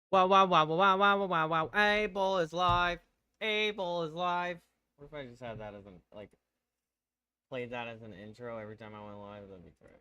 Wow, wow, wow, wow, wow, wow, wow, wow. Abel is live. Abel is live. What if I just had that as an, like, played that as an intro every time I went live? That'd be great.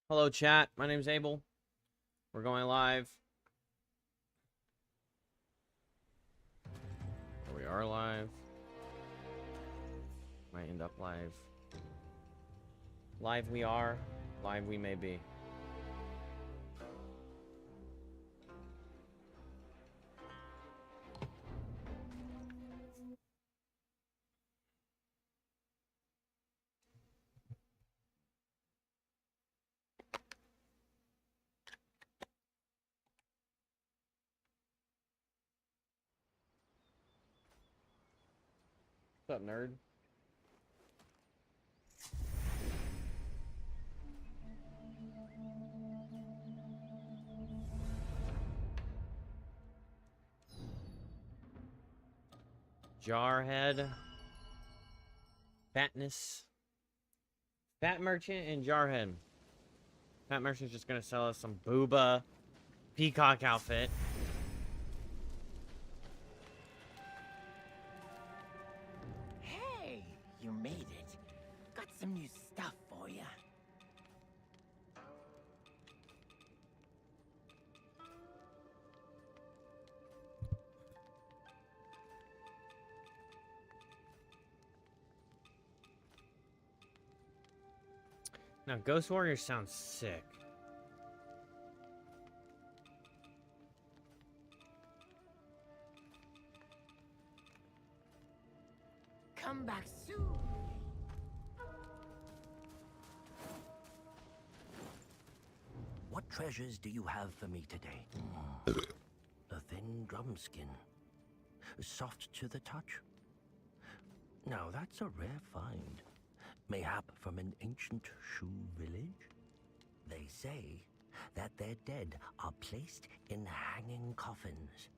Hello, chat. My name's Abel. We're going live. We are live. Might end up live. Live we are. Live we may be. What's up, nerd? Jarhead. Fatness. Fat Merchant and Jarhead. Fat Merchant's just gonna sell us some booba peacock outfit. Hey, you made it. Got some new stuff for you. Now, Ghost Warrior sounds sick. Come back soon. What treasures do you have for me today? A thin drum skin. Soft to the touch. Now that's a rare find. Mayhap from an ancient Shu village? They say that their dead are placed in hanging coffins,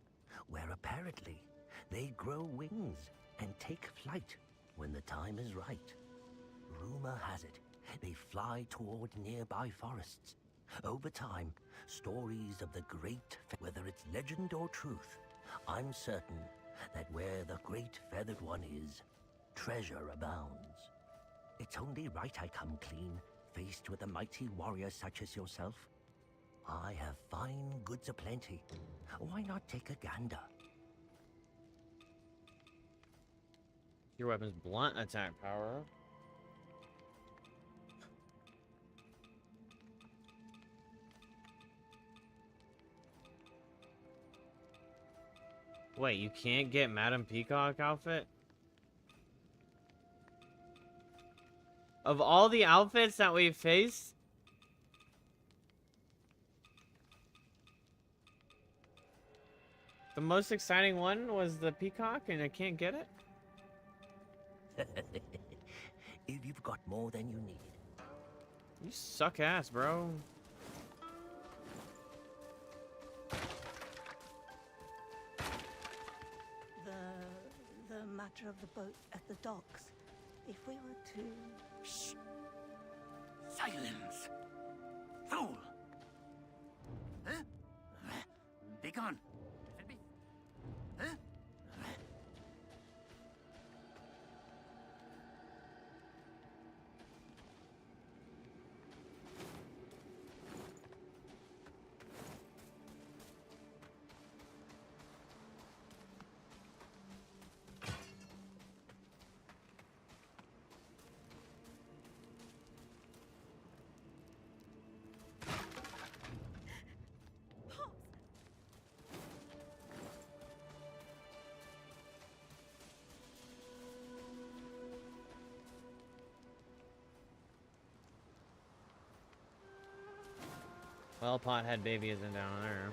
where apparently they grow wings and take flight when the time is right. Rumor has it they fly toward nearby forests. Over time, stories of the great, whether it's legend or truth, I'm certain that where the great feathered one is, treasure abounds. It's only right I come clean, faced with a mighty warrior such as yourself. I have fine goods aplenty. Why not take a gander? Your weapon's blunt attack power. Wait, you can't get Madam Peacock outfit? Of all the outfits that we've faced, the most exciting one was the Peacock, and I can't get it? If you've got more than you need. You suck ass, bro. The matter of the boat at the docks. If we were to... Shh. Silence. Fool. Huh? Be gone. If it be... Huh? Well, pothead baby isn't down there.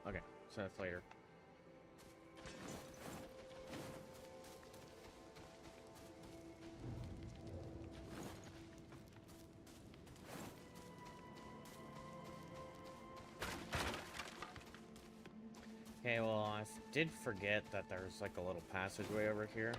Okay, so that's later. Okay, well, I did forget that there's like a little passageway over here.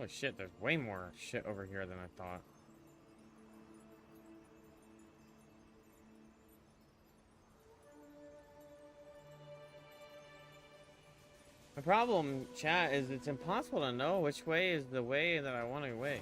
Oh shit, there's way more shit over here than I thought. The problem, chat, is it's impossible to know which way is the way that I want to go.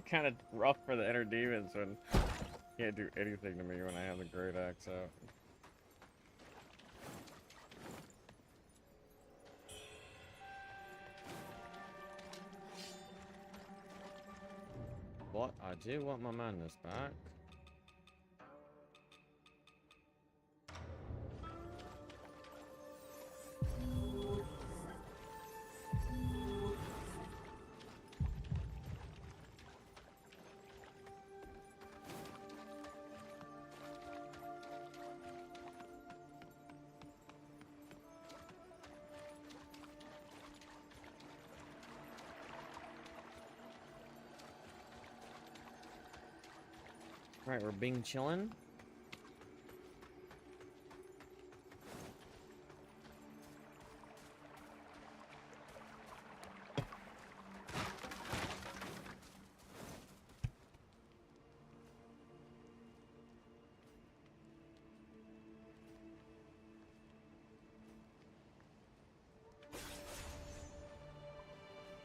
Kind of rough for the inner demons when can't do anything to me when I have the great axe out. But I do want my madness back. Right, we're being chillin'.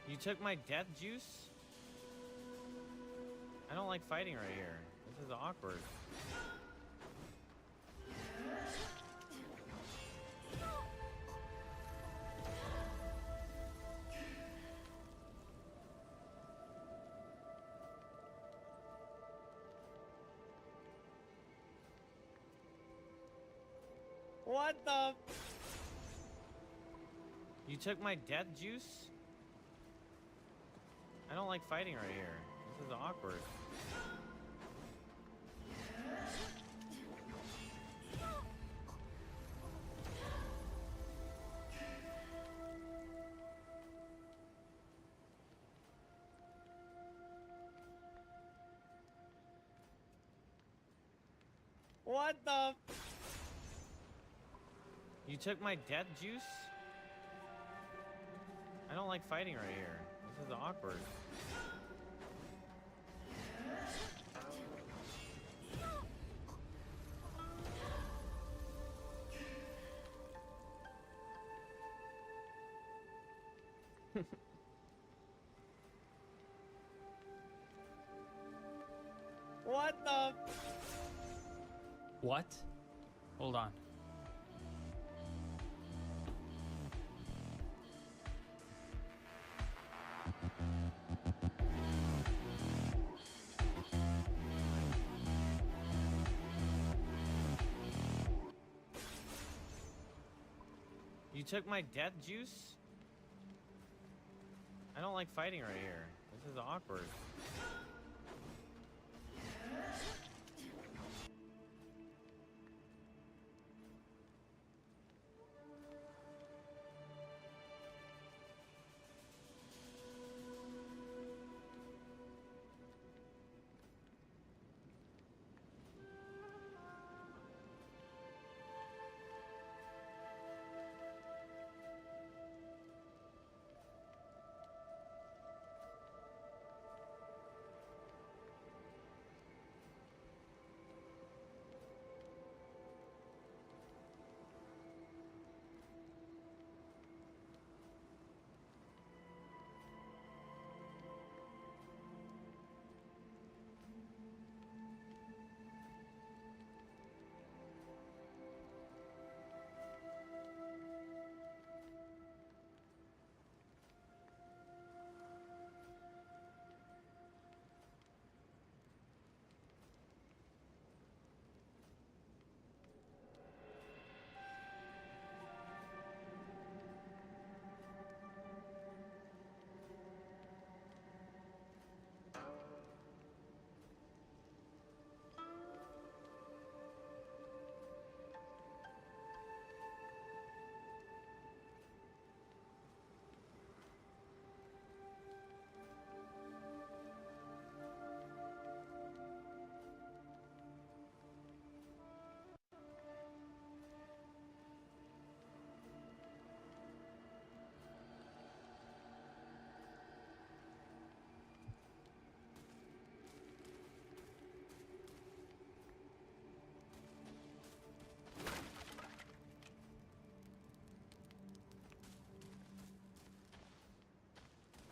You took my death juice? I don't like fighting right here. This is awkward. What the? You took my death juice? I don't like fighting right here. This is awkward. What the? You took my death juice? I don't like fighting right here. This is awkward. What the? What? Hold on. You took my death juice? I don't like fighting right here. This is awkward.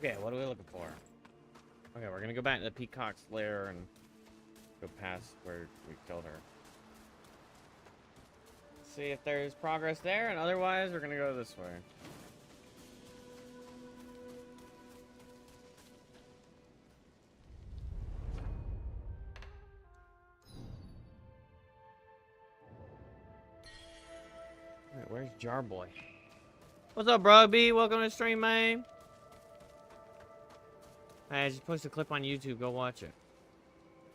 Okay, what are we looking for? Okay, we're gonna go back to the peacock's lair and go past where we killed her. See if there's progress there, and otherwise we're gonna go this way. Wait, where's Jarboy? What's up, bro? B, welcome to the stream, man. Hey, I just posted a clip on YouTube. Go watch it.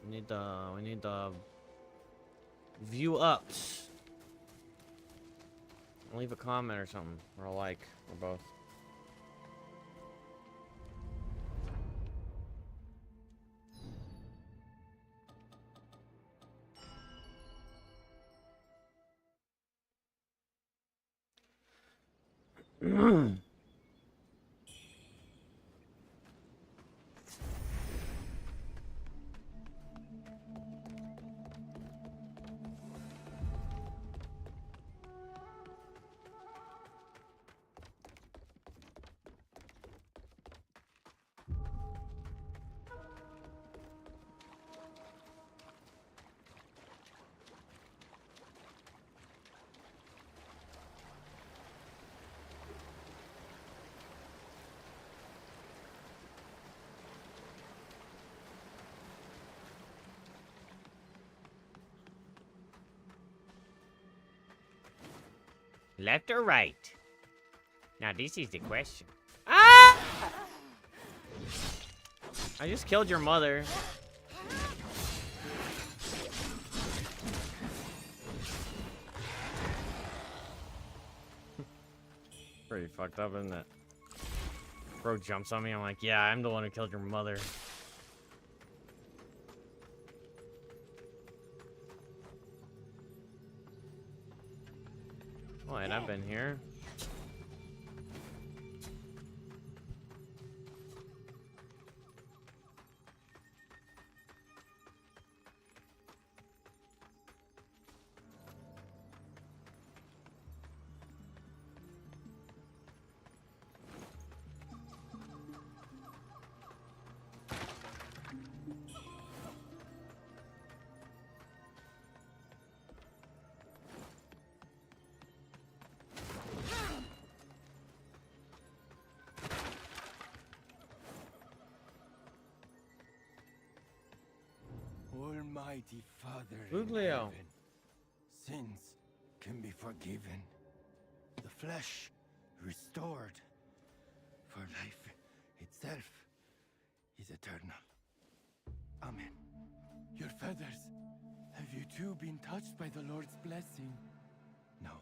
We need the view ups. Leave a comment or something, or a like, or both. Left or right? Now this is the question. Ah! I just killed your mother. Pretty fucked up, isn't it? Bro jumps on me. I'm like, yeah, I'm the one who killed your mother. Oh, and I've been here. Almighty Father Wuchang. in heaven, sins can be forgiven, the flesh restored, for life itself is eternal. Amen. Your feathers, have you too been touched by the Lord's blessing? No,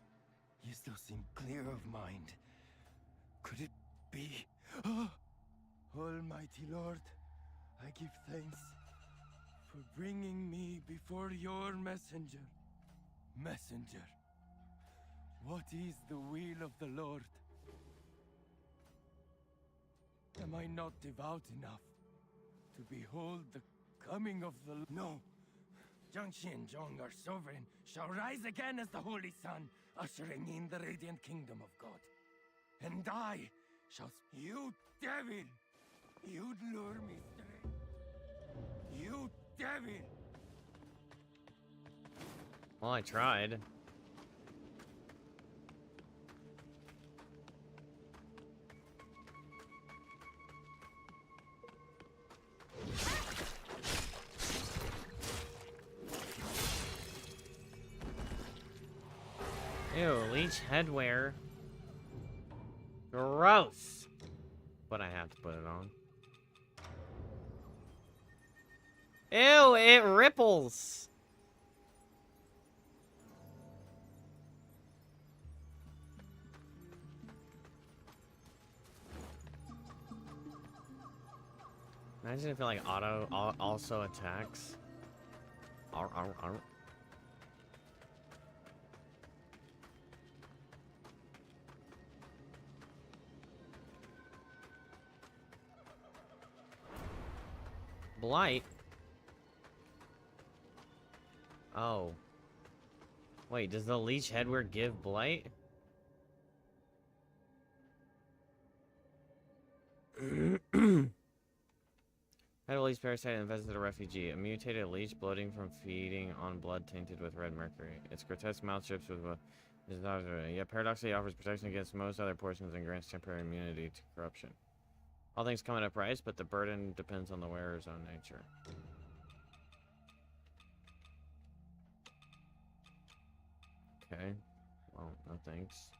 you still seem clear of mind. Could it be? Almighty Lord, I give thanks for bringing me before your messenger. Messenger, what is the will of the Lord? Am I not devout enough to behold the coming of the... No! Jiangxi and Zhong, our sovereign, shall rise again as the Holy Sun, ushering in the radiant kingdom of God. And I shall... You devil! You'd lure me straight. You devil! Well, I tried. Ew, leech headwear. Gross. But I have to put it on. Ew, it ripples. Imagine if it like also attacks. Arr, arr, arr. Blight? Oh. Wait, does the leech headwear give blight? Had a leech parasite infested a refugee. A mutated leech bloating from feeding on blood tainted with red mercury. Its grotesque mouth drips with yet paradoxically offers protection against most other poisons and grants temporary immunity to corruption. All things come at a price, but the burden depends on the wearer's own nature. Okay. Well, no thanks.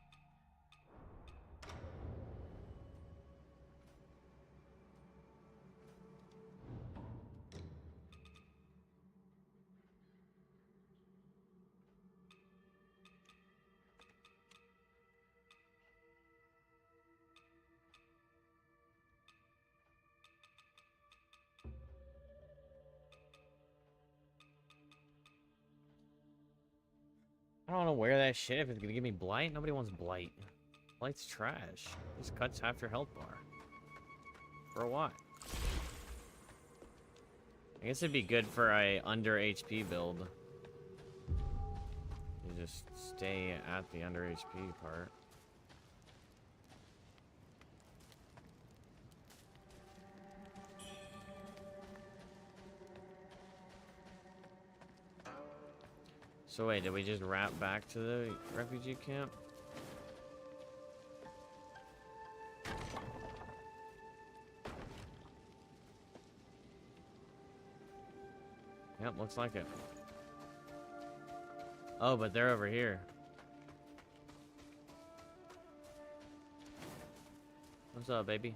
I don't want to wear that shit if it's gonna give me blight. Nobody wants blight. Light's trash. Just cuts half your health bar. For what? I guess it'd be good for a under HP build. You just stay at the under HP part. So wait, did we just wrap back to the refugee camp? Yep, looks like it. Oh, but they're over here. What's up, baby?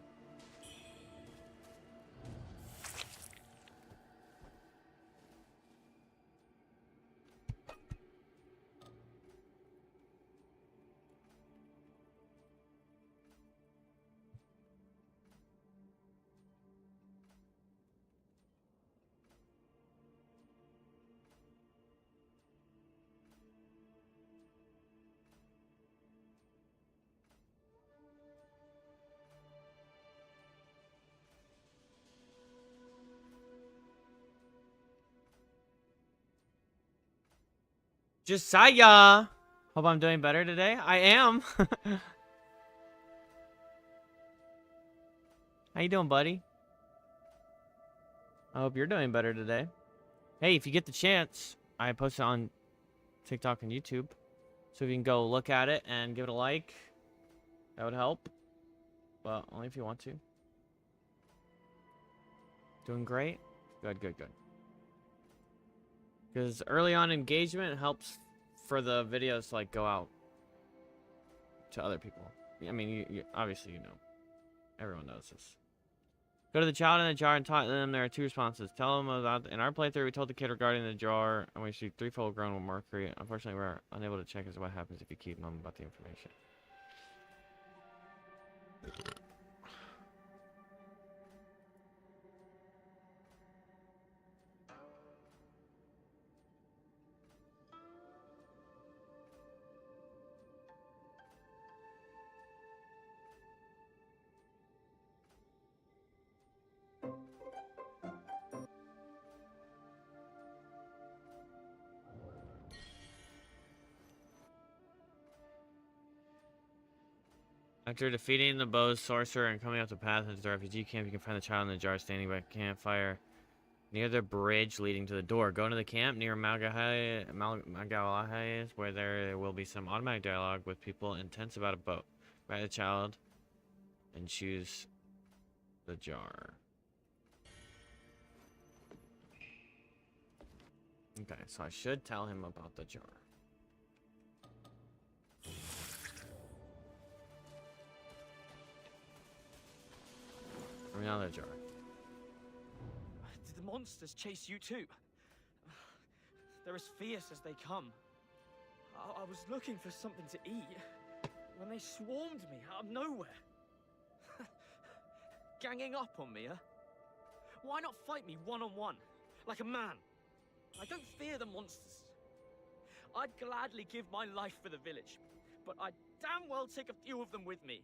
Josiah! Hope I'm doing better today. I am. How you doing, buddy? I hope you're doing better today. Hey, if you get the chance, I post it on TikTok and YouTube. So if you can go look at it and give it a like, that would help. But only if you want to. Doing great? Good, good, good. Because early on engagement helps for the videos to like go out to other people. I mean, you obviously you know. Everyone knows this. Go to the child in the jar and taught them there are two responses. Tell them about, in our playthrough, we told the kid regarding the jar, and we see 3 full-grown with mercury. Unfortunately, we're unable to check as what happens if you keep them about the information. After defeating the bow's sorcerer and coming up the path into the refugee camp, you can find the child in the jar standing by a campfire near the bridge leading to the door. Go into the camp near Malgahayes, where there will be some automatic dialogue with people intense about a boat. Write the child and choose the jar. Okay, so I should tell him about the jar. Another jar. Did the monsters chase you too? They're as fierce as they come. I was looking for something to eat when they swarmed me out of nowhere. Ganging up on me, huh? Why not fight me one-on-one, like a man? I don't fear the monsters. I'd gladly give my life for the village, but I'd damn well take a few of them with me.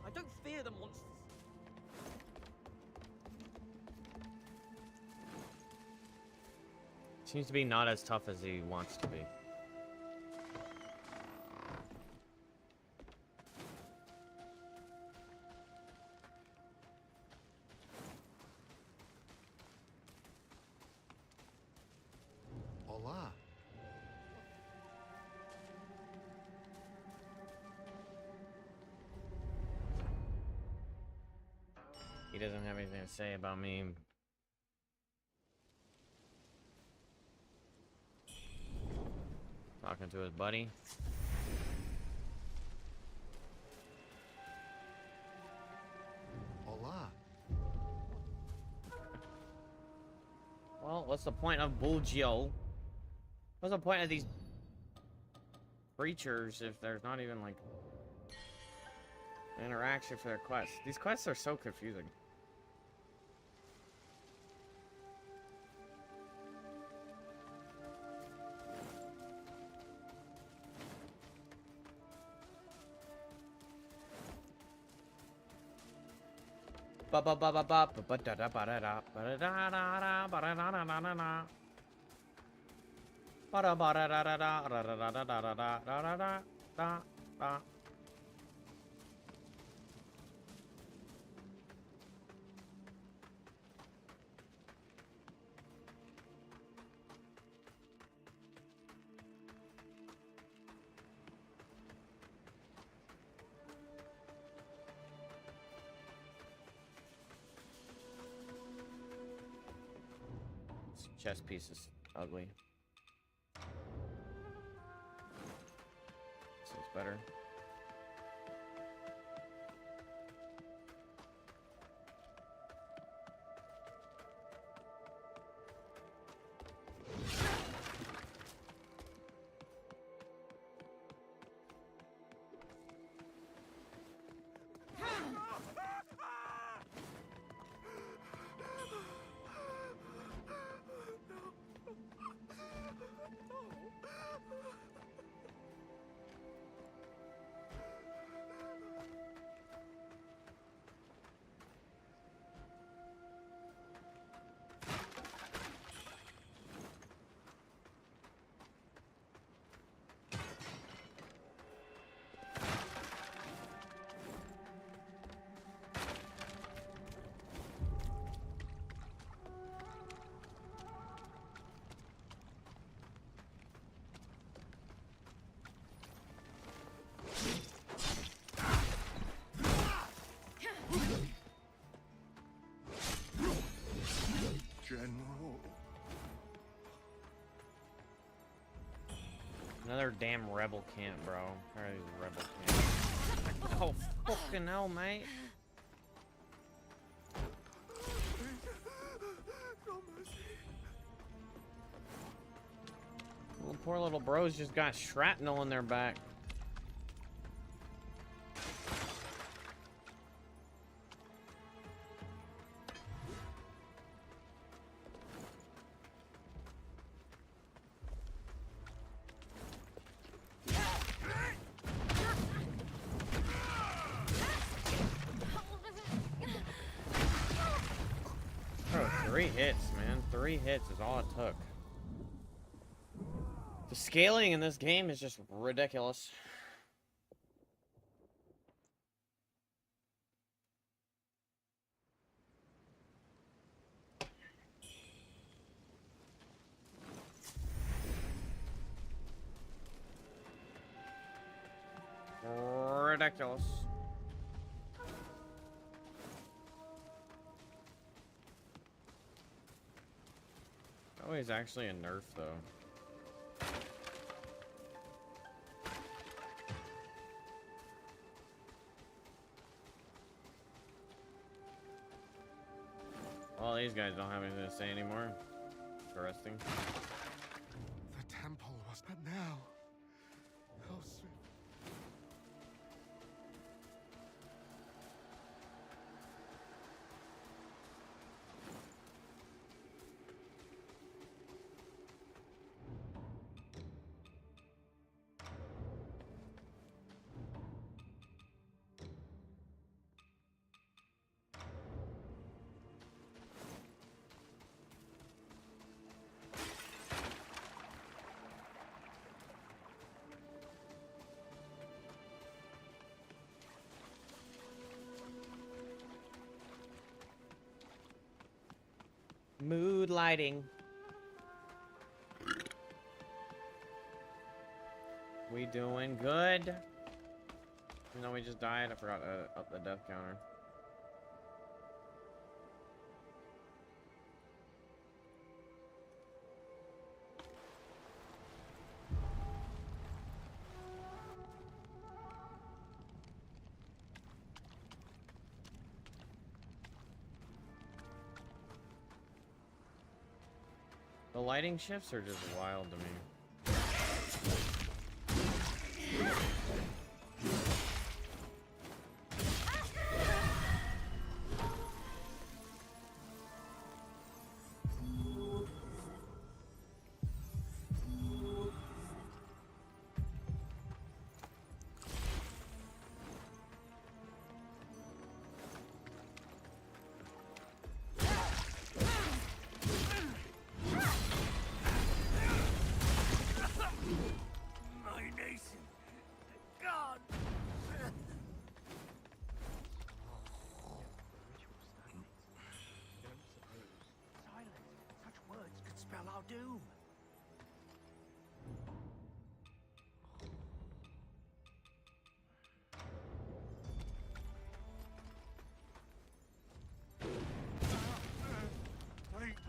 I don't fear the monsters. Seems to be not as tough as he wants to be. Hola. He doesn't have anything to say about me. Talking to his buddy. Hola. Well, what's the point of Bulgio? What's the point of these creatures if there's not even like interaction for their quests? These quests are so confusing. Ba ba ba ba ba ba ba da da ba da da ba da da da da ba da da da da da da. Ba da ba da da da da da da da da da da da da da da. This chess piece is ugly. This is better. General. Another damn rebel camp, bro. Where are these rebel camp? Oh, fucking hell, mate. Little poor little bros just got shrapnel in their back. Bro, 3 hits, man. 3 hits is all it took. The scaling in this game is just ridiculous. Ridiculous. Oh, he's actually a nerf, though. Well, these guys don't have anything to say anymore. Interesting. The temple was, but now, how sweet. Mood lighting. We doing good? Even though we just died, I forgot to up the death counter. The lighting shifts are just wild to me. do. Take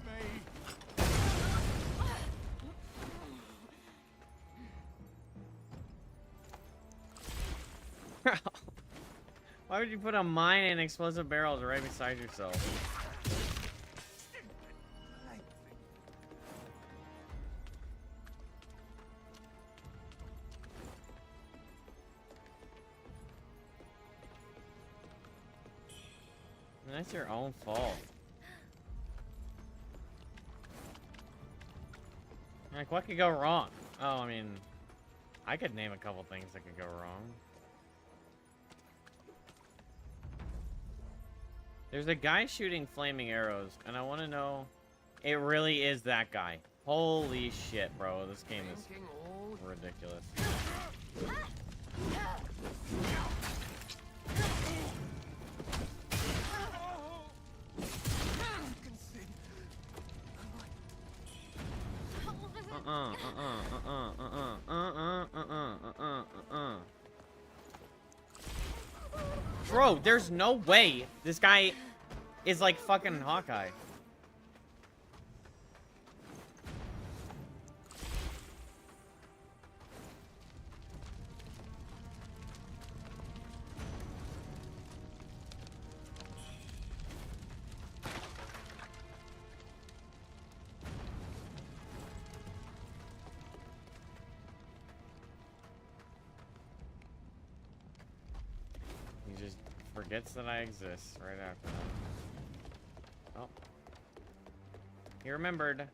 me. Why would you put a mine and explosive barrels right beside yourself? That's your own fault. Like, what could go wrong? Oh, I mean, I could name a couple things that could go wrong. There's a guy shooting flaming arrows, and I want to know... It really is that guy. Holy shit, bro. This game is ridiculous. Bro, there's no way this guy is like fucking Hawkeye. He just forgets that I exist right after that. Oh. He remembered.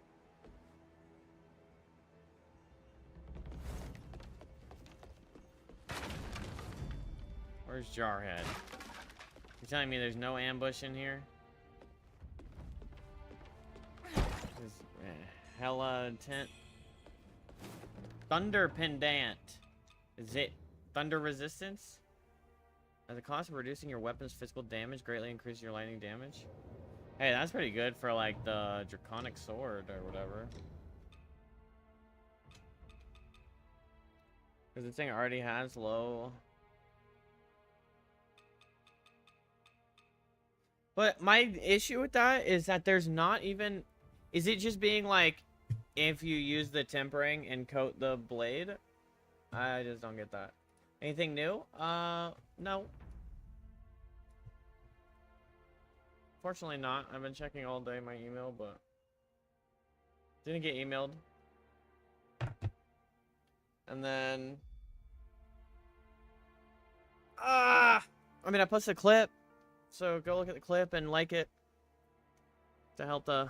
Where's Jarhead? You telling me there's no ambush in here? There's hella intent. Thunder Pendant. Is it thunder resistance? At the cost of reducing your weapon's physical damage, greatly increase your lightning damage. Hey, that's pretty good for like the draconic sword or whatever. Because this thing already has low. But my issue with that is that there's not even... Is it just being like, if you use the tempering and coat the blade? I just don't get that. Anything new? No. Fortunately not. I've been checking all day my email, but... Didn't get emailed. And then... I mean, I posted a clip. So go look at the clip and like it. To help the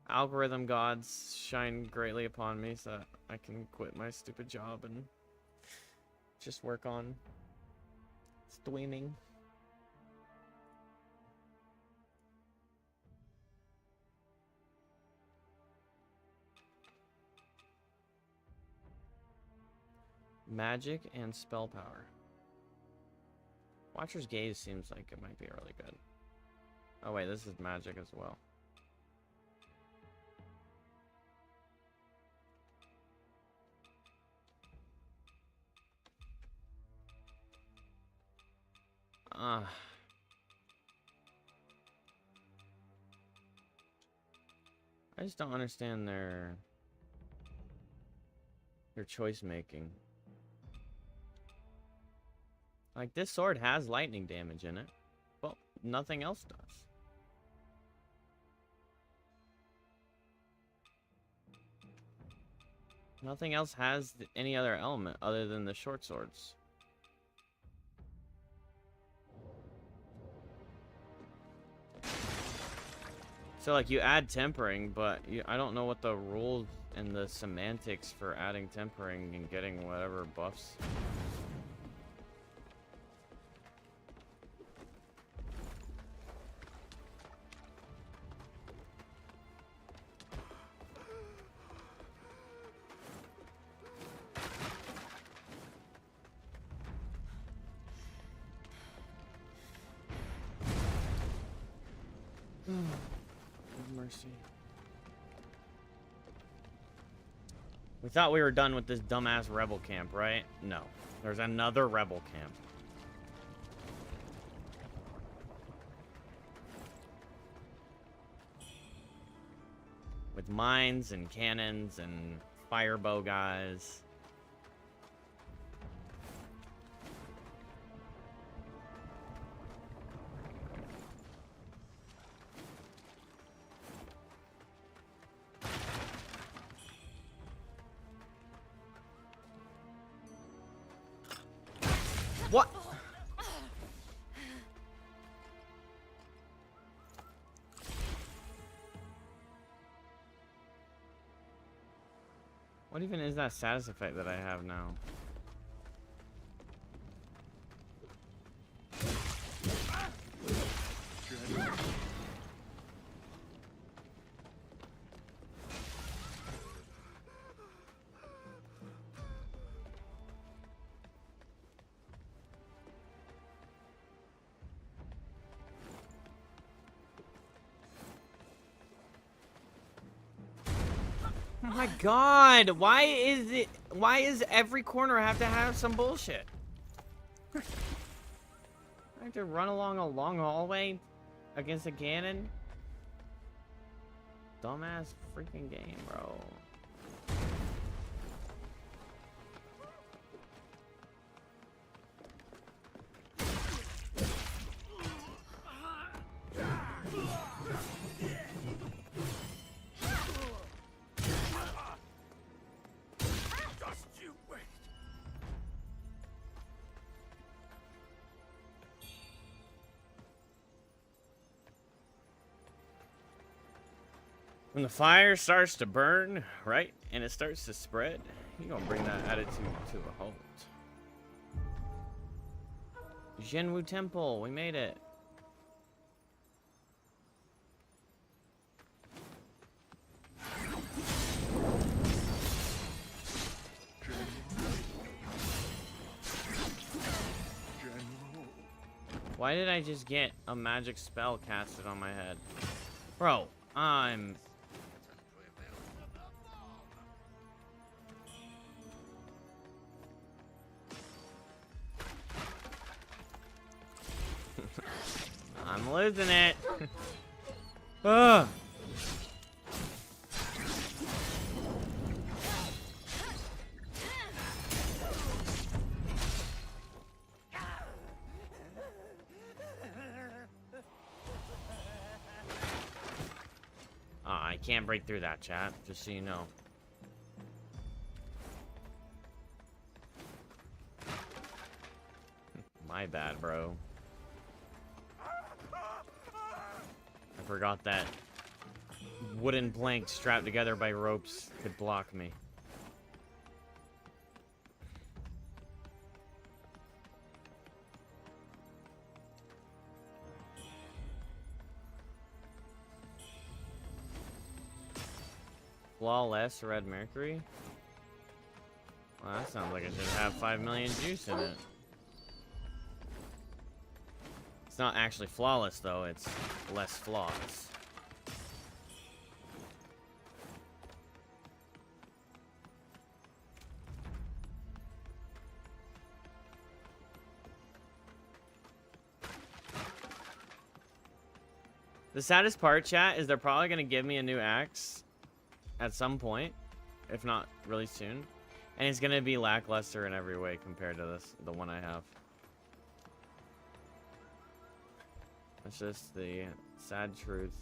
algorithm gods shine greatly upon me so that I can quit my stupid job and just work on streaming. Magic and spell power. Watcher's Gaze seems like it might be really good. Oh wait, this is magic as well. I just don't understand their choice making. Like, this sword has lightning damage in it. Well, nothing else does. Nothing else has any other element other than the short swords. So, like, you add tempering, but I don't know what the rules and the semantics for adding tempering and getting whatever buffs. Mercy. We thought we were done with this dumbass rebel camp, right? No. There's another rebel camp. With mines and cannons and firebow guys. What? What even is that status effect that I have now? Oh my god, why is every corner have to have some bullshit? I have to run along a long hallway against a cannon? Dumbass freaking game, bro. When the fire starts to burn, right, and it starts to spread, you're gonna bring that attitude to a halt. Zhenwu Temple, we made it. Why did I just get a magic spell casted on my head? Bro, I'm... I'm losing it. Ugh. I can't break through that, chat, just so you know. My bad, bro. I forgot that wooden plank strapped together by ropes could block me. Flawless red mercury? Well, that sounds like it should have 5 million juice in it. It's not actually flawless, though. It's less flawless. The saddest part, chat, is they're probably going to give me a new axe at some point, if not really soon. And it's going to be lackluster in every way compared to the one I have. That's just the sad truth.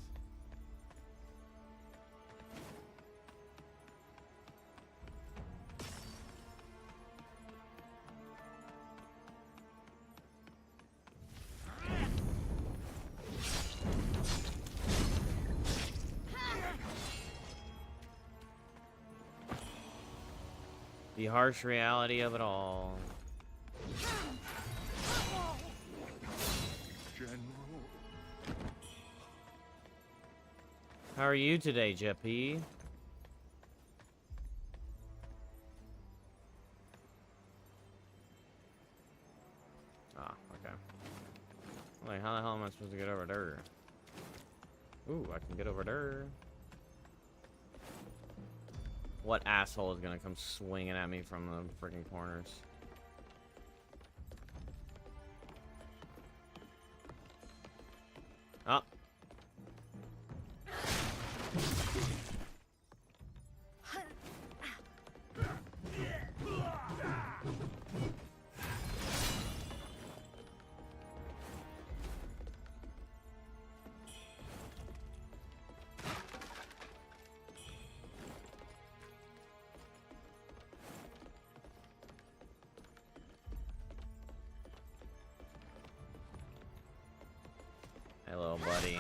The harsh reality of it all. How are you today, Jeppy? Ah, okay. Like, how the hell am I supposed to get over there? Ooh, I can get over there. What asshole is gonna come swinging at me from the freaking corners? Oh. Hello, buddy.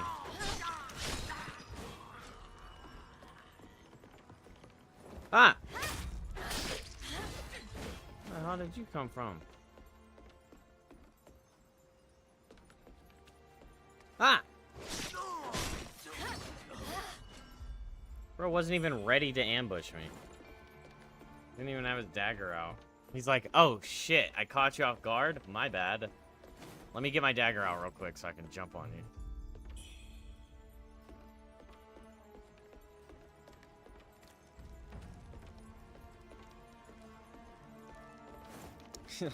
Ah! Where the hell did you come from? Ah! Bro wasn't even ready to ambush me. Didn't even have his dagger out. He's like, oh shit, I caught you off guard? My bad. Let me get my dagger out real quick so I can jump on you.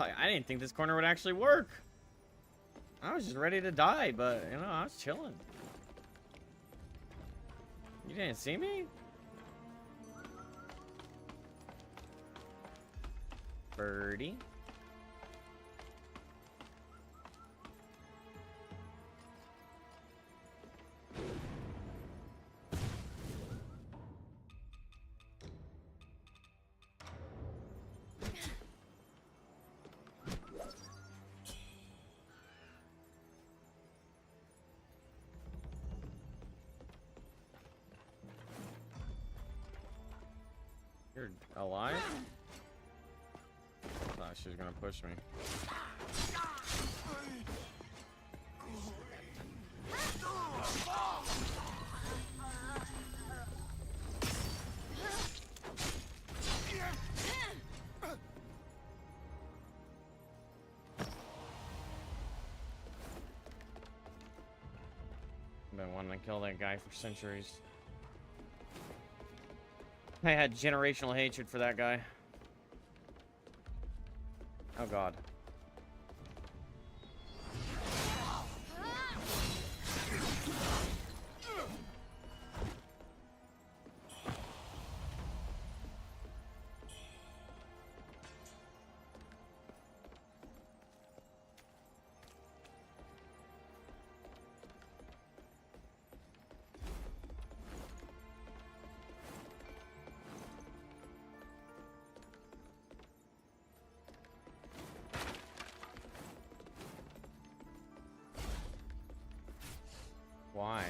Like, I didn't think this corner would actually work. I was just ready to die, but, you know, I was chilling. You didn't see me? Birdie. You're alive? I thought she was gonna push me. I've been wanting to kill that guy for centuries. I had generational hatred for that guy. Oh god. Why?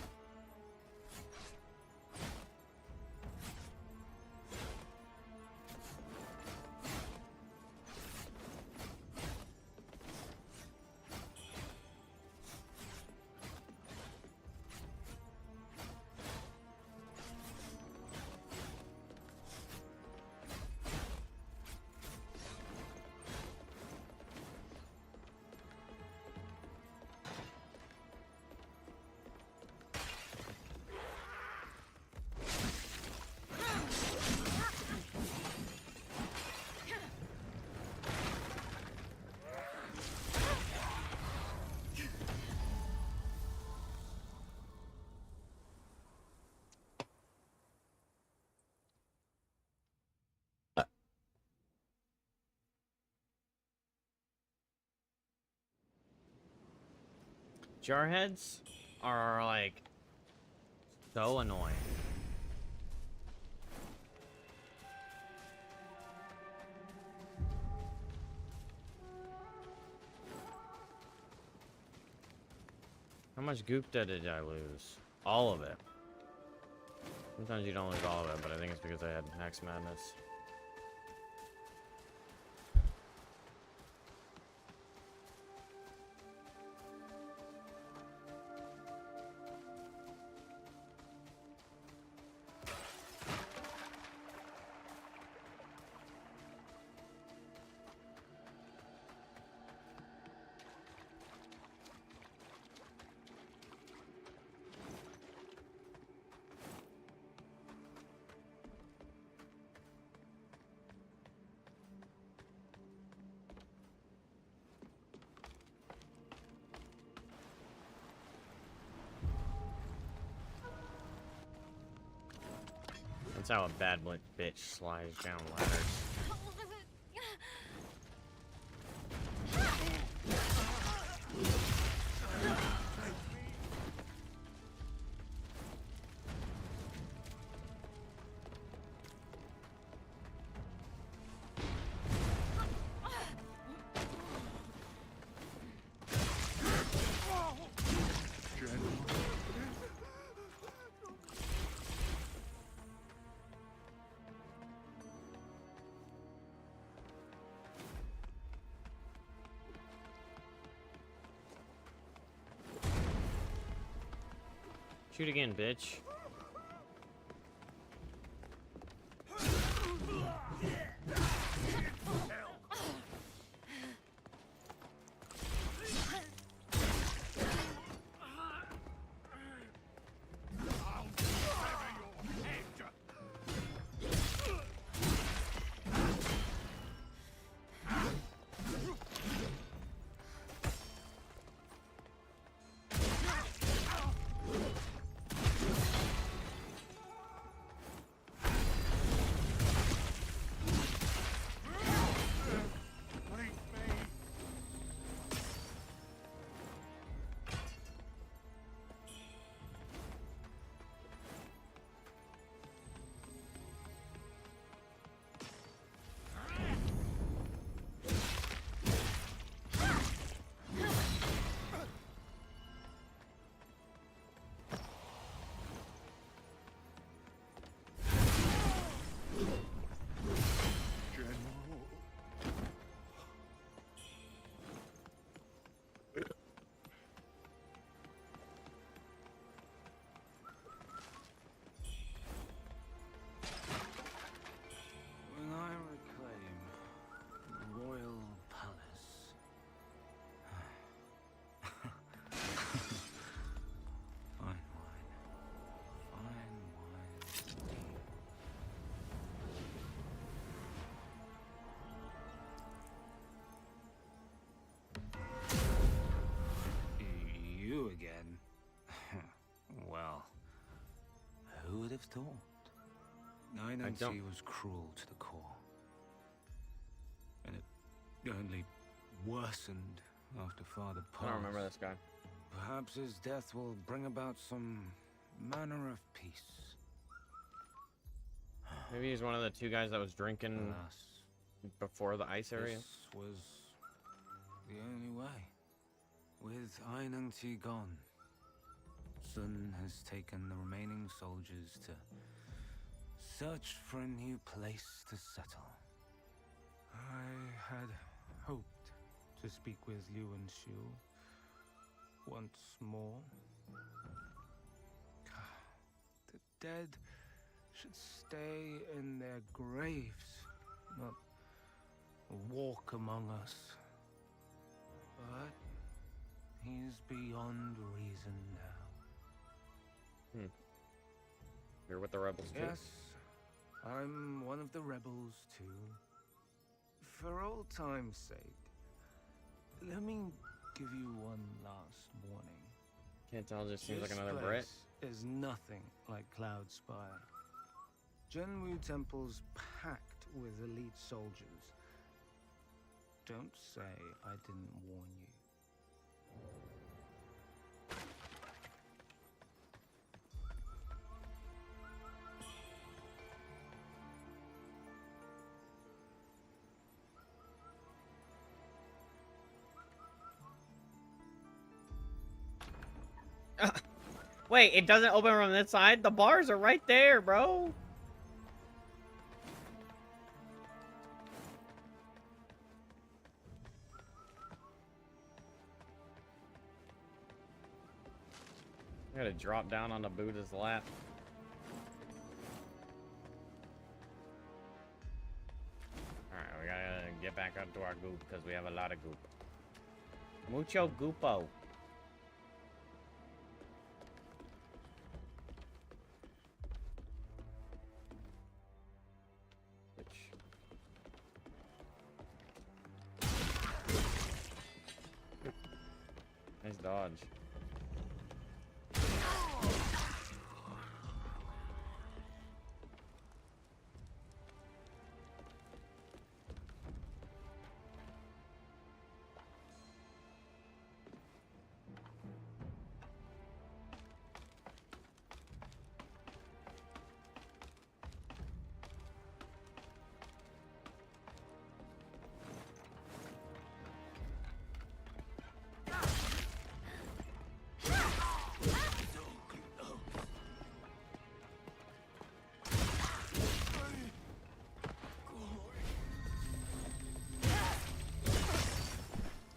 Jarheads are like so annoying. How much Gupta did I lose? All of it. Sometimes you don't lose all of it, but I think it's because I had Max Madness. That's how a bad bitch slides down ladders. Shoot again, bitch. When I reclaim the royal palace, fine wine, fine wine. You again? Well, who would have thought? He was cruel to the core. And it only worsened after Father passed. I don't remember this guy. Perhaps his death will bring about some manner of peace. Maybe he's one of the two guys that was drinking Alas, before the ice area. this was the only way. With Ainanti gone, Sun has taken the remaining soldiers to search for a new place to settle. I had hoped to speak with Liu and Xiu once more. The dead should stay in their graves, not walk among us. But he's beyond reason now. You're with the rebels too. Yes, I'm one of the rebels too. For old time's sake, let me give you one last warning. Can't tell, just seems like This another Brit. place is nothing like Cloud Spire. Zhenwu Temple's packed with elite soldiers. Don't say I didn't warn you. Wait, it doesn't open from this side? The bars are right there, bro. I gotta drop down on the Buddha's lap. Alright, we gotta get back up to our goop because we have a lot of goop. Mucho goopo. Nice dodge.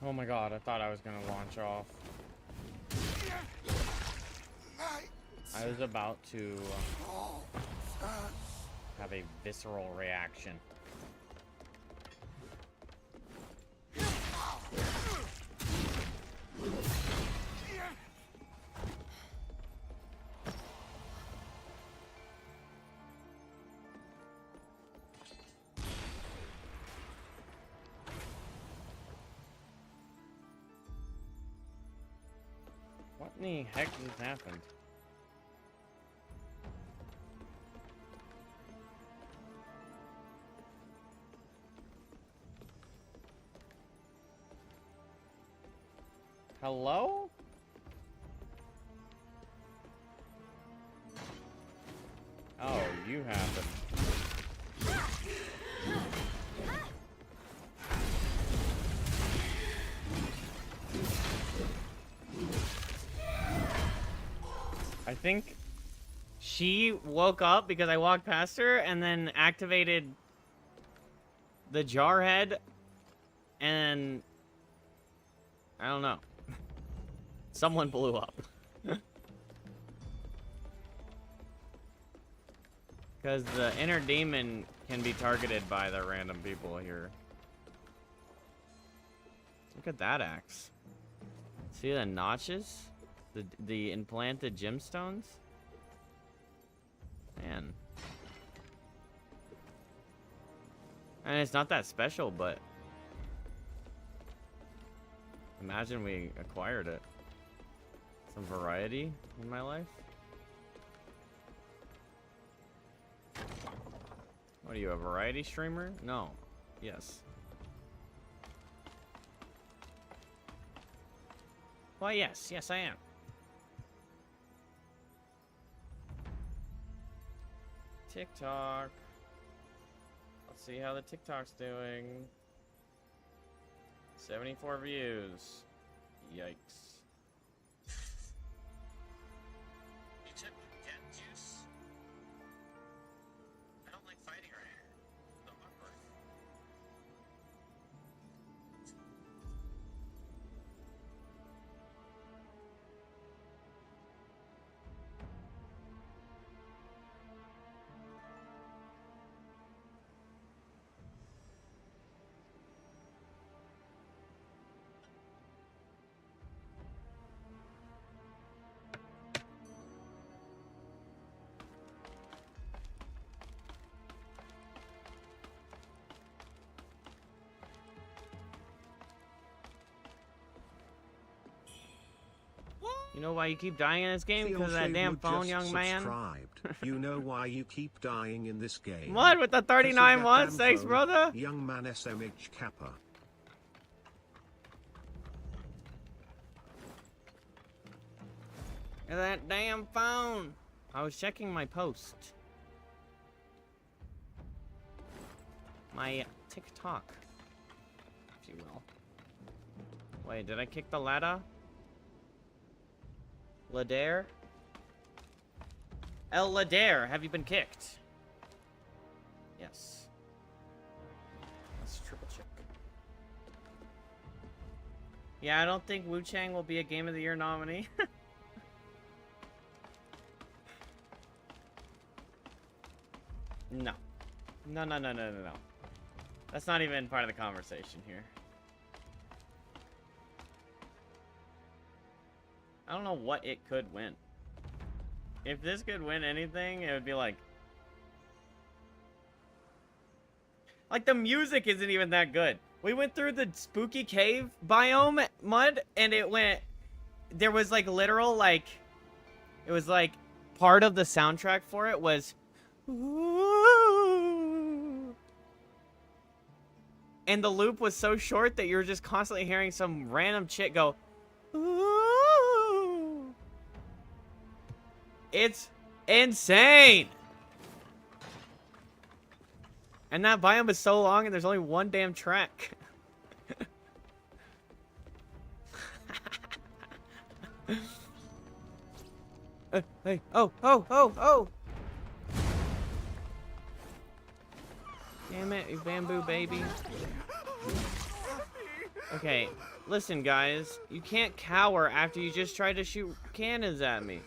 Oh my god, I thought I was gonna launch off. I was about to have a visceral reaction. What in the heck just happened? Hello? Oh, you happen. I think she woke up because I walked past her and then activated the jar head, and I don't know. Someone blew up. Because the inner demon can be targeted by the random people here. Look at that axe. See the notches? The implanted gemstones? Man. And it's not that special, but imagine we acquired it. Some variety in my life. What are you, a variety streamer? No. Yes. Well, yes. Yes, I am. TikTok. Let's see how the TikTok's doing. 74 views. Yikes. You took cat juice? I don't like fighting her hair. So awkward. You know why you keep dying in this game? Because of that damn phone, young man. You know why you keep dying in this game? What with the 39 months? Thanks, brother. Young man SMH Kappa. That damn phone. I was checking my post. My TikTok, if you will. Wait, did I kick the ladder? Ladair? El Ladair, have you been kicked? Yes. That's triple check. Yeah, I don't think Wuchang will be a Game of the Year nominee. No. No. That's not even part of the conversation here. I don't know what it could win. If this could win anything, it would be like the music isn't even that good. We went through the spooky cave biome mud, and it went, there was like literal, like, it was like part of the soundtrack for it was, ooh. And the loop was so short that you were just constantly hearing some random chick go, ooh. It's insane. And that biome is so long and there's only one damn track. Hey, oh. Damn it, you bamboo baby. Okay, listen, guys. You can't cower after you just tried to shoot cannons at me.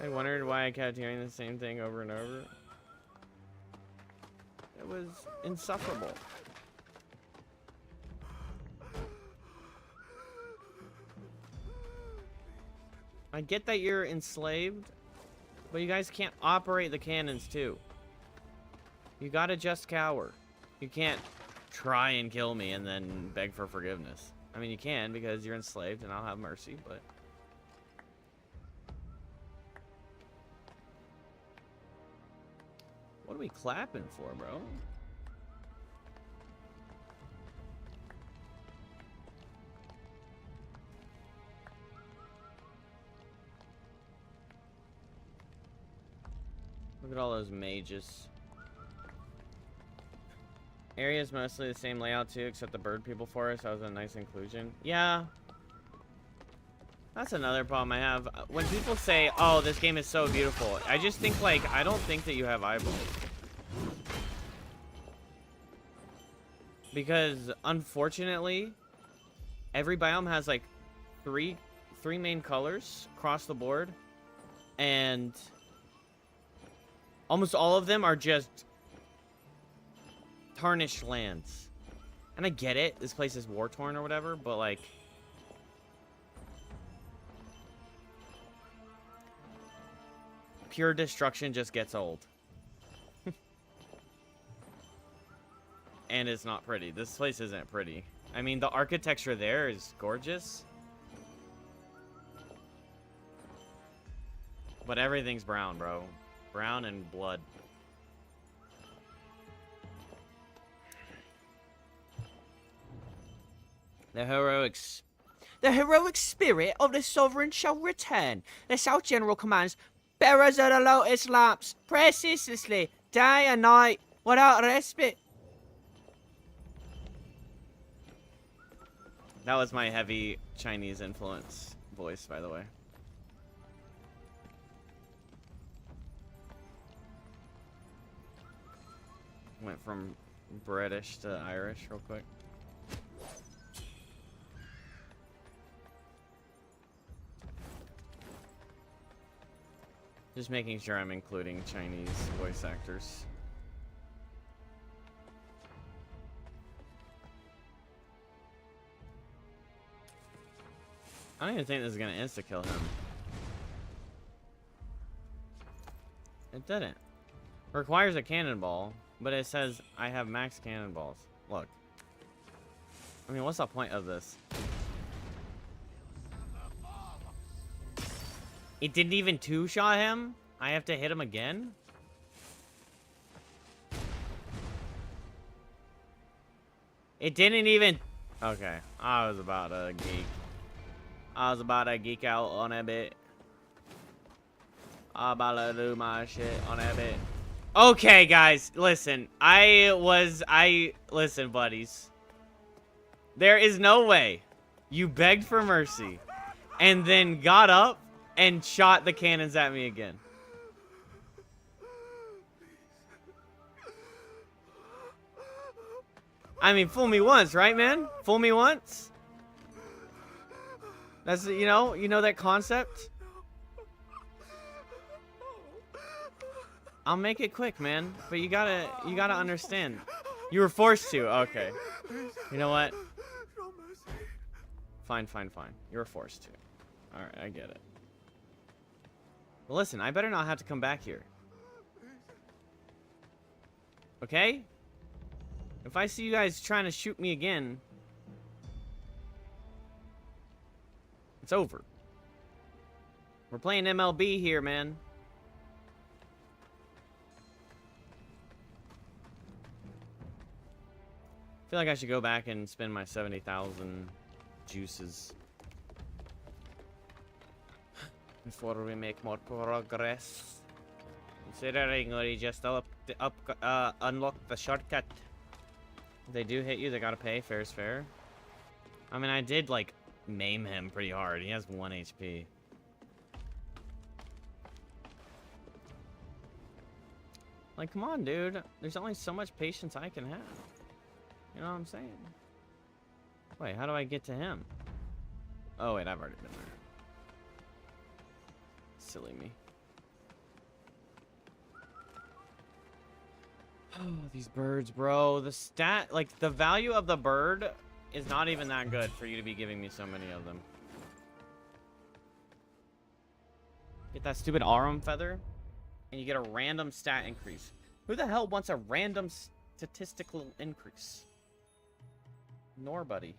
I wondered why I kept hearing the same thing over and over. It was insufferable. I get that you're enslaved, but you guys can't operate the cannons too. You gotta just cower. You can't try and kill me and then beg for forgiveness. I mean, you can because you're enslaved and I'll have mercy, but... What are we clapping for, bro? Look at all those mages. Area's mostly the same layout too, except the bird people forest. That was a nice inclusion. Yeah. That's another problem I have. When people say, oh, this game is so beautiful, I just think, like, I don't think that you have eyeballs. Because, unfortunately, every biome has, like, three main colors across the board. And almost all of them are just tarnished lands. And I get it, this place is war-torn or whatever, but like... Pure destruction just gets old. And it's not pretty. This place isn't pretty. I mean, the architecture there is gorgeous. But everything's brown, bro. Brown and blood. The heroic spirit of the sovereign shall return. The South General commands bearers of the lotus lamps, pray ceaselessly, day and night, without respite. That was my heavy Chinese influence voice, by the way. Went from British to Irish real quick. Just making sure I'm including Chinese voice actors. I don't even think this is gonna insta-kill him. It didn't. Requires a cannonball, but it says I have max cannonballs. Look. I mean, what's the point of this? It didn't even two-shot him? I have to hit him again? It didn't even... Okay, I was about to geek. I was about to geek out on a bit. I'm about to do my shit on a bit. Okay, guys, listen. Listen, buddies. There is no way you begged for mercy and then got up and shot the cannons at me again. I mean, fool me once, right, man? Fool me once. That's, you know that concept? I'll make it quick, man. But you gotta understand. You were forced to. Okay. You know what? Fine. You were forced to. Alright, I get it. Well, listen, I better not have to come back here. Okay? If I see you guys trying to shoot me again, it's over. We're playing MLB here, man. I feel like I should go back and spend my 70,000 juices before we make more progress. Considering we just unlocked the shortcut. If they do hit you, they gotta pay. Fair is fair. I mean, I did, like, maim him pretty hard. He has 1 HP. Like, come on, dude. There's only so much patience I can have. You know what I'm saying? Wait, how do I get to him? Oh, wait, I've already been there. Silly me. Oh, these birds, bro. The stat, like, the value of the bird is not even that good for you to be giving me so many of them. Get that stupid Arum feather, and you get a random stat increase. Who the hell wants a random statistical increase? Nobody.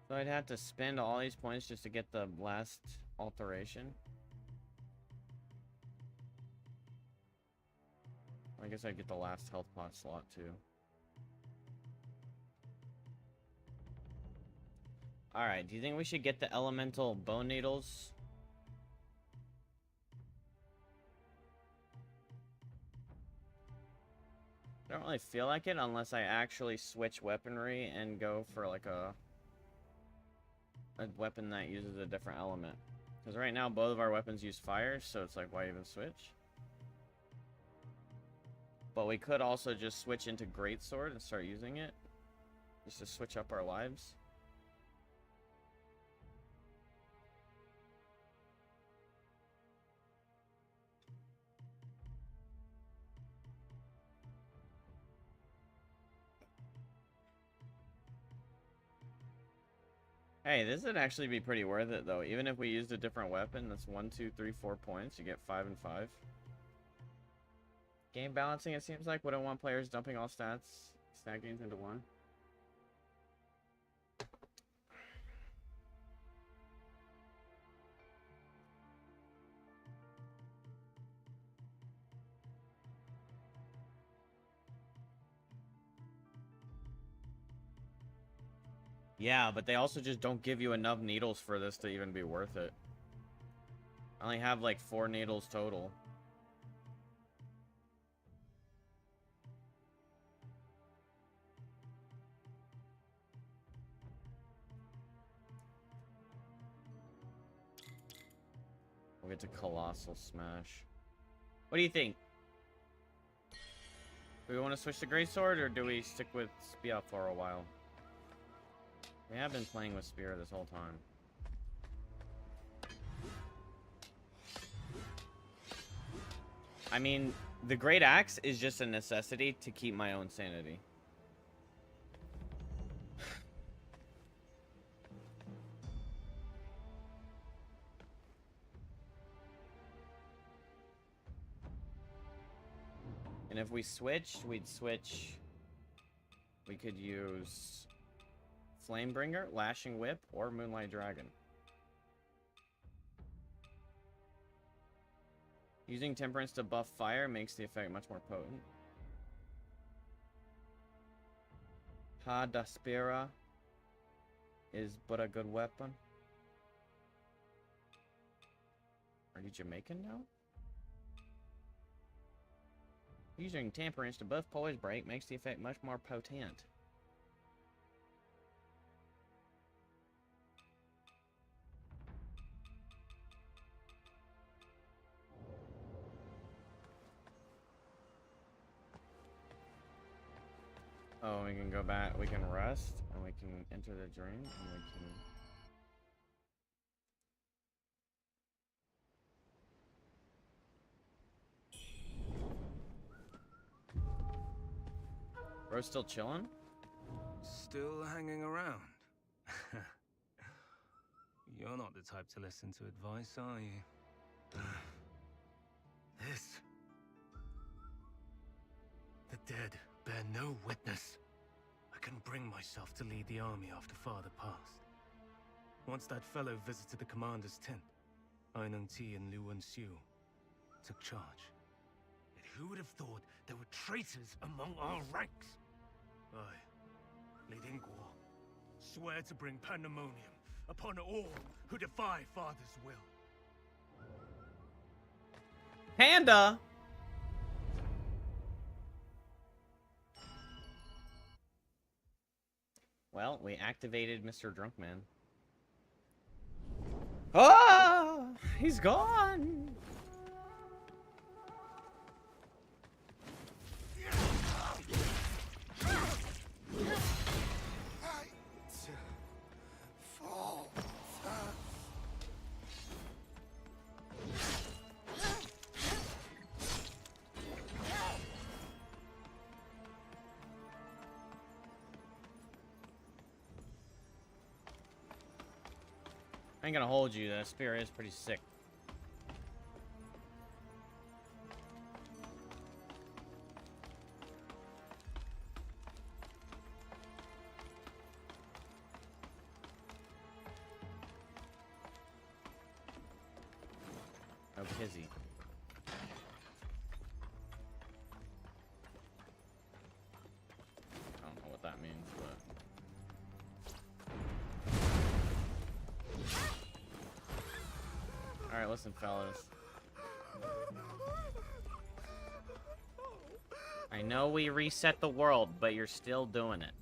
So I'd have to spend all these points just to get the last alteration. I guess I'd get the last health pot slot too. Alright, do you think we should get the elemental bone needles? I don't really feel like it unless I actually switch weaponry and go for like a weapon that uses a different element. Because right now both of our weapons use fire, so it's like, why even switch? But we could also just switch into greatsword and start using it. Just to switch up our lives. Hey, this would actually be pretty worth it though. Even if we used a different weapon, that's 1, 2, 3, 4 points. You get 5 and 5. Game balancing, it seems like. Wouldn't want players dumping all stat gains into one. Yeah, but they also just don't give you enough needles for this to even be worth it. I only have like 4 needles total. We'll get to Colossal Smash. What do you think? Do we want to switch to Greatsword, or do we stick with Spear for a while? We have been playing with Spear this whole time. I mean, the Great Axe is just a necessity to keep my own sanity. And if we switched, we'd switch... We could use Flamebringer, Lashing Whip, or Moonlight Dragon. Using Temperance to buff fire makes the effect much more potent. Hadaspira is but a good weapon. Are you Jamaican now? Using Temperance to buff Poise Break makes the effect much more potent. Oh, we can go back, we can rest, and we can enter the dream, and we can... Bro's still chilling? Still hanging around? You're not the type to listen to advice, are you? This. The dead bear no witness. I couldn't bring myself to lead the army after Father passed. Once that fellow visited the commander's tent, Ainung Ti and Liu Wenxiu took charge. Yet who would have thought there were traitors among our ranks? I, leading Guo, swear to bring pandemonium upon all who defy Father's will. Panda! Well, we activated Mr. Drunkman. Ah! He's gone! I ain't gonna hold you, that spear is pretty sick. Oh, Kizzy. I don't know what that means, but... Alright, listen, fellas. I know we reset the world, but you're still doing it.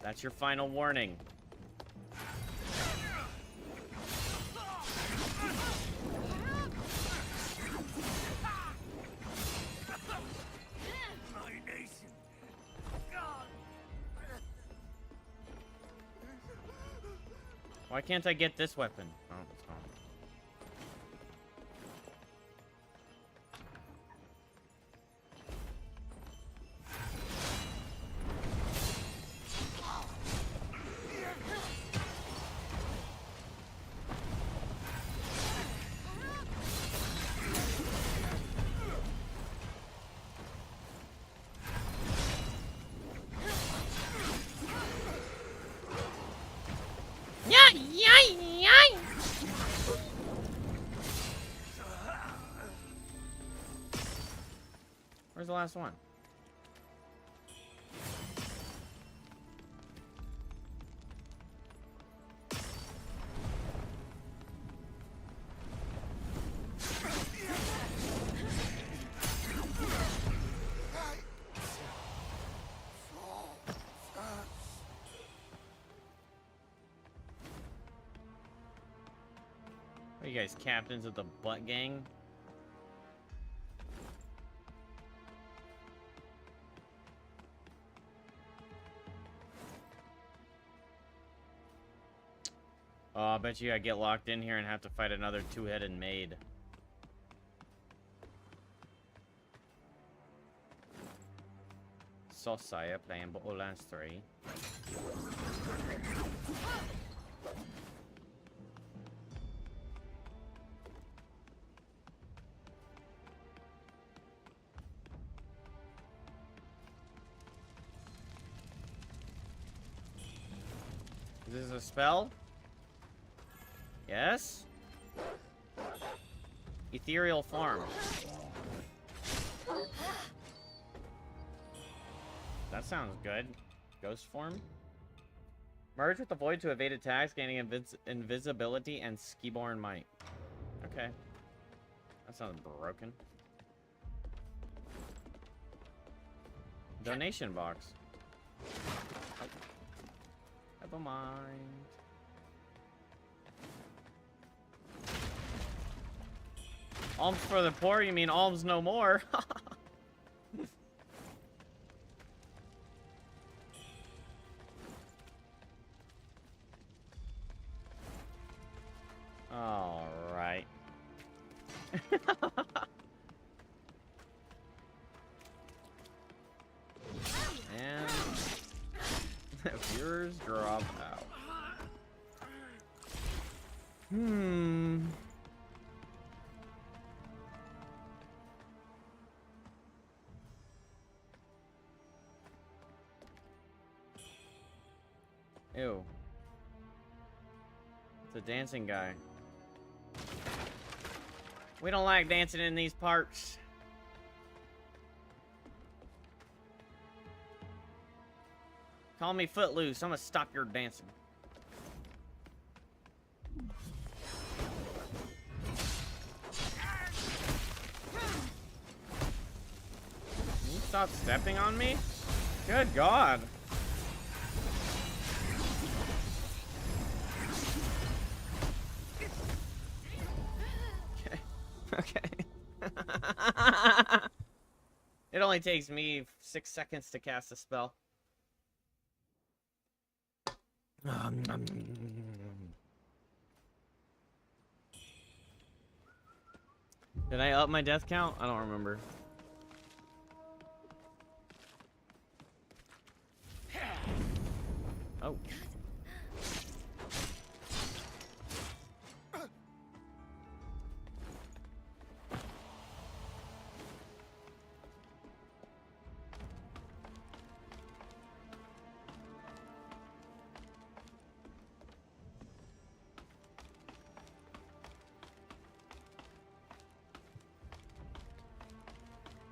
That's your final warning. Why can't I get this weapon? Oh, it's gone. Where's the last one? Are you guys captains of the butt gang? Oh, I bet you I get locked in here and have to fight another two-headed maid. So saya playing Borderlands 3. Is this a spell? Yes? Ethereal farm. That sounds good. Ghost form? Merge with the void to evade attacks, gaining invisibility and skiborn might. Okay. That sounds broken. Donation box. Oh. Never mind. Alms for the poor? You mean alms no more? All right. And viewers drop out. Ew. It's a dancing guy. We don't like dancing in these parts. Call me Footloose. I'm gonna stop your dancing. stop stepping on me? Good God. Okay. It only takes me 6 seconds to cast a spell. Did I up my death count? I don't remember. Oh.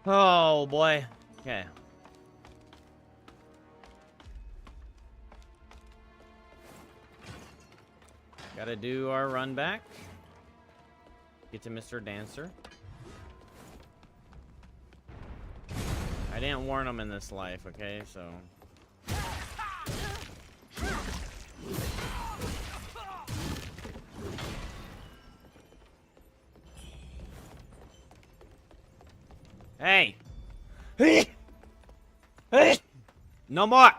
Oh boy. Okay. Gotta do our run back. Get to Mr. Dancer. I didn't warn him in this life, okay? So. Hey! No more!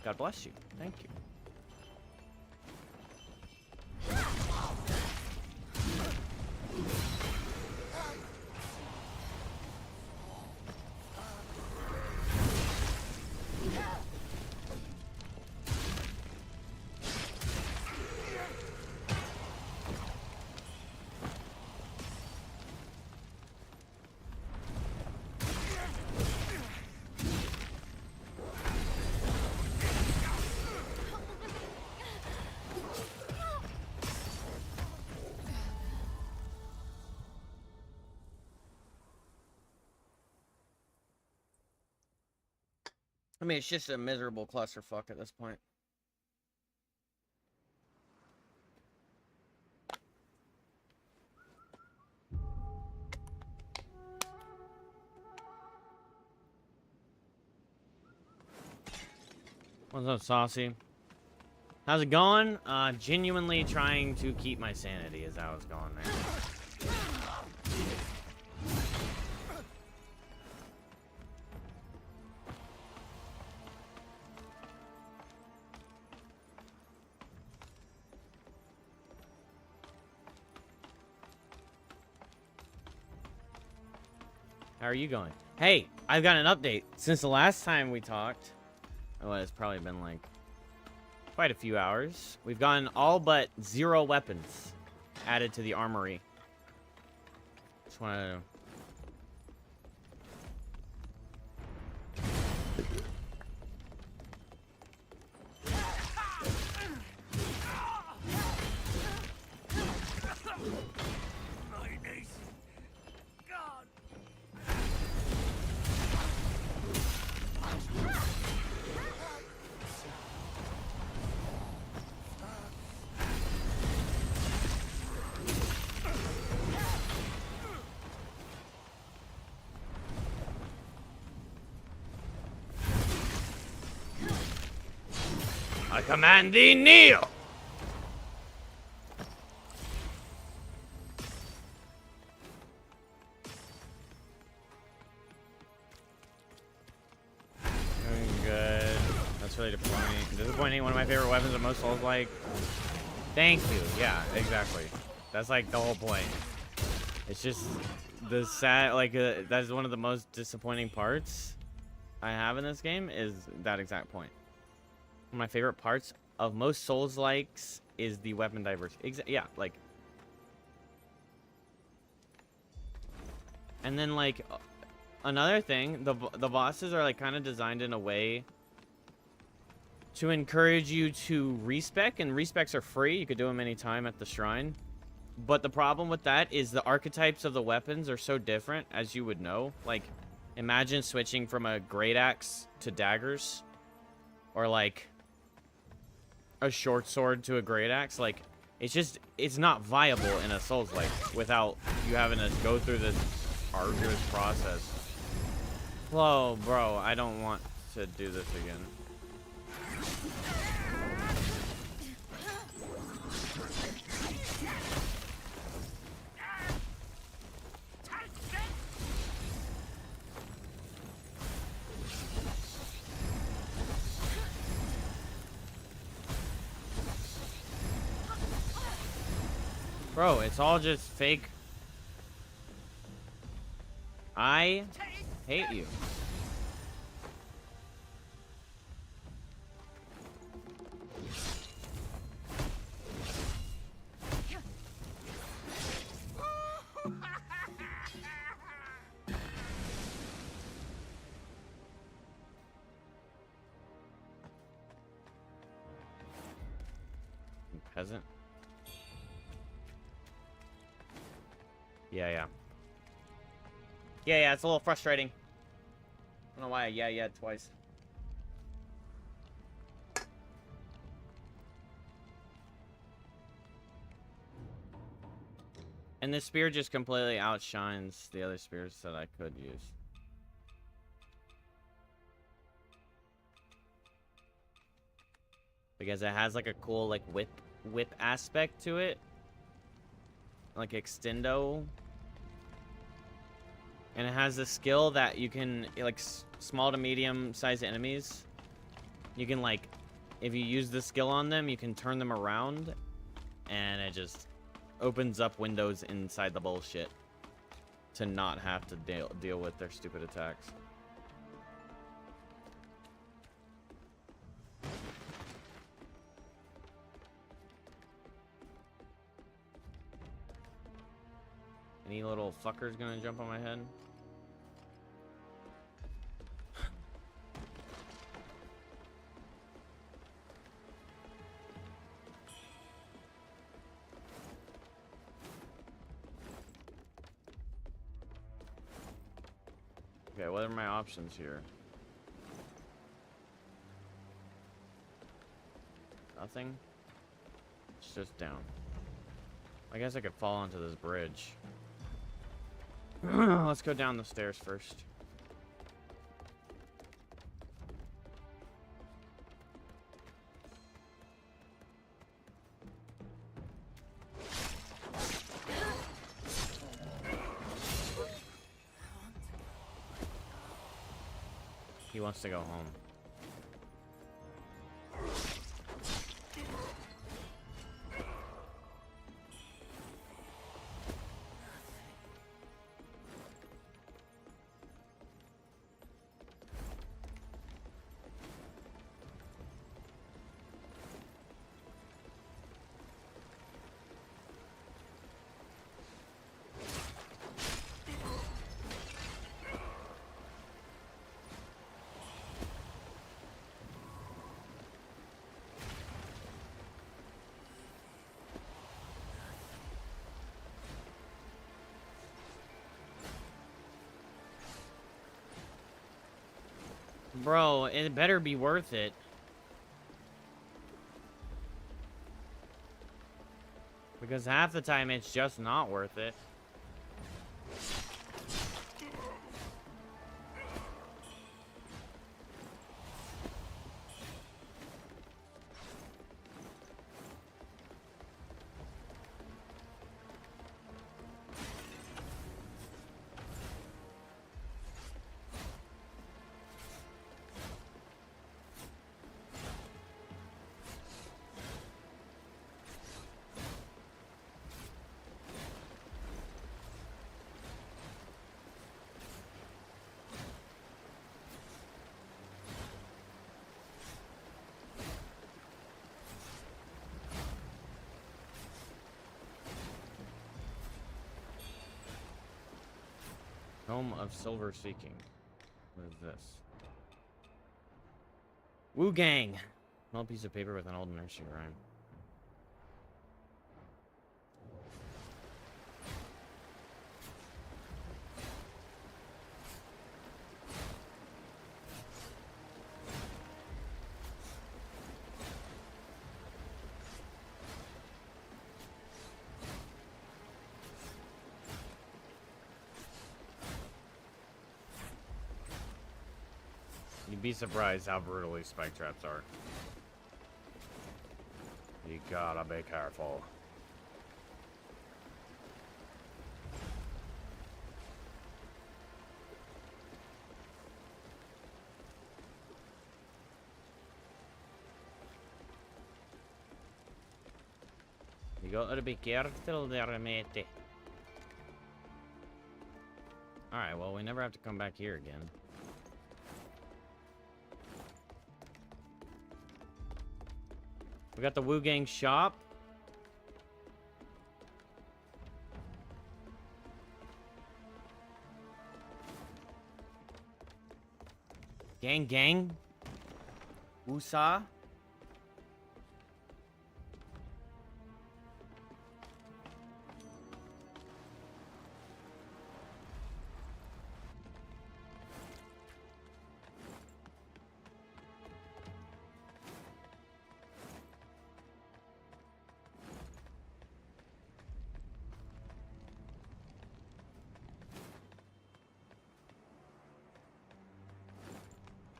God bless you. Thank you. I mean, it's just a miserable clusterfuck at this point. What's up, Saucy? How's it going? Genuinely trying to keep my sanity is how it's going there. How are you going? Hey, I've got an update. Since the last time we talked, well, it's probably been like quite a few hours. We've gotten all but 0 weapons added to the armory. Just want to... I command thee, kneel! Doing good. That's really disappointing. One of my favorite weapons of most Souls-like. Thank you. Yeah, exactly. That's like the whole point. It's just the sad, like, that is one of the most disappointing parts I have in this game is that exact point. One of my favorite parts of most Souls-likes is the weapon diversity. Yeah, like... And then, like, another thing, the bosses are, like, kind of designed in a way to encourage you to respec, and respecs are free. You could do them anytime at the shrine. But the problem with that is the archetypes of the weapons are so different, as you would know. Like, imagine switching from a great axe to daggers. Or, like... a short sword to a great axe. Like, it's not viable in a Souls-like without you having to go through this arduous process. Whoa, bro, I don't want to do this again. Bro, it's all just fake. I hate you. You peasant. Yeah, it's a little frustrating. I don't know why I yeah twice. And this spear just completely outshines the other spears that I could use. Because it has like a cool like whip aspect to it. Like extendo. And it has a skill that you can, like, small to medium sized enemies. You can, like, if you use the skill on them, you can turn them around. And it just opens up windows inside the bullshit. To not have to deal with their stupid attacks. Any little fuckers gonna jump on my head? Okay, what are my options here? Nothing? It's just down. I guess I could fall onto this bridge. Let's go down the stairs first. He wants to go home. Bro, it better be worth it. Because half the time it's just not worth it. Home of Silver Seeking. What is this? Wuchang! An old piece of paper with an old nursery rhyme. You'd be surprised how brutally spike traps are. You gotta be careful. You gotta be careful there, matey. Alright, well, we never have to come back here again. We got the Wuchang shop. Gang. Wusa.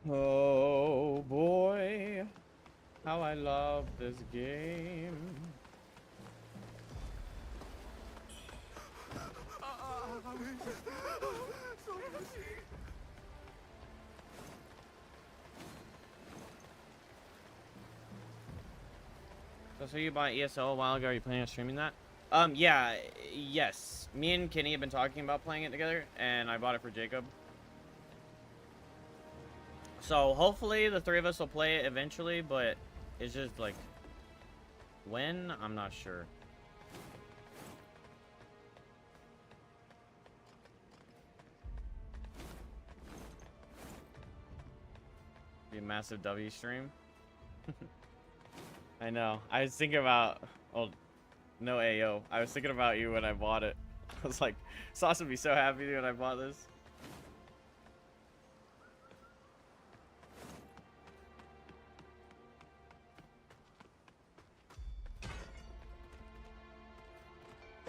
Oh boy, how I love this game. So you bought ESO a while ago. Are you planning on streaming that? Yeah, yes. Me and Kenny have been talking about playing it together, and I bought it for Jacob. So hopefully the three of us will play it eventually, but it's just like when, I'm not sure. Be a massive W stream. I know. I was thinking about, oh, no AO. I was thinking about you when I bought it. I was like, Sauce would be so happy when I bought this.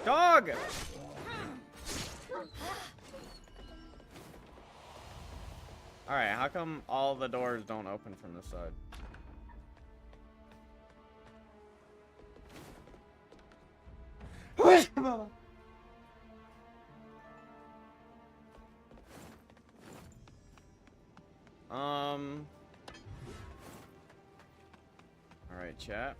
Dog! Alright, how come all the doors don't open from this side? Alright, chat.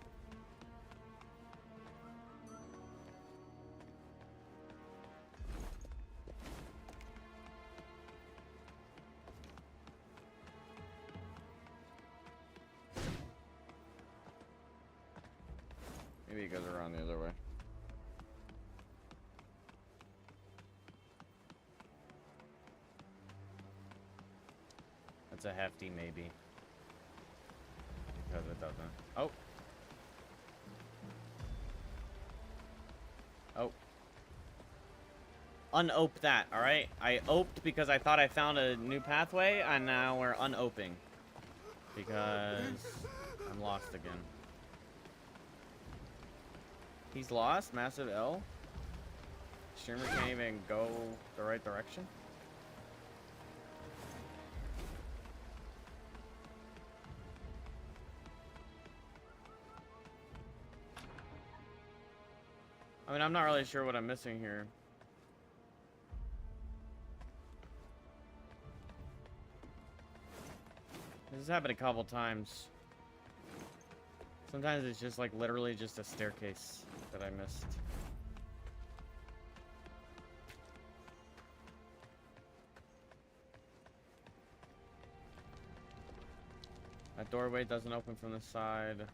Maybe it goes around the other way. That's a hefty maybe. Because it doesn't. Oh. Oh. Unope that, alright? I oped because I thought I found a new pathway, and now we're unoping. Because I'm lost again. He's lost? Massive L? Streamer can't even go the right direction? I mean, I'm not really sure what I'm missing here. This has happened a couple times. Sometimes it's just like literally just a staircase that I missed. That doorway doesn't open from this side.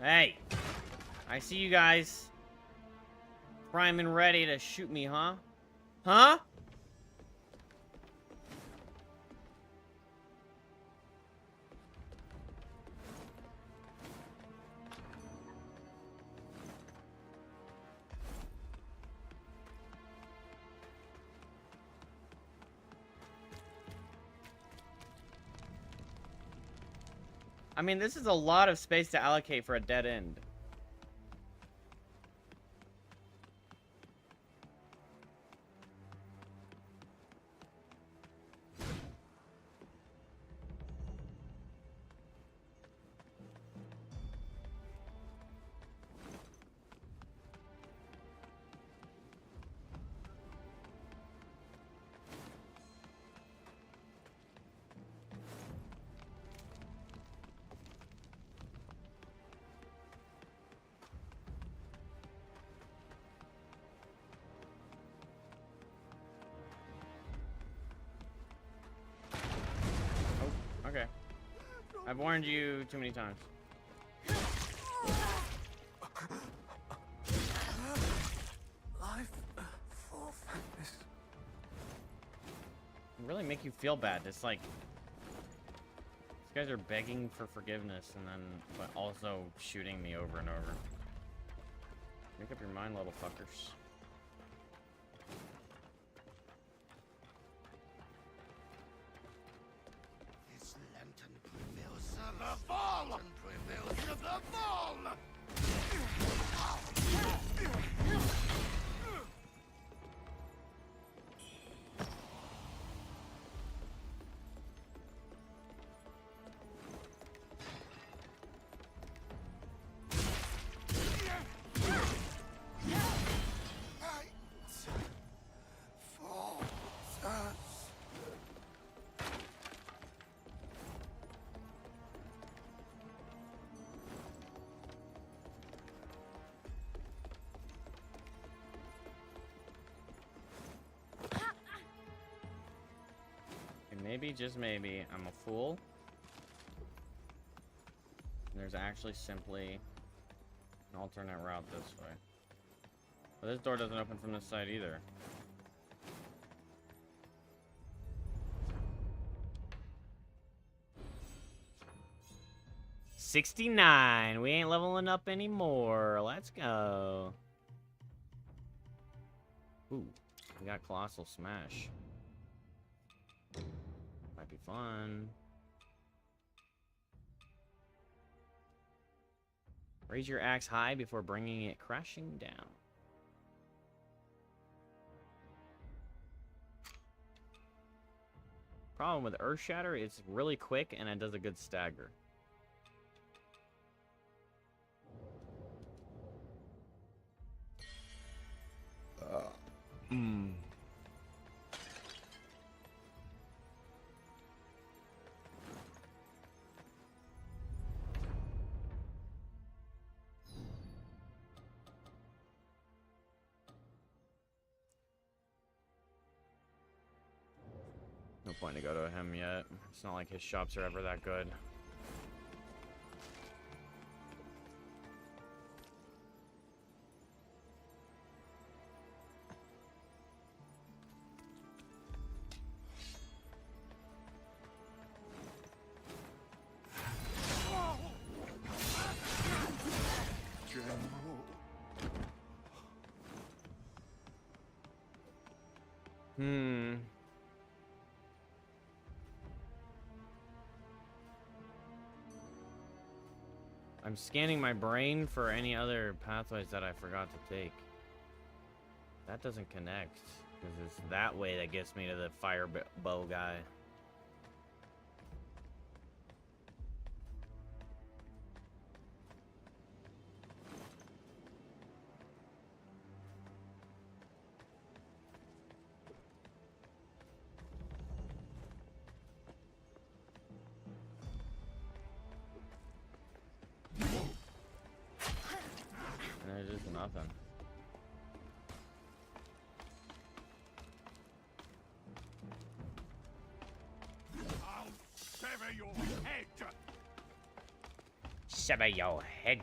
Hey! I see you guys. Prime and ready to shoot me, huh? Huh? I mean, this is a lot of space to allocate for a dead end. Okay. I've warned you too many times. Life for fitness. Really make you feel bad. It's like these guys are begging for forgiveness and then but also shooting me over and over. Make up your mind, little fuckers. This lantern prevails the fall and prevails the fall. Maybe, just maybe, I'm a fool. And there's actually simply an alternate route this way. But this door doesn't open from this side either. $69. We ain't leveling up anymore. Let's go. Ooh, we got Colossal Smash. Might be fun. Raise your axe high before bringing it crashing down. Problem with Earth Shatter, it's really quick and it does a good stagger. No point to go to him yet. It's not like his shops are ever that good. I'm scanning my brain for any other pathways that I forgot to take. That doesn't connect, because it's that way that gets me to the fire bow guy. There's just nothing. I'll sever your head. Sever your head.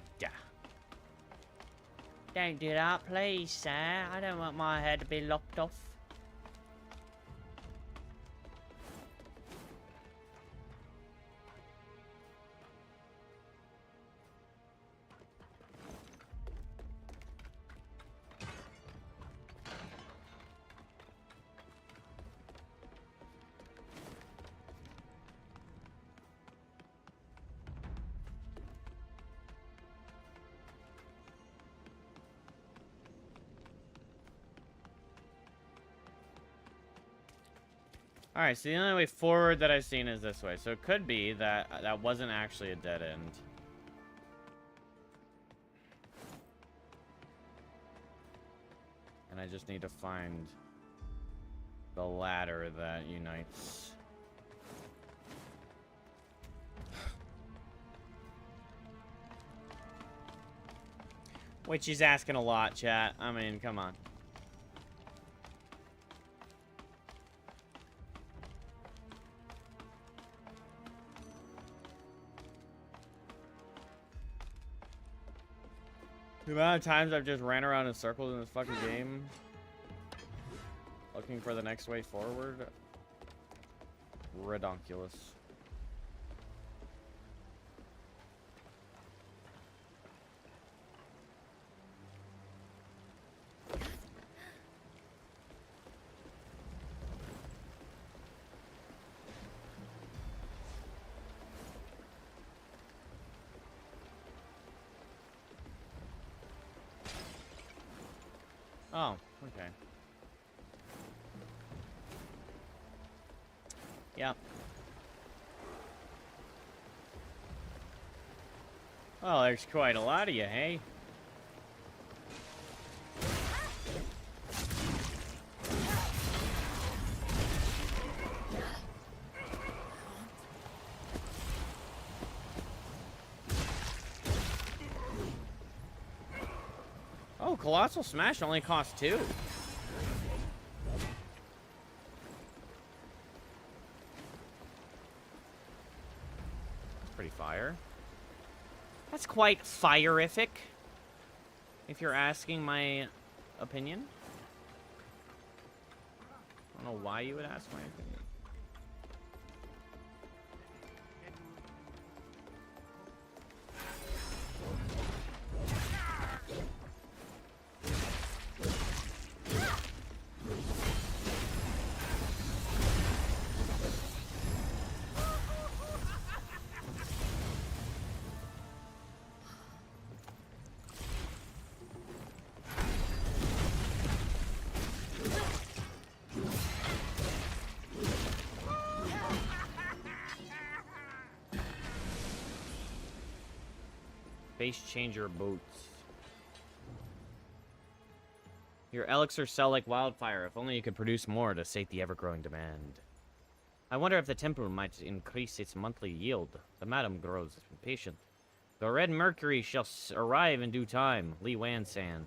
Don't do that, please, sir. I don't want my head to be lopped off. Alright, so the only way forward that I've seen is this way. So it could be that that wasn't actually a dead end. And I just need to find the ladder that unites. Which he's asking a lot, chat. I mean, come on. The amount of times I've just ran around in circles in this fucking game looking for the next way forward. Redonkulous. Oh, okay. Yep. Well, there's quite a lot of you, hey? Oh, Colossal Smash only costs 2. That's pretty fire. That's quite fire-ific, if you're asking my opinion. I don't know why you would ask my opinion. Base changer boots. Your elixirs sell like wildfire. If only you could produce more to sate the ever-growing demand. I wonder if the temple might increase its monthly yield. The madam grows impatient. The red mercury shall arrive in due time. Li Wansan.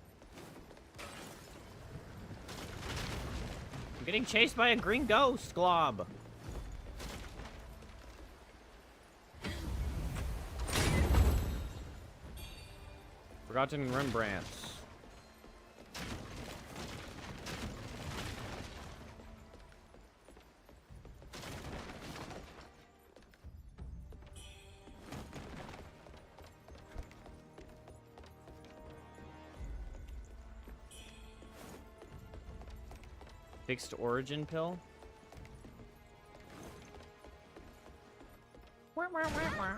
I'm getting chased by a green ghost, Glob. Forgotten Rembrandts. Fixed origin pill? Wah, wah, wah, wah.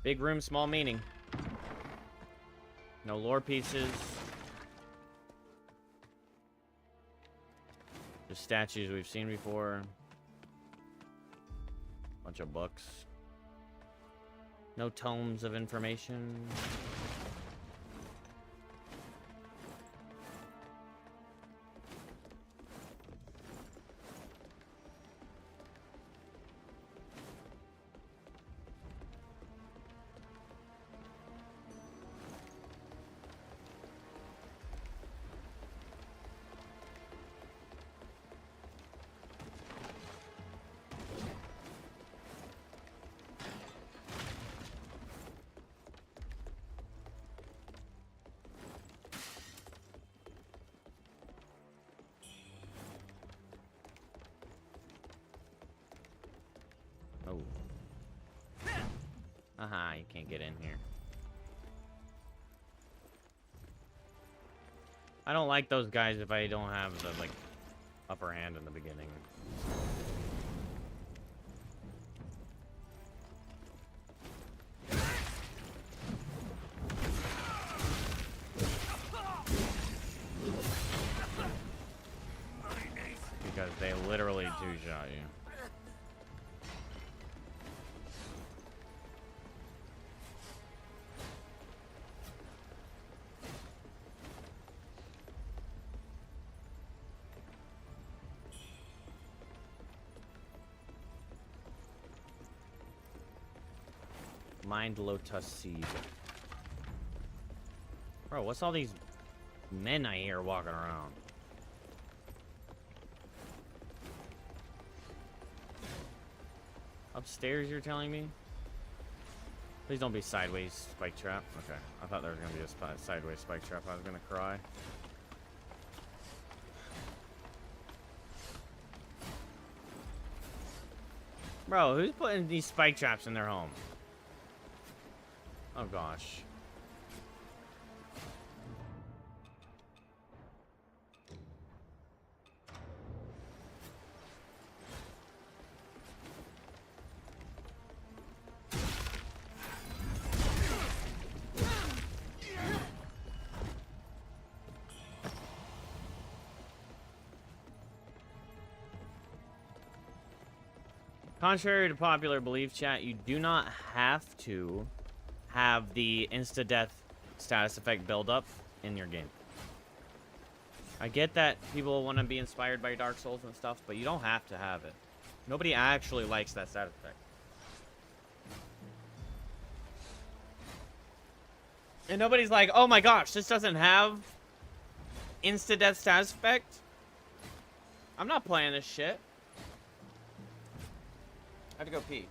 Big room, small meaning. No lore pieces. Just statues we've seen before. Bunch of books. No tomes of information. Oh. Aha, you can't get in here. I don't like those guys if I don't have the, like, upper hand in the beginning. Because they literally two-shot you. Mind Lotus Seed. Bro, what's all these men I hear walking around? Upstairs, you're telling me? Please don't be sideways spike trap. Okay, I thought there was gonna be a sideways spike trap. I was gonna cry. Bro, who's putting these spike traps in their home? Oh gosh. Contrary to popular belief, chat, you do not have to have the insta-death status effect build up in your game. I get that people want to be inspired by Dark Souls and stuff, but you don't have to have it. Nobody actually likes that status effect. And nobody's like, oh my gosh, this doesn't have insta-death status effect? I'm not playing this shit. I have to go pee.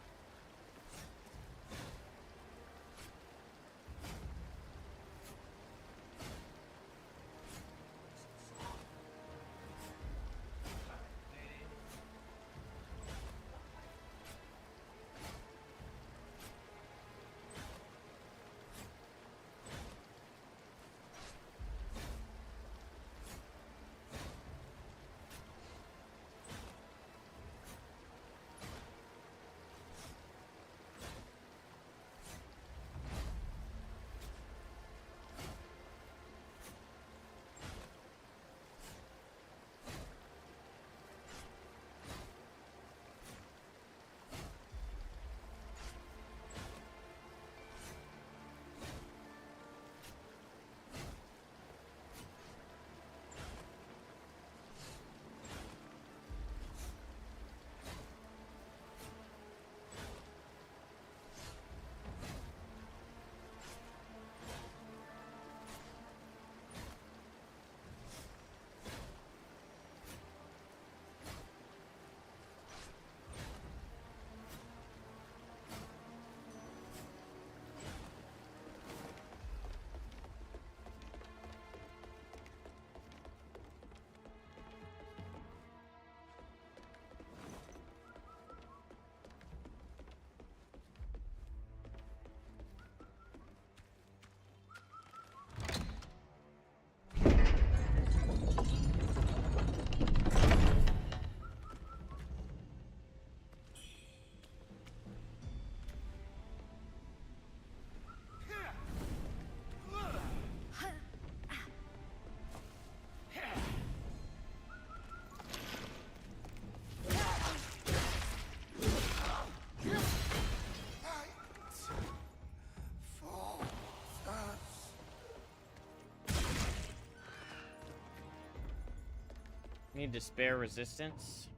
Need to spare resistance.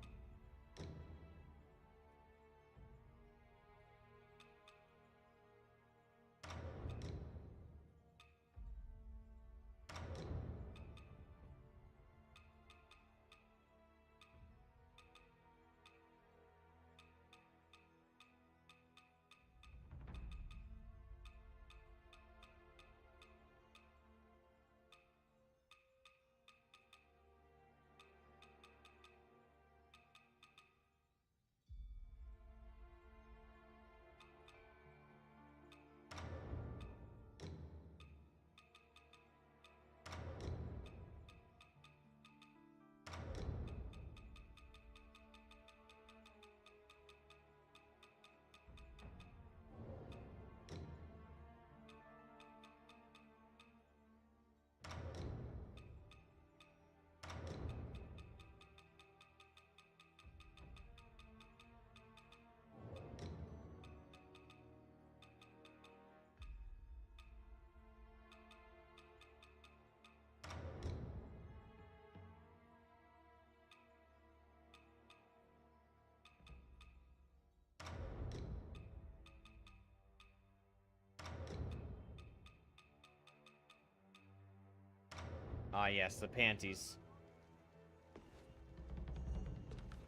Ah, yes, the panties.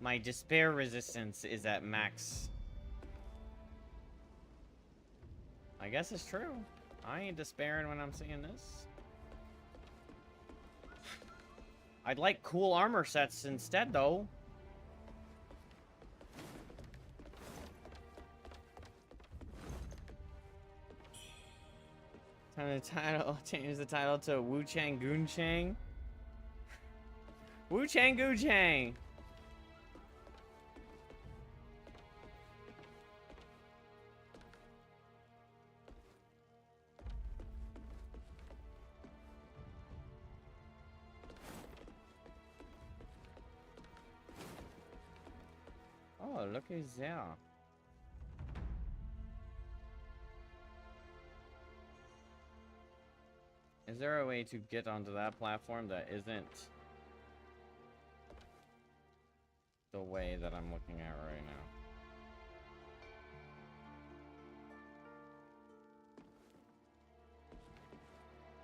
My despair resistance is at max. I guess it's true. I ain't despairing when I'm seeing this. I'd like cool armor sets instead, though. Time to title, change the title to Wuchang Goonchang. Wuchang Goonchang. Oh, look who's there. Is there a way to get onto that platform that isn't the way that I'm looking at right now?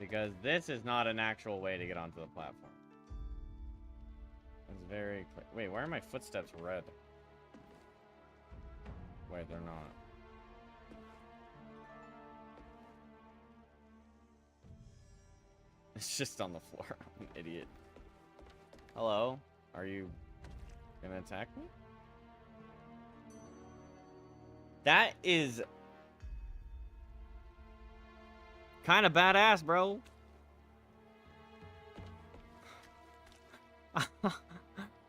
Because this is not an actual way to get onto the platform. It's very clear. Wait, why are my footsteps red? Wait, they're not. It's just on the floor. I'm an idiot. Hello? Are you gonna attack me? That is kind of badass, bro. Not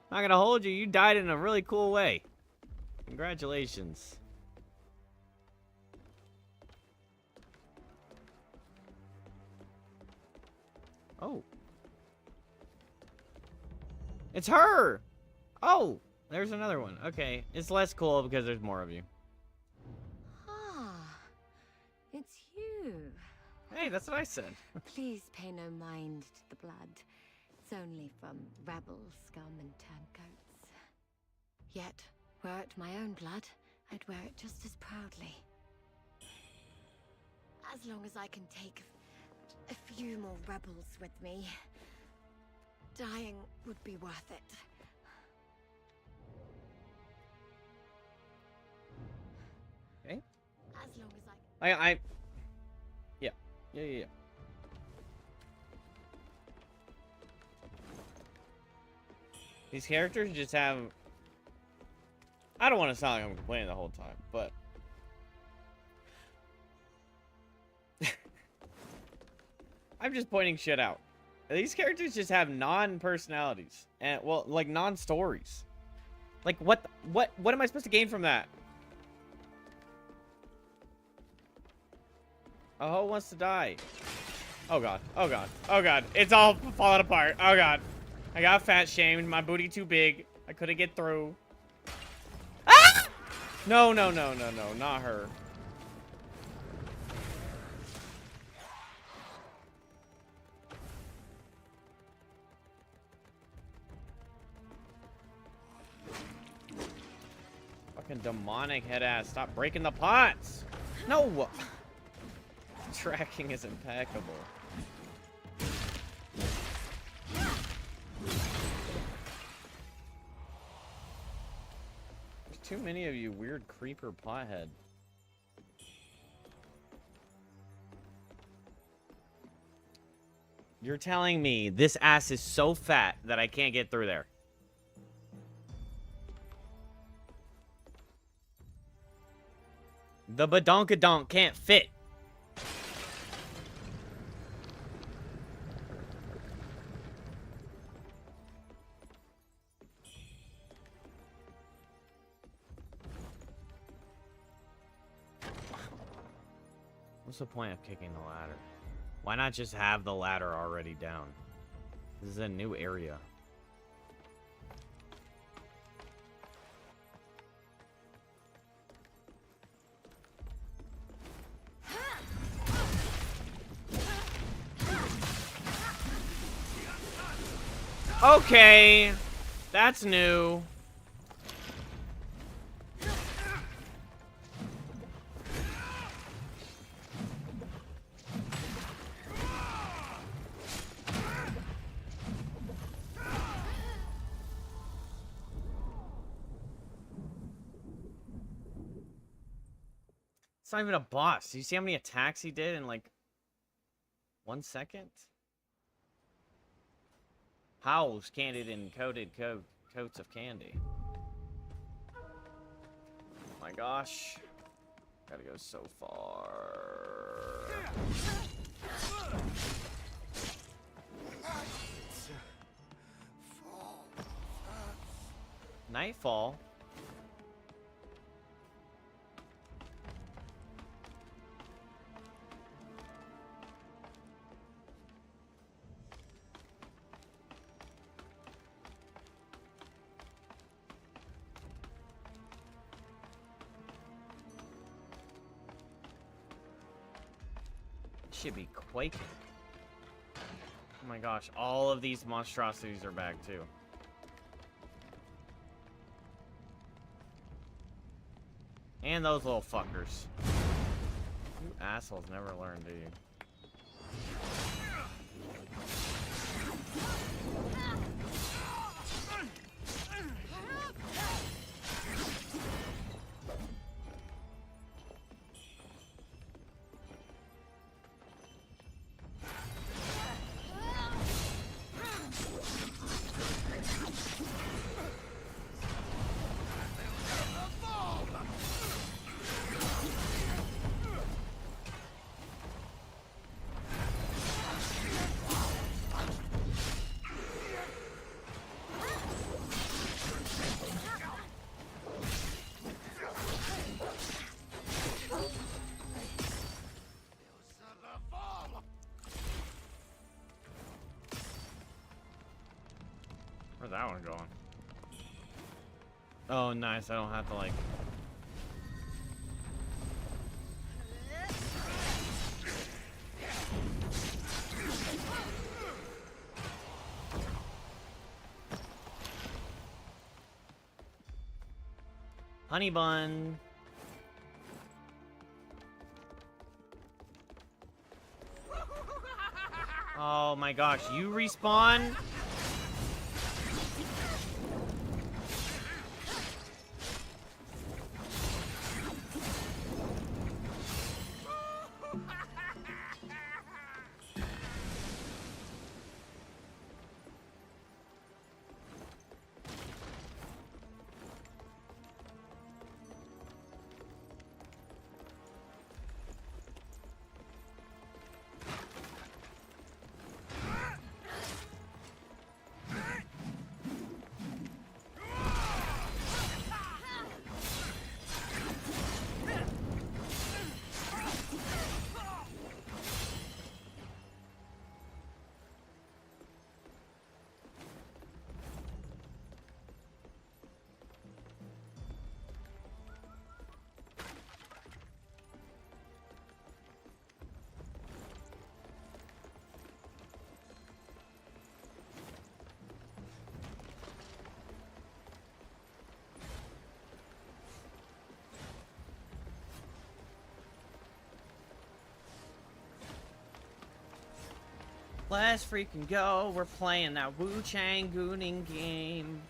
gonna hold you. You died in a really cool way. Congratulations. Oh. It's her! Oh! There's another one. Okay. It's less cool because there's more of you. Ah, it's you. Hey, that's what I said. Please pay no mind to the blood. It's only from rebel scum and turncoats. Yet, were it my own blood, I'd wear it just as proudly. As long as I can take a few more rebels with me, dying would be worth it. Okay. As long as Yeah. These characters just have... I don't want to sound like I'm complaining the whole time, but... I'm just pointing shit out. These characters just have non-personalities. And, well, like, non-stories. Like, what am I supposed to gain from that? A hoe wants to die. Oh god. Oh god. Oh god. It's all falling apart. Oh god. I got fat shamed. My booty too big. I couldn't get through. Ah! No, not her. Fucking demonic head ass. Stop breaking the pots. No. Tracking is impeccable. There's too many of you weird creeper pothead. You're telling me this ass is so fat that I can't get through there? The badonkadonk can't fit. What's the point of kicking the ladder? Why not just have the ladder already down? This is a new area. Okay, that's new. It's not even a boss. Do you see how many attacks he did in like 1 second? Howls candied and coated coats of candy. Oh my gosh. Gotta go so far. Nightfall. Should be quaking. Oh my gosh, all of these monstrosities are back too. And those little fuckers. You assholes never learn, do you? Where's that one going? Oh, nice. I don't have to, like... Honey bun. Oh my gosh, you respawn? Let's freaking go. We're playing that Wuchang gooning game.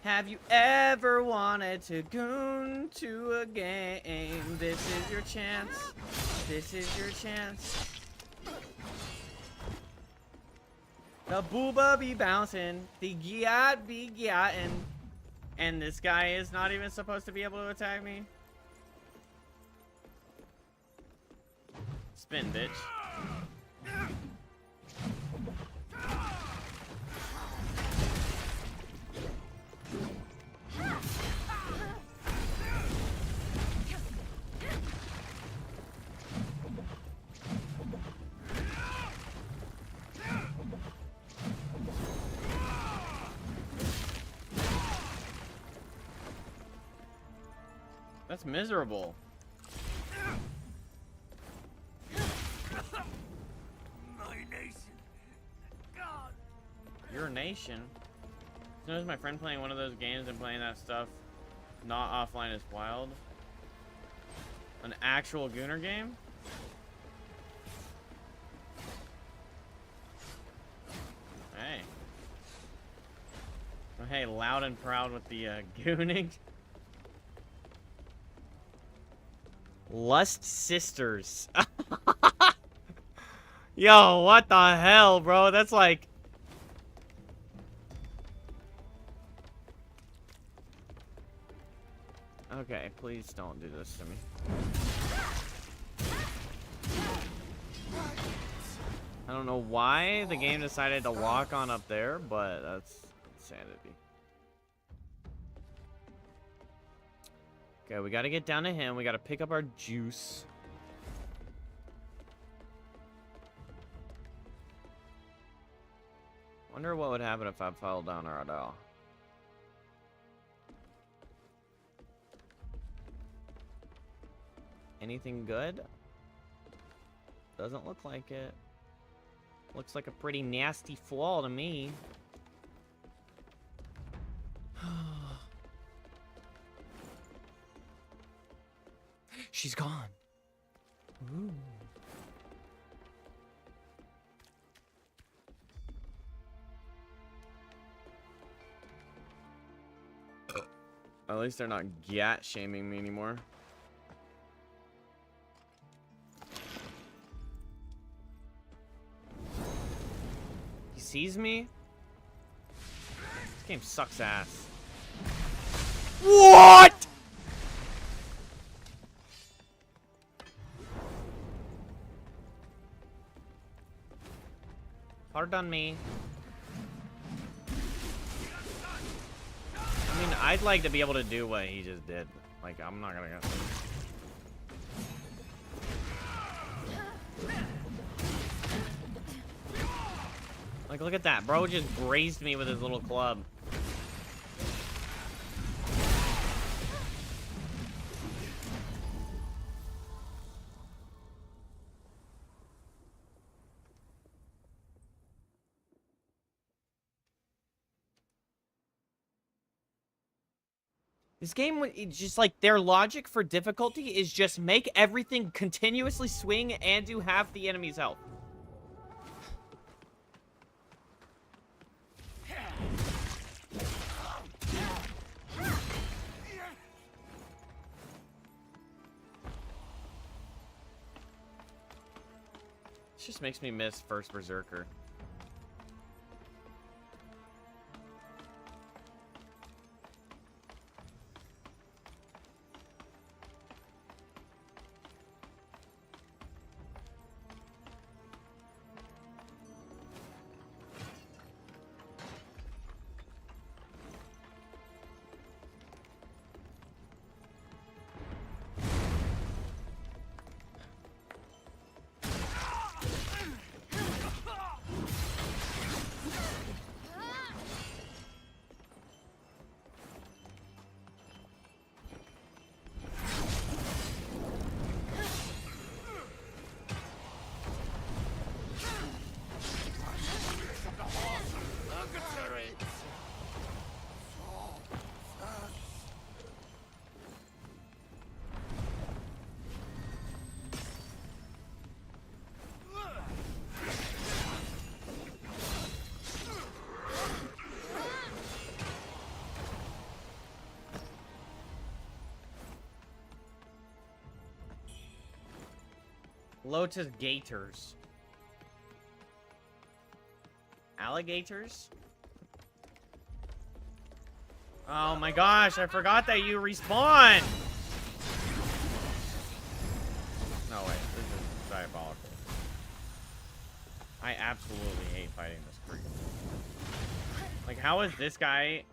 Have you ever wanted to goon to a game? This is your chance. This is your chance. The booba be bouncing. The gyat be gyatting. And this guy is not even supposed to be able to attack me. Spin, bitch. That's miserable. Your nation. As soon as my friend playing one of those games and playing that stuff not offline is wild. An actual Gooner game? Hey. Oh, hey, loud and proud with the gooning. Lust Sisters. Yo, what the hell, bro? That's like... Okay, please don't do this to me. I don't know why the game decided to walk on up there, but that's insanity. Okay, we gotta get down to him. We gotta pick up our juice. Wonder what would happen if I fell down right now. Anything good? Doesn't look like it. Looks like a pretty nasty fall to me. She's gone. Ooh. At least they're not gat shaming me anymore. He sees me? This game sucks ass. What? Pardon me. I mean, I'd like to be able to do what he just did. Like, I'm not gonna go. Like, look at that. Bro just grazed me with his little club. This game, it's just like, their logic for difficulty is just make everything continuously swing and do half the enemy's health. This just makes me miss First Berserker. Lotus Gators. Alligators? Oh my gosh, I forgot that you respawn! No, wait, this is diabolical. I absolutely hate fighting this creep. Like, how is this guy...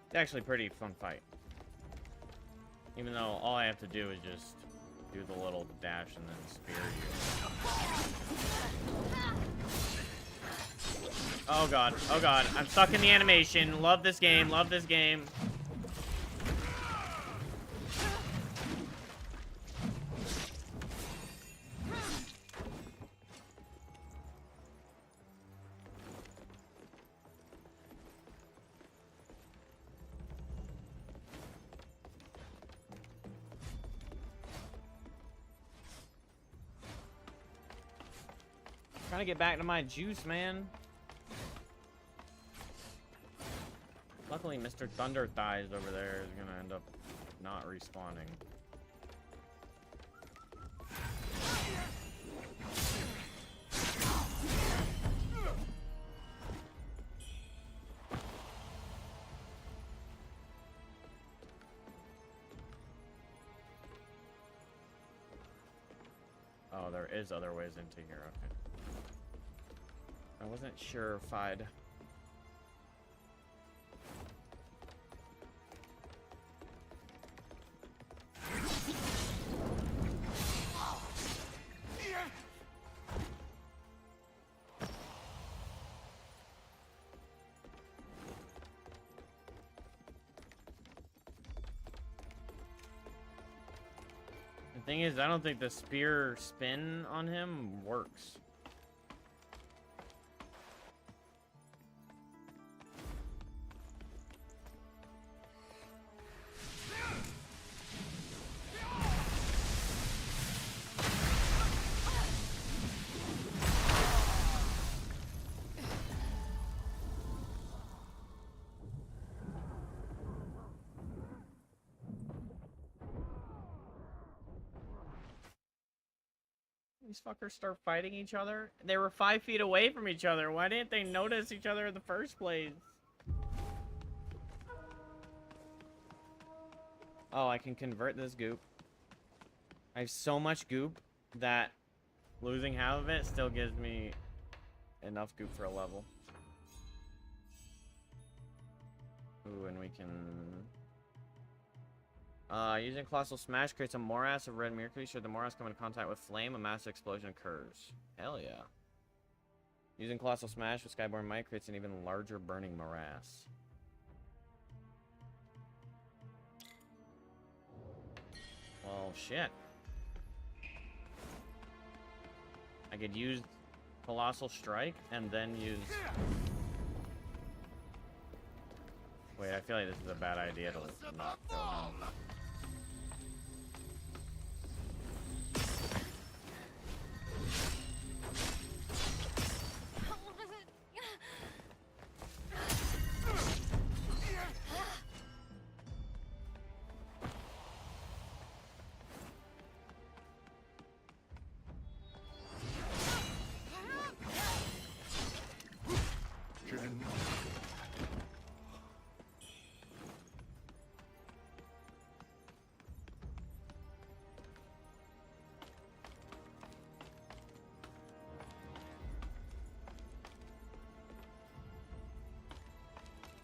It's actually a pretty fun fight. Even though all I have to do is just do the little dash and then spear you. Oh god, I'm stuck in the animation. Love this game, love this game. Trying to get back to my juice, man. Luckily, Mr. Thunder Thighs over there is gonna end up not respawning. Oh, there is other ways into here. Okay. I wasn't sure-fied. The thing is, I don't think the spear spin on him works. These fuckers start fighting each other. They were 5 feet away from each other. Why didn't they notice each other in the first place? Oh, I can convert this goop. I have so much goop that losing half of it still gives me enough goop for a level. Ooh, and we can... using Colossal Smash creates a morass of red mercury. Should the morass come in contact with flame, a massive explosion occurs. Hell yeah. Using Colossal Smash with Skyborn Might creates an even larger burning morass. Well, shit. I could use Colossal Strike and then use... Wait, I feel like this is a bad idea to not kill him.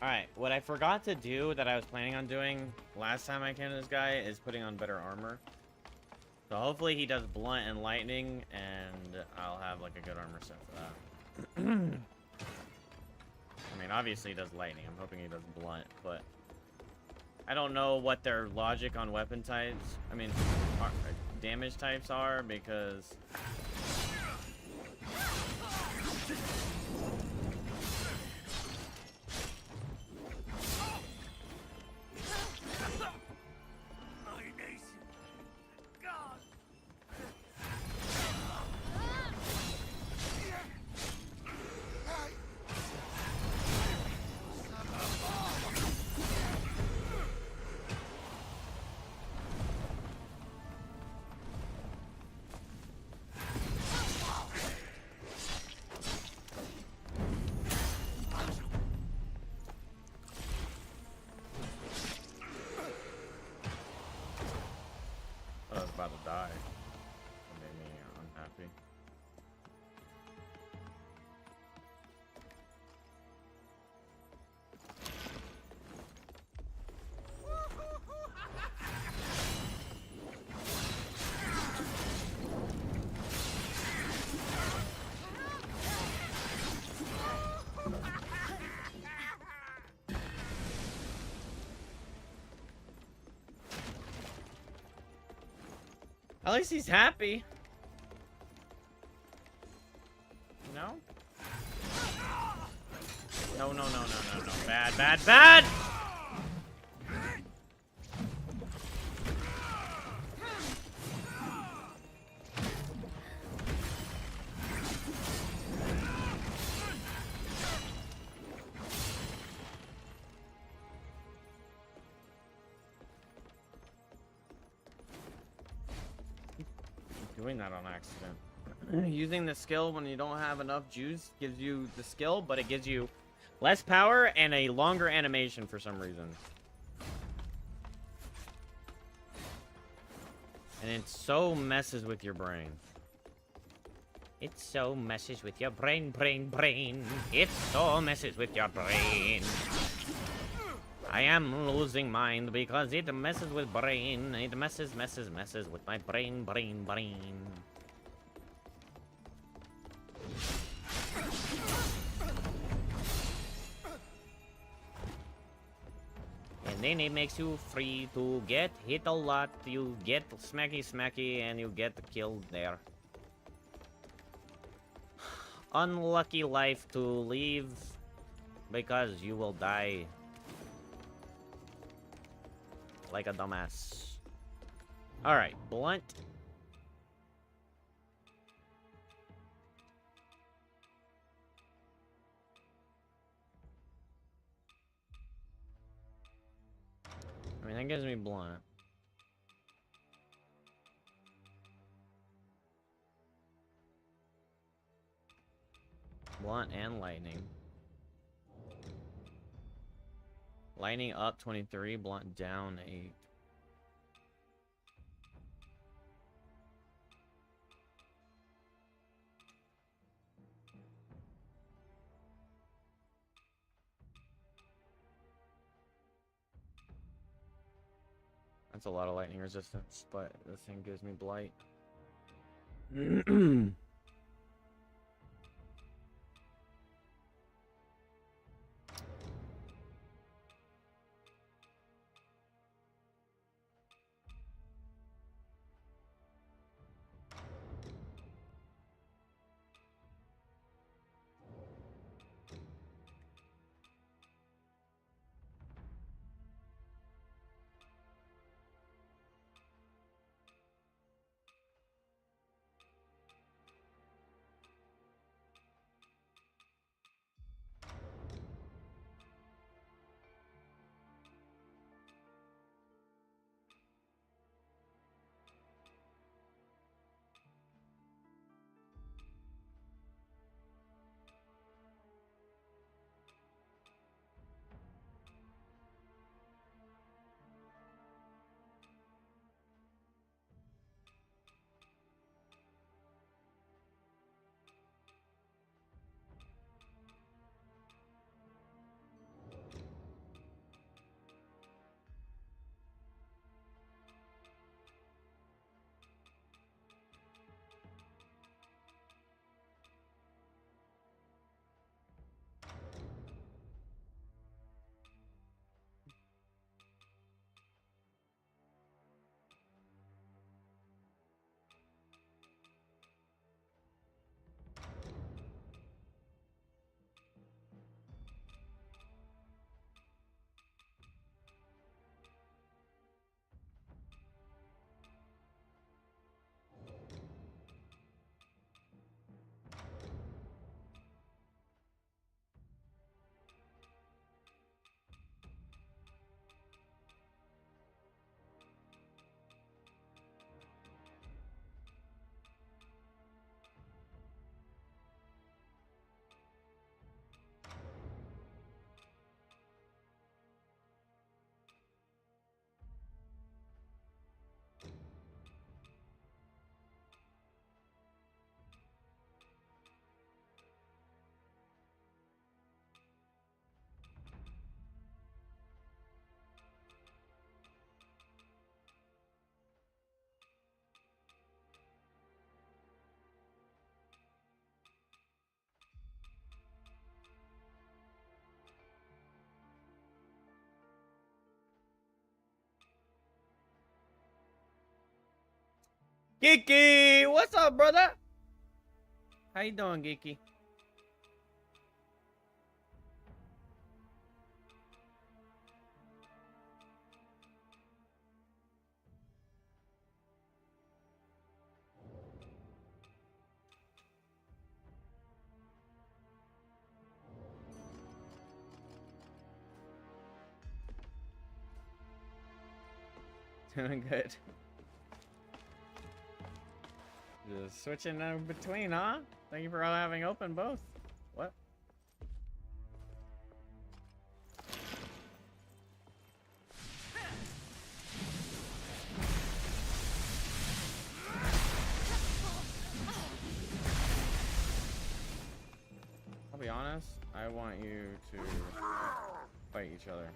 Alright, what I forgot to do that I was planning on doing last time I came to this guy is putting on better armor. So hopefully he does blunt and lightning, and I'll have like a good armor set for that. I mean, obviously he does lightning. I'm hoping he does blunt, but I don't know what their logic on weapon types, I mean, damage types are, because... About to die. That made me unhappy. At least he's happy. No? No, no, no, no, no, no. Bad, bad, bad! doing that on accident. Using the skill when you don't have enough juice gives you the skill, but it gives you less power and a longer animation for some reason. And it so messes with your brain. It so messes with your brain, brain. It so messes with your brain. I am losing mind because it messes with brain. It messes with my brain. And then it makes you free to get hit a lot. You get smacky, and you get killed there. Unlucky life to leave because you will die like a dumbass. Alright, blunt. I mean, that gives me blunt. Blunt and lightning. Lightning up 23, blunt down 8. That's a lot of lightning resistance, but this thing gives me blight. Geeky! What's up, brother? How you doing, Geeky? Doing good. Just switching between, huh? Thank you for having open both. What? I'll be honest, I want you to fight each other.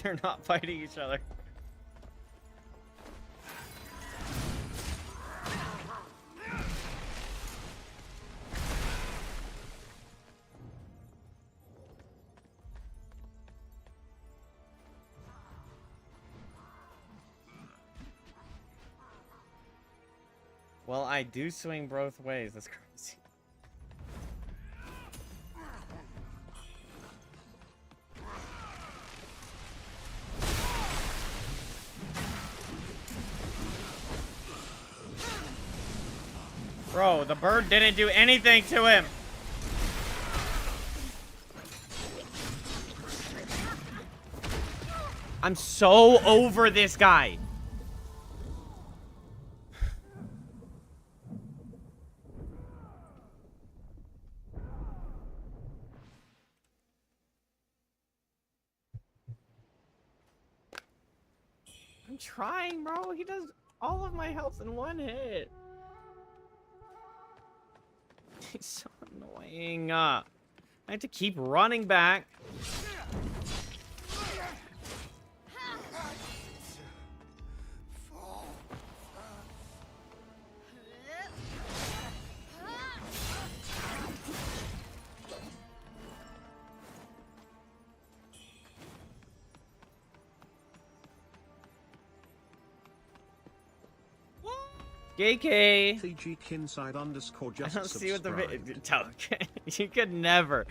They're not fighting each other. Well, I do swing both ways. That's crazy. Bro, the bird didn't do anything to him. I'm so over this guy. I'm trying, bro. He does all of my health in one hit. He's so annoying. I have to keep running back. JK. CG Kinside underscore just I don't see what the subscribed. Toke. You could never.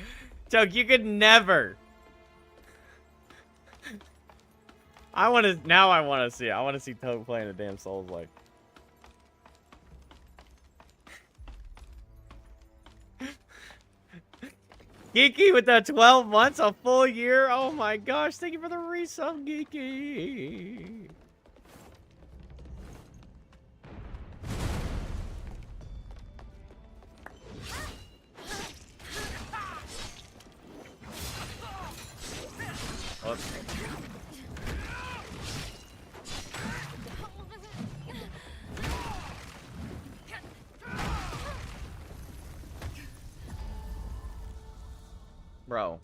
Toke, you could never. I want to see it. I want to see Toke playing a damn Souls like. Geeky with the 12 months, a full year. Oh my gosh, thank you for the resub, Geeky. Oops. Bro,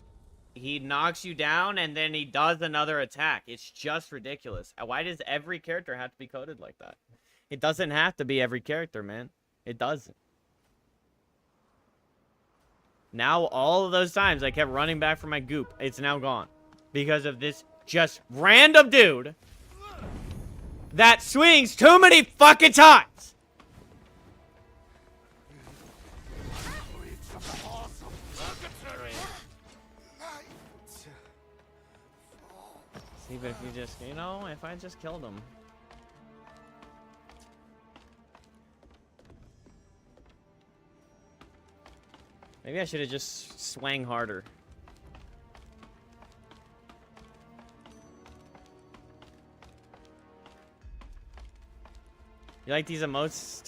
he knocks you down and then he does another attack. It's just ridiculous. Why does every character have to be coded like that? It doesn't have to be every character, man. It doesn't. Now, all of those times I kept running back for my goop, it's now gone. Because of this just random dude that swings too many fucking times. See, but if you just, you know, if I just killed him. Maybe I should have just swang harder. You like these emotes?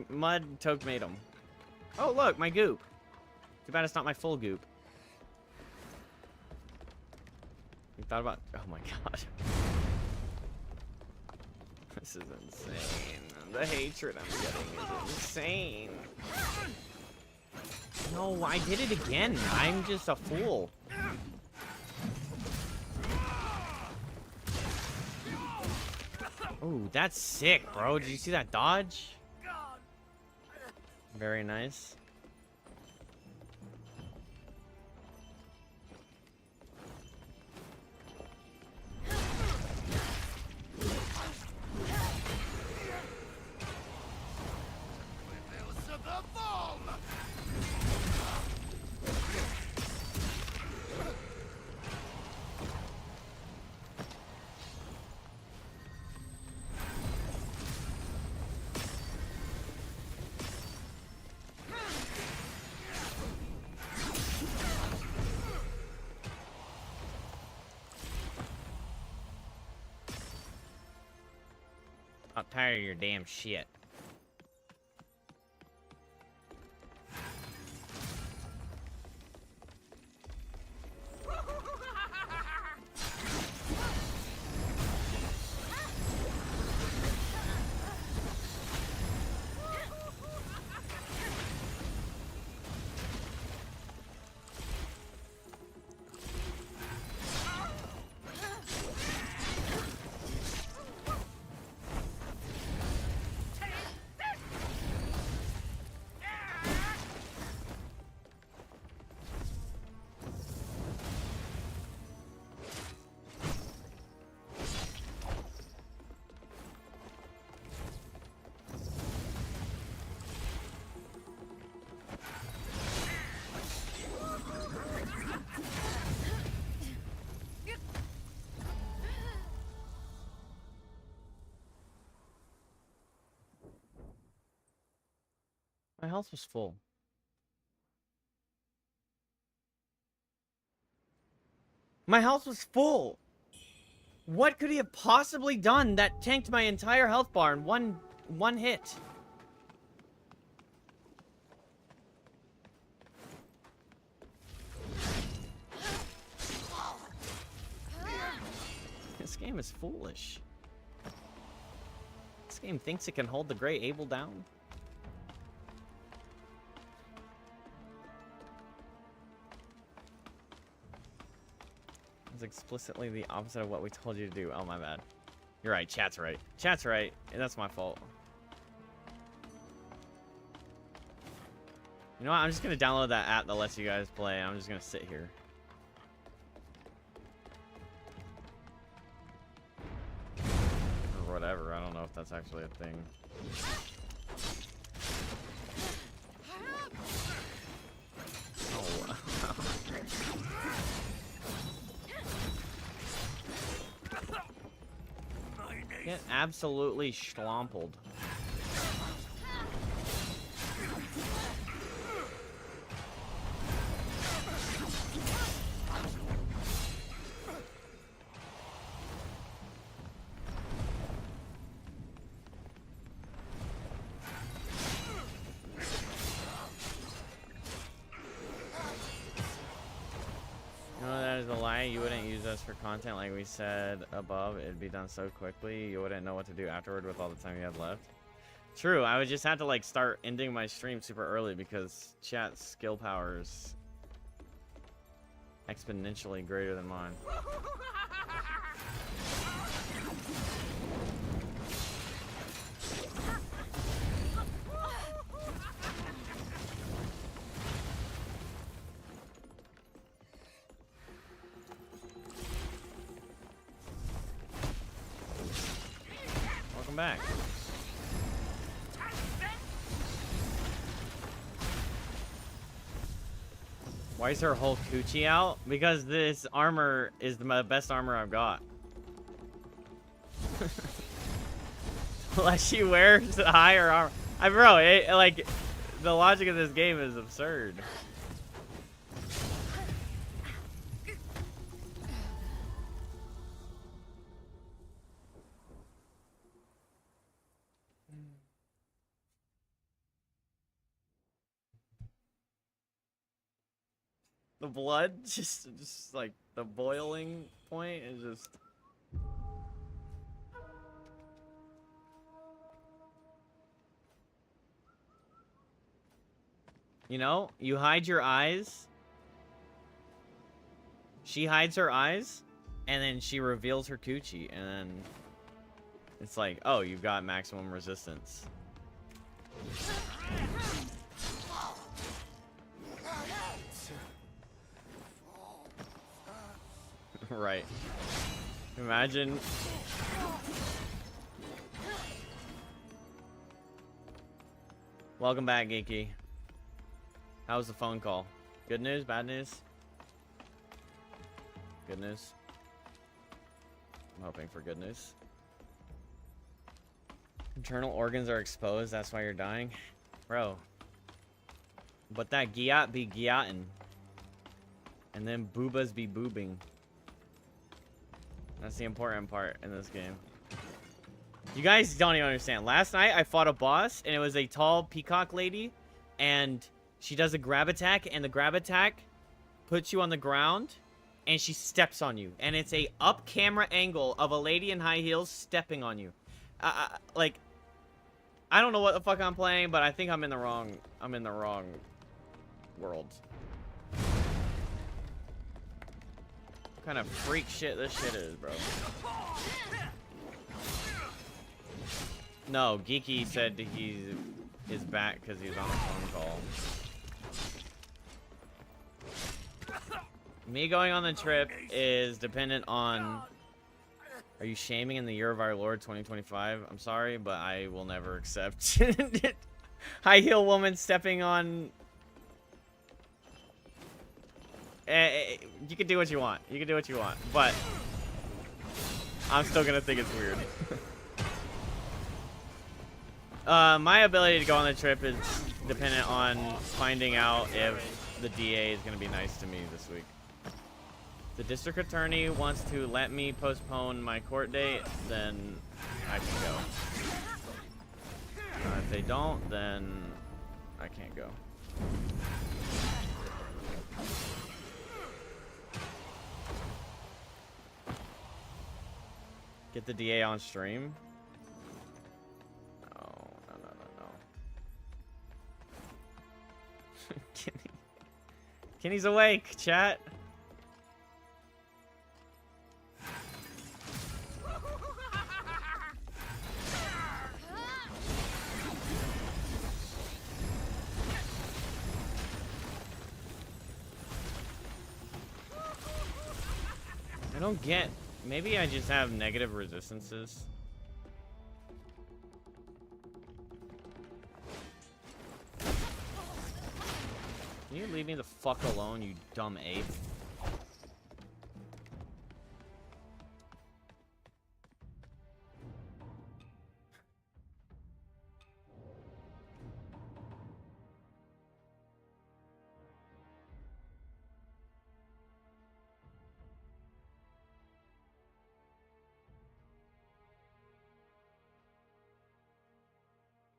Mud Toke made them. Oh, look, my goop. Too bad it's not my full goop. You thought about... Oh my god. This is insane. The hatred I'm getting is insane. No, I did it again. I'm just a fool. Ooh, that's sick, bro. Did you see that dodge? Very nice. I'm tired of your damn shit. My health was full. My health was full! What could he have possibly done that tanked my entire health bar in one hit? This game is foolish. This game thinks it can hold the Great Abel down. It's explicitly the opposite of what we told you to do. Oh, my bad. You're right. Chat's right. Chat's right. And that's my fault. You know what? I'm just going to download that app that lets you guys play. I'm just going to sit here. Or whatever. I don't know if that's actually a thing. Oh, wow. Get absolutely schlompled. You wouldn't use us for content like we said above. It'd be done so quickly you wouldn't know what to do afterward with all the time you had left. True, I would just have to like start ending my stream super early because chat's skill power is exponentially greater than mine. Back. Why is her whole coochie out? Because this armor is the best armor I've got. Unless she wears the higher armor. Bro, like, the logic of this game is absurd. The blood, just like the boiling point is just. You know, you hide your eyes. She hides her eyes, and then she reveals her coochie, and then it's like, oh, you've got maximum resistance. Right. Imagine. Welcome back, Geeky. How was the phone call? Good news? Bad news? Good news. I'm hoping for good news. Internal organs are exposed, that's why you're dying? Bro. But that giat be giatin'. And then boobas be boobing. That's the important part in this game. You guys don't even understand. Last night, I fought a boss, and it was a tall peacock lady, and she does a grab attack, and the grab attack puts you on the ground, and she steps on you. And it's a up camera angle of a lady in high heels stepping on you. Like, I don't know what the fuck I'm playing, but I think I'm in the wrong world. What kind of freak shit this shit is, bro. No, Geeky said he is back because he was on a phone call. Me going on the trip is dependent on... Are you shaming in the year of our Lord 2025? I'm sorry, but I will never accept high heel woman stepping on... you can do what you want. You can do what you want, but I'm still gonna think it's weird. My ability to go on the trip is dependent on finding out if the DA is gonna be nice to me this week. If the district attorney wants to let me postpone my court date, then I can go. If they don't, then I can't go. Get the DA on stream? No. Kenny's awake, chat. I don't get... Maybe I just have negative resistances. Can you leave me the fuck alone, you dumb ape?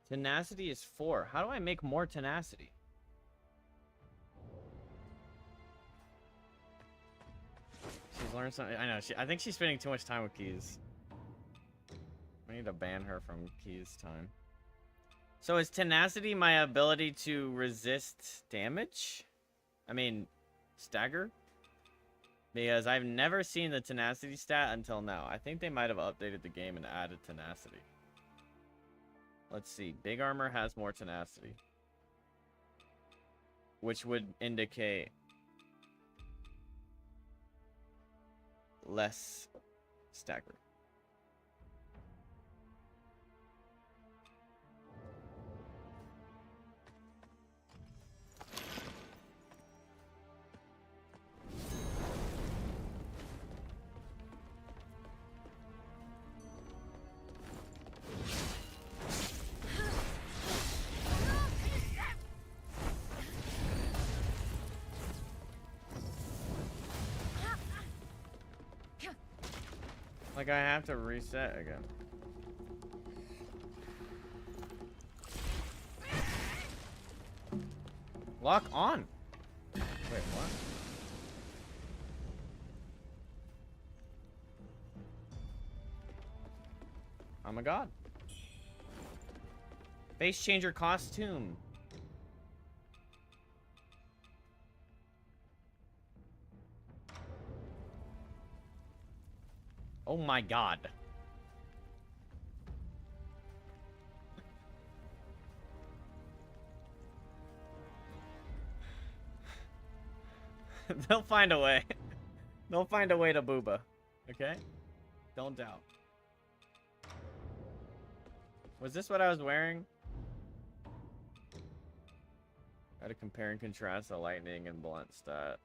Tenacity is 4. How do I make more tenacity? She's learned something. I know. I think she's spending too much time with Keys. I need to ban her from Keys time. So is tenacity my ability to resist damage? I mean, stagger? Because I've never seen the tenacity stat until now. I think they might have updated the game and added tenacity. Let's see. Big armor has more tenacity, which would indicate less stagger. Like I have to reset again. Lock on. Wait, what? Oh my god. Face changer costume. Oh my god. They'll find a way. They'll find a way to booba. Okay? Don't doubt. Was this what I was wearing? How to compare and contrast the lightning and blunt stats.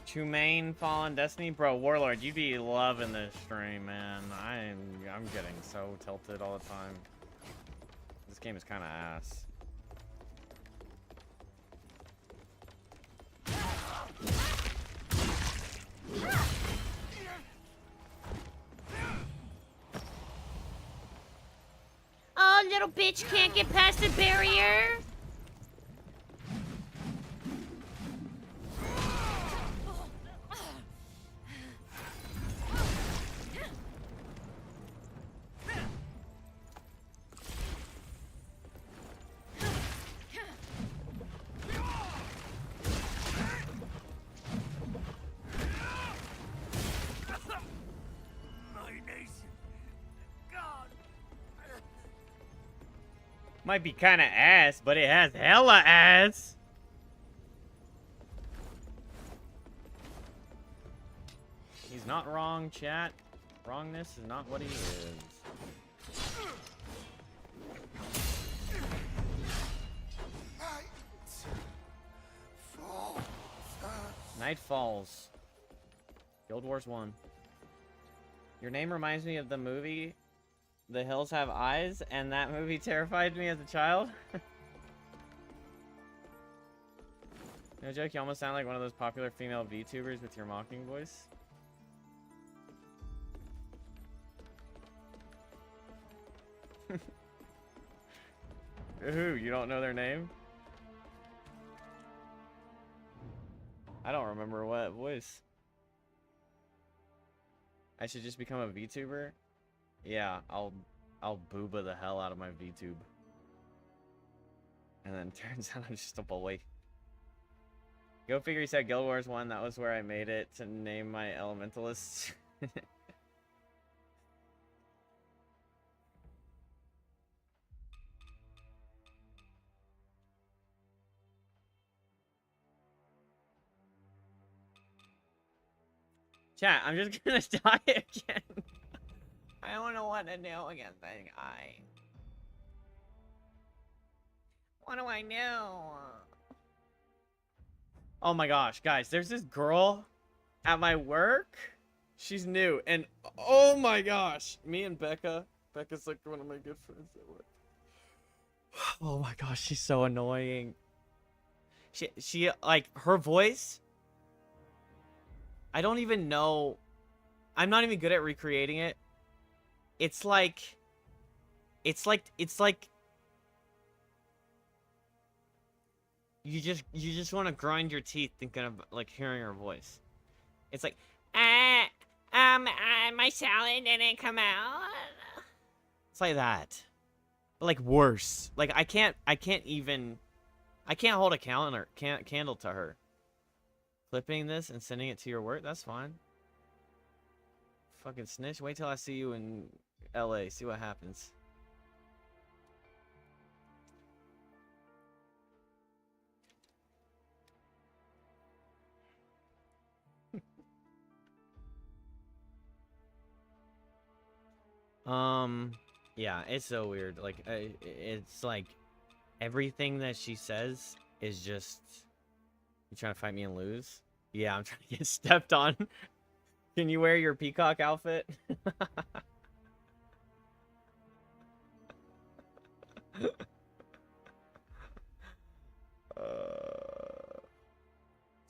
Chumaine Fallen Destiny, bro. Warlord, you'd be loving this stream, man. I'm getting so tilted all the time. This game is kind of ass. Oh, little bitch can't get past the barrier. Might be kind of ass, but it has hella ass. He's not wrong, chat. Wrongness is not what he is. Night Falls. Guild Wars 1. Your name reminds me of the movie The Hills Have Eyes, and that movie terrified me as a child. No joke, you almost sound like one of those popular female VTubers with your mocking voice. Who? You don't know their name? I don't remember what voice. I should just become a VTuber? Yeah, I'll booba the hell out of my VTube. And then turns out I'm just a bully. Go figure, he said Guild Wars 1, that was where I made it to name my elementalists. Chat, I'm just gonna die again. I don't know what to do again, thing. What do I do? Oh my gosh, guys, there's this girl at my work. She's new, and oh my gosh, me and Becca's like one of my good friends at work. Oh my gosh, she's so annoying. She like, her voice, I don't even know. I'm not even good at recreating it. It's like you just want to grind your teeth thinking of like hearing her voice. It's like, my salad didn't come out. It's like that, but like worse. Like I can't hold a candle to her. Clipping this and sending it to your work, that's fine. Fucking snitch. Wait till I see you in LA. See what happens. Yeah, it's so weird. Like, it's like everything that she says is just, you trying to fight me and lose? Yeah, I'm trying to get stepped on. Can you wear your peacock outfit?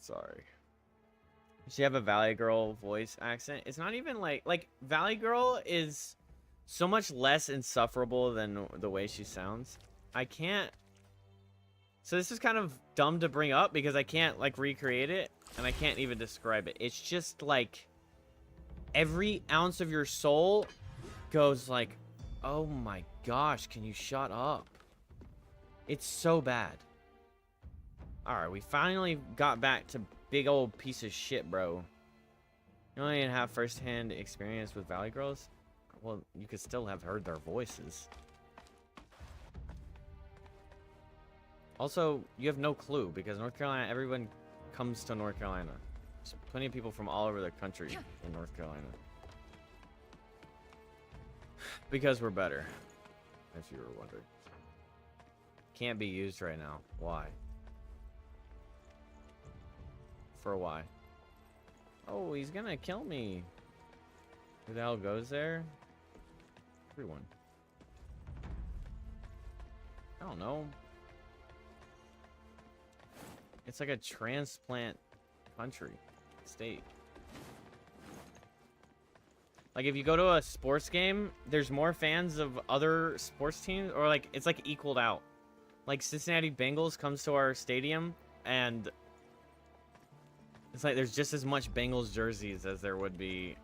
Sorry. She have a Valley Girl voice accent. It's not even like Valley Girl is so much less insufferable than the way she sounds. I can't. So this is kind of dumb to bring up because I can't like recreate it and I can't even describe it. It's just like every ounce of your soul goes like, oh my gosh, can you shut up? It's so bad. Alright, we finally got back to big old piece of shit, bro. You don't even have first-hand experience with Valley Girls? Well, you could still have heard their voices. Also, you have no clue because North Carolina, everyone comes to North Carolina. There's plenty of people from all over the country in North Carolina. Because we're better, if you were wondering. Can't be used right now. Why? For why? Oh, he's gonna kill me. Who the hell goes there? Everyone. I don't know. It's like a transplant country, state. Like if you go to a sports game, there's more fans of other sports teams, or like it's like equaled out. Like Cincinnati Bengals comes to our stadium, and it's like there's just as much Bengals jerseys as there would be.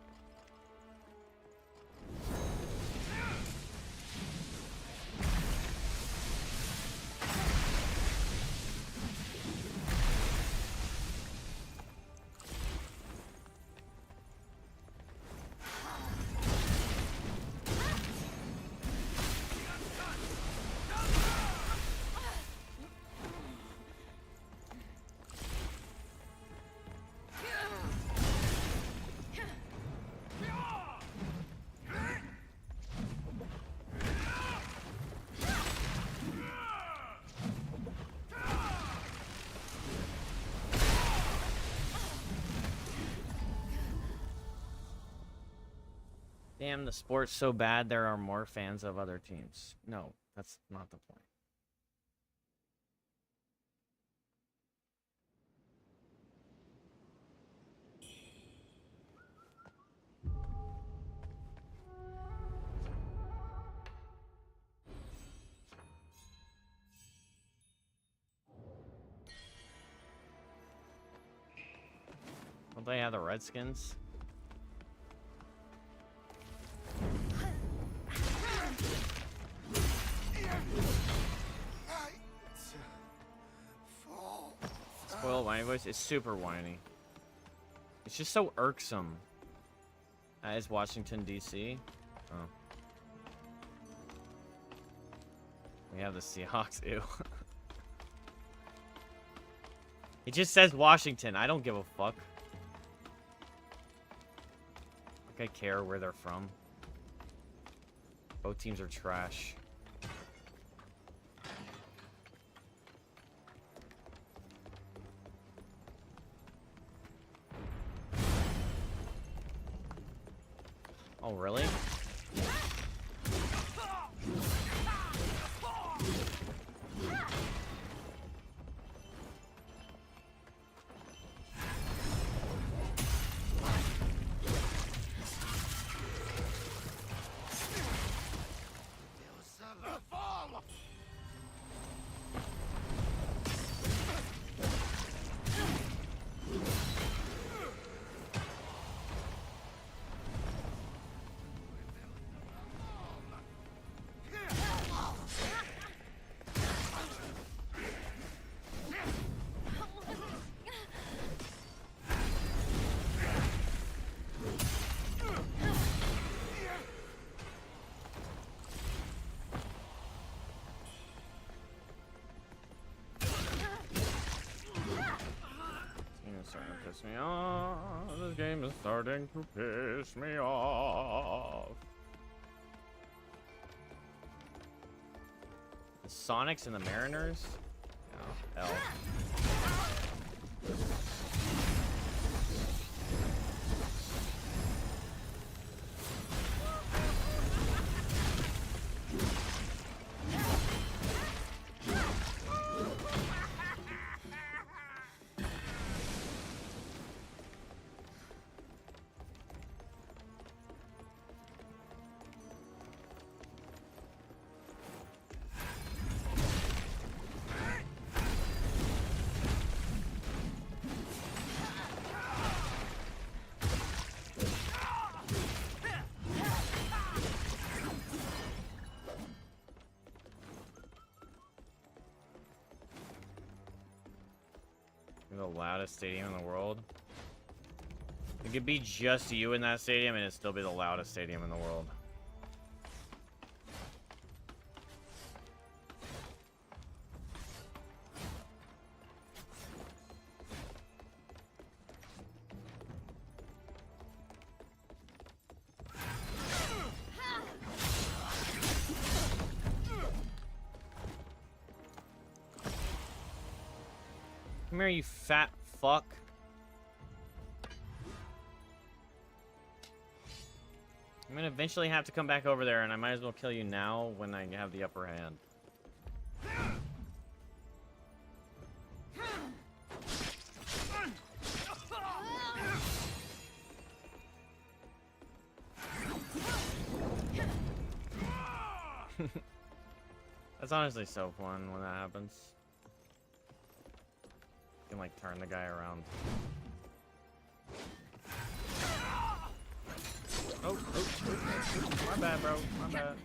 Damn, the sport's so bad there are more fans of other teams. No, that's not the point. Don't they have the Redskins? Spoiled whiny voice? It's super whiny. It's just so irksome. Is Washington, D.C.? Oh. We have the Seahawks, ew. It just says Washington. I don't give a fuck. Like I care where they're from. Both teams are trash. Oh, really? Piss me off. This game is starting to piss me off. The Sonics and the Mariners? Oh, hell. The loudest stadium in the world. It could be just you in that stadium and it'd still be the loudest stadium in the world. Come here, you fat fuck. I'm gonna eventually have to come back over there, and I might as well kill you now when I have the upper hand. That's honestly so fun when that happens. You can like turn the guy around. Oh, my bad, bro. My bad.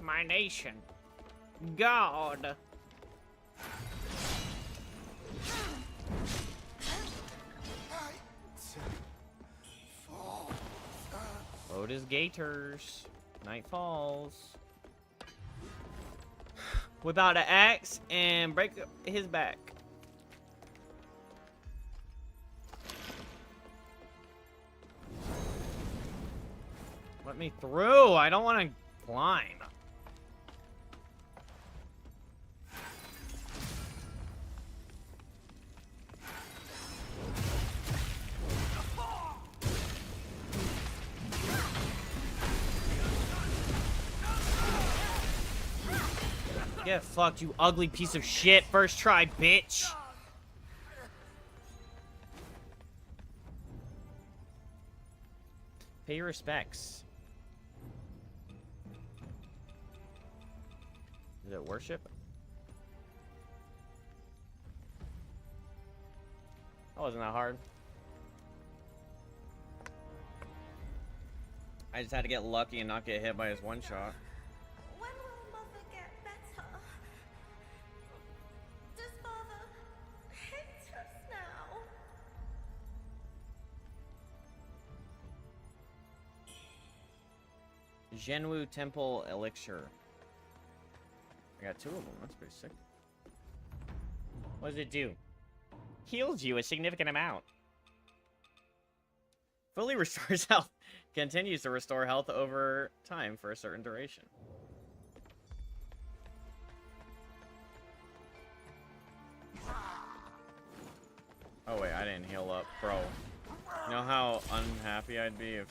My nation. God. Lotus Gators. Night falls. Whip out an axe and break his back. Let me through. I don't want to climb. Get fucked, you ugly piece of shit. First try, bitch. Pay your respects. Is it worship? That wasn't that hard. I just had to get lucky and not get hit by his one shot. When will Mother get better? Does Father hate us now? Zhenwu Temple Elixir. I got 2 of them. That's pretty sick. What does it do? Heals you a significant amount. Fully restores health. Continues to restore health over time for a certain duration. Oh wait, I didn't heal up, bro. You know how unhappy I'd be if...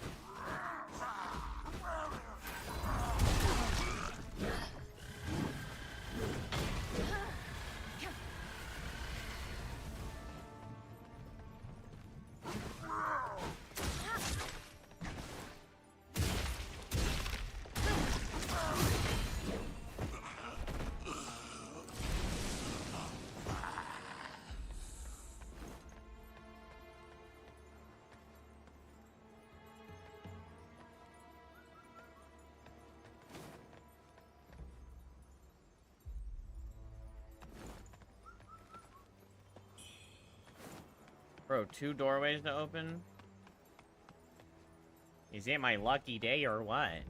Bro, 2 doorways to open? Is it my lucky day or what?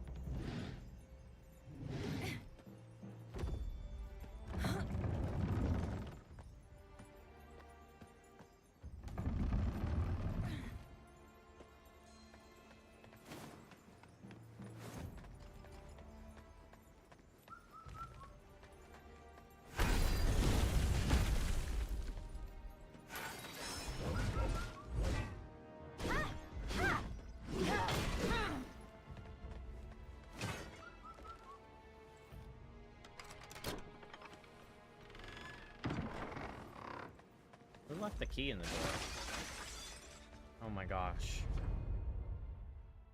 Who left the key in the door? Oh my gosh.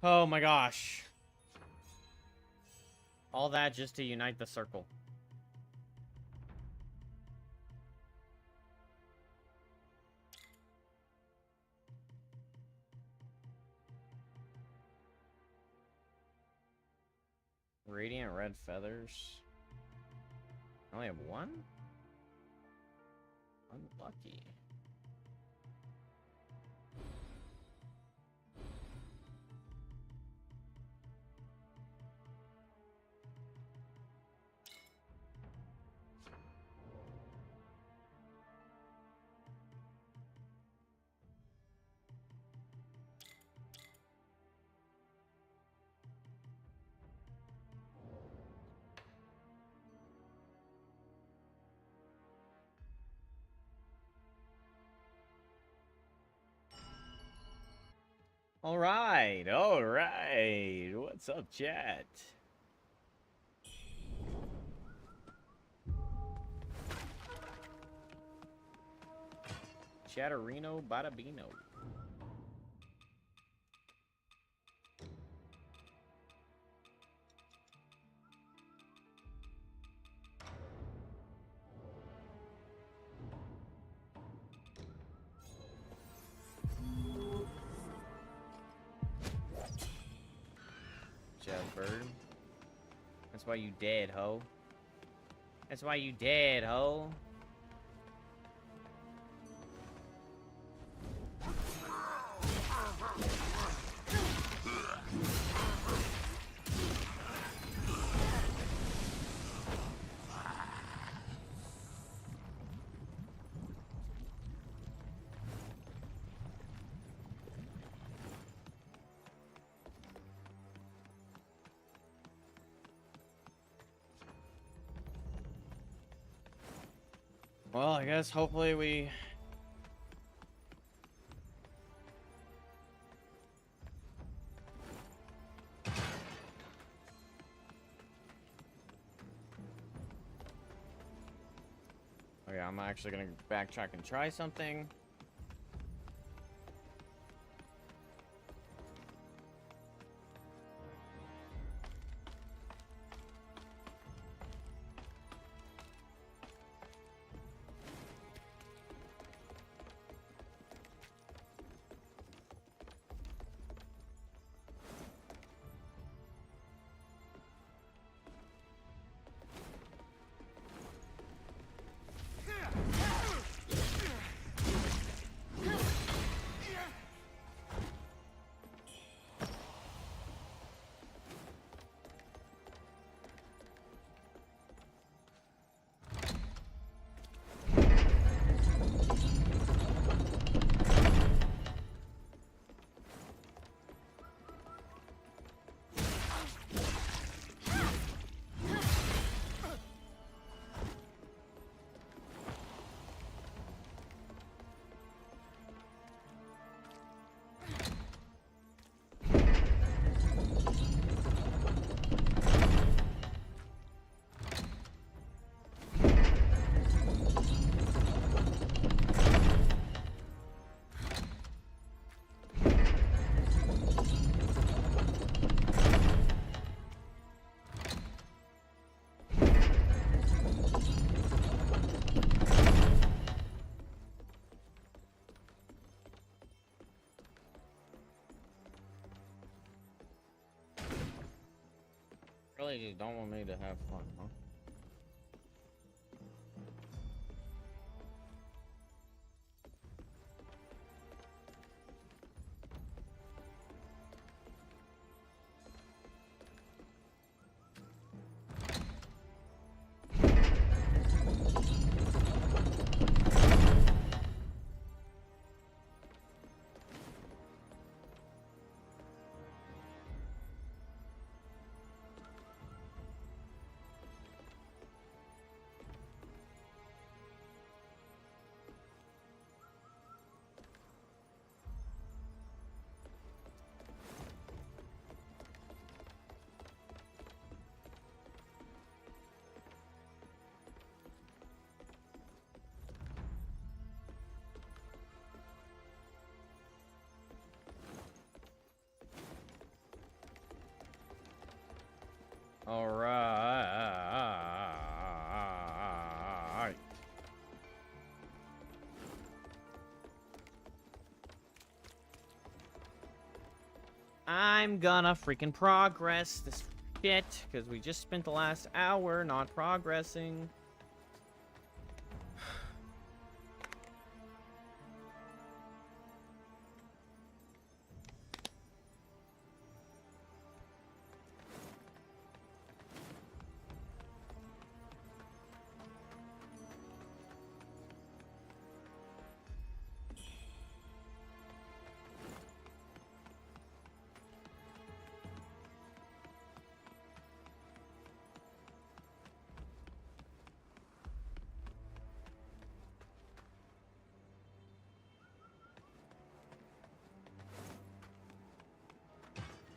Oh my gosh. All that just to unite the circle. Radiant red feathers. I only have 1? Unlucky. All right. All right. What's up, chat? Chatterino Badabino. Bird. That's why you dead, ho. That's why you dead, ho. Well, I guess hopefully we... Okay, I'm actually gonna backtrack and try something. Really just don't want me to have fun, huh? All right. I'm gonna freaking progress this shit because we just spent the last hour not progressing.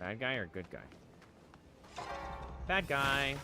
Bad guy or good guy? Bad guy.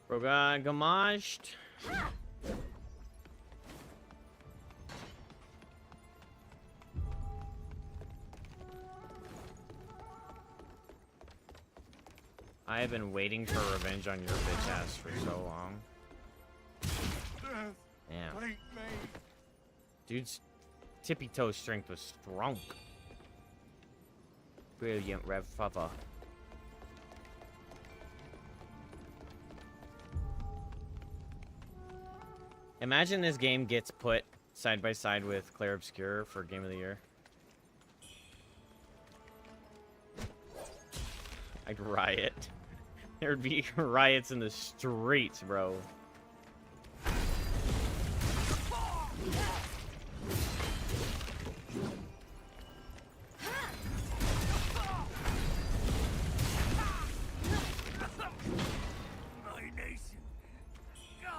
Bro got gamashed. I have been waiting for revenge on your bitch ass for so long. Damn. Dude's tippy toe strength was strong. Brilliant, Rev Fava. Imagine this game gets put side by side with Clair Obscur for Game of the Year. I'd riot. There'd be riots in the streets, bro.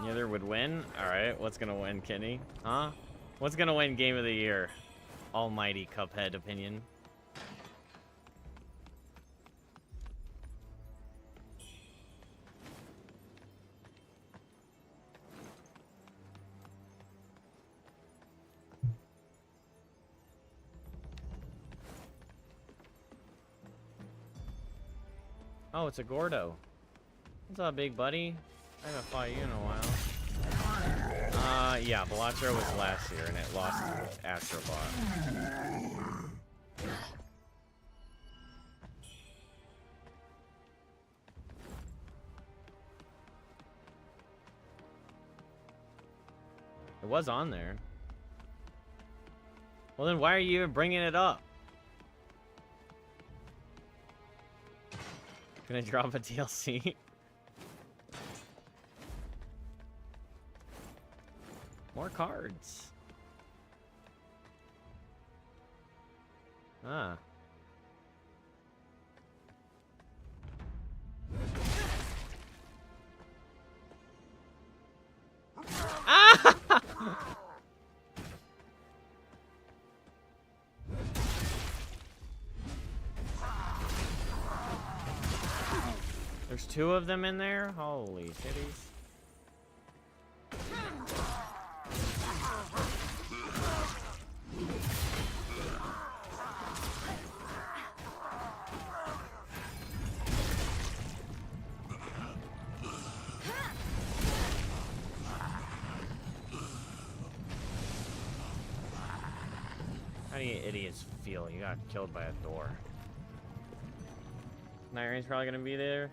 Neither would win? Alright, what's gonna win, Kenny? Huh? What's gonna win Game of the Year? Almighty Cuphead opinion. Oh, it's a Gordo. What's up, big buddy? I haven't fought you in a while. Yeah, Balatro was last year and it lost to Astrobot. It was on there. Well, then why are you even bringing it up? Gonna drop a DLC? More cards. Ah. Ah! There's two of them in there? Holy titties. How do you idiots feel? You got killed by a door. Night Rain's probably gonna be there.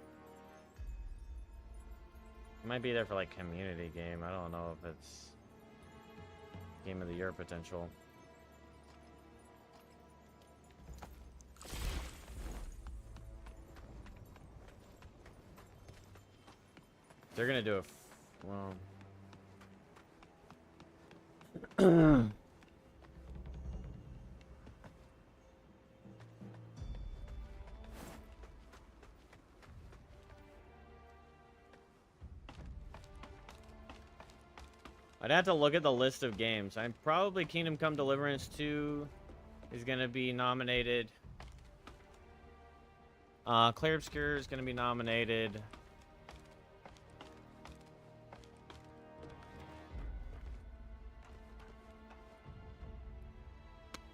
It might be there for like community game. I don't know if it's Game of the Year potential. They're gonna do a well. I'd have to look at the list of games. I'm probably Kingdom Come Deliverance 2 is gonna be nominated. Clair Obscur is gonna be nominated.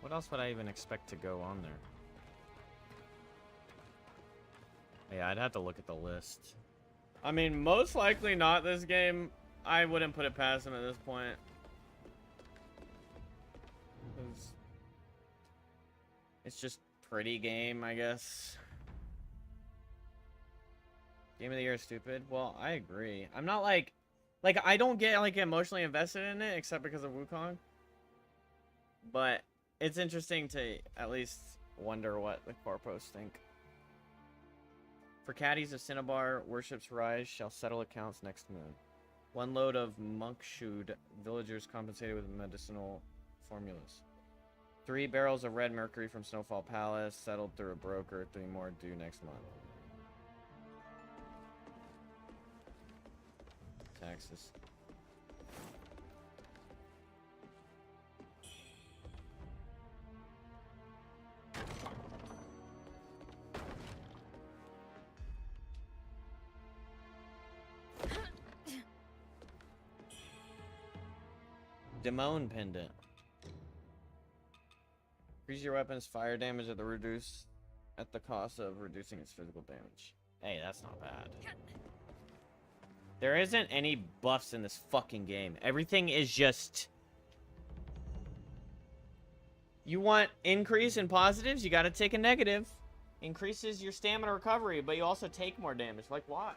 What else would I even expect to go on there? Yeah, I'd have to look at the list. I mean, most likely not this game. I wouldn't put it past him at this point. It's just pretty game, I guess. Game of the Year is stupid. Well, I agree. I'm not like I don't get like emotionally invested in it except because of Wuchang. But it's interesting to at least wonder what the corpos think. For caddies of Cinnabar, worships rise shall settle accounts next moon. 1 load of monkshood villagers compensated with medicinal formulas. 3 barrels of red mercury from Snowfall Palace settled through a broker. 3 more due next month. Taxes. Demone pendant. Increase your weapon's fire damage at the cost of reducing its physical damage. Hey, that's not bad. There isn't any buffs in this fucking game. Everything is just... You want increase in positives, you gotta take a negative. Increases your stamina recovery, but you also take more damage. Like, why?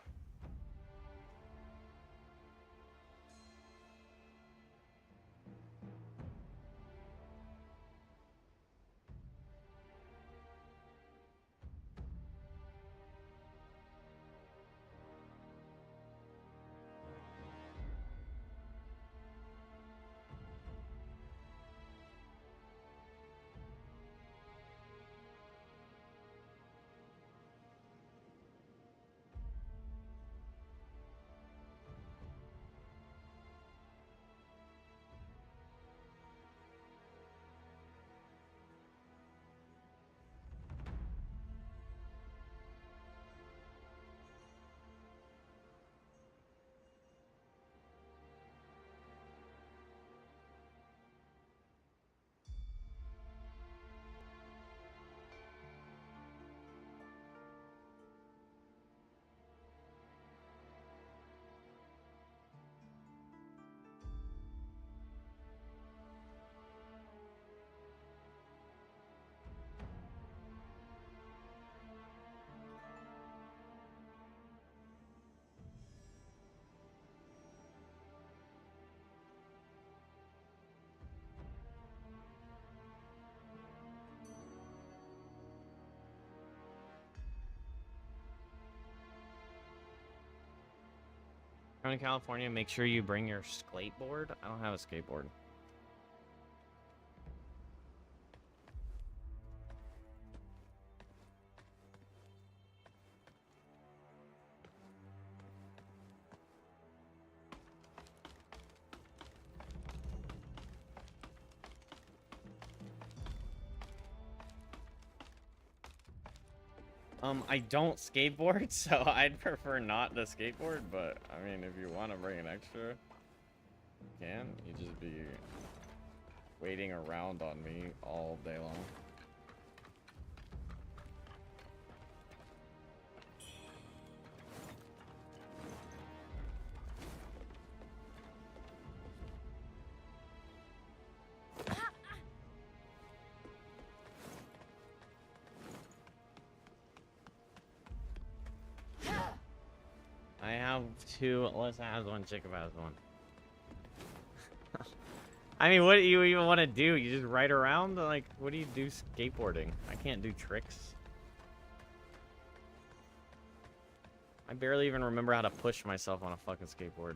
Come to California, make sure you bring your skateboard. I don't have a skateboard. I don't skateboard, so I'd prefer not to skateboard, but, I mean, if you want to bring an extra, you can. You just be waiting around on me all day long. I have 2. Alyssa has 1. Jacob has 1. I mean, what do you even want to do? You just ride around? Like, what do you do skateboarding? I can't do tricks. I barely even remember how to push myself on a fucking skateboard.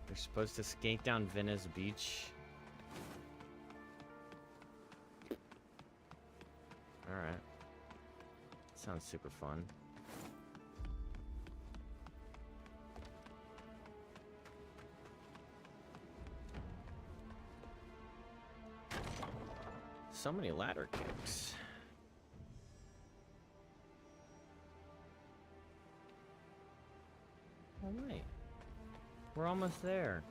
You're supposed to skate down Venice Beach. Alright. Sounds super fun. So many ladder kicks. Oh wait. We're almost there.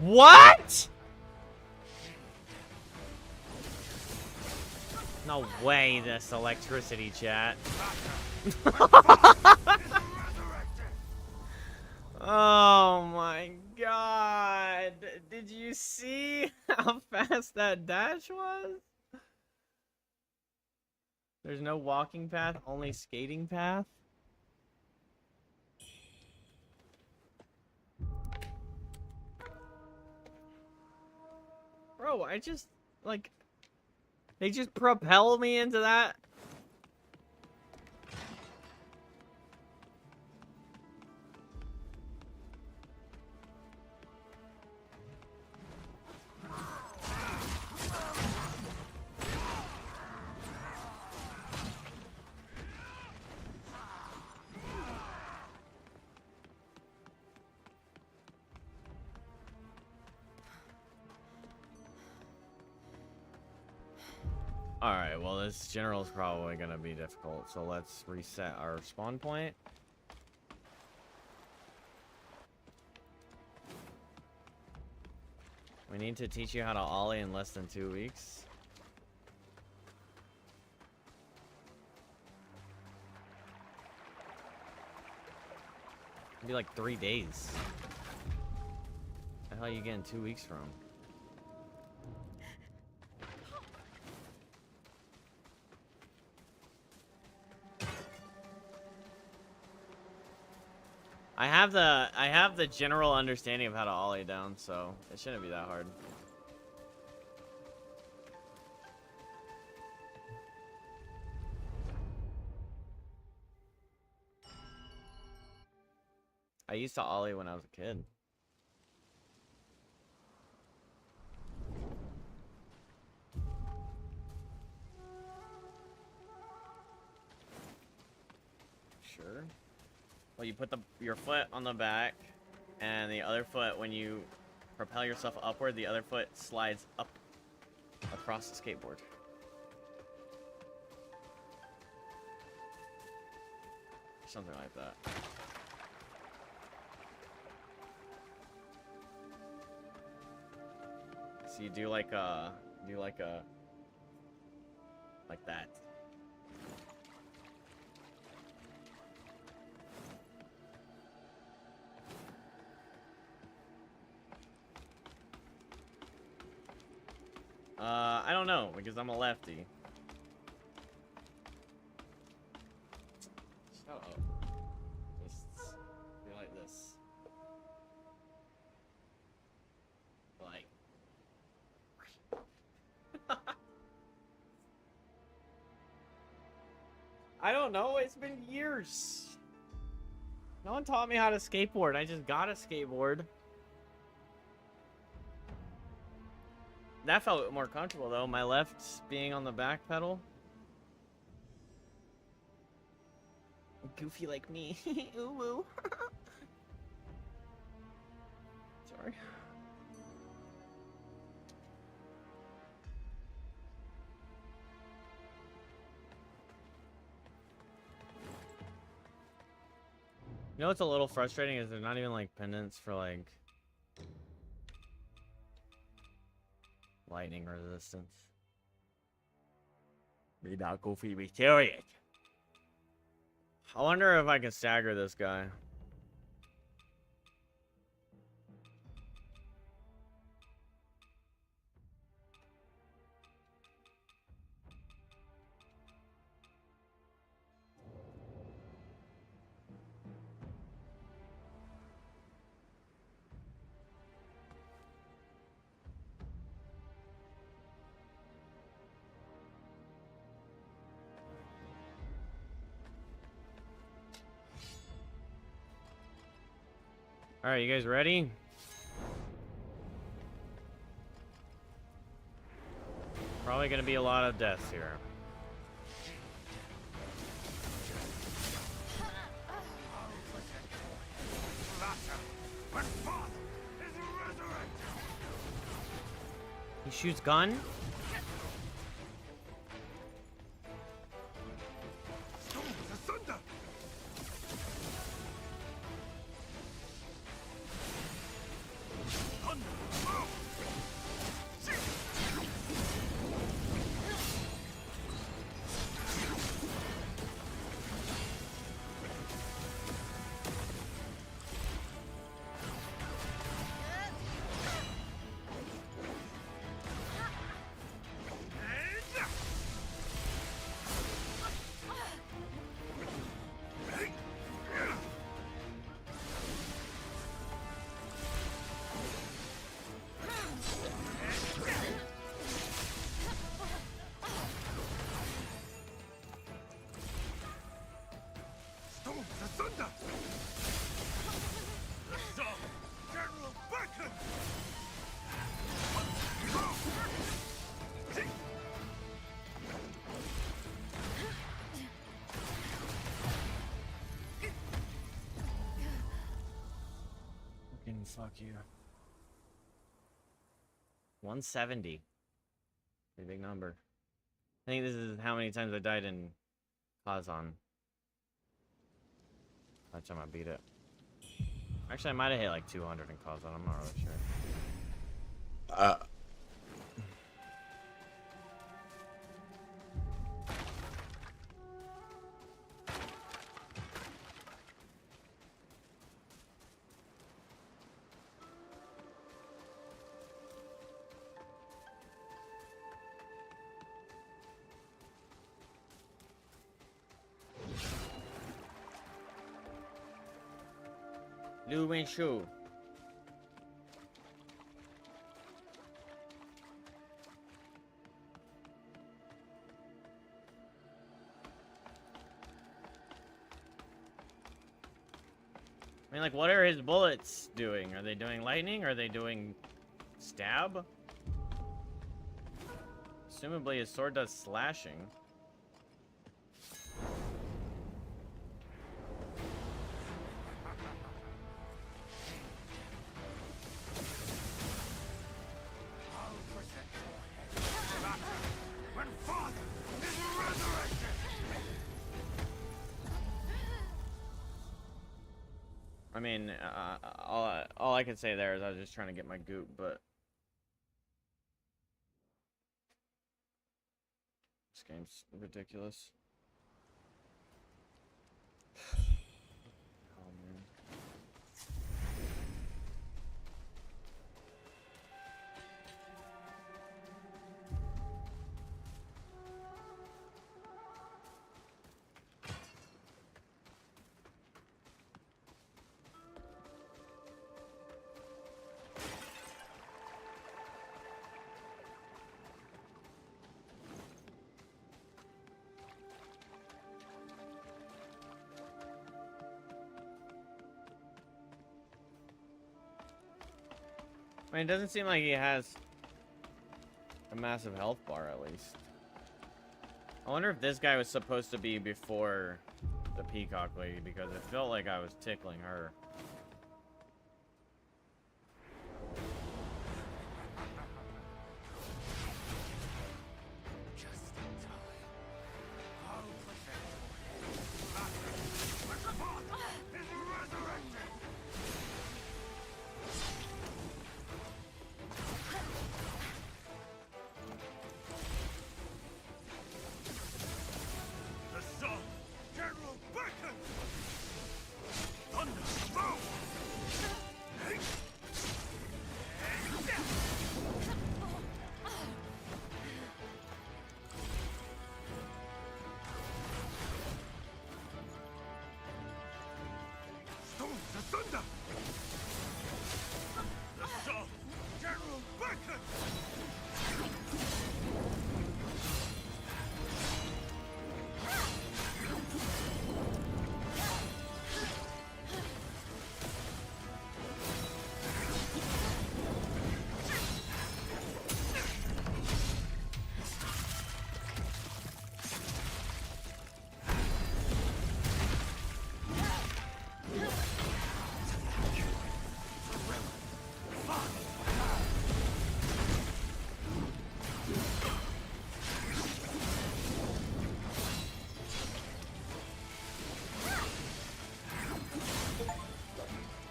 What? No way, this electricity, chat. Oh my god. Did you see how fast that dash was? There's no walking path, only skating path. Bro, I just, like, they just propel me into that. Alright, well this general's probably gonna be difficult, so let's reset our spawn point. We need to teach you how to ollie in less than 2 weeks. It'd be like 3 days. The hell are you getting 2 weeks from? I have the general understanding of how to ollie down, so it shouldn't be that hard. I used to ollie when I was a kid. Sure. Well, you put your foot on the back, and the other foot, when you propel yourself upward, the other foot slides up across the skateboard. Something like that. So you do like that. I don't know, because I'm a lefty. Shut up. Just be like this. Like. I don't know, it's been years. No one taught me how to skateboard. I just got a skateboard. That felt more comfortable though, my left being on the back pedal. Goofy like me. Ooh woo. Sorry. You know what's a little frustrating is there's not even like pendants for like lightning resistance. Be not goofy, be serious. I wonder if I can stagger this guy. Alright, you guys ready? Probably gonna be a lot of deaths here. He shoots gun? Thunder! The Sun! General Beacon! Fucking fuck you. 170. Pretty big number. I think this is how many times I died in Kazan. Last time I beat it. Actually, I might have hit like 200 in Kazan. I'm not really sure. Lu Wenshu. I mean, like, what are his bullets doing? Are they doing lightning? Are they doing stab? Assumably his sword does slashing. I mean, all I can say there is I was just trying to get my goop, but this game's ridiculous. Oh man. I mean, it doesn't seem like he has a massive health bar, at least. I wonder if this guy was supposed to be before the peacock lady, because it felt like I was tickling her.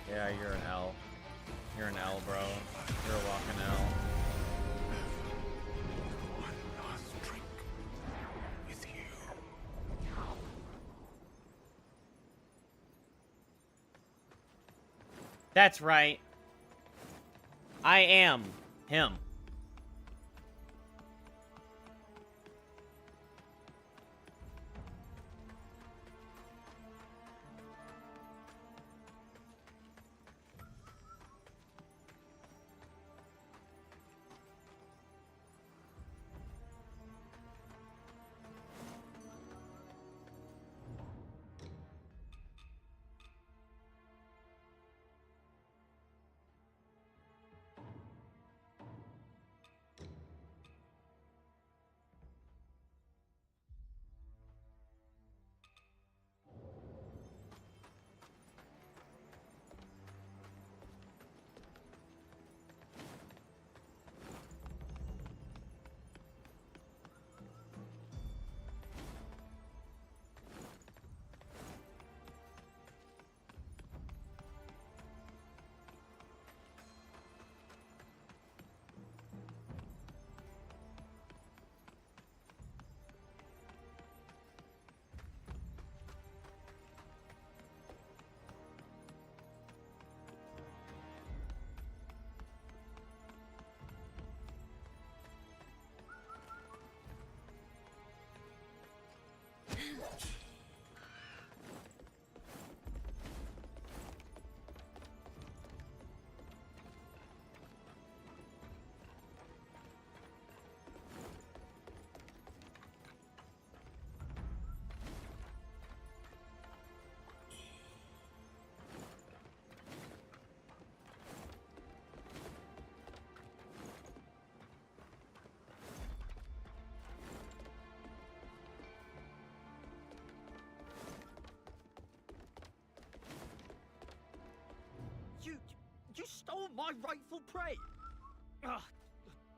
Yeah, you're an L. You're an L, bro. You're a walking L. One last drink with you. That's right. I am him. You stole my rightful prey! Ugh,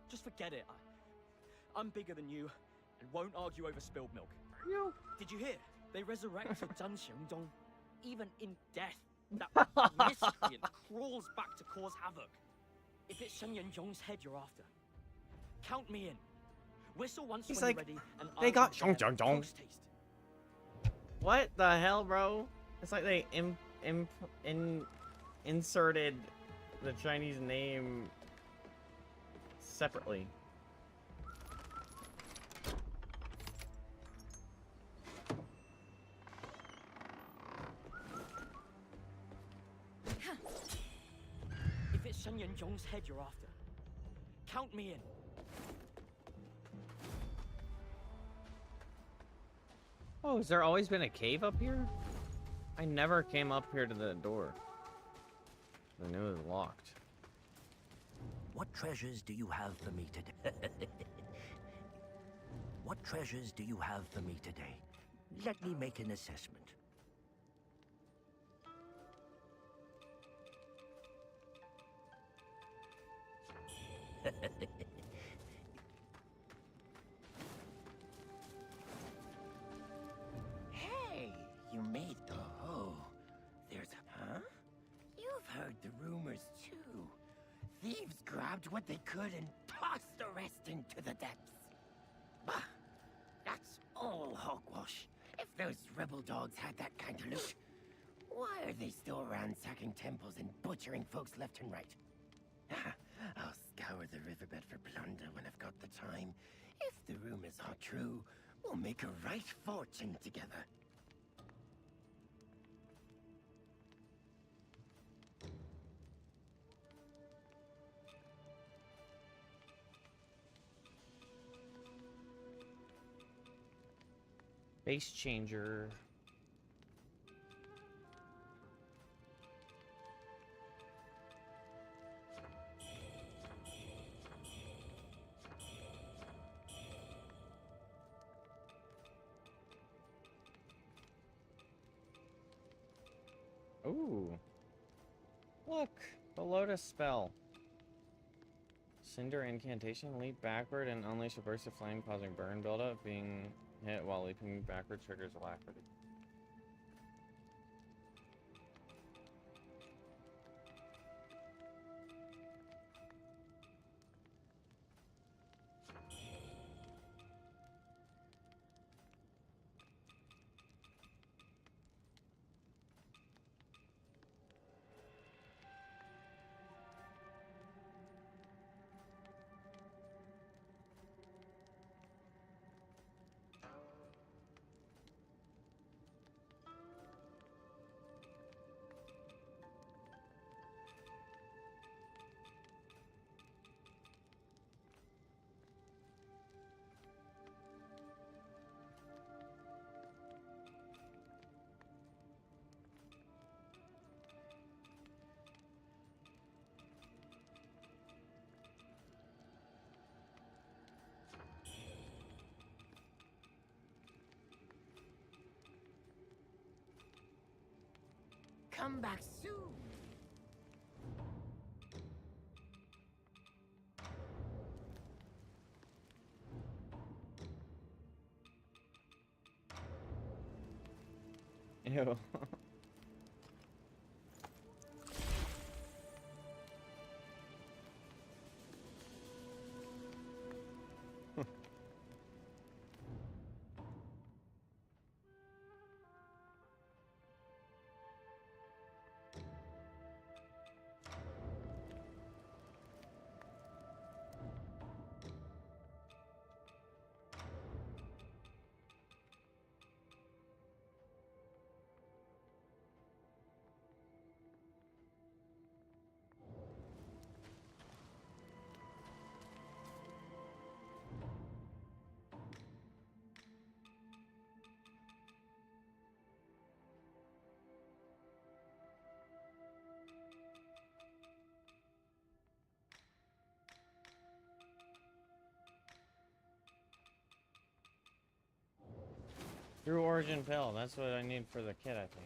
just forget it. I'm bigger than you, and won't argue over spilled milk. You? Did you hear? They resurrected Zhang Xiongdong. Even in death, that miscreant crawls back to cause havoc. If it's Shen Yongyong's head you're after, count me in. Whistle once He's when like, you're ready, and they I'll got be there Xiongdong. post-haste. What the hell, bro? It's like they inserted the Chinese name separately. If it's Shen Yongyong's head you're after, count me in. Oh, has there always been a cave up here? I never came up here to the door. I knew it was locked. What treasures do you have for me today? What treasures do you have for me today? Let me make an assessment. Hey, you made the hole. There's... Huh? You've heard the rumors, too. Thieves grabbed what they could and tossed the rest into the depths. Bah! That's all hogwash. If those rebel dogs had that kind of loot, why are they still ransacking temples and butchering folks left and right? I'll scour the riverbed for plunder when I've got the time. If the rumors are true, we'll make a right fortune together. Base changer. Ooh. Look, the Lotus spell. Cinder incantation, leap backward and unleash a burst of flame causing burn buildup. Being hit while leaping backward triggers alacrity. Come back soon. Ew. True origin pill. That's what I need for the kid, I think.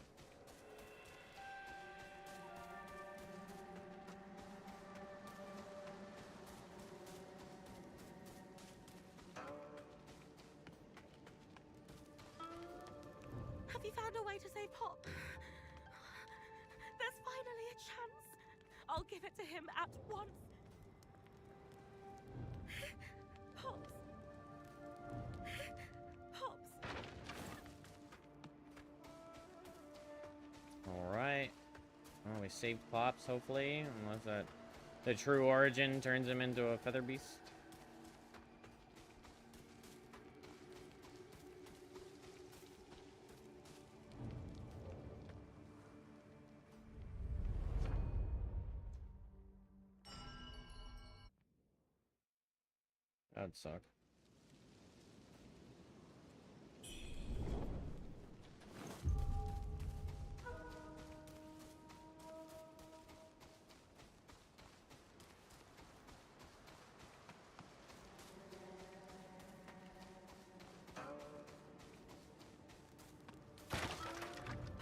Have you found a way to save Pop? There's finally a chance. I'll give it to him at once. Pops. Pops. Alright. Well, we saved Pops, hopefully. Unless that the true origin turns him into a feather beast. That'd suck.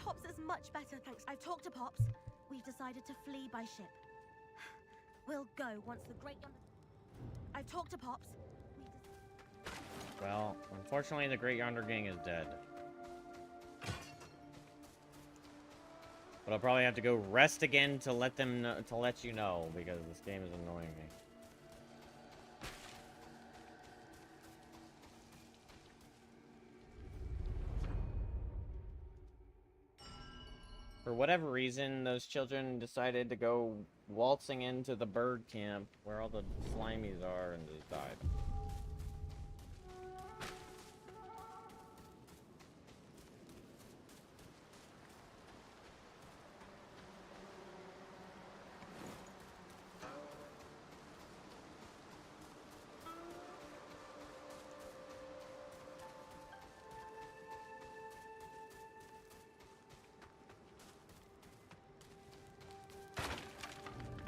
Pops is much better, thanks. I've talked to Pops. We've decided to flee by ship. We'll go once the Great Yonder... I've talked to Pops. Well, unfortunately, the Great Yonder Gang is dead. But I'll probably have to go rest again to let them know, to let you know, because this game is annoying me. For whatever reason, those children decided to go waltzing into the bird camp where all the slimies are and just died.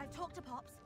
I've talked to Pops.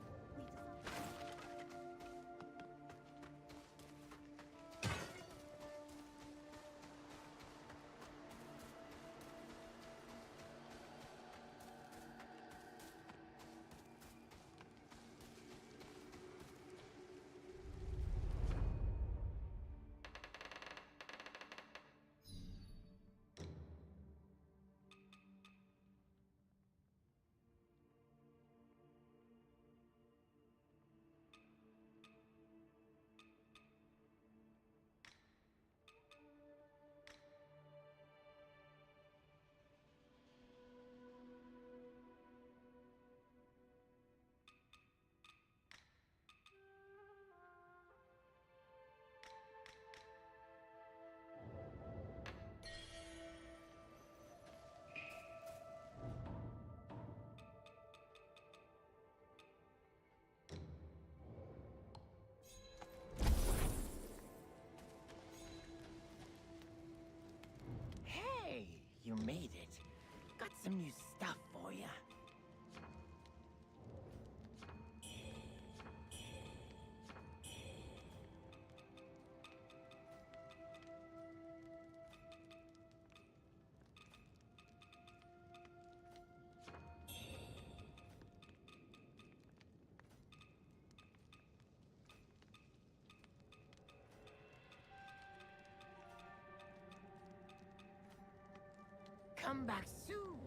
Hey, you made it. Got some new stuff for you. Come back soon.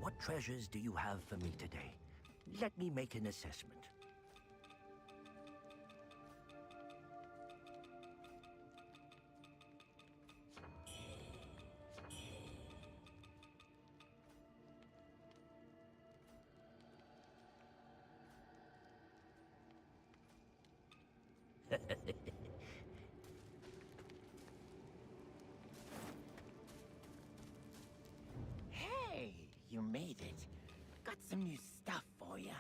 What treasures do you have for me today? Let me make an assessment. Hey, you made it. Got some new stuff for you.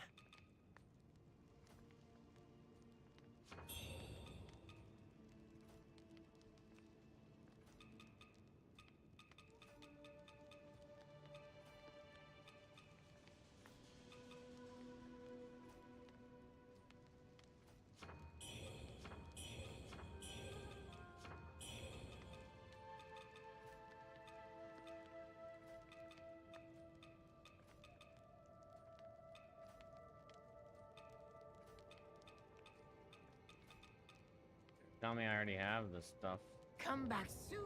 Tell me I already have this stuff. Come back soon.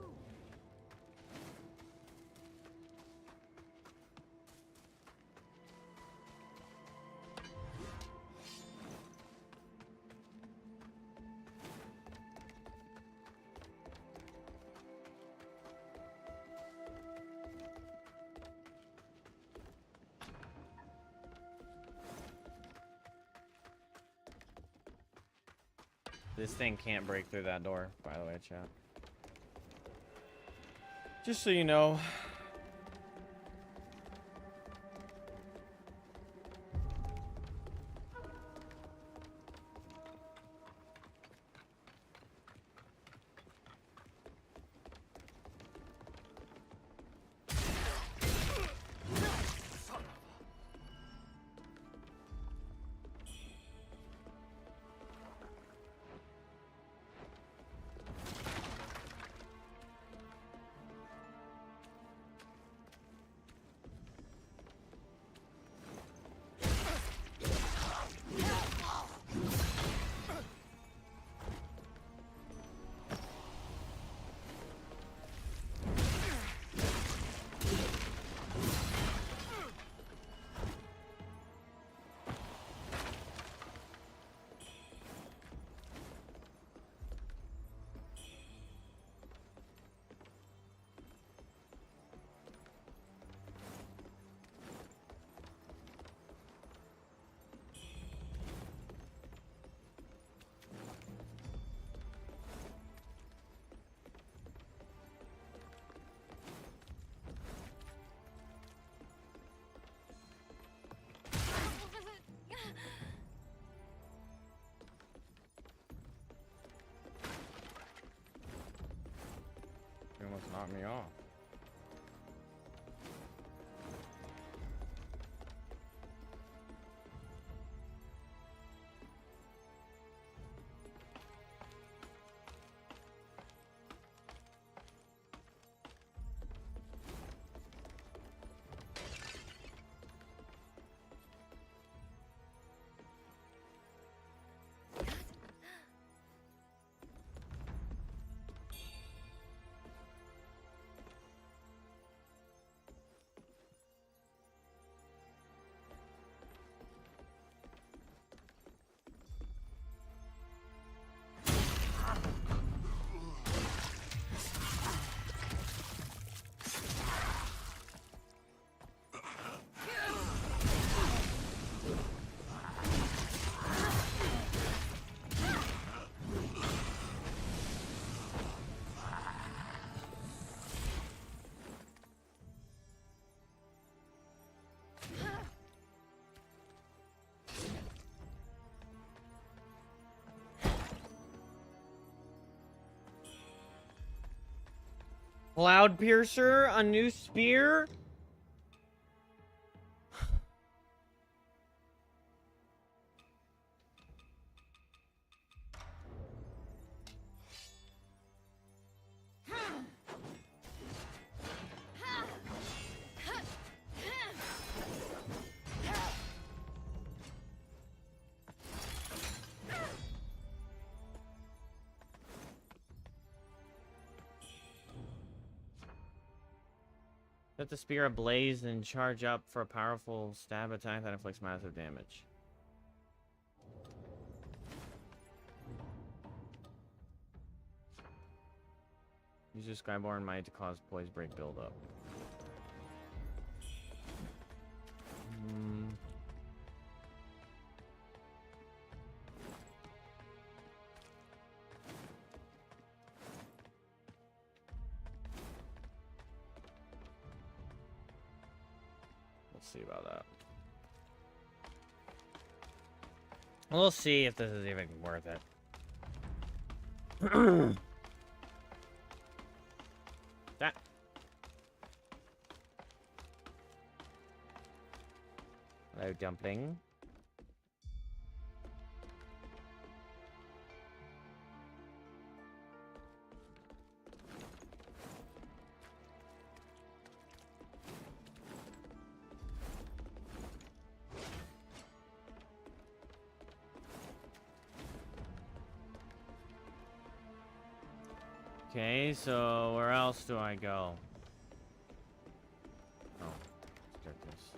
This thing can't break through that door, by the way, chat. Just so you know. You almost knocked me off. Cloud Piercer, a new spear? Set the spear ablaze and charge up for a powerful stab attack that inflicts massive damage. Use your Skyborn Might to cause poise break buildup. Let's see about that. We'll see if this is even worth it. That. Hello, dumpling. Okay, so where else do I go? Oh, staircase.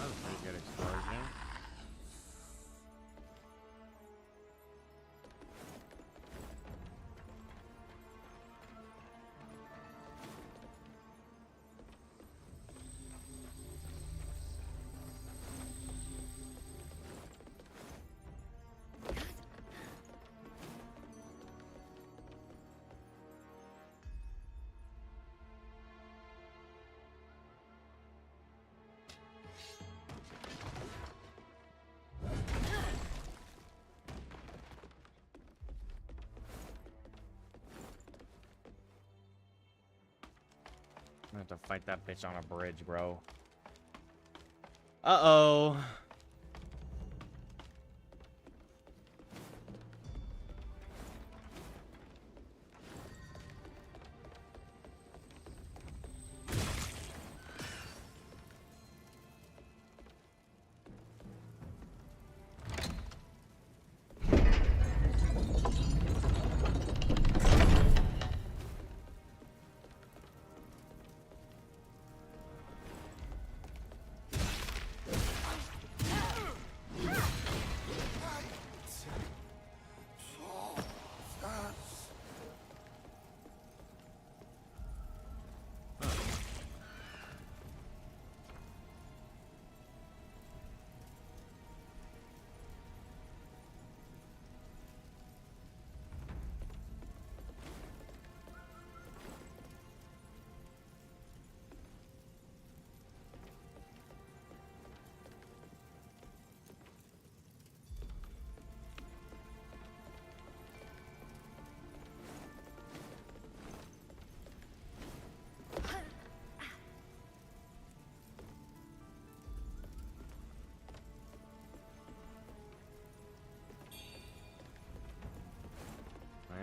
That was a pretty good explosion. I have to fight that bitch on a bridge, bro. Uh-oh.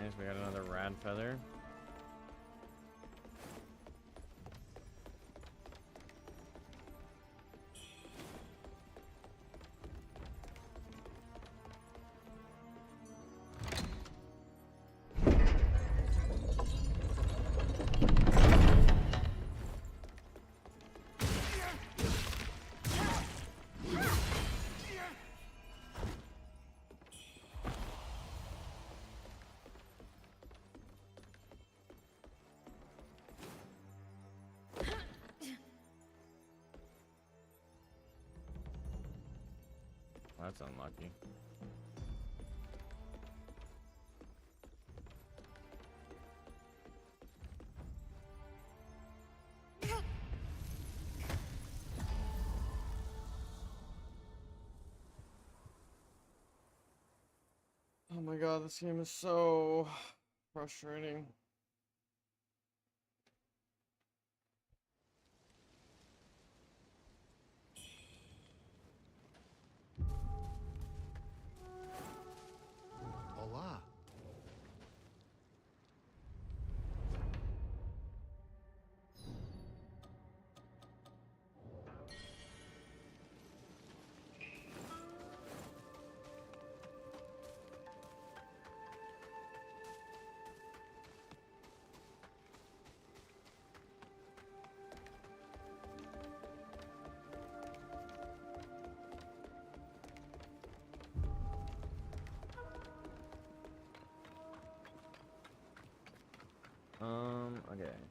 Nice, we got another rad feather. That's unlucky. Oh my god, this game is so frustrating. Okay.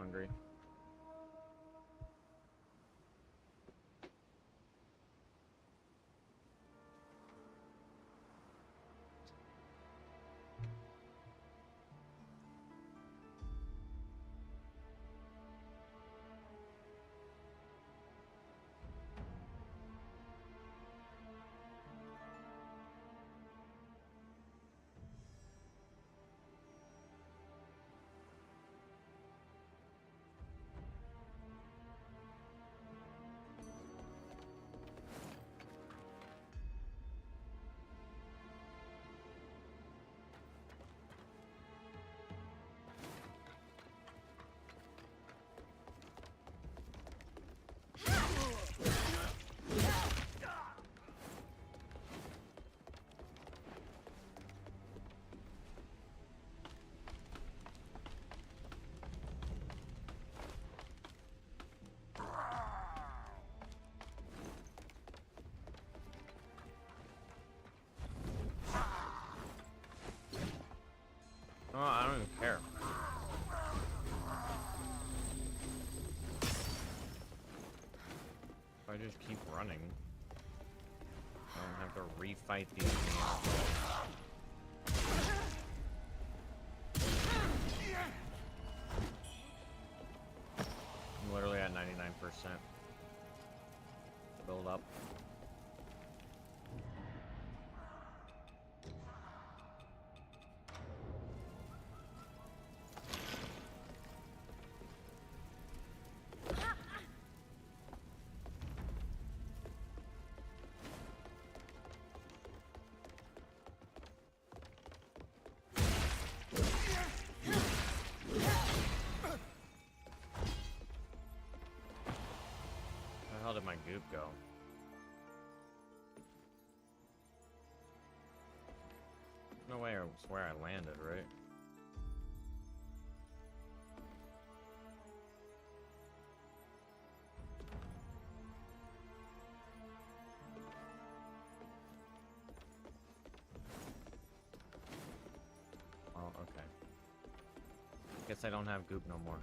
hungry. Oh, I don't even care. If I just keep running, I don't have to refight these things. I'm literally at 99%. Build up. Where the hell did my goop go? No way I swear I landed, right? Oh, okay. Guess I don't have goop no more.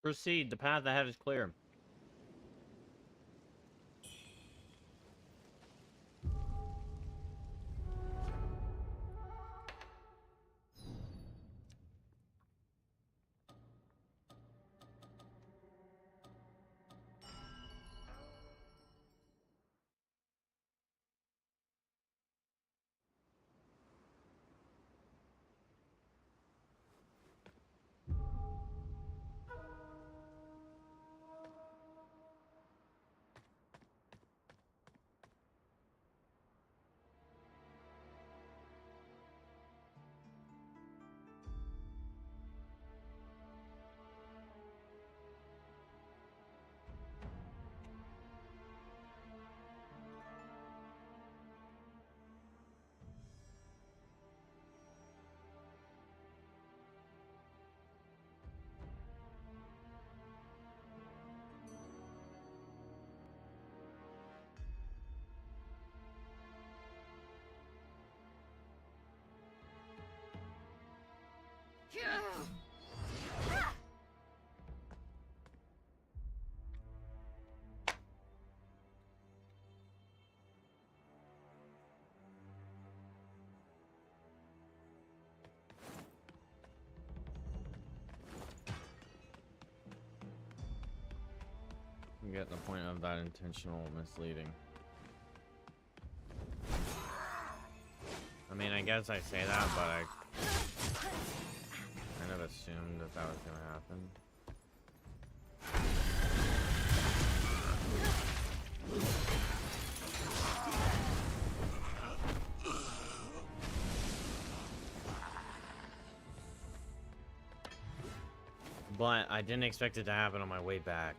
Proceed. The path ahead is clear. I'm getting the point of that intentional misleading. I mean, I guess I say that, but I kind of assumed that was gonna happen. But I didn't expect it to happen on my way back.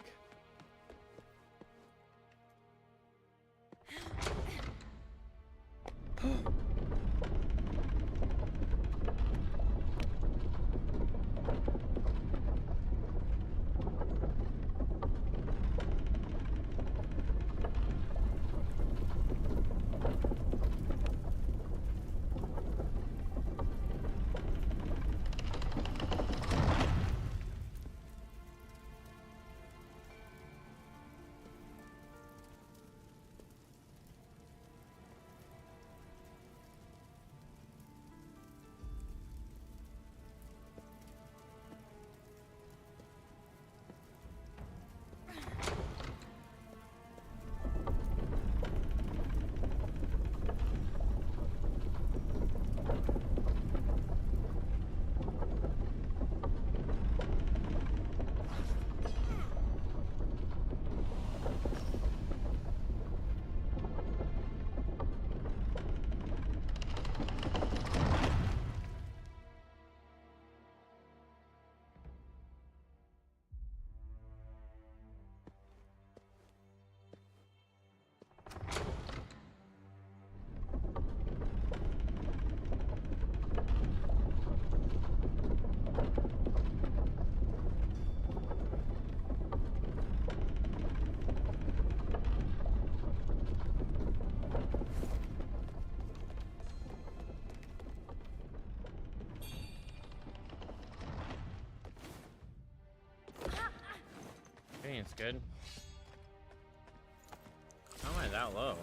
It's good. How am I that low?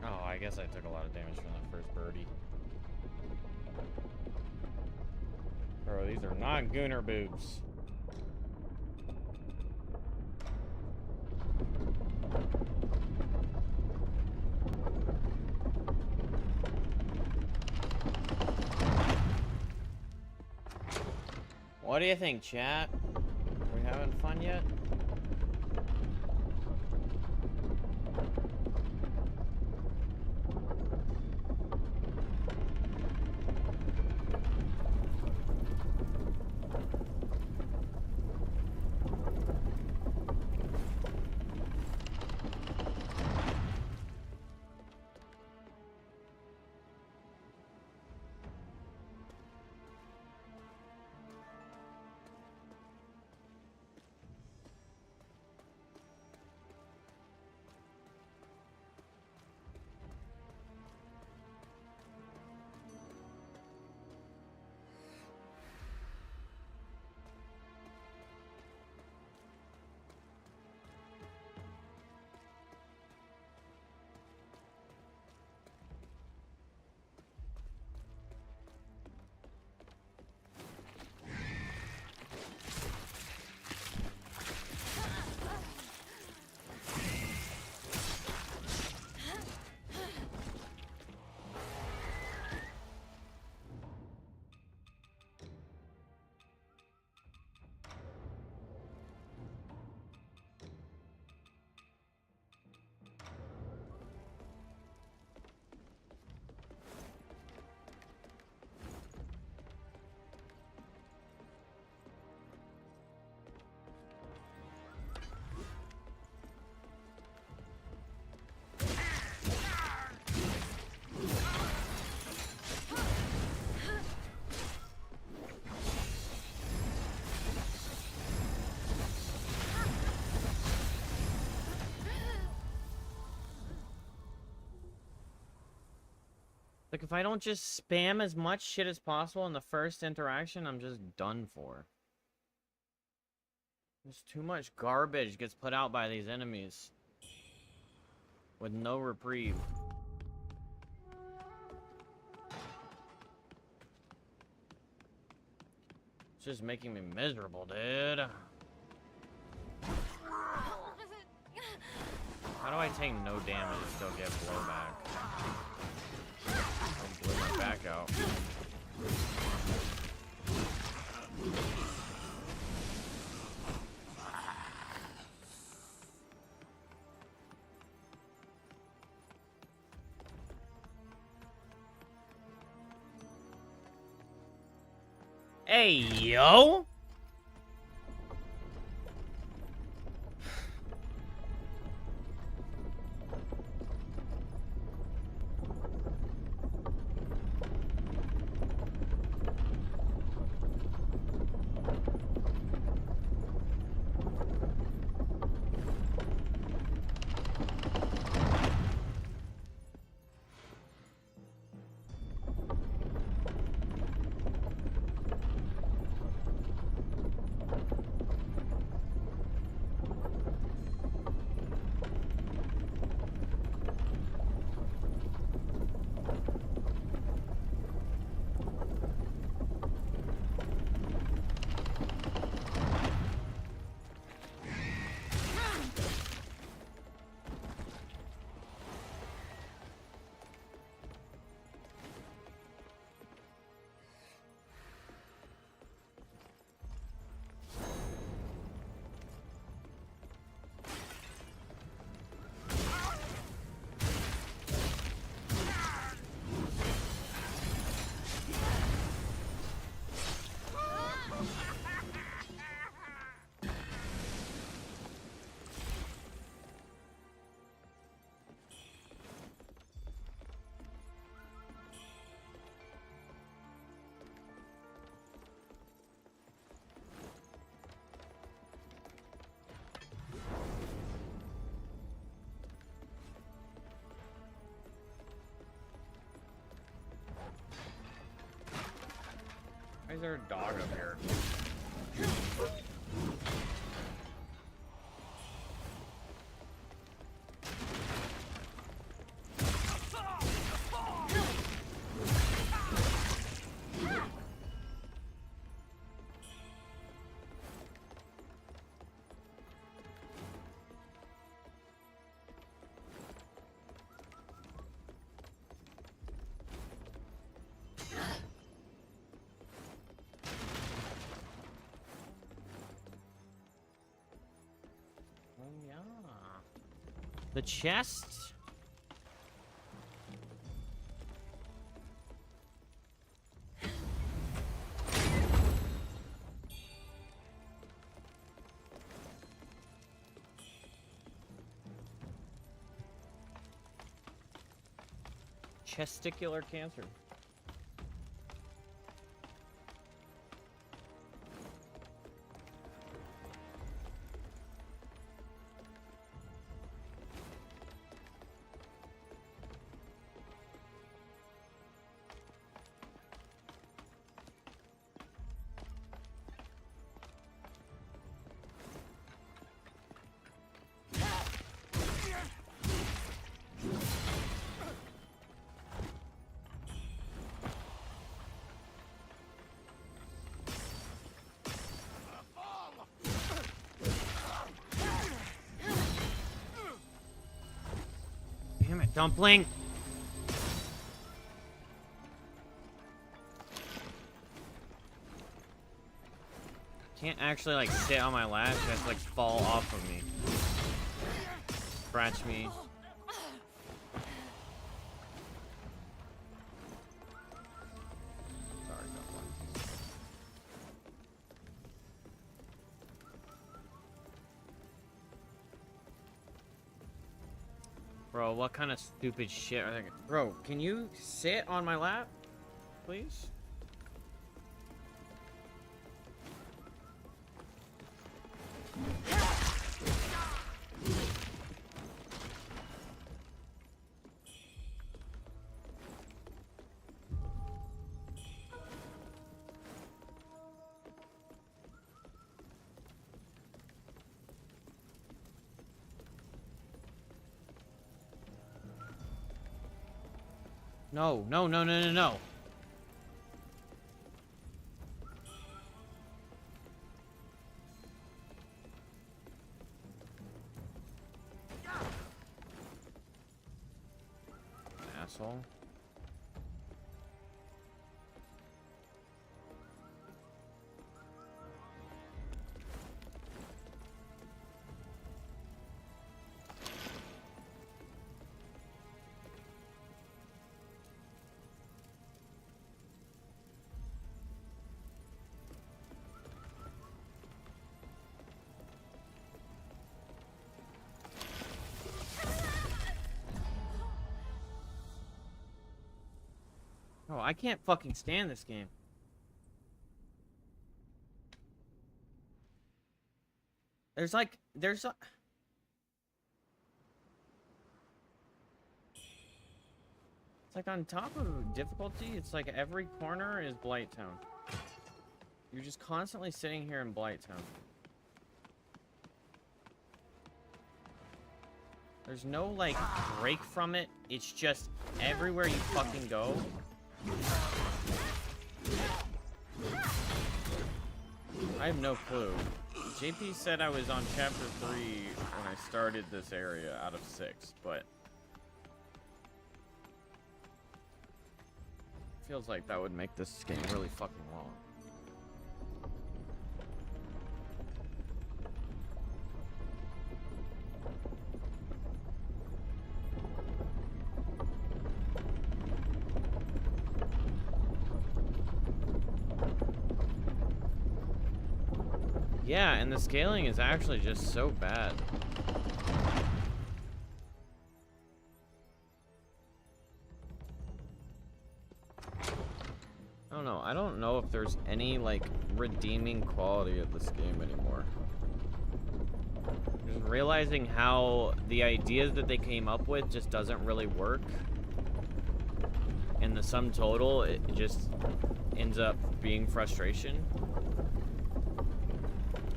Oh, I guess I took a lot of damage from that first birdie. Bro, these are not gooner boobs. What do you think, chat? Are we having fun yet? Like, if I don't just spam as much shit as possible in the first interaction, I'm just done for. There's too much garbage gets put out by these enemies. With no reprieve. It's just making me miserable, dude. How do I take no damage and still get blowback? Don't blow my back out. Hey, yo! Why is there a dog up here? The chest? Chesticular cancer. Damn it, dumpling! Can't actually like sit on my lap, she has to like fall off of me. Scratch me. Sorry, dumpling. Bro, what kind of stupid shit are they? Bro, can you sit on my lap, please? No, no, no, no, no, no. Asshole. Oh, I can't fucking stand this game. There's a... It's like on top of difficulty, it's like every corner is Blighttown. You're just constantly sitting here in Blighttown. There's no, like, break from it. It's just everywhere you fucking go. I have no clue. JP said I was on chapter 3 when I started this area out of 6, but... feels like that would make this game really fucking long. Yeah, and the scaling is actually just so bad. I don't know. I don't know if there's any, like, redeeming quality of this game anymore. Just realizing how the ideas that they came up with just doesn't really work. And the sum total, it just ends up being frustration.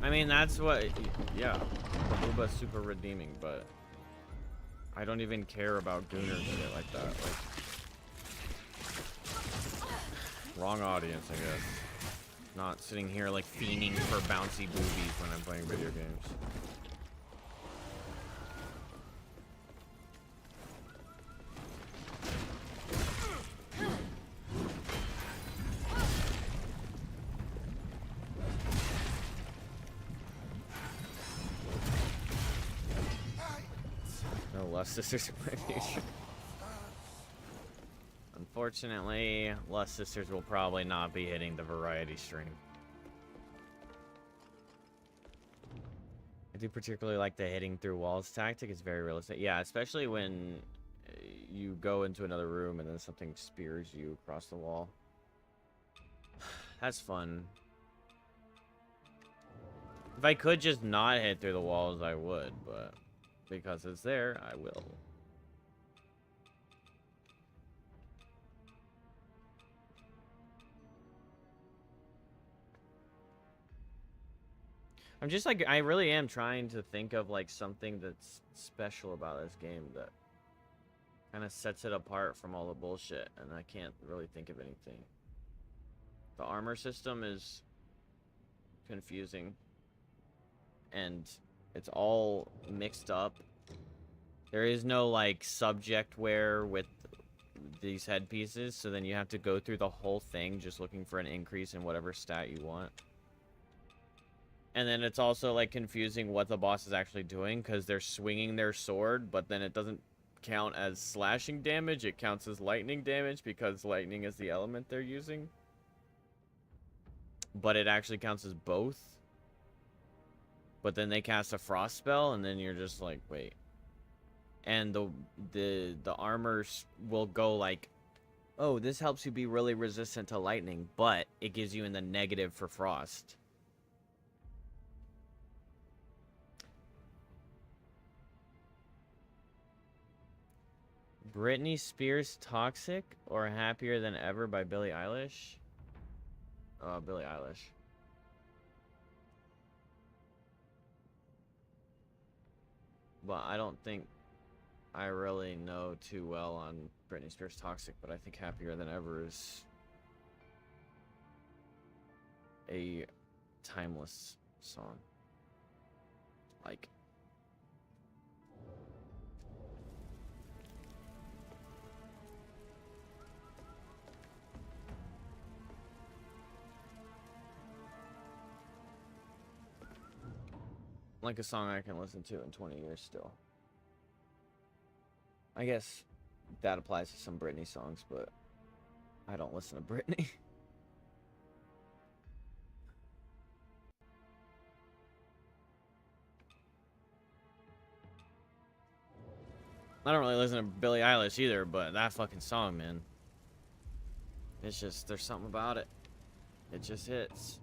I mean, that's what, yeah, the Booba's super redeeming, but I don't even care about Gooner shit like that. Like, wrong audience, I guess. Not sitting here, like, fiending for bouncy boobies when I'm playing video games. No Lust Sisters in my future. Unfortunately, Lust Sisters will probably not be hitting the variety stream. I do particularly like the hitting through walls tactic. It's very realistic. Yeah, especially when you go into another room and then something spears you across the wall. That's fun. If I could just not hit through the walls, I would, but because it's there, I will. I'm just like, I really am trying to think of like something that's special about this game that kind of sets it apart from all the bullshit, and I can't really think of anything. The armor system is confusing, and it's all mixed up. There is no like subject wear with these headpieces, so then you have to go through the whole thing just looking for an increase in whatever stat you want. And then it's also like confusing what the boss is actually doing, because they're swinging their sword, but then it doesn't count as slashing damage, it counts as lightning damage because lightning is the element they're using. But it actually counts as both. But then they cast a frost spell, and then you're just like, wait. And the armors will go like, oh, this helps you be really resistant to lightning, but it gives you in the negative for frost. Britney Spears Toxic or Happier Than Ever by Billie Eilish? Billie Eilish. But I don't think I really know too well on Britney Spears' Toxic, but I think Happier Than Ever is a timeless song. Like, a song I can listen to in 20 years still. I guess that applies to some Britney songs, but I don't listen to Britney. I don't really listen to Billie Eilish either, but that fucking song, man. It's just, there's something about it. It just hits.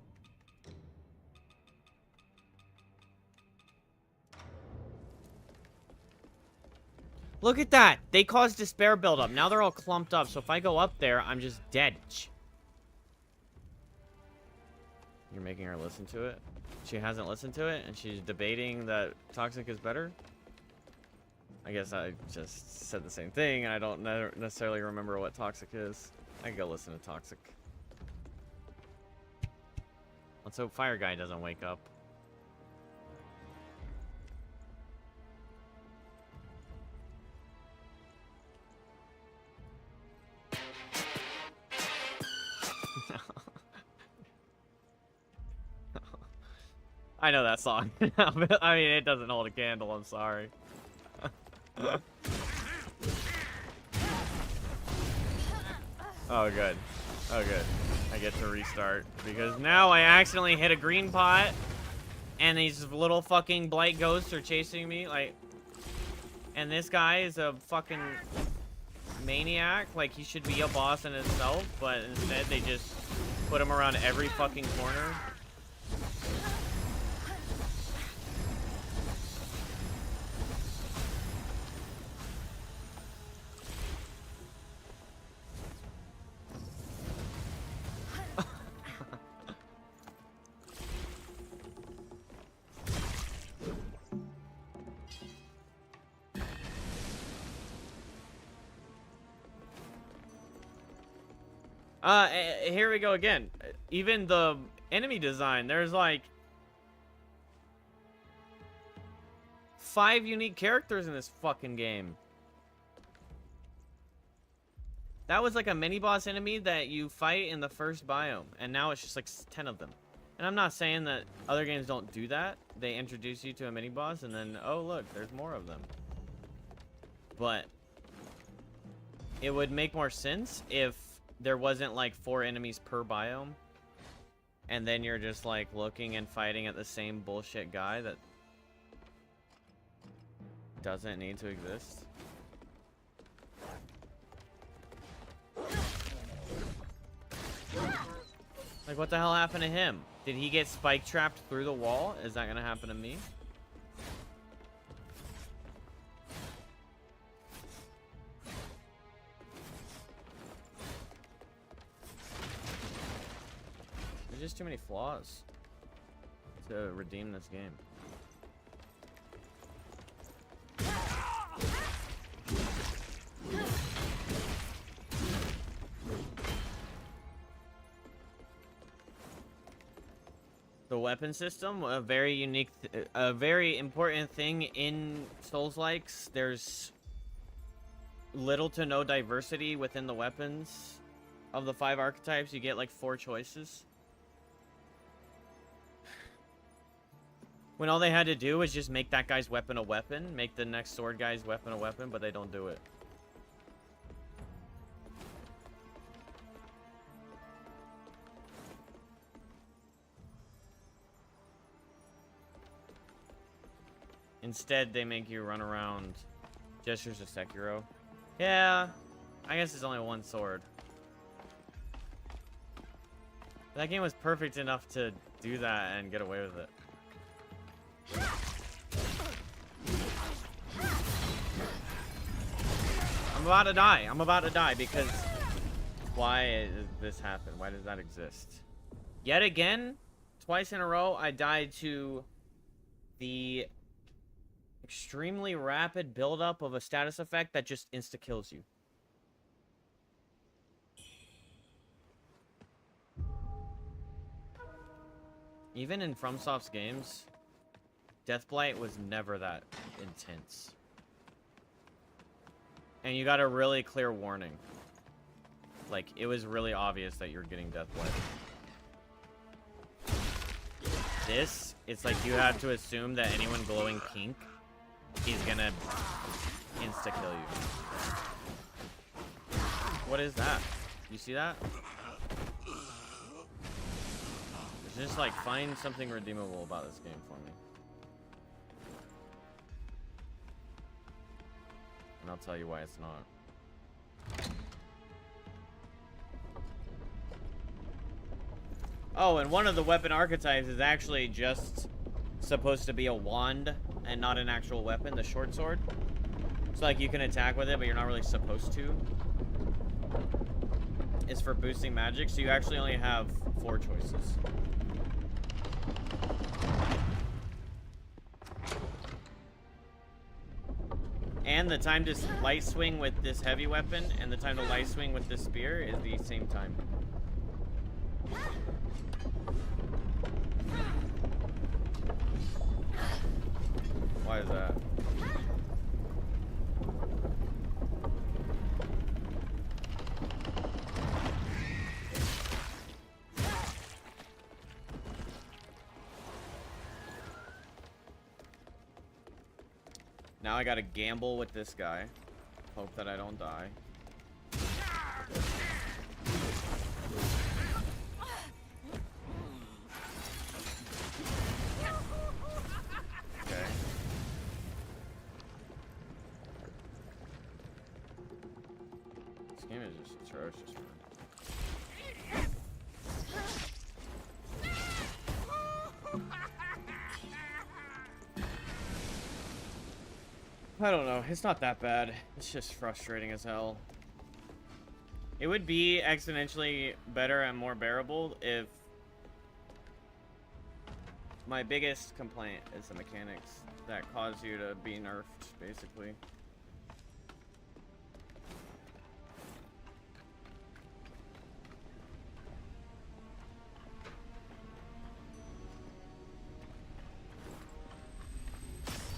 Look at that! They caused despair buildup. Now they're all clumped up, so if I go up there, I'm just dead. You're making her listen to it? She hasn't listened to it, and she's debating that Toxic is better? I guess I just said the same thing, and I don't necessarily remember what Toxic is. I can go listen to Toxic. Let's hope Fire Guy doesn't wake up. I know that song. I mean, it doesn't hold a candle, I'm sorry. Oh, good. Oh, good. I get to restart. Because now I accidentally hit a green pot, and these little fucking blight ghosts are chasing me, like... And this guy is a fucking maniac. Like, he should be a boss in himself, but instead they just put him around every fucking corner. Here we go again. Even the enemy design, there's like 5 unique characters in this fucking game. That was like a mini boss enemy that you fight in the first biome, and now it's just like 10 of them. And I'm not saying that other games don't do that. They introduce you to a mini boss and then, oh look, there's more of them. But it would make more sense if there wasn't like 4 enemies per biome, and then you're just like looking and fighting at the same bullshit guy that doesn't need to exist. Like, what the hell happened to him? Did he get spike trapped through the wall? Is that gonna happen to me? There's just too many flaws to redeem this game. The weapon system, a very unique, a very important thing in Souls-likes. There's little to no diversity within the weapons. Of the 5 archetypes, you get like 4 choices. When all they had to do was just make that guy's weapon a weapon, make the next sword guy's weapon a weapon, but they don't do it. Instead, they make you run around Gestures of Sekiro. Yeah, I guess it's only 1 sword. That game was perfect enough to do that and get away with it. I'm about to die. I'm about to die because... Why does this happen? Why does that exist? Yet again, twice in a row, I died to the extremely rapid buildup of a status effect that just insta-kills you. Even in FromSoft's games, Deathblight was never that intense. And you got a really clear warning. Like, it was really obvious that you're getting Deathblight. This, it's like you have to assume that anyone glowing pink is gonna insta-kill you. What is that? You see that? Just like find something redeemable about this game for me. And I'll tell you why it's not. Oh, and one of the weapon archetypes is actually just supposed to be a wand and not an actual weapon, the short sword. So like you can attack with it, but you're not really supposed to. It's for boosting magic, so you actually only have 4 choices. And the time to light swing with this heavy weapon and the time to light swing with this spear is the same time. Why is that? Now I gotta gamble with this guy. Hope that I don't die. Okay. This game is just atrocious, man. I don't know. It's not that bad. It's just frustrating as hell. It would be exponentially better and more bearable if my biggest complaint is the mechanics that cause you to be nerfed, basically.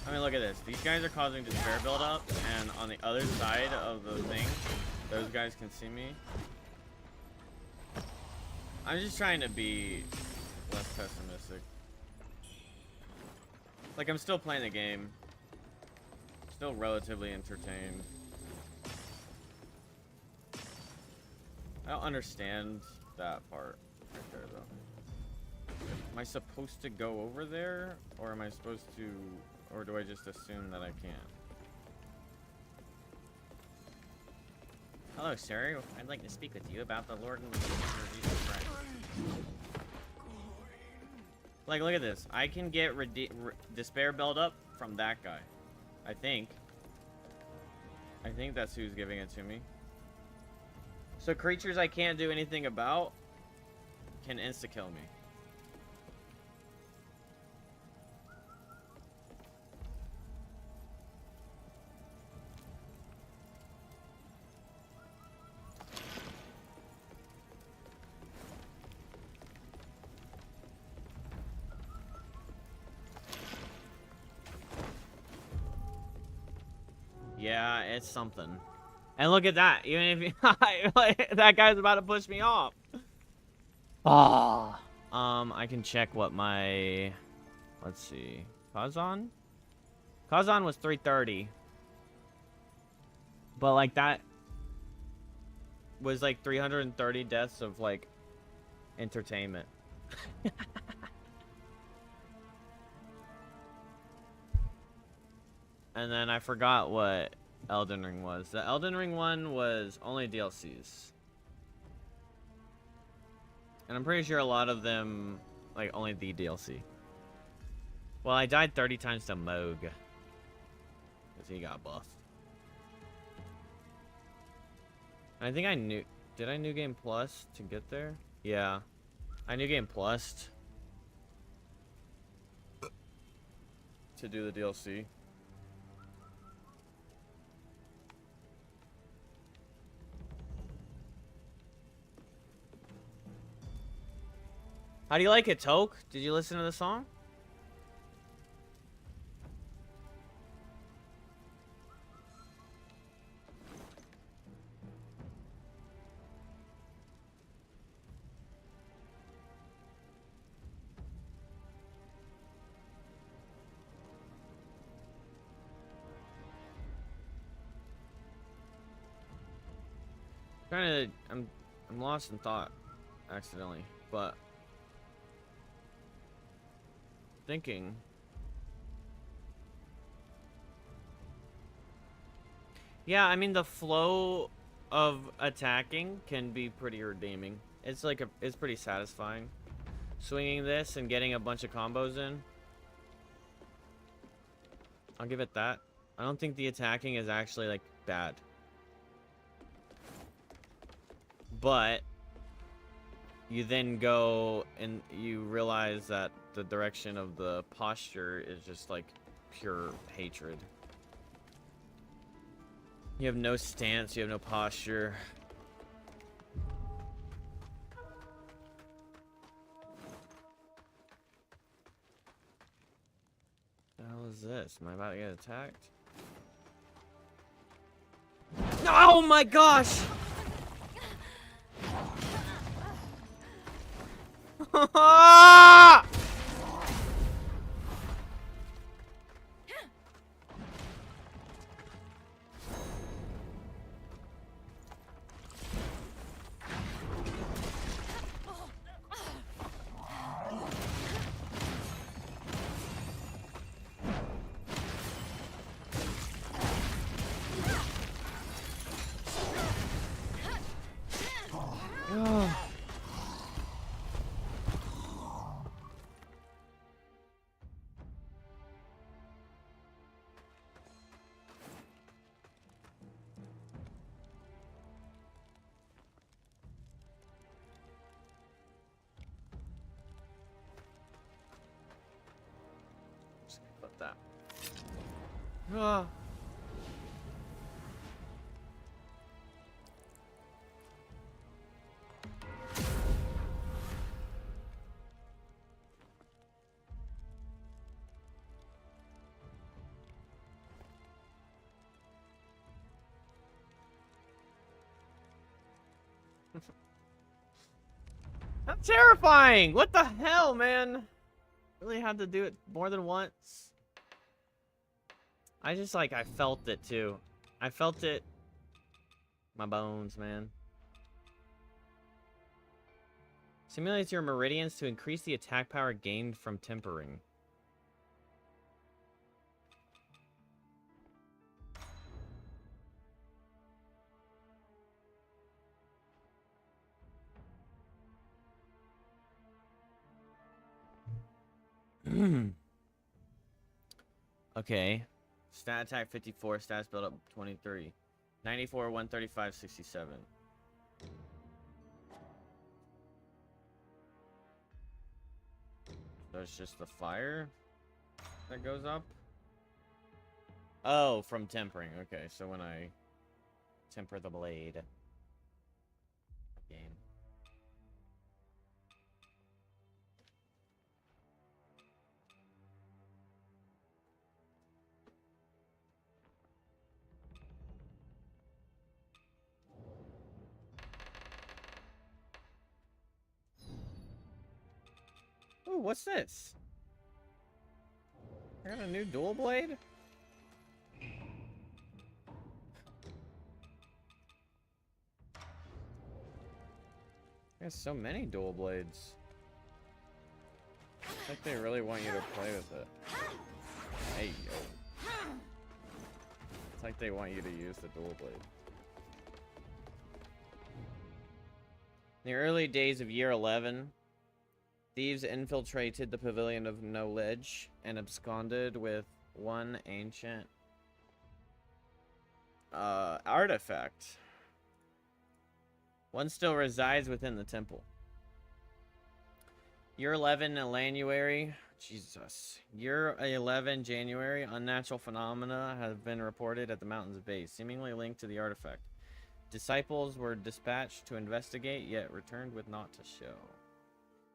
I mean, look at this. These guys are causing despair buildup, and on the other side of the thing, those guys can see me. I'm just trying to be less pessimistic. Like, I'm still playing the game. Still relatively entertained. I don't understand that part right there, though. Am I supposed to go over there, or am I supposed to... Or do I just assume that I can't? Hello, sir. I'd like to speak with you about the Lord and Jesus Christ. Like, look at this. I can get despair buildup from that guy. I think that's who's giving it to me. So creatures I can't do anything about can insta-kill me. Yeah, it's something. And look at that. Even if you, like, that guy's about to push me off. Ah. I can check what my, let's see, Kazan was 330. But like that was like 330 deaths of like entertainment. And then I forgot what Elden Ring was. The Elden Ring one was only DLCs. And I'm pretty sure a lot of them, like, only the DLC. Well, I died 30 times to Moog. Because he got buffed. And I think I knew... Did I New Game Plus to get there? Yeah. I New Game Plus to do the DLC. How do you like it, Toke? Did you listen to the song? I'm lost in thought accidentally, but thinking. Yeah, I mean the flow of attacking can be pretty redeeming. It's like it's pretty satisfying. Swinging this and getting a bunch of combos in. I'll give it that. I don't think the attacking is actually like bad. But you then go and you realize that the direction of the posture is just like pure hatred. You have no stance, you have no posture. What the hell is this? Am I about to get attacked? Oh my gosh! That. That's terrifying! What the hell, man? Really had to do it more than once. I just like, I felt it too. I felt it. My bones, man. Simulates your meridians to increase the attack power gained from tempering. Okay. Stat attack 54, stats build up 23. 94, 135, 67. There's just the fire that goes up. Oh, from tempering. Okay, so when I temper the blade. Game. Ooh, what's this? I got a new dual blade? There's so many dual blades. It's like they really want you to play with it. Hey, yo. It's like they want you to use the dual blade. In the early days of year 11, thieves infiltrated the Pavilion of Knowledge and absconded with one ancient artifact. One still resides within the temple. Year 11 January. Jesus. Year 11 January. Unnatural phenomena have been reported at the mountain's base, seemingly linked to the artifact. Disciples were dispatched to investigate, yet returned with naught to show.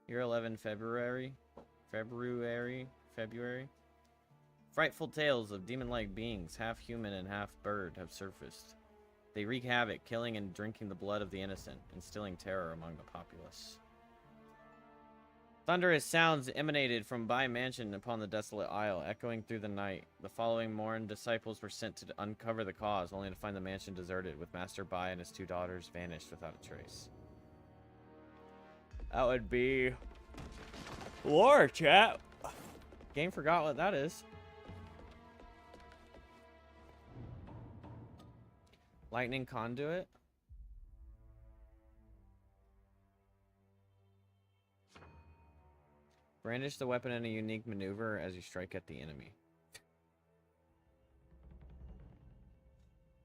Year 11, February. Frightful tales of demon-like beings, half human and half bird, have surfaced. They wreak havoc, killing and drinking the blood of the innocent, instilling terror among the populace. Thunderous sounds emanated from Bai Mansion upon the desolate isle, echoing through the night. The following morn, disciples were sent to uncover the cause, only to find the mansion deserted, with Master Bai and his 2 daughters vanished without a trace. That would be... lore, chat! Game forgot what that is. Lightning conduit? Brandish the weapon in a unique maneuver as you strike at the enemy.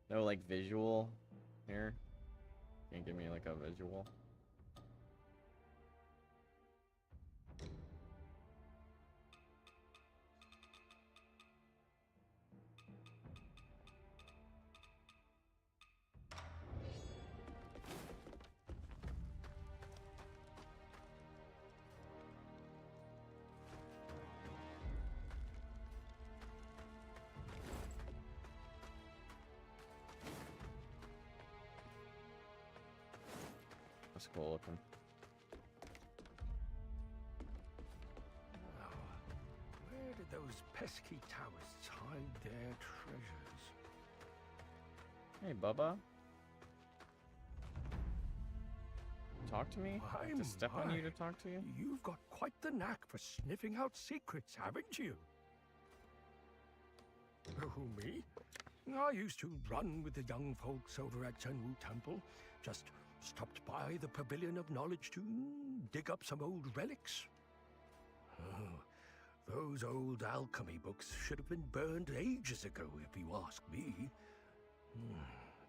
No, like, visual here? Can't give me, like, a visual. That's cool looking. Now, where did those pesky towers hide their treasures? Hey, Bubba. Talk to me? I have to step on you to talk to you? You've got quite the knack for sniffing out secrets, haven't you? Who, me? I used to run with the young folks over at Zhenwu Temple. Just stopped by the Pavilion of Knowledge to dig up some old relics. Oh, those old alchemy books should have been burned ages ago, if you ask me.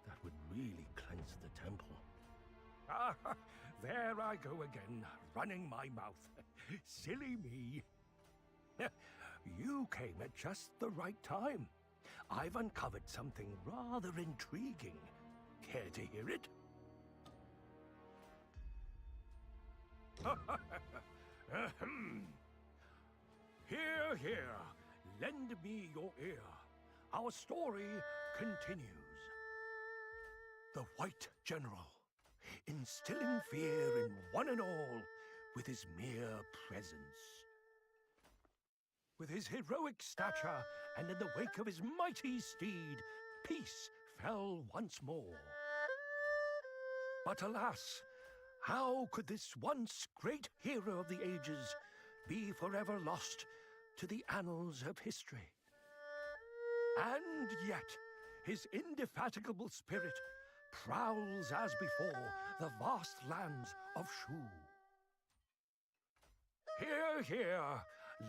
That would really cleanse the temple. Ah, there I go again, running my mouth. Silly me. You came at just the right time. I've uncovered something rather intriguing. Care to hear it? Here, here, lend me your ear. Our story continues. The White General, instilling fear in one and all with his mere presence. With his heroic stature and in the wake of his mighty steed, peace fell once more. But alas, how could this once great hero of the ages be forever lost to the annals of history? And yet, his indefatigable spirit prowls as before the vast lands of Shu. Hear, hear,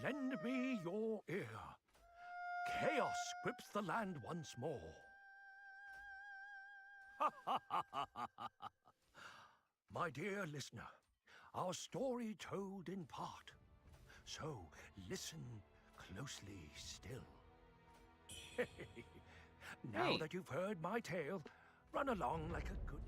lend me your ear. Chaos grips the land once more. My dear listener, our story told in part. So listen closely still. Now that you've heard my tale, run along like a good...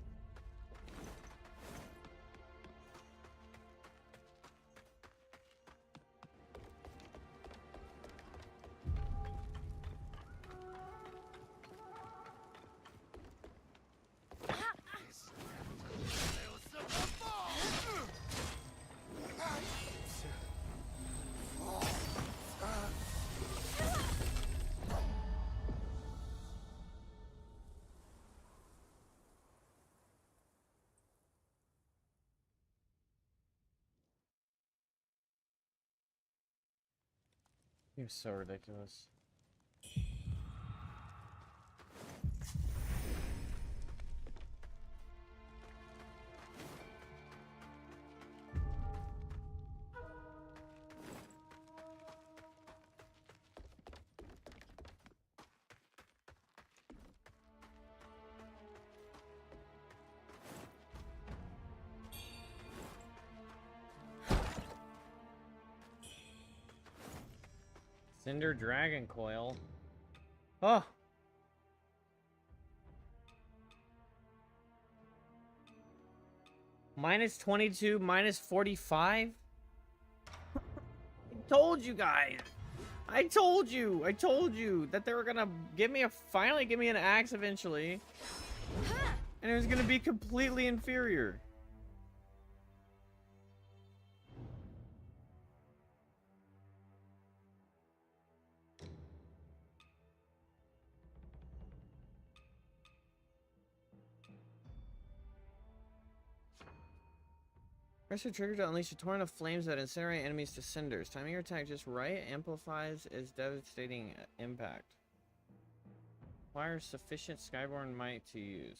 You're so ridiculous. Cinder Dragon Coil. Oh! Minus 22, minus 45? told you guys. I told you that they were gonna finally give me an axe eventually. And it was gonna be completely inferior. Press your trigger to unleash a torrent of flames that incinerate enemies to cinders. Timing your attack just right amplifies its devastating impact. Requires sufficient skyborne might to use.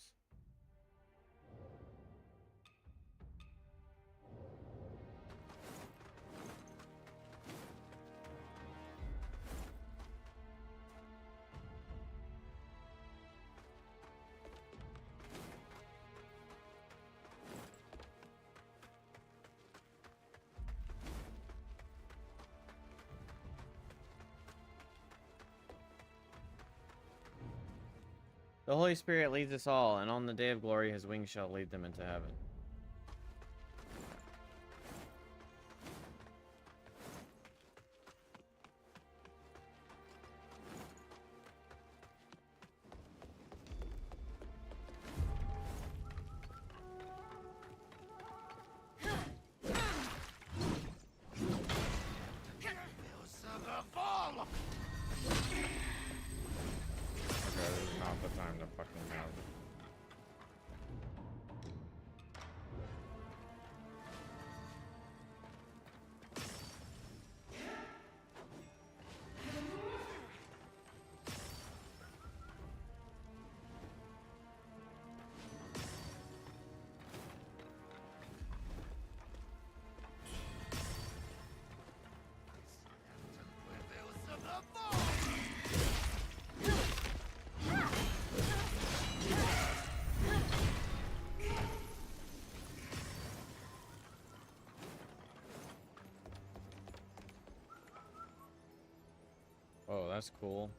The Holy Spirit leads us all, and on the day of glory, his wings shall lead them into heaven. Not the time to fucking have it. Oh, that's cool.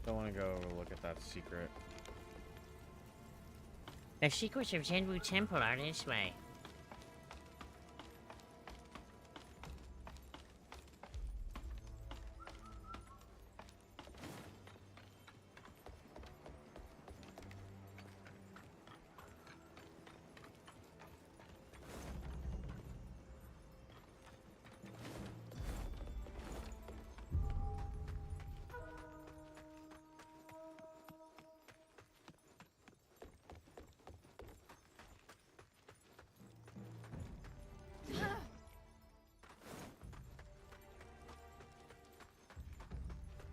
Don't want to go look at that secret. The secrets of Zenwu Temple are this way.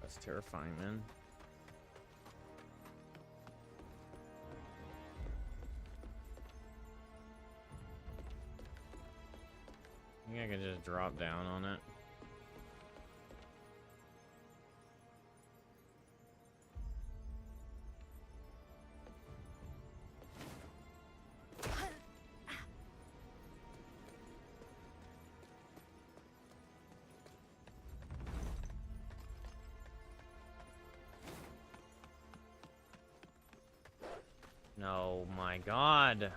That's terrifying, man. I think I can just drop down on it. No, my God.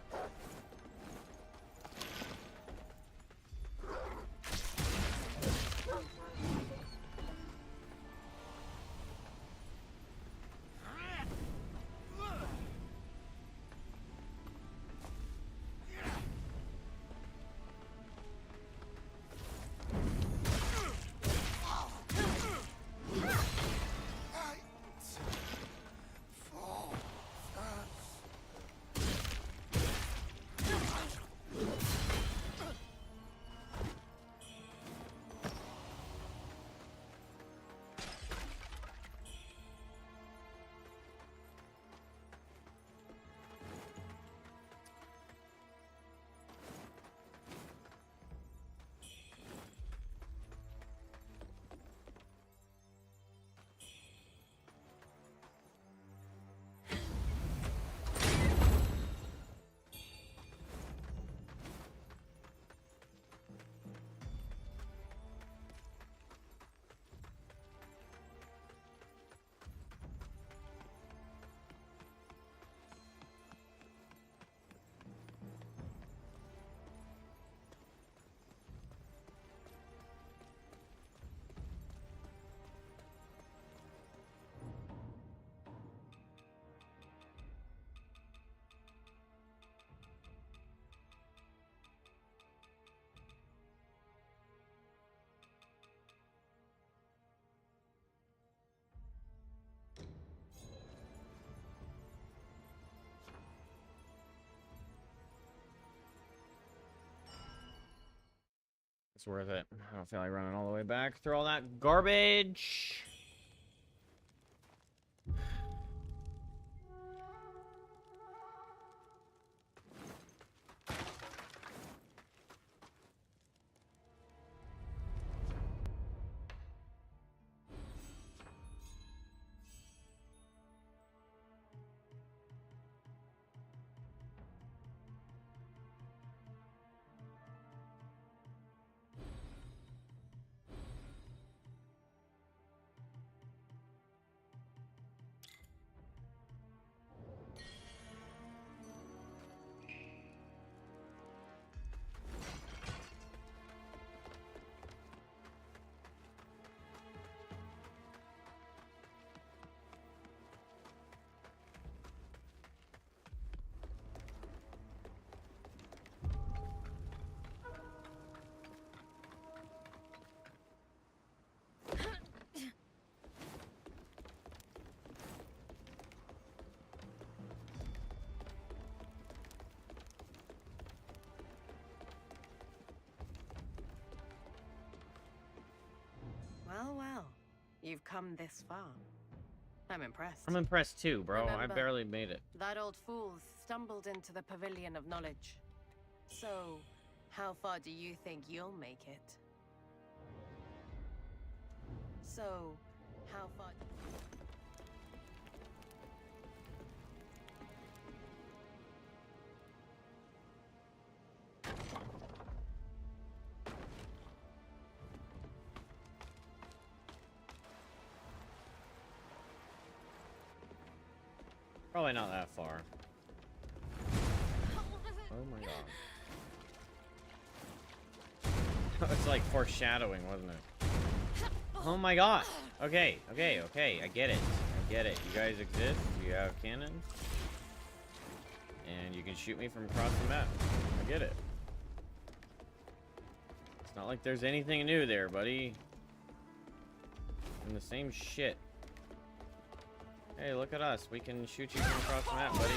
It's worth it. I don't feel like running all the way back through all that garbage. Well, well. You've come this far. I'm impressed. I'm impressed too, bro. I Remember, barely made it. that old fool stumbled into the Pavilion of Knowledge. So, how far do you think you'll make it? So, how far... Probably not that far. Oh my God. It's like foreshadowing, wasn't it? Oh my God. Okay, okay, okay. I get it. I get it. You guys exist. You have cannons. And you can shoot me from across the map. I get it. It's not like there's anything new there, buddy. And the same shit. Hey, look at us. We can shoot you from across the map, buddy.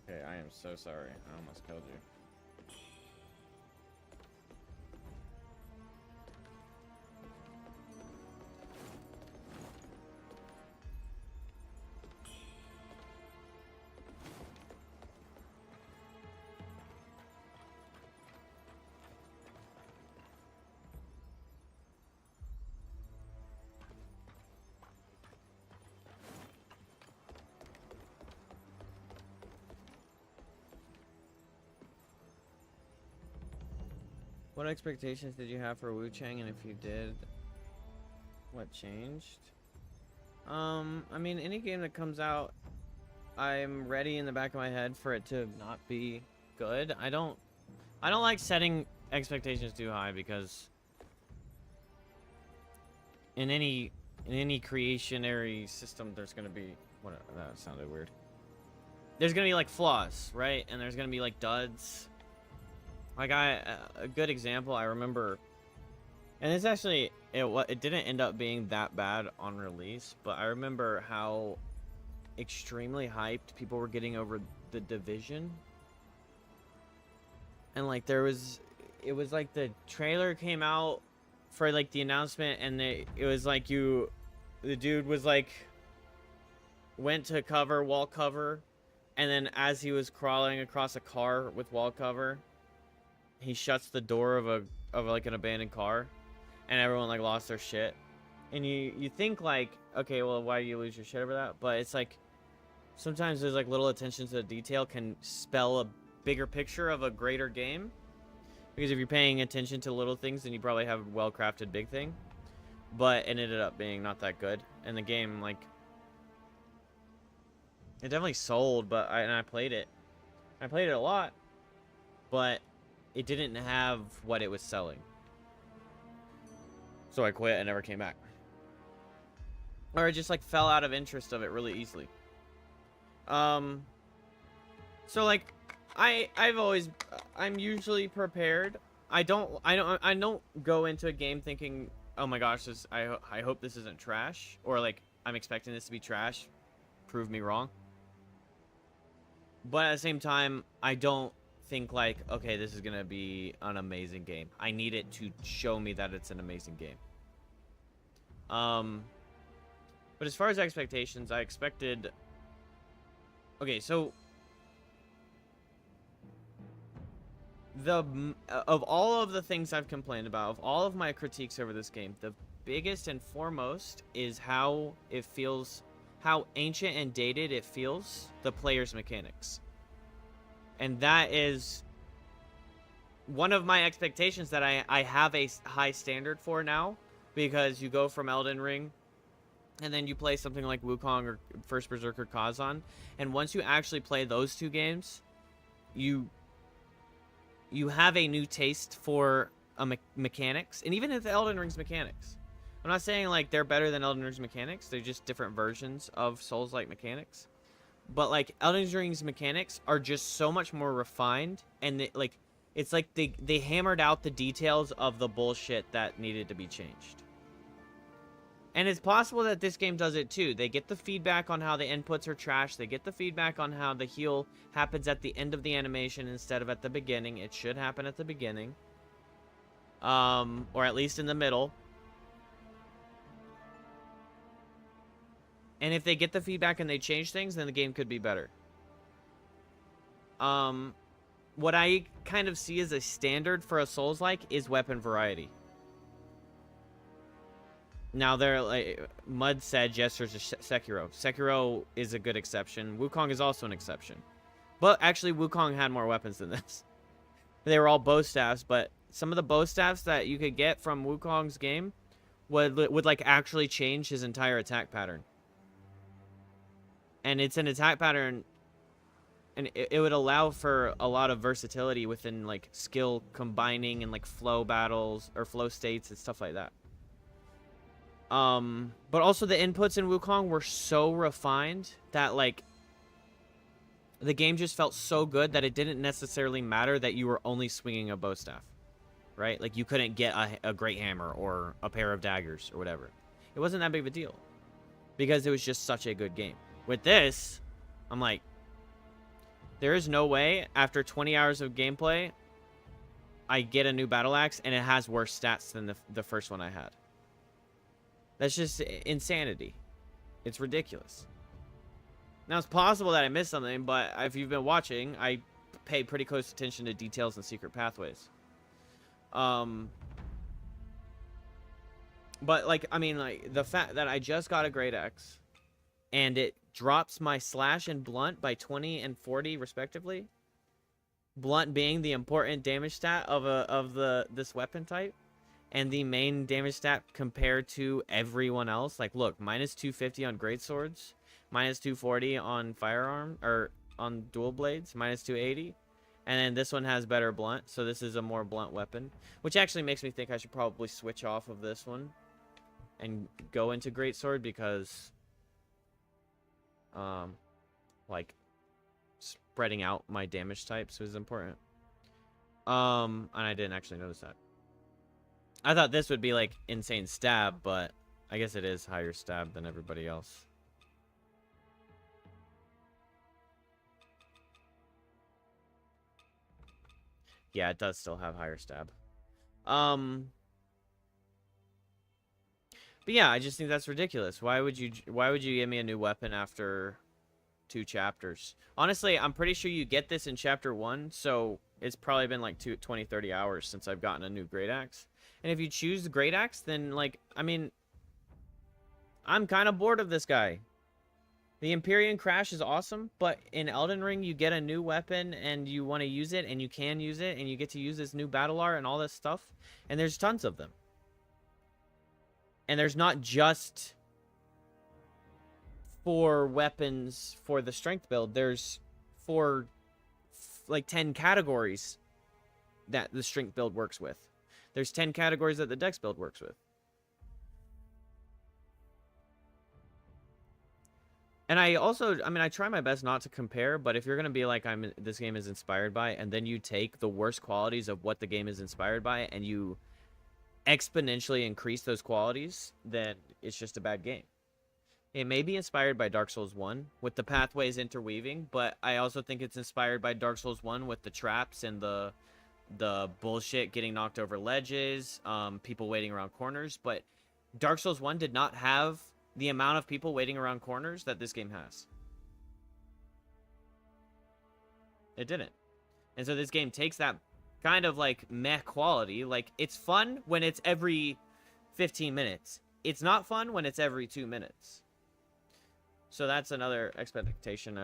Okay, I am so sorry. I almost killed you. What expectations did you have for Wuchang, and if you did, What changed? I mean, any game that comes out, I'm ready in the back of my head for it to not be good. I don't like setting expectations too high, because in any creationary system, there's gonna be that sounded weird. There's gonna be like flaws, right? And there's gonna be like duds. Like a good example I remember, and it's actually it didn't end up being that bad on release, but I remember how extremely hyped people were getting over The Division. And like it was like the trailer came out for like the announcement, and it was like the dude was like went to wall cover, and then as he was crawling across a car with wall cover, he shuts the door of like an abandoned car, and everyone like lost their shit. And you think like, okay, well, why do you lose your shit over that? But it's like sometimes there's like little attention to the detail can spell a bigger picture of a greater game. Because if you're paying attention to little things, then you probably have a well-crafted big thing. But it ended up being not that good. And the game, like, it definitely sold, but I played it. I played it a lot, but it didn't have what it was selling. So I quit and never came back. Or I just like fell out of interest of it really easily. So like I'm usually prepared. I don't go into a game thinking, oh my gosh, I hope this isn't trash, or like I'm expecting this to be trash. Prove me wrong. But at the same time, I don't think like, okay, this is gonna be an amazing game. I need it to show me that it's an amazing game. But as far as expectations, I expected. Okay, so of all of the things I've complained about, of all of my critiques over this game, the biggest and foremost is how it feels, how ancient and dated it feels, the player's mechanics. And that is one of my expectations that I have a high standard for now, because you go from Elden Ring and then you play something like Wukong or First Berserker Kazan, and once you actually play those two games, you have a new taste for mechanics, and even if Elden Ring's mechanics. I'm not saying like they're better than Elden Ring's mechanics, they're just different versions of Souls-like mechanics. But like Elden Ring's mechanics are just so much more refined, and it's like they hammered out the details of the bullshit that needed to be changed. And it's possible that this game does it too. They get the feedback on how the inputs are trash. They get the feedback on how the heal happens at the end of the animation instead of at the beginning. It should happen at the beginning. Or at least in the middle. And if they get the feedback and they change things, then the game could be better. What I kind of see as a standard for a Souls-like is weapon variety. Now, Mud said, yes, there's a Sekiro. Sekiro is a good exception. Wukong is also an exception. But actually, Wukong had more weapons than this. They were all bow staffs, but some of the bow staffs that you could get from Wukong's game would like actually change his entire attack pattern. And it's an attack pattern, and it would allow for a lot of versatility within like skill combining and like flow battles or flow states and stuff like that. But also the inputs in Wukong were so refined that like the game just felt so good that it didn't necessarily matter that you were only swinging a bow staff, right? Like you couldn't get a great hammer or a pair of daggers or whatever. It wasn't that big of a deal because it was just such a good game. With this, I'm like, there is no way after 20 hours of gameplay I get a new battle axe and it has worse stats than the first one I had. That's just insanity. It's ridiculous. Now, it's possible that I missed something, but if you've been watching, I pay pretty close attention to details and secret pathways. But, like, I mean, like, the fact that I just got a Great Axe, and it drops my slash and blunt by 20 and 40, respectively. Blunt being the important damage stat of this weapon type. and the main damage stat compared to everyone else. Like, look, minus 250 on greatswords, minus 240 on firearm, or on dual blades, minus 280. And then this one has better blunt, so this is a more blunt weapon. Which actually makes me think I should probably switch off of this one and go into greatsword because, like, spreading out my damage types is important. And I didn't actually notice that. I thought this would be, like, insane stab, but I guess it is higher stab than everybody else. Yeah, it does still have higher stab. But yeah, I just think that's ridiculous. Why would you give me a new weapon after 2 chapters? Honestly, I'm pretty sure you get this in chapter 1, so it's probably been like 20, 30 hours since I've gotten a new great axe. And if you choose the great axe, then, like, I mean, I'm kind of bored of this guy. The Empyrean Crash is awesome, but in Elden Ring, you get a new weapon, and you want to use it, and you can use it, and you get to use this new battle art and all this stuff, and there's tons of them. And there's not just 4 weapons for the strength build. There's 4, like, 10 categories that the strength build works with. There's 10 categories that the dex build works with. And I also, I mean, I try my best not to compare, but if you're going to be like, this game is inspired by, and then you take the worst qualities of what the game is inspired by, and you exponentially increase those qualities, then it's just a bad game. It may be inspired by Dark Souls 1 with the pathways interweaving, but I also think it's inspired by Dark Souls 1 with the traps and the bullshit getting knocked over ledges, people waiting around corners. But Dark Souls 1 did not have the amount of people waiting around corners that this game has. It didn't. And so this game takes that kind of like meh quality. Like, it's fun when it's every 15 minutes. It's not fun when it's every 2 minutes. So that's another expectation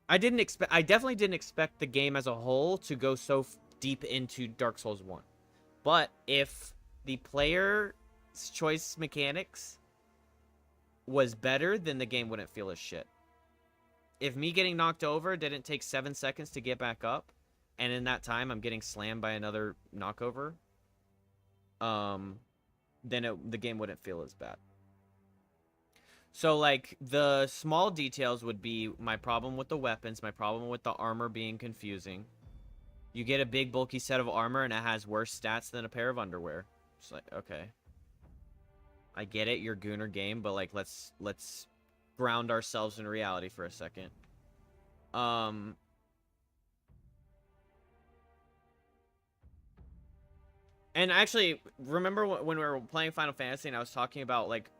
I definitely didn't expect the game as a whole to go so deep into Dark Souls 1. But if the player's choice mechanics was better, then the game wouldn't feel as shit. If me getting knocked over didn't take 7 seconds to get back up, and in that time I'm getting slammed by another knockover, then the game wouldn't feel as bad. So, like, the small details would be my problem with the weapons, my problem with the armor being confusing. You get a big, bulky set of armor, and it has worse stats than a pair of underwear. It's like, okay. I get it, you're Gooner game, but, like, let's ground ourselves in reality for a second. And actually, remember when we were playing Final Fantasy and I was talking about, like,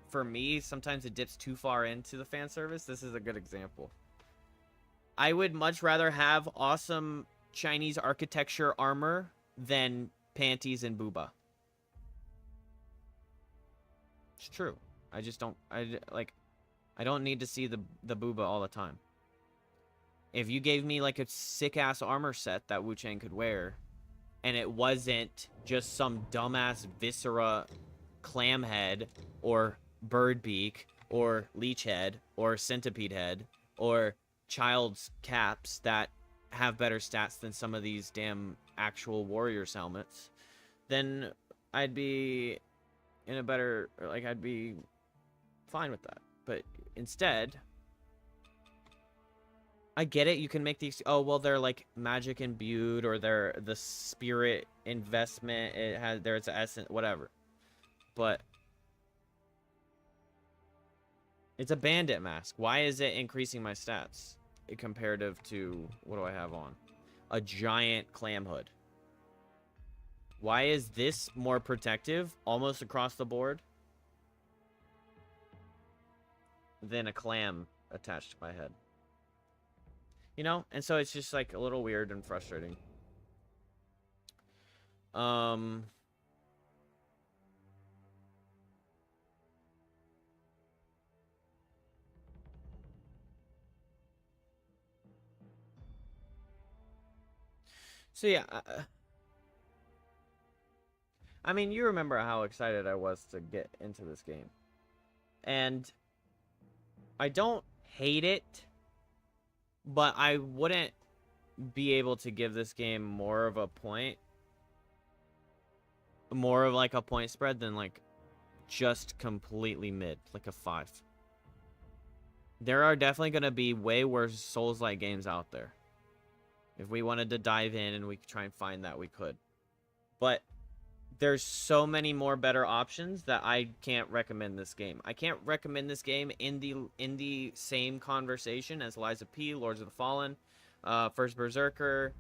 for me, sometimes it dips too far into the fan service? This is a good example. I would much rather have awesome Chinese architecture armor than panties and booba. It's true. I just don't... I don't need to see the booba all the time. If you gave me, like, a sick-ass armor set that Wuchang could wear, and it wasn't just some dumbass viscera clam head, or bird beak, or leech head, or centipede head, or child's caps that have better stats than some of these damn actual warriors' helmets, then I'd be in a better... like, I'd be fine with that. But instead, I get it, you can make these... oh, well, they're, like, magic imbued, or they're the spirit investment, there's an essence, whatever. But it's a bandit mask. Why is it increasing my stats comparative to... what do I have on? A giant clam hood. Why is this more protective, almost across the board, than a clam attached to my head? You know? And so it's just, like, a little weird and frustrating. So yeah, I mean, you remember how excited I was to get into this game. And I don't hate it, but I wouldn't be able to give this game more of a point. More of like a point spread than like just completely mid, like a 5. There are definitely going to be way worse Souls-like games out there. If we wanted to dive in and we could try and find that, we could. But there's so many more better options that I can't recommend this game. I can't recommend this game in the same conversation as Lies of P, Lords of the Fallen, First Berserker,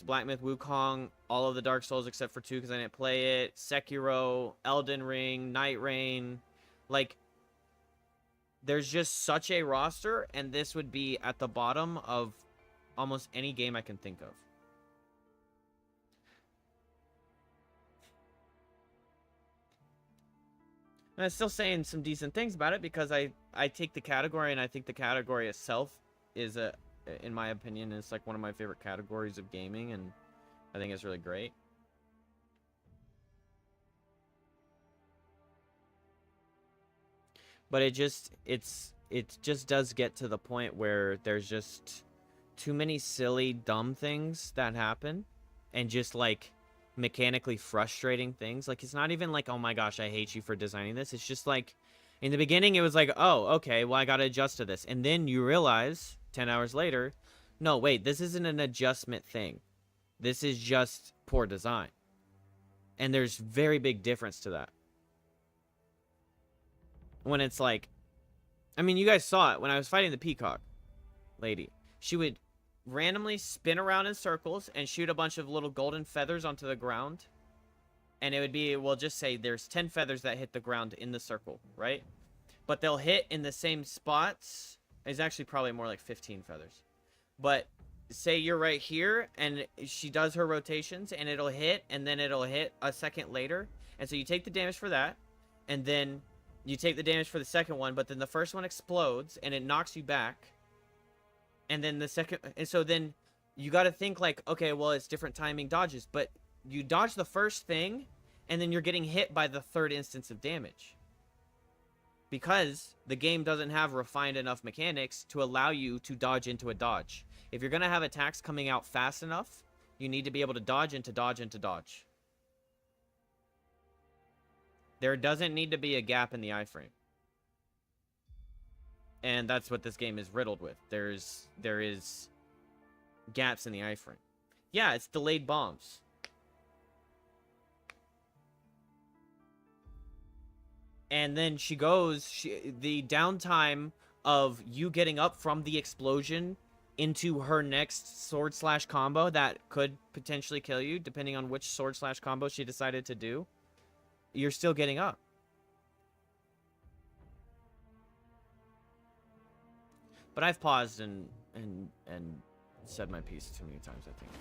Black Myth Wukong, all of the Dark Souls except for 2 because I didn't play it, Sekiro, Elden Ring, Night Rain. Like, there's just such a roster, and this would be at the bottom of almost any game I can think of. And I'm still saying some decent things about it because I take the category, and I think the category itself is in my opinion, it's like one of my favorite categories of gaming, and I think it's really great. But it just does get to the point where there's just too many silly, dumb things that happen, and just like mechanically frustrating things. Like, it's not even like, oh my gosh, I hate you for designing this. It's just like, in the beginning, it was like, oh, okay, well, I gotta adjust to this. And then you realize 10 hours later, no, wait, this isn't an adjustment thing. This is just poor design. And there's very big difference to that. When it's like, I mean, you guys saw it when I was fighting the peacock lady. She would randomly spin around in circles and shoot a bunch of little golden feathers onto the ground. And it would be, we'll just say there's 10 feathers that hit the ground in the circle, right? But they'll hit in the same spots. It's actually probably more like 15 feathers. But say you're right here, and she does her rotations, and it'll hit, and then it'll hit a second later. And so you take the damage for that, and then you take the damage for the second one, but then the first one explodes, and it knocks you back. And then the second... And so then you got to think like, okay, well, it's different timing dodges. But you dodge the first thing, and then you're getting hit by the third instance of damage. Because the game doesn't have refined enough mechanics to allow you to dodge into a dodge. If you're going to have attacks coming out fast enough, you need to be able to dodge into dodge into dodge. There doesn't need to be a gap in the iframe. And that's what this game is riddled with. There is gaps in the iframe. Yeah, it's delayed bombs. And then she goes, the downtime of you getting up from the explosion into her next sword slash combo that could potentially kill you, depending on which sword slash combo she decided to do, you're still getting up. But I've paused and said my piece too many times, I think.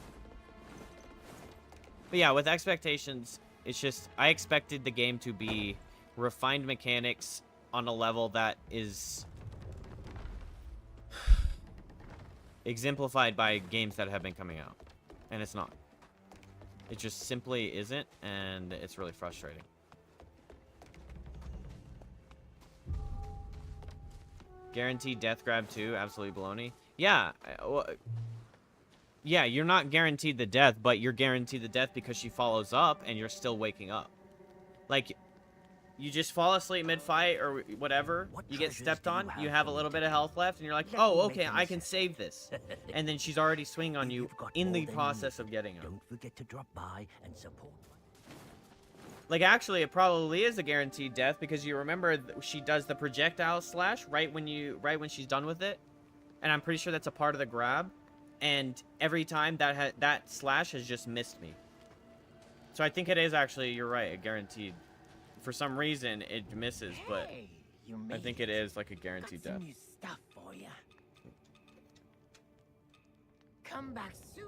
But yeah, with expectations, it's just, I expected the game to be refined mechanics on a level that is exemplified by games that have been coming out. And it's not. It just simply isn't, and it's really frustrating. Guaranteed death grab too, absolutely baloney. Yeah, yeah, you're not guaranteed the death, but you're guaranteed the death because she follows up and you're still waking up. Like, you just fall asleep mid-fight or whatever, you get stepped on, you have a little bit of health left, and you're like, oh, okay, I can save this. And then she's already swinging on you in the process of getting up. Don't forget to drop by and support. Like, actually, it probably is a guaranteed death because you remember she does the projectile slash right when she's done with it, and I'm pretty sure that's a part of the grab. And every time that slash has just missed me. So I think it is actually, you're right, a guaranteed. For some reason it misses, but I think it is like a guaranteed death. Got some new stuff for ya. Come back soon.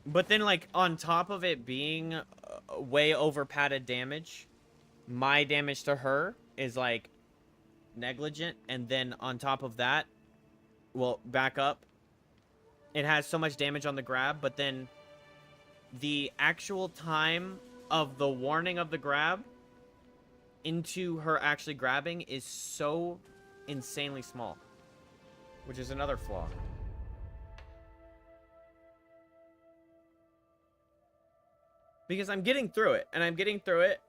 But then, like, on top of it being way over padded damage, my damage to her is like negligent, and then on top of that, well, back up, it has so much damage on the grab, but then the actual time of the warning of the grab into her actually grabbing is so insanely small, which is another flaw. Because I'm getting through it, and I'm getting through it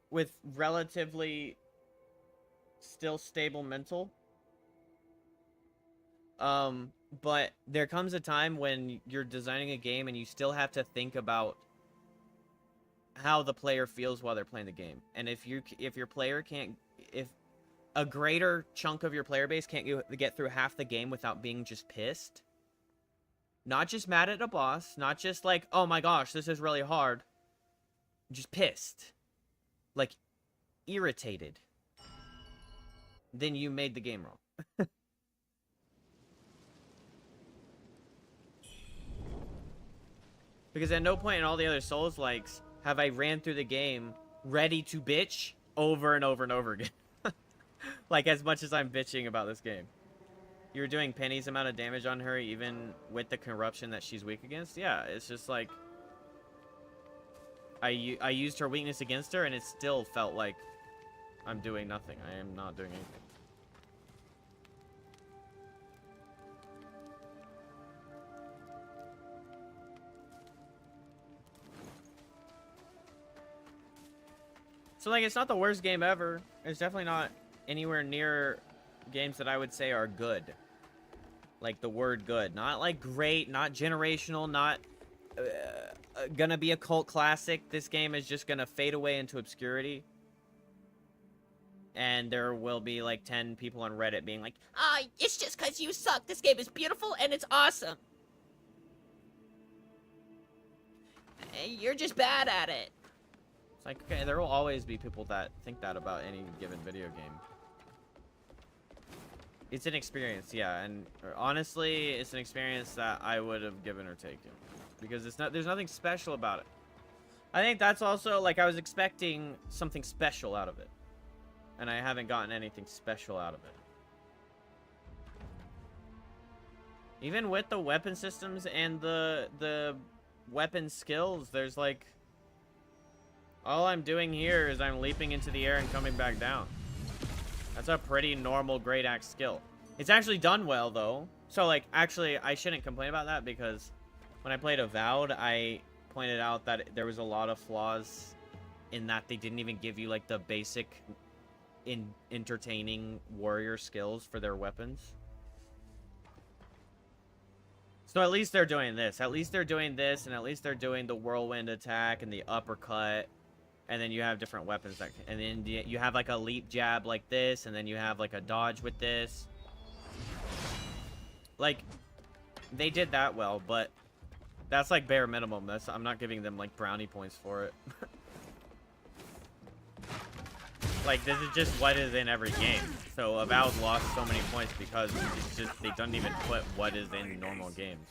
with relatively still stable mental. But there comes a time when you're designing a game and you still have to think about how the player feels while they're playing the game. And if your player can't, if a greater chunk of your player base can't get through half the game without being just pissed, not just mad at a boss, not just like, oh my gosh, this is really hard, just pissed, like irritated, then you made the game wrong. Because at no point in all the other Souls-likes have I ran through the game ready to bitch over and over and over again. Like, as much as I'm bitching about this game. You were doing Penny's amount of damage on her, even with the corruption that she's weak against? Yeah, it's just like... I used her weakness against her, and it still felt like I'm doing nothing. I am not doing anything. So, like, it's not the worst game ever. It's definitely not anywhere near games that I would say are good. Like, the word good. Not, like, great, not generational, not gonna be a cult classic. This game is just gonna fade away into obscurity. And there will be, like, 10 people on Reddit being like, it's just because you suck. This game is beautiful and it's awesome. You're just bad at it. It's like, okay, there will always be people that think that about any given video game. It's an experience, yeah, and honestly, it's an experience that I would have given or taken. Because there's nothing special about it. I think that's also, like, I was expecting something special out of it. And I haven't gotten anything special out of it. Even with the weapon systems and the weapon skills, there's, like... all I'm doing here is I'm leaping into the air and coming back down. That's a pretty normal great axe skill. It's actually done well, though. So, like, actually, I shouldn't complain about that because when I played Avowed, I pointed out that there was a lot of flaws in that they didn't even give you, like, the basic entertaining warrior skills for their weapons. So at least they're doing this. At least they're doing this, and at least they're doing the whirlwind attack and the uppercut. And then you have different weapons that, and then you have like a leap jab like this, and then you have like a dodge with this. Like, they did that well, but that's like bare minimum. I'm not giving them like brownie points for it. Like, this is just what is in every game. So Avowed lost so many points because it's just, they don't even put what is in normal games.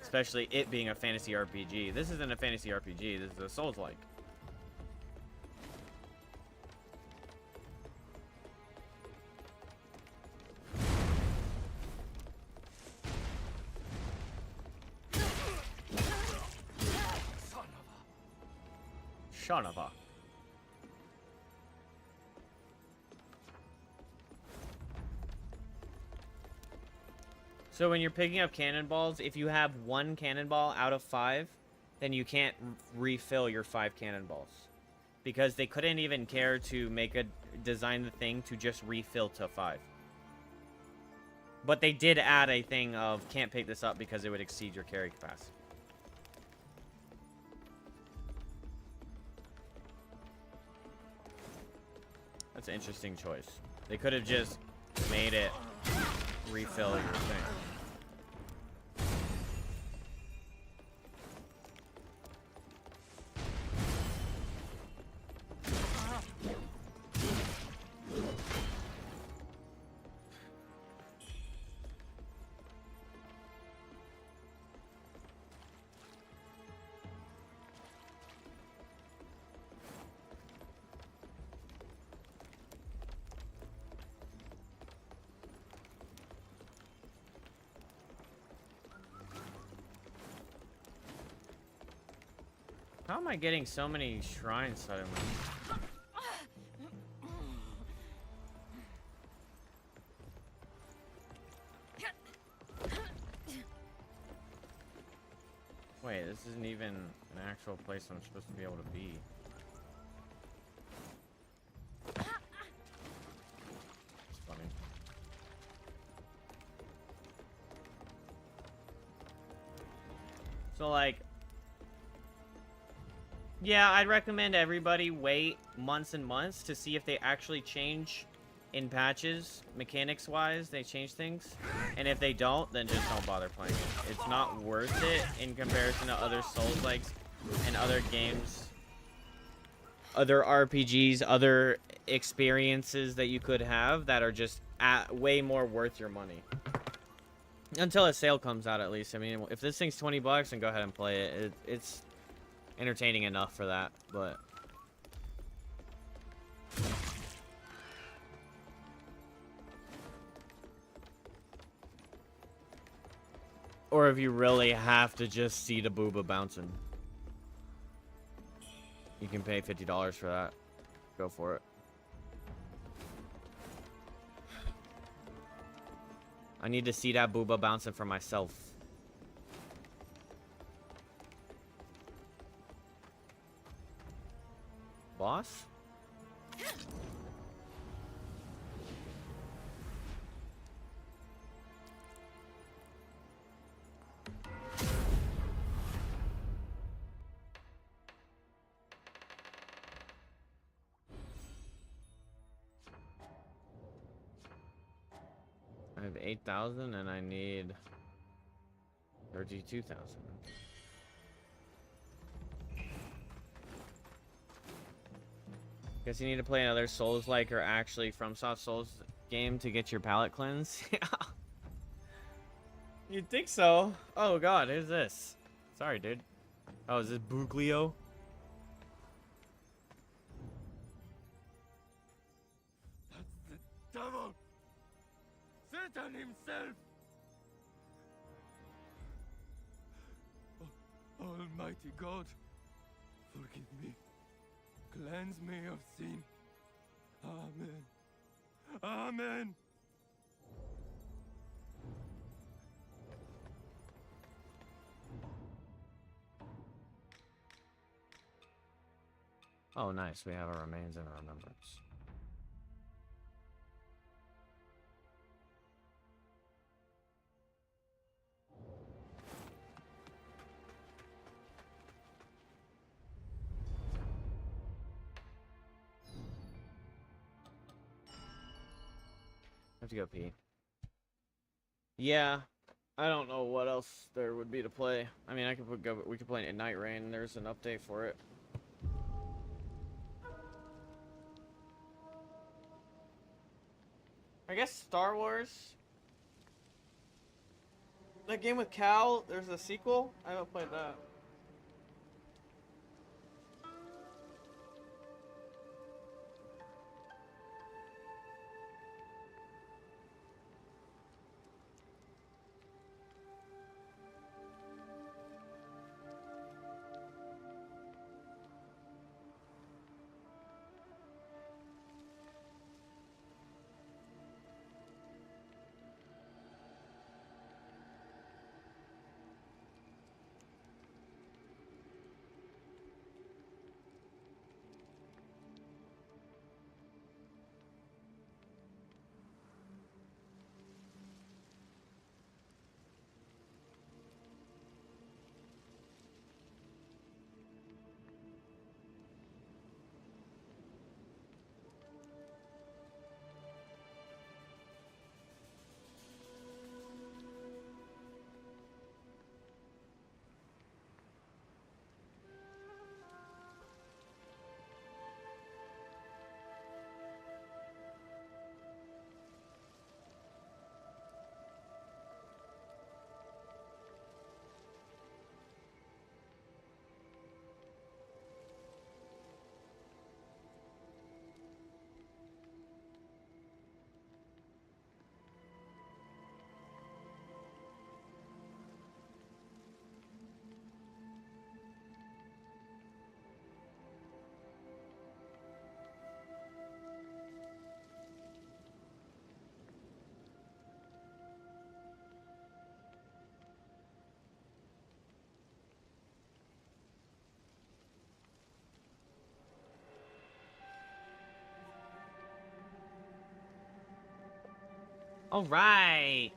Especially it being a fantasy RPG. This isn't a fantasy RPG, this is a Souls-like. Son of a. So when you're picking up cannonballs, if you have one cannonball out of 5, then you can't refill your 5 cannonballs. Because they couldn't even care to design the thing to just refill to 5. But they did add a thing of can't pick this up because it would exceed your carry capacity. That's an interesting choice. They could have just made it refill your thing. How am I getting so many shrines suddenly? Wait, this isn't even an actual place I'm supposed to be able to be. It's funny. So, like, yeah, I'd recommend everybody wait months and months to see if they actually change in patches, mechanics-wise, they change things. And if they don't, then just don't bother playing it. It's not worth it in comparison to other Souls-likes and other games, other RPGs, other experiences that you could have that are just way more worth your money. Until a sale comes out, at least. I mean, if this thing's 20 bucks, then go ahead and play it. It's entertaining enough for that, but... Or if you really have to just see the booba bouncing. You can pay $50 for that. Go for it. I need to see that booba bouncing for myself. Boss? I have 8,000 and I need 32,000. Guess you need to play another Souls-like or actually FromSoft Souls game to get your palate cleansed. Yeah. You'd think so. Oh god, who's this? Sorry, dude. Oh, is this Buglio? That's the devil! Satan himself! Almighty God, forgive me. Cleanse me of sin. Amen. Amen. Oh, nice. We have our remains and our remembrance. I have to go pee. Yeah, I don't know what else there would be to play. I mean, we could play Night Rain. There's an update for it. I guess Star Wars. That game with Cal, there's a sequel. I haven't played that. All right.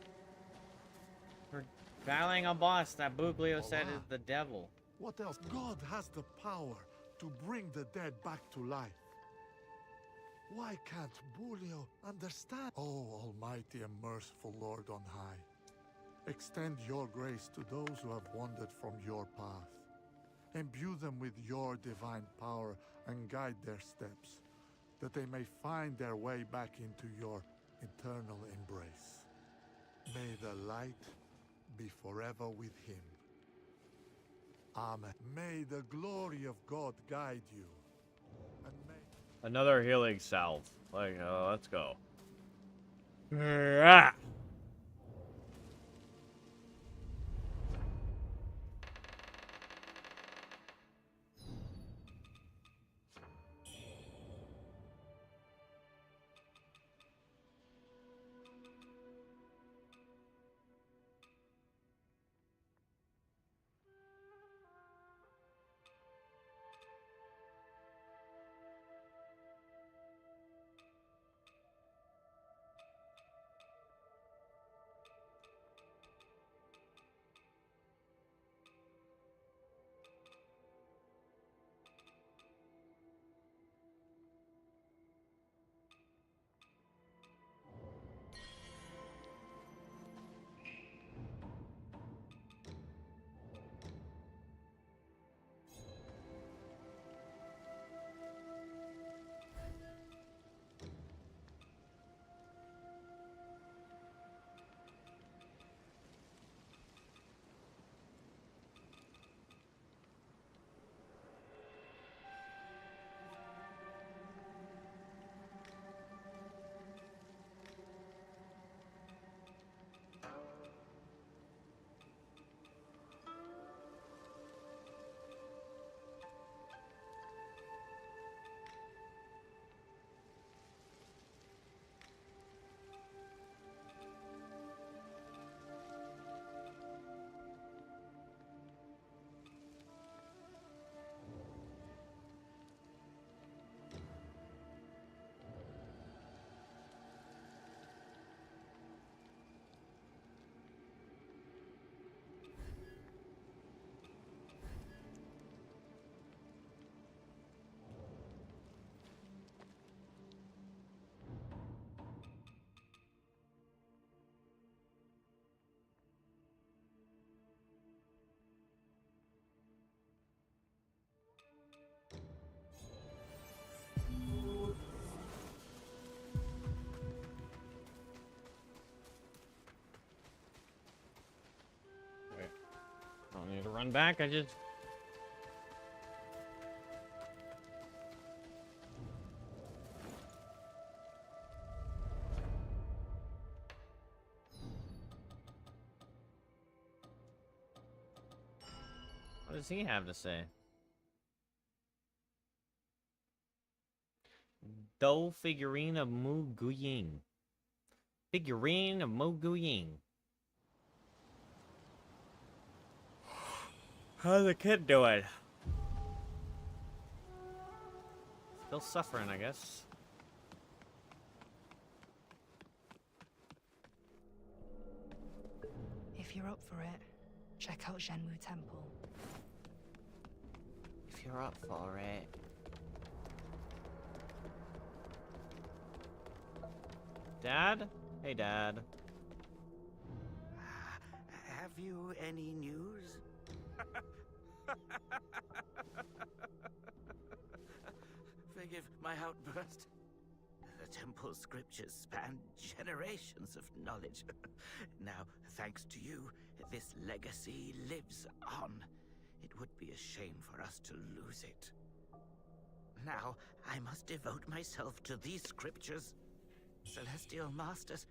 We're battling a boss that Buglio said is the devil. What else? God has the power to bring the dead back to life. Why can't Buglio understand? Oh, almighty and merciful Lord on high, extend your grace to those who have wandered from your path. Imbue them with your divine power and guide their steps, that they may find their way back into your eternal embrace. May the light be forever with him. Amen. May the glory of God guide you. And may... Another healing salve. Like, let's go. Ah! Don't need to run back, I just... What does he have to say? Do figurine of Mu Guying. Figurine of Mu Guying. How's the kid doing? Still suffering, I guess. If you're up for it, check out Shenwu Temple. If you're up for it. Dad? Hey, Dad. Have you any news? Forgive my outburst. The temple's scriptures span generations of knowledge. Now, thanks to you, this legacy lives on. It would be a shame for us to lose it. Now, I must devote myself to these scriptures. Celestial Masters,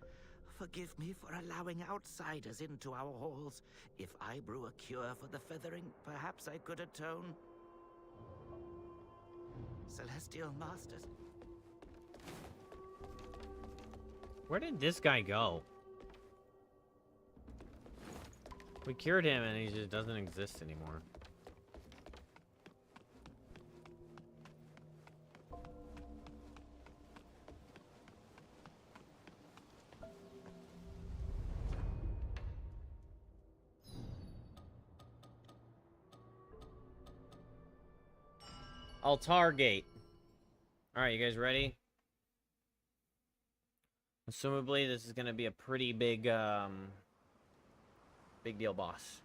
forgive me for allowing outsiders into our halls. If I brew a cure for the feathering, perhaps I could atone. Celestial Masters. Where did this guy go? We cured him and he just doesn't exist anymore. Altar Gate. Alright, you guys ready? Assumably, this is gonna be a pretty big, big deal boss.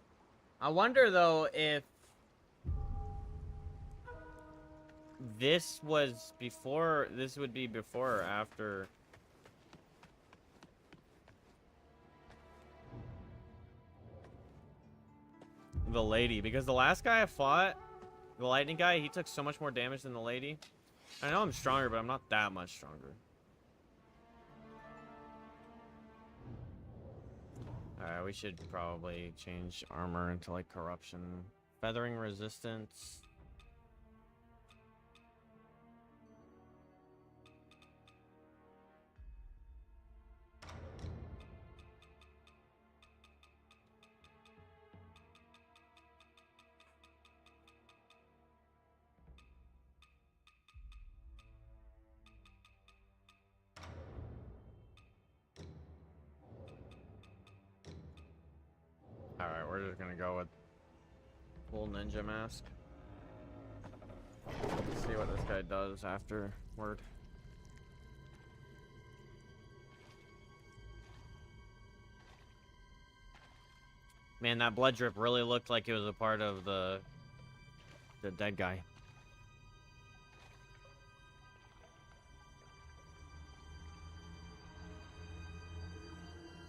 I wonder, though, if this was before, this would be before or after the lady, because the last guy I fought, the lightning guy, he took so much more damage than the lady. I know I'm stronger, but I'm not that much stronger. Alright, we should probably change armor into like corruption. Feathering resistance. Alright, we're just gonna go with full ninja mask. Let's see what this guy does afterward. Man, that blood drip really looked like it was a part of the dead guy.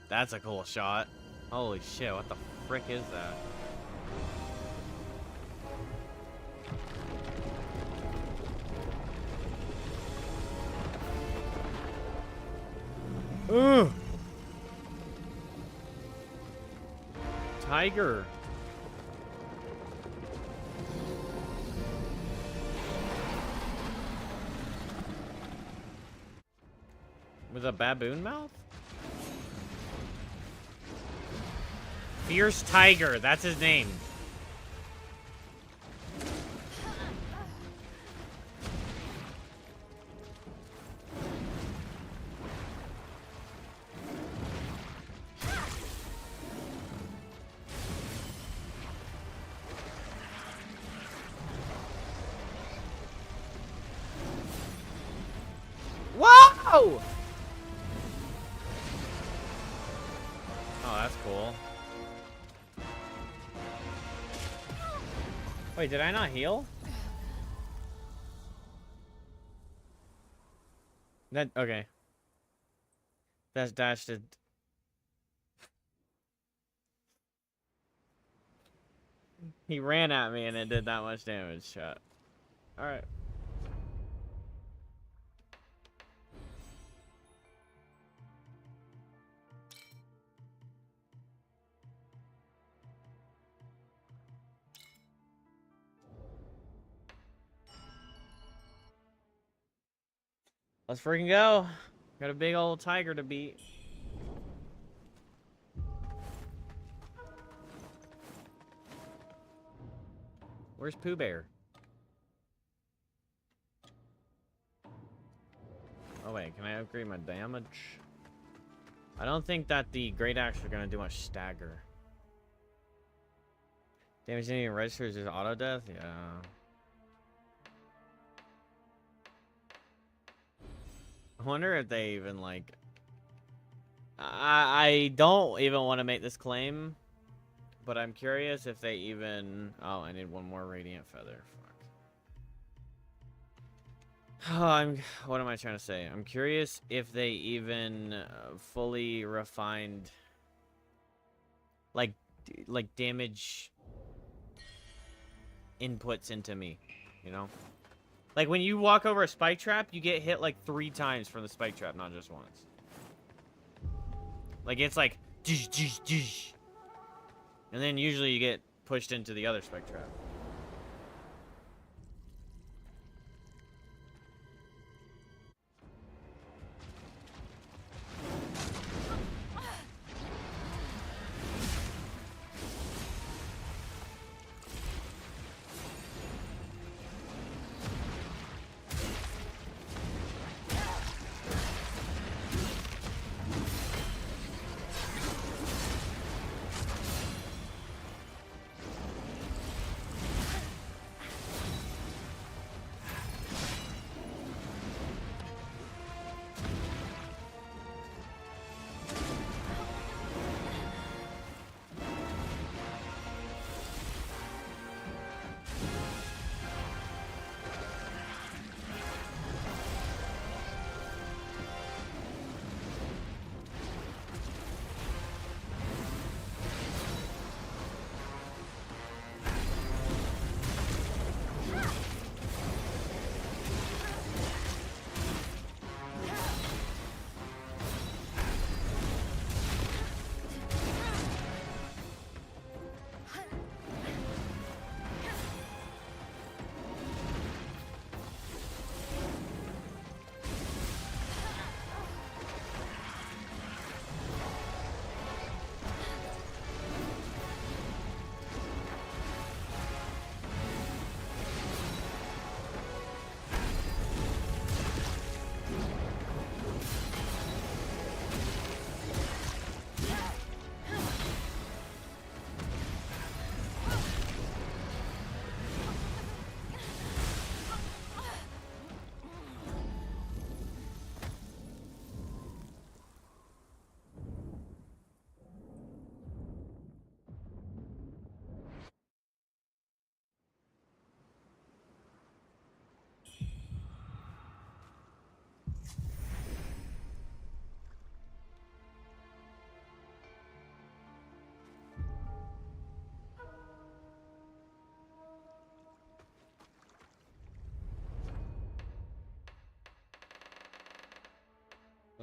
That's a cool shot. Holy shit, what the frick is that? Ugh! Tiger! With a baboon mouth? Fierce Tiger, that's his name. Whoa! Oh, that's cool. Wait, did I not heal? That, okay. That's dashed it. He ran at me and it did that much damage. Shot. Alright. Let's freaking go. Got a big old tiger to beat. Where's Pooh Bear? Oh wait, can I upgrade my damage? I don't think that the great axe are gonna do much stagger. Damage didn't even register, is just auto death? Yeah. I wonder if they even, like... I don't even want to make this claim, but I'm curious if they even... Oh, I need one more radiant feather. Fuck. Oh, what am I trying to say? I'm curious if they even fully refined... Like damage inputs into me, you know? Like, when you walk over a spike trap, you get hit, like, 3 times from the spike trap, not just once. Like, it's like, dish, dish, dish. And then usually you get pushed into the other spike trap.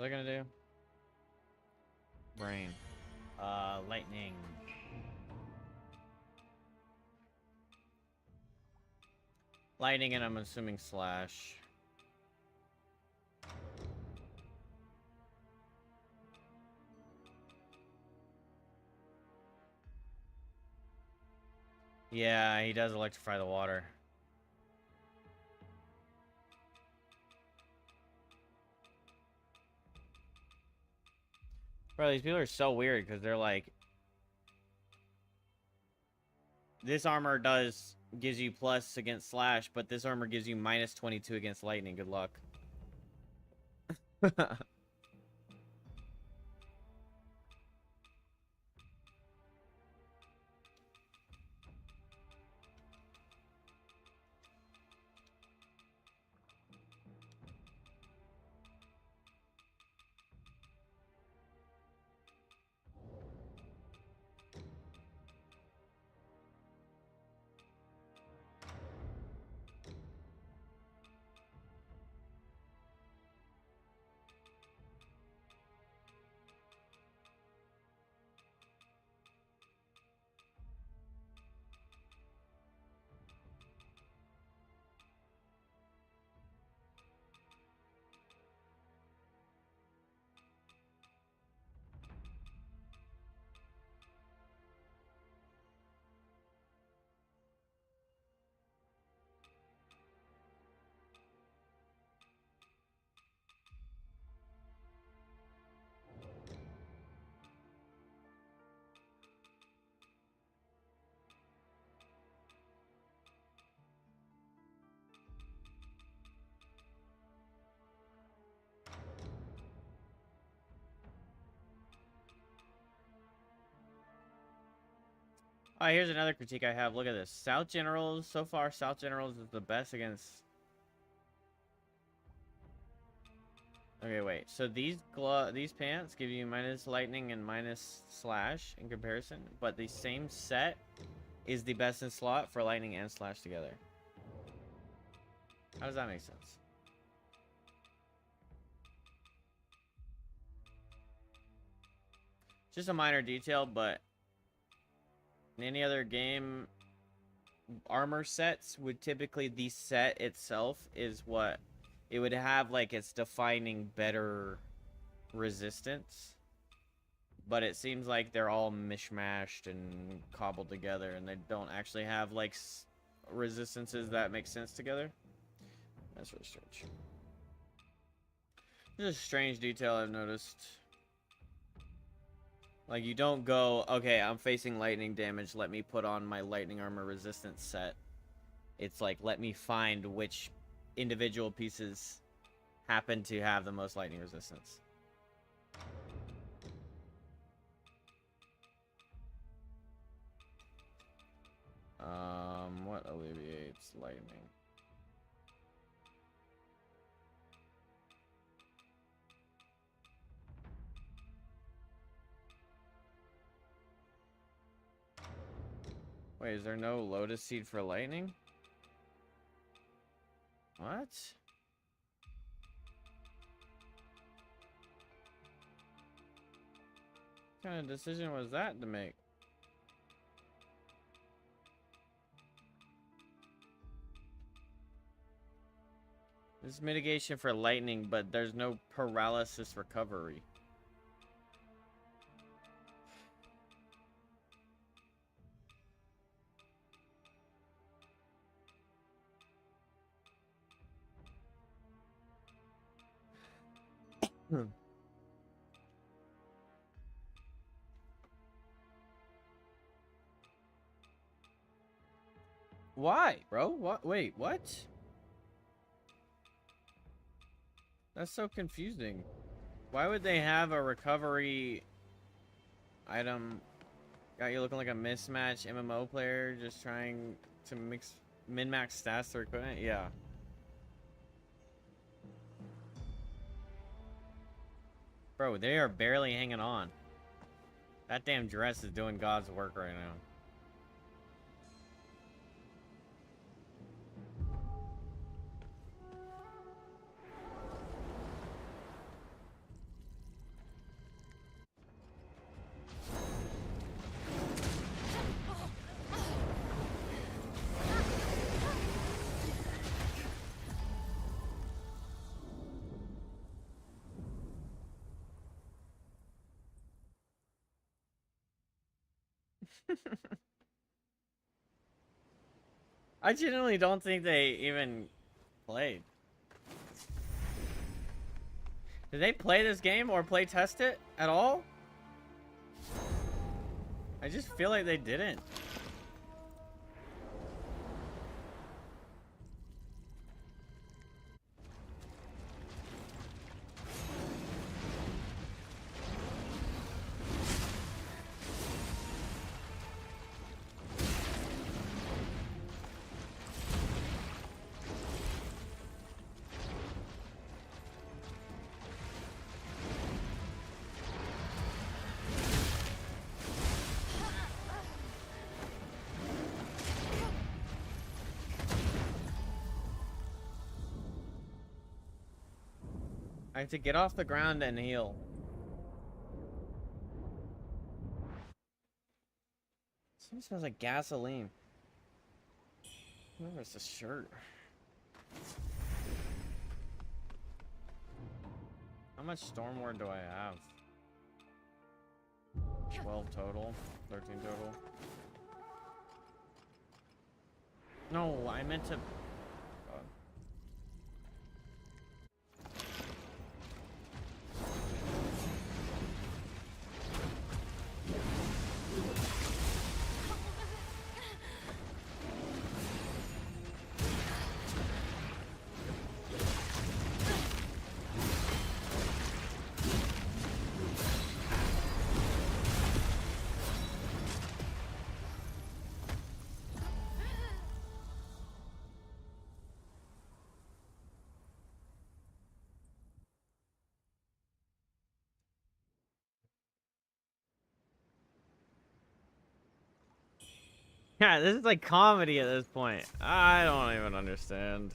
What are they gonna do? Brain. Lightning. Lightning, and I'm assuming slash. Yeah, he does electrify the water. Bro, these people are so weird because they're like, this armor gives you plus against slash, but this armor gives you minus 22 against lightning. Good luck. Oh, here's another critique I have. Look at this. South Generals, so far, South Generals is the best against... Okay, wait. So these pants give you minus lightning and minus slash in comparison, but the same set is the best in slot for lightning and slash together. How does that make sense? Just a minor detail, but in any other game, armor sets would typically, the set itself is what it would have, like, its defining better resistance, but it seems like they're all mishmashed and cobbled together, and they don't actually have like resistances that make sense together. That's really strange. This is a strange detail I've noticed. Like, you don't go, okay, I'm facing lightning damage, let me put on my lightning armor resistance set. It's like, let me find which individual pieces happen to have the most lightning resistance. What alleviates lightning? Wait, is there no lotus seed for lightning? What? What kind of decision was that to make? This is mitigation for lightning, but there's no paralysis recovery. Why, bro? What? Wait, what? That's so confusing. Why would they have a recovery item? Got you looking like a mismatched MMO player just trying to min-max stats to equipment? Yeah. Bro, they are barely hanging on. That damn dress is doing God's work right now. I genuinely don't think they even played. Did they play this game or play test it at all? I just feel like they didn't. I have to get off the ground and heal. Something smells like gasoline. Where's the shirt? How much Stormward do I have? 12 total, 13 total. No, I meant to... Yeah, this is like comedy at this point. I don't even understand.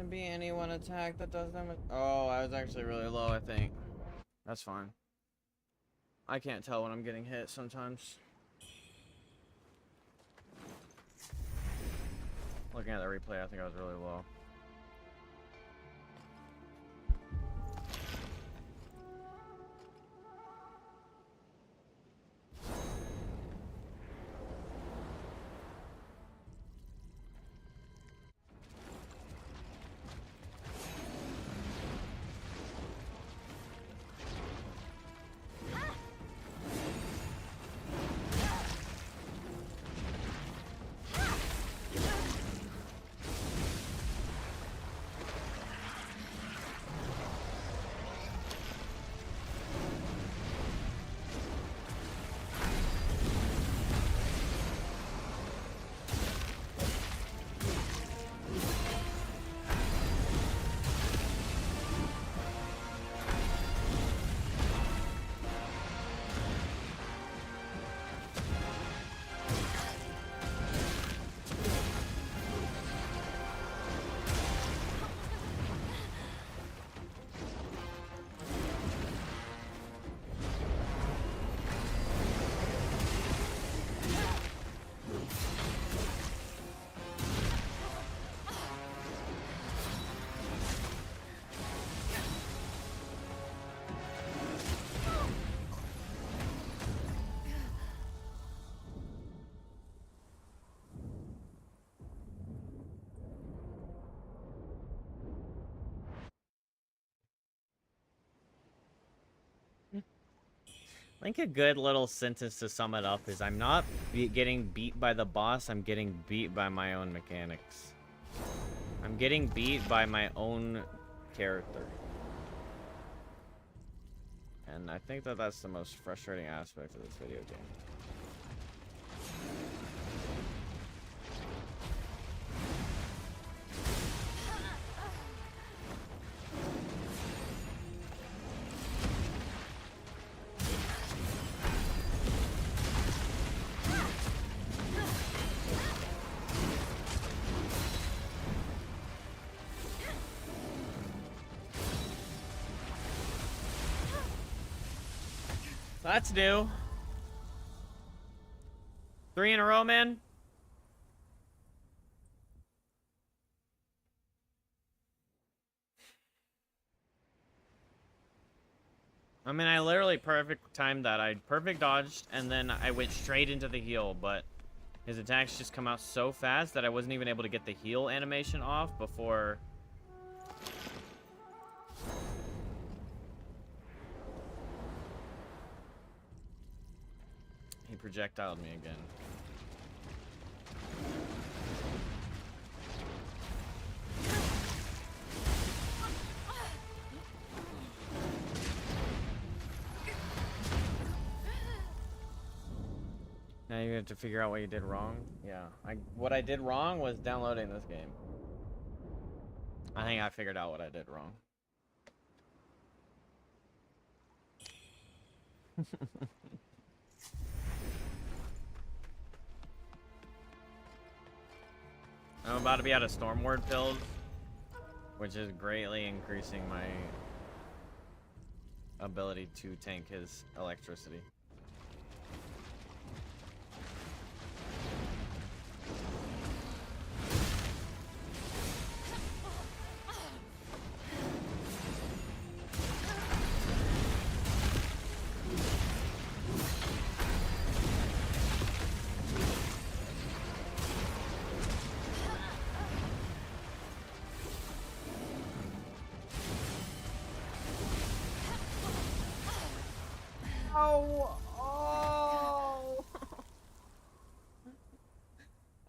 Be any one attack that does damage. Oh, I was actually really low, I think. That's fine. I can't tell when I'm getting hit sometimes. Looking at the replay, I think I was really low. I think a good little sentence to sum it up is I'm not getting beat by the boss, I'm getting beat by my own mechanics. I'm getting beat by my own character. And I think that that's the most frustrating aspect of this video game. That's new. 3 in a row, man. I mean, I literally perfect timed that. I perfect dodged, and then I went straight into the heal, but his attacks just come out so fast that I wasn't even able to get the heal animation off before... he projectiled me again. Now you have to figure out what you did wrong. Yeah, what I did wrong was downloading this game. I think I figured out what I did wrong. I'm about to be out of Stormward pills, which is greatly increasing my ability to tank his electricity.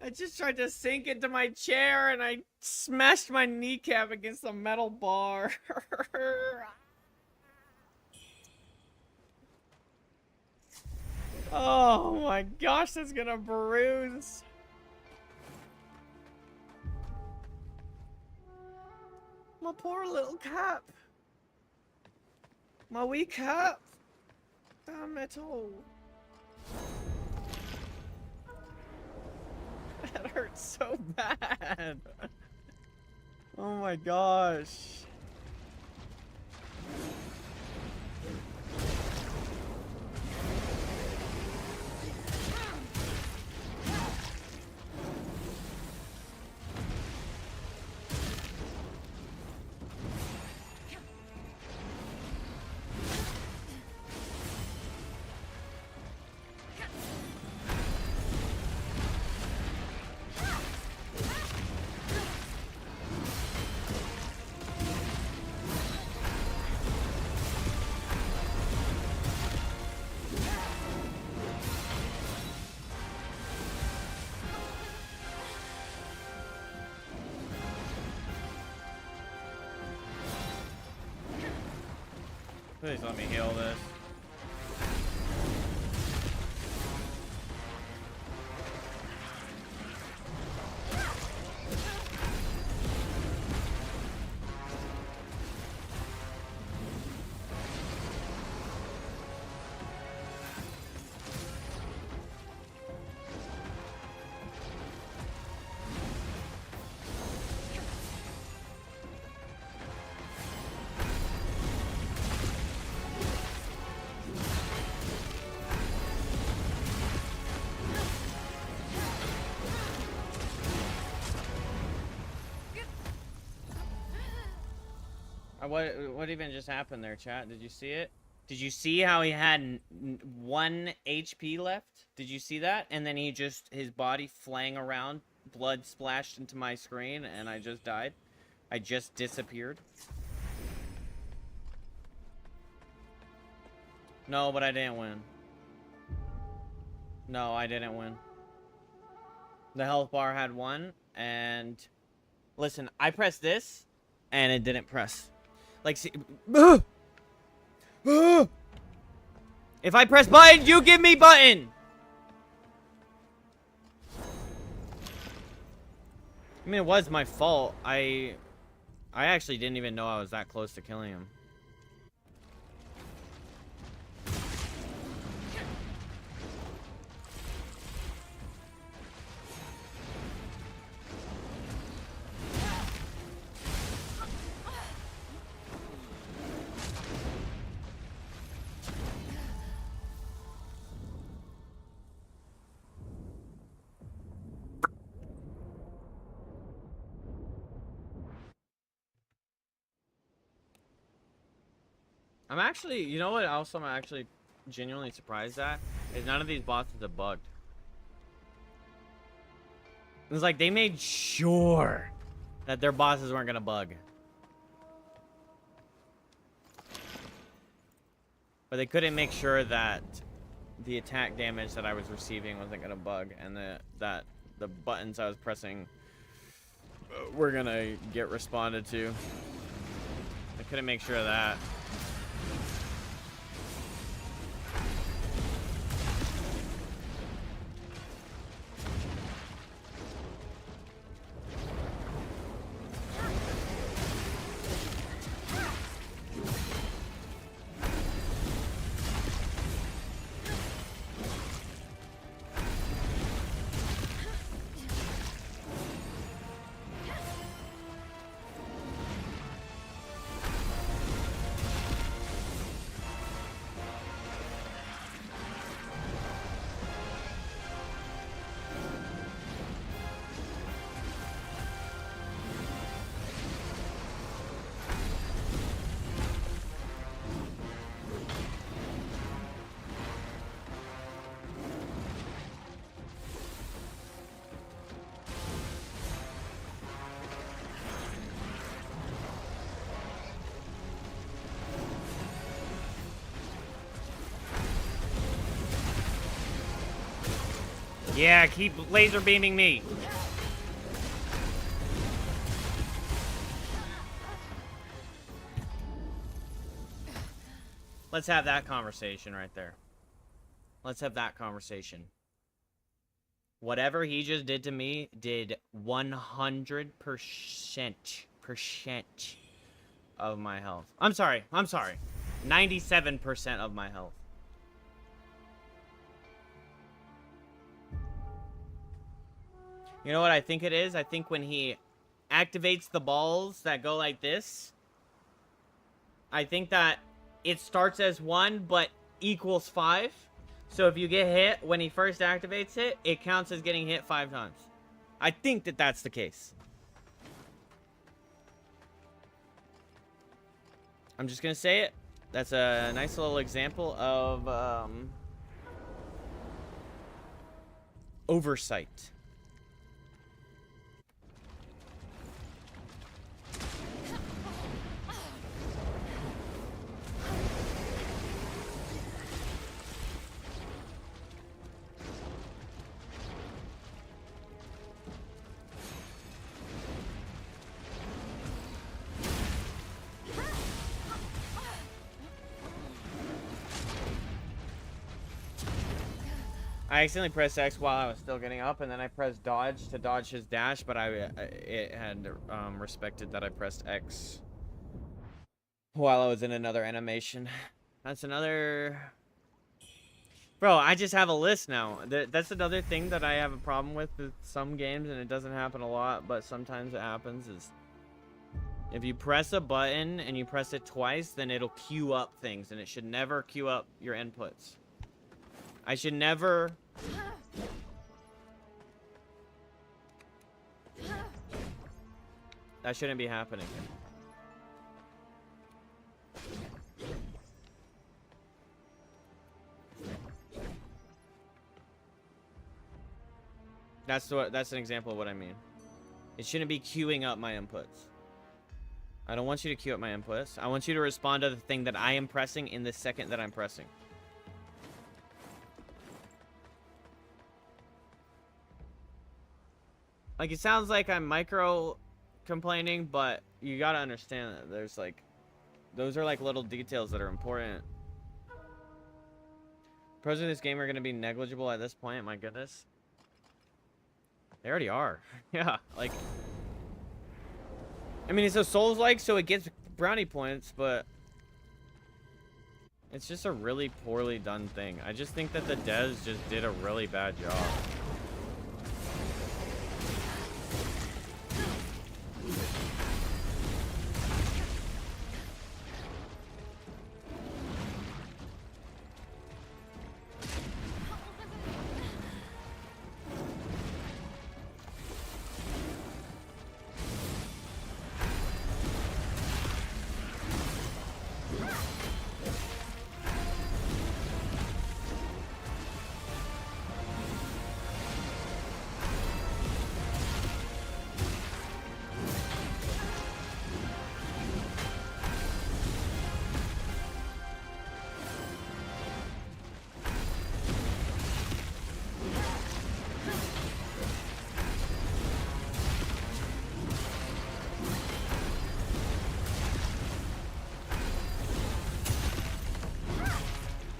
I just tried to sink into my chair and I smashed my kneecap against the metal bar. Oh my gosh, that's gonna bruise. My poor little cap. My wee cap. Damn it all. That hurts so bad. Oh my gosh. Please let me heal this. What even just happened there, chat? Did you see it? Did you see how he had 1 HP left? Did you see that? And then his body flang around, blood splashed into my screen, and I just died. I just disappeared. No, but I didn't win. No, I didn't win. The health bar had 1, and... Listen, I pressed this, and it didn't press. Like, see... If I press button, you give me button! I mean, it was my fault. I actually didn't even know I was that close to killing him. I'm actually, you know what else I'm actually genuinely surprised at? Is none of these bosses are bugged. It's like they made sure that their bosses weren't gonna bug. But they couldn't make sure that the attack damage that I was receiving wasn't gonna bug, and that the buttons I was pressing were gonna get responded to. They couldn't make sure of that. Yeah, keep laser beaming me. Let's have that conversation right there. Let's have that conversation. Whatever he just did to me did 100% of my health. I'm sorry. 97% of my health. You know what I think it is? I think when he activates the balls that go like this, I think that it starts as 1 but equals 5. So if you get hit when he first activates it, it counts as getting hit 5 times. I think that that's the case. I'm just gonna say it. That's a nice little example of oversight. I accidentally pressed X while I was still getting up, and then I pressed dodge to dodge his dash, but it had respected that I pressed X while I was in another animation. That's another... Bro, I just have a list now. That's another thing that I have a problem with some games, and it doesn't happen a lot, but sometimes it happens, is if you press a button and you press it twice, then it'll queue up things, and it should never queue up your inputs. I should never... That shouldn't be happening. That's an example of what I mean. It shouldn't be queuing up my inputs. I don't want you to queue up my inputs. I want you to respond to the thing that I am pressing in the second that I'm pressing. Like, it sounds like I'm micro complaining, but you gotta understand that there's like, those are like little details that are important. Pros of this game are gonna be negligible at this point. My goodness, they already are. Yeah, like, I mean, it's a Souls-like, so it gets brownie points, but it's just a really poorly done thing. I just think that the devs just did a really bad job.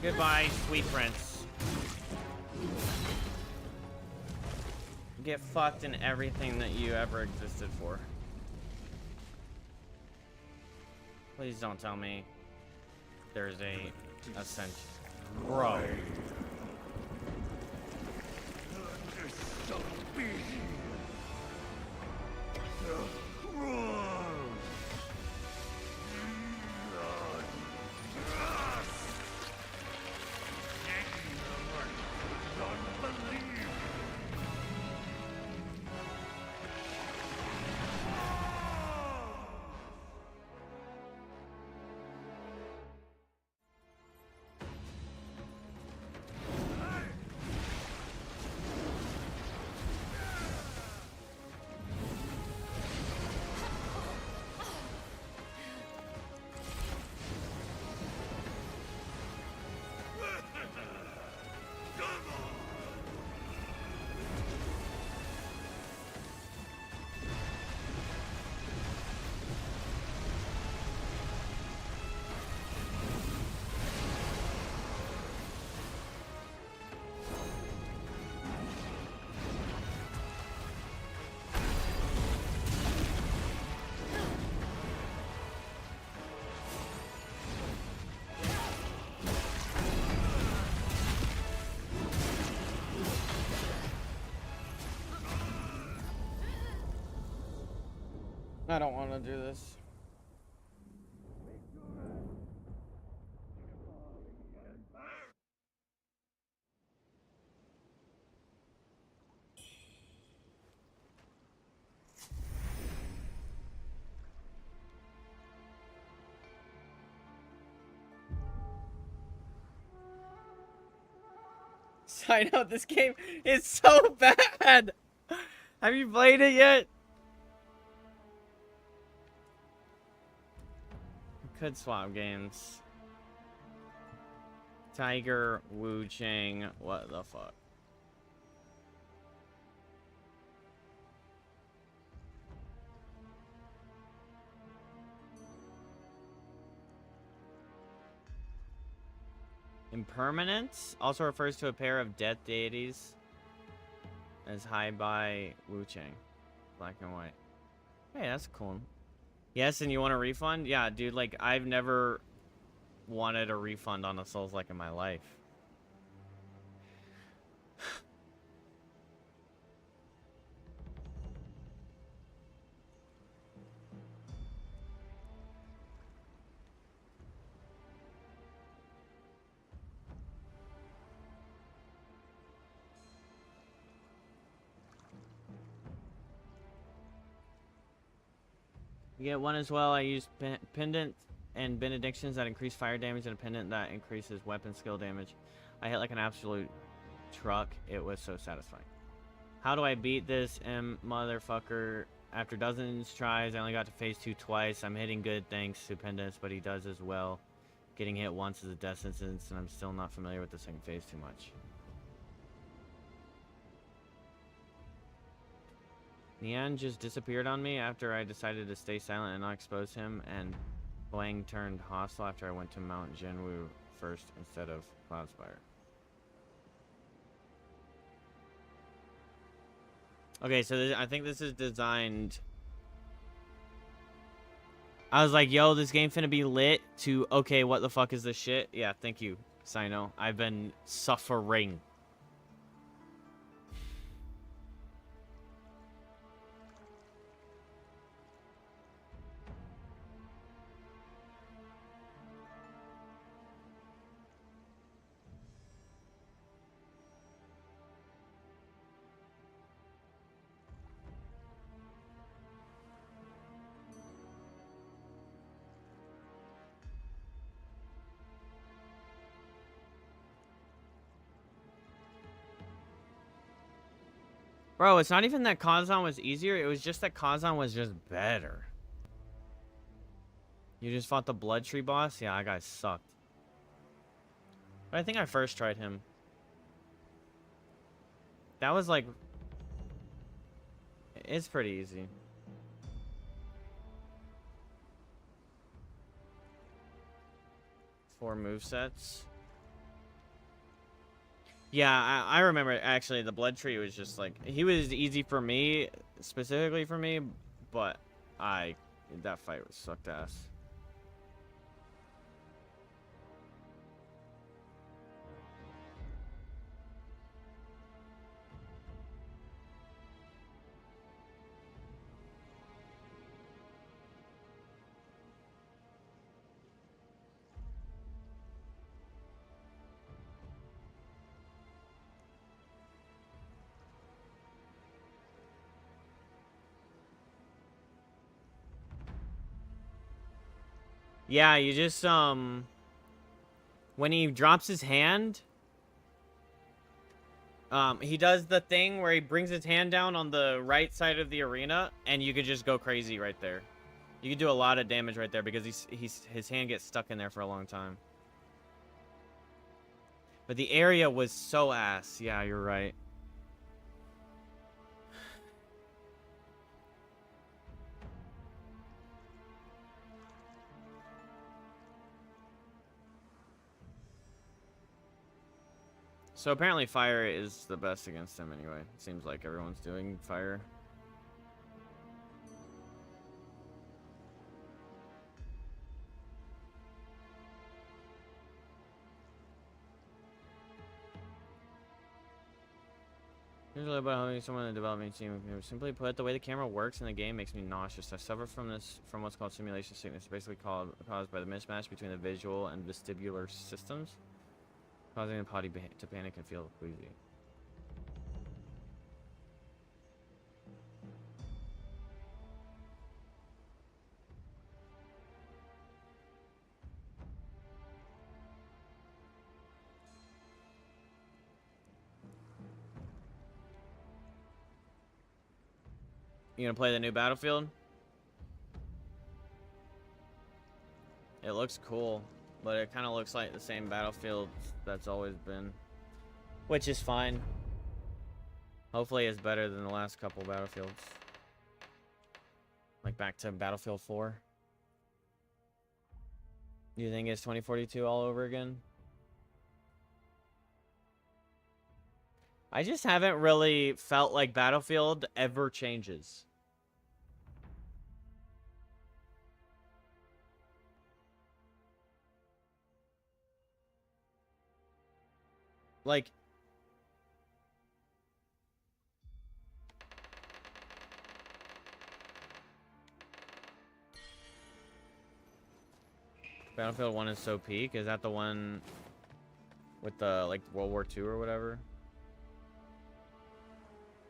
Goodbye, sweet prince. Get fucked in everything that you ever existed for. Please don't tell me there's a ascension. Bro. I don't want to do this. Side note, this game is so bad. Have you played it yet? Could swap games. Tiger, Wuchang, what the fuck? Impermanence also refers to a pair of death deities as high by Wuchang. Black and white. Hey, that's cool. Yes, and you want a refund? Yeah, dude, like, I've never wanted a refund on a Souls-like in my life. You get one as well. I use pendant and benedictions that increase fire damage and a pendant that increases weapon skill damage. I hit like an absolute truck. It was so satisfying. How do I beat this motherfucker? After dozens tries, I only got to phase 2 twice. I'm hitting good thanks to pendants, but he does as well. Getting hit once is a death sentence, and I'm still not familiar with the second phase too much. Nian just disappeared on me after I decided to stay silent and not expose him, and Huang turned hostile after I went to Mount Jinwu first instead of Cloudspire. Okay, so I think this is designed... I was like, yo, this game finna be lit, to, okay, what the fuck is this shit? Yeah, thank you, Sino. I've been suffering. Bro, it's not even that Kazan was easier, it was just that Kazan was just better. You just fought the Blood Tree boss? Yeah, that guy sucked. But I think I first tried him. That was like... It's pretty easy. Four movesets. Yeah, I remember, actually, the Blood Tree was just like... He was easy for me, specifically for me, but that fight was sucked ass. Yeah, you just, when he drops his hand, he does the thing where he brings his hand down on the right side of the arena, and you could just go crazy right there. You can do a lot of damage right there because his hand gets stuck in there for a long time. But the area was so ass. Yeah, you're right. So apparently fire is the best against him anyway. It seems like everyone's doing fire. Usually about having someone in the development team. Simply put, the way the camera works in the game makes me nauseous. I suffer from what's called simulation sickness, basically caused by the mismatch between the visual and vestibular systems, causing the body to panic and feel queasy. You gonna play the new Battlefield? It looks cool, but it kind of looks like the same Battlefield that's always been, which is fine. Hopefully it's better than the last couple Battlefields. Like back to Battlefield 4. You think it's 2042 all over again? I just haven't really felt like Battlefield ever changes. Like, Battlefield 1 is so peak. Is that the one with the, like, World War II or whatever?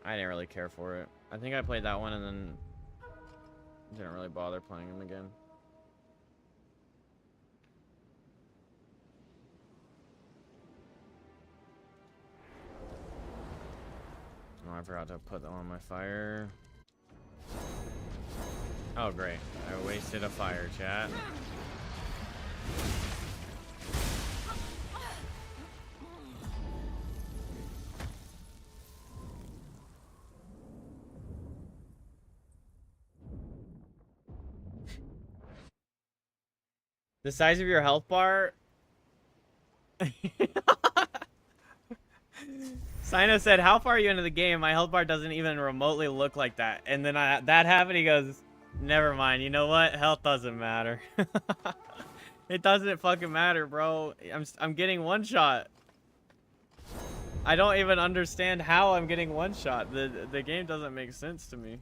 I didn't really care for it. I think I played that one and then didn't really bother playing them again. Oh, I forgot to put them on my fire. Oh, great. I wasted a fire, chat. The size of your health bar. Sino said, how far are you into the game? My health bar doesn't even remotely look like that. And then that happened, he goes, never mind. You know what? Health doesn't matter. It doesn't fucking matter, bro. I'm getting one shot. I don't even understand how I'm getting one shot. The game doesn't make sense to me.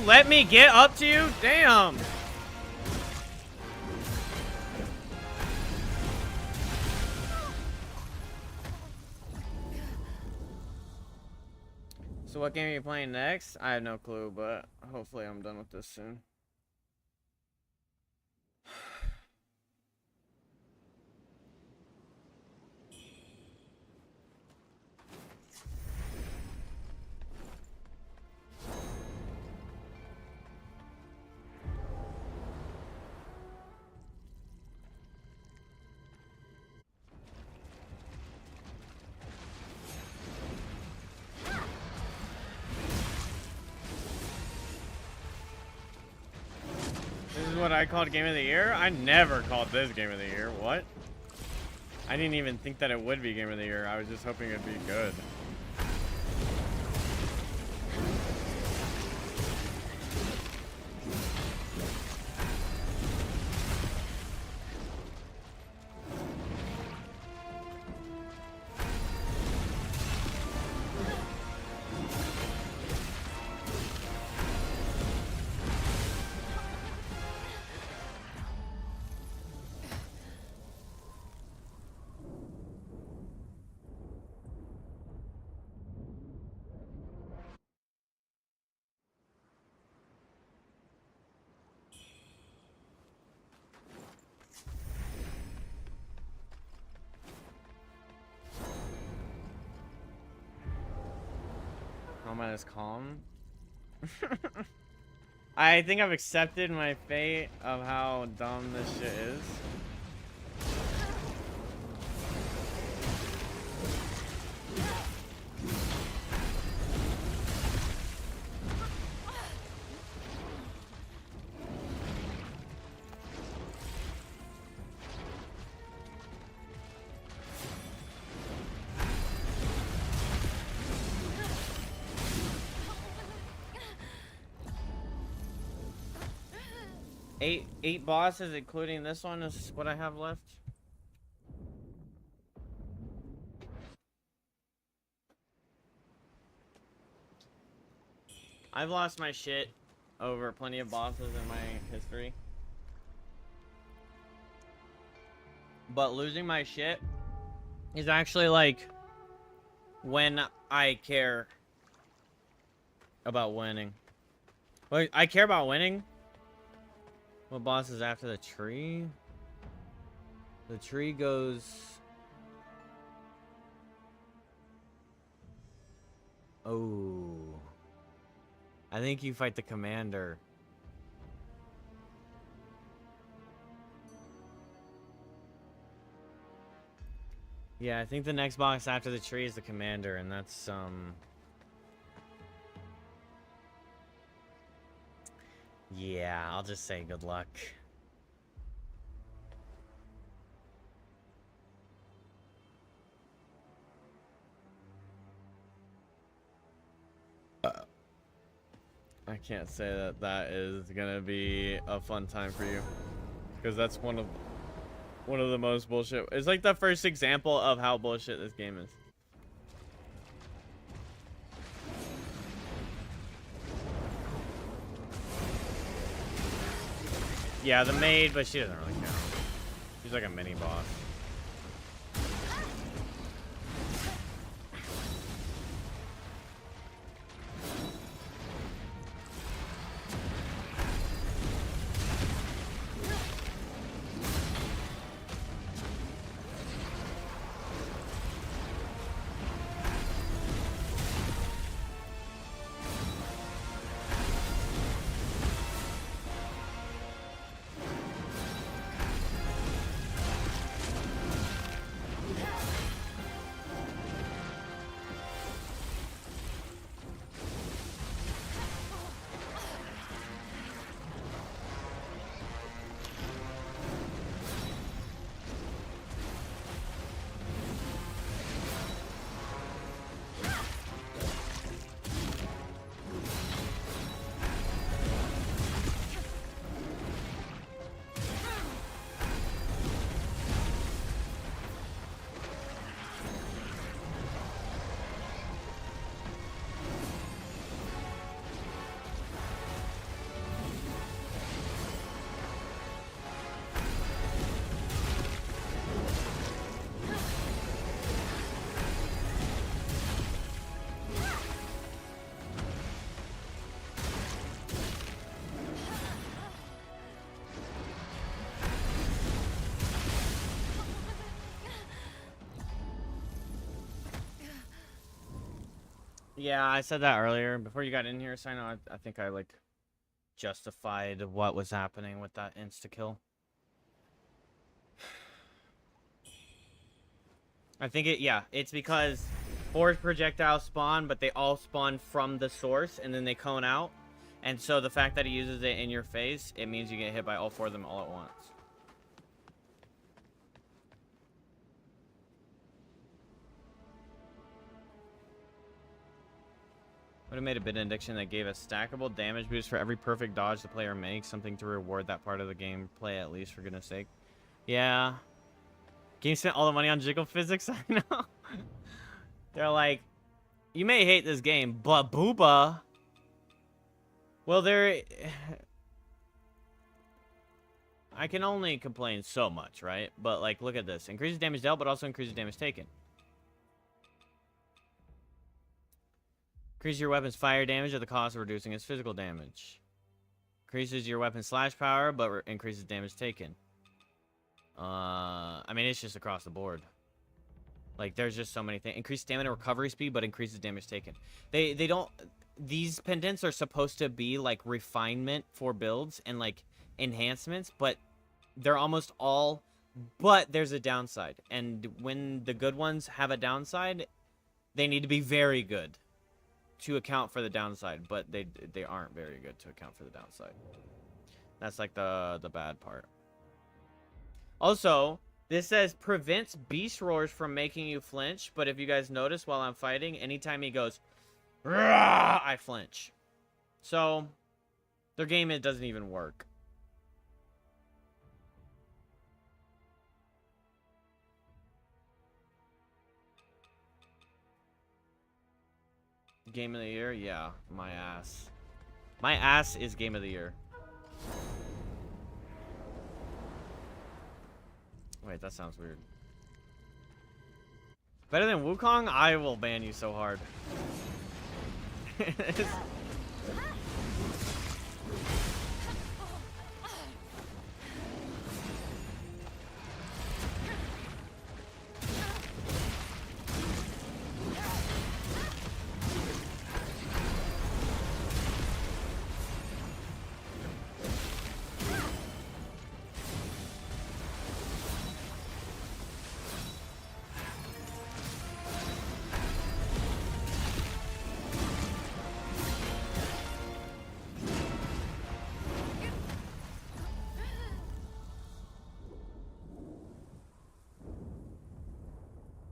Let me get up to you? Damn. So what game are you playing next? I have no clue, but hopefully I'm done with this soon. This is what I called Game of the Year? I never called this Game of the Year. What? I didn't even think that it would be Game of the Year. I was just hoping it'd be good. Comment is calm. I think I've accepted my fate of how dumb this shit is. Eight bosses, including this one, is what I have left. I've lost my shit over plenty of bosses in my history. But losing my shit is actually like when I care about winning. Like, I care about winning. What boss is after the tree? The tree goes... Oh. I think you fight the commander. Yeah, I think the next boss after the tree is the commander, and that's, yeah, I'll just say good luck. I can't say that that is gonna be a fun time for you, because that's one of the most bullshit. It's like the first example of how bullshit this game is. Yeah, the maid, but she doesn't really count. She's like a mini boss. Yeah, I said that earlier before you got in here, so I think I like justified what was happening with that insta-kill. I think it's because 4 projectiles spawn, but they all spawn from the source, and then they cone out. And so the fact that he uses it in your face, it means you get hit by all 4 of them all at once. Would have made a bit addiction that gave a stackable damage boost for every perfect dodge the player makes, something to reward that part of the gameplay at least, for goodness sake. Yeah. Game spent all the money on jiggle physics, I know. They're like, you may hate this game, but booba. Well, I can only complain so much, right? But like, look at this. Increases damage dealt, but also increases damage taken. Increases your weapon's fire damage at the cost of reducing its physical damage. Increases your weapon's slash power, but increases damage taken. I mean, it's just across the board. Like, there's just so many things. Increased stamina recovery speed, but increases damage taken. They don't... These pendants are supposed to be, like, refinement for builds and, like, enhancements, but they're almost all... But there's a downside. And when the good ones have a downside, they need to be very good to account for the downside, but they aren't very good to account for the downside. That's like the bad part. Also, this says prevents beast roars from making you flinch, but if you guys notice while I'm fighting, anytime he goes, "Rah!" I flinch. So, their game, it doesn't even work. Game of the year? Yeah, my ass. My ass is game of the year. Wait, that sounds weird. Better than Wukong? I will ban you so hard.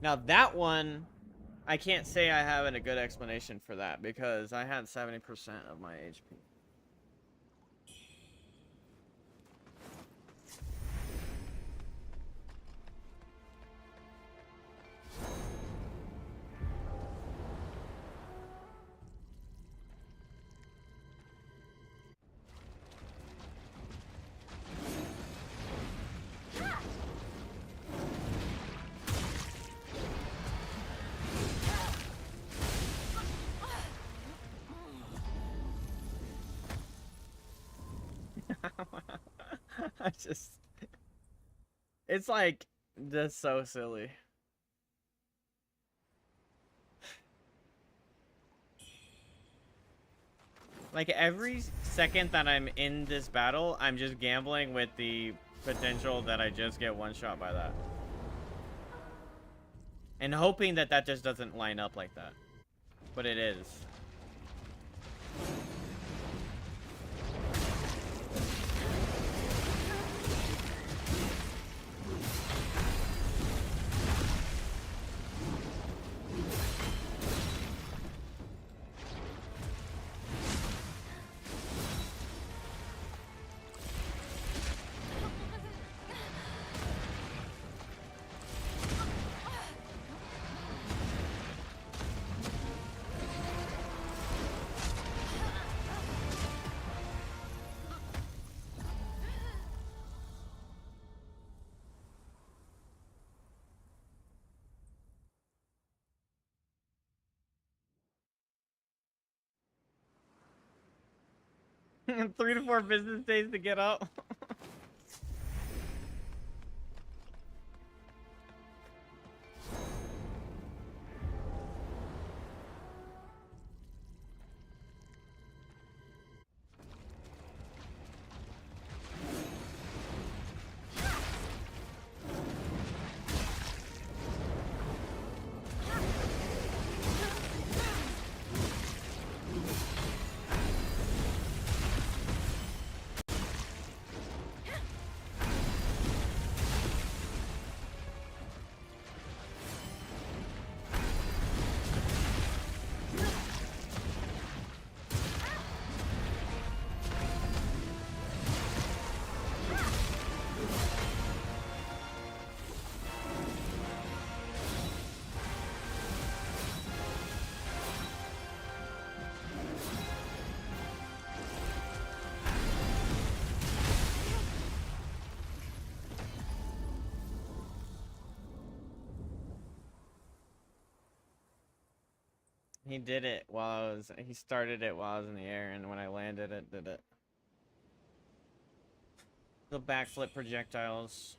Now that one, I can't say I have a good explanation for that because I had 70% of my HP. I just... It's like, just so silly. Like, every second that I'm in this battle, I'm just gambling with the potential that I just get one shot by that. And hoping that that just doesn't line up like that. But it is. And 3 to 4 business days to get up. He did it while he started it while I was in the air, and when I landed it, did it. The backflip projectiles.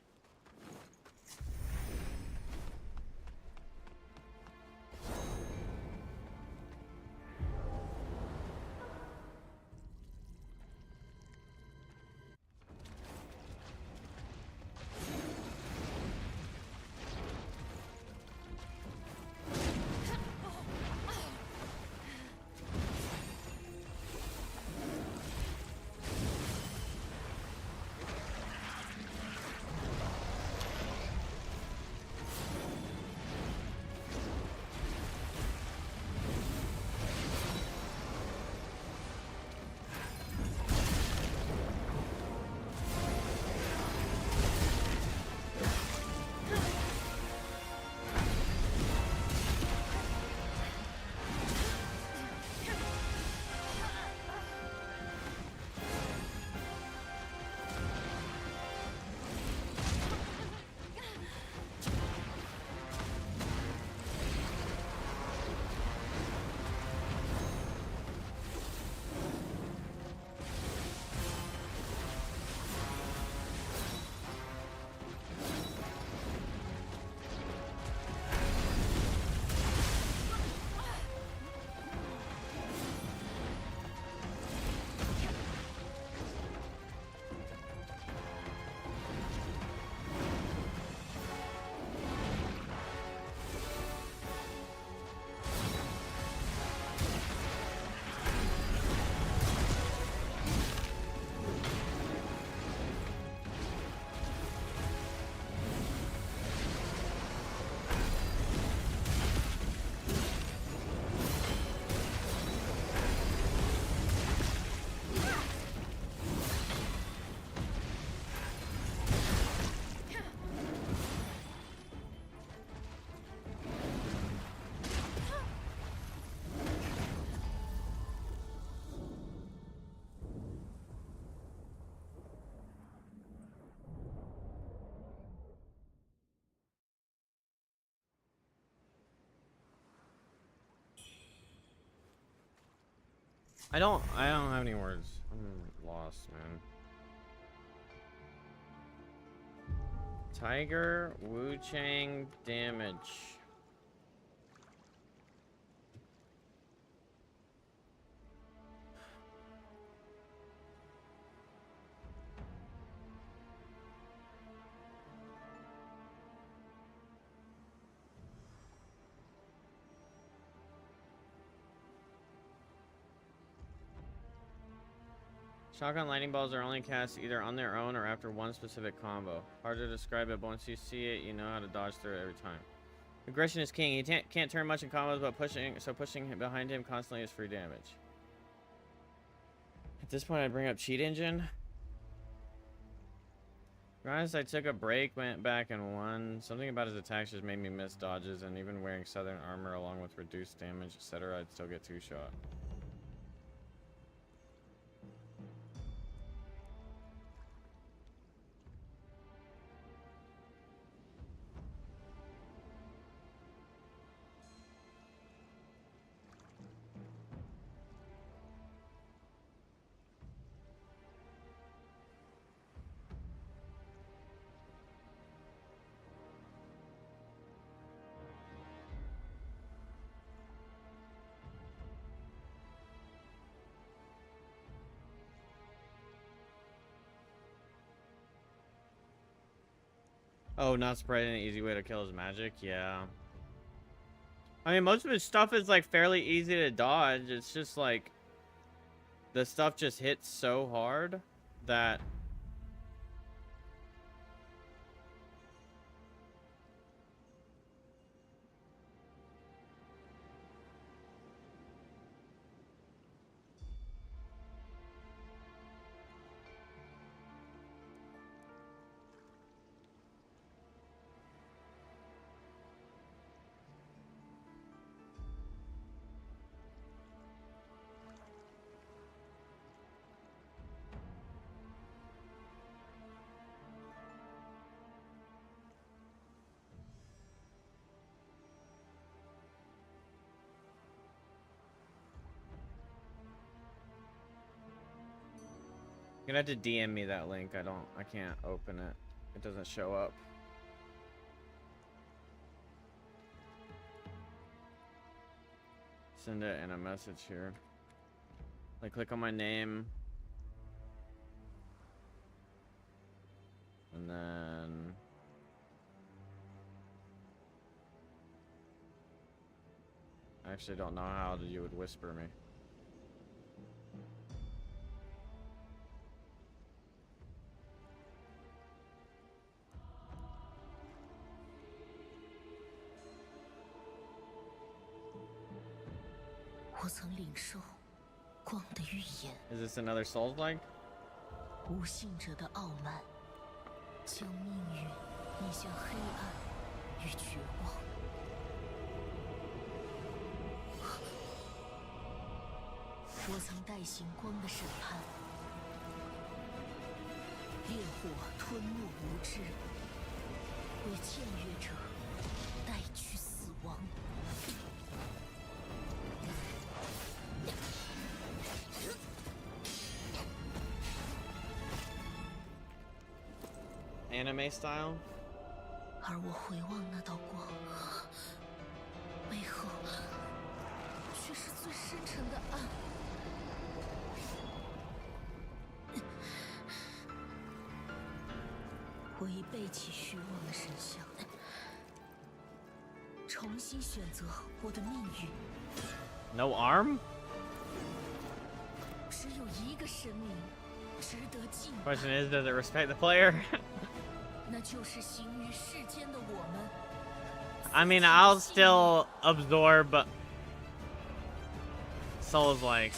I don't have any words. I'm lost, man. Tiger Wuchang damage. Shotgun lightning balls are only cast either on their own or after one specific combo. Hard to describe it, but once you see it, you know how to dodge through it every time. Aggression is king. He can't turn much in combos, but pushing behind him constantly is free damage. At this point, I'd bring up Cheat Engine. Guys, I took a break, went back and won. Something about his attacks just made me miss dodges, and even wearing southern armor along with reduced damage, etc., I'd still get 2-shot. Oh, not spreading an easy way to kill his magic? Yeah. I mean, most of his stuff is, like, fairly easy to dodge. It's just, like, the stuff just hits so hard that... You're gonna have to DM me that link. I can't open it. It doesn't show up. Send it in a message here. Like, click on my name. And then... I actually don't know how you would whisper me. Is this another Souls-like? 无信者的傲慢，将命运引向黑暗与绝望。我曾代行光的审判，烈火吞没无知，为僭越者带去死亡。 Anime style? 而我回望那道光，背后却是最深沉的暗。我已背起虚妄的神像，重新选择我的命运。 No arm? 只有一个神明值得敬拜。 Question is, does it respect the player? 那就是行于世间的我们。 I mean, I'll still absorb Souls-like.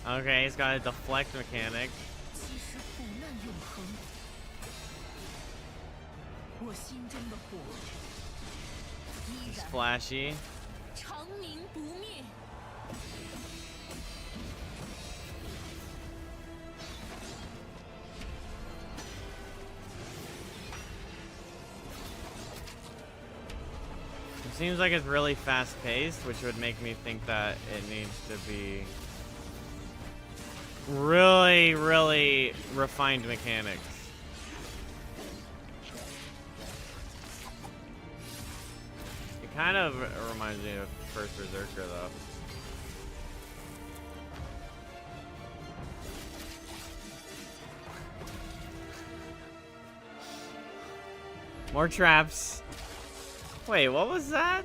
Okay, he's got a deflect mechanic. 即使苦难永恒，我心中的火依 It's 然 flashy. 长明不灭。 It seems like it's really fast-paced, which would make me think that it needs to be really, really refined mechanics. It kind of reminds me of First Berserker, though. More traps. Wait, what was that?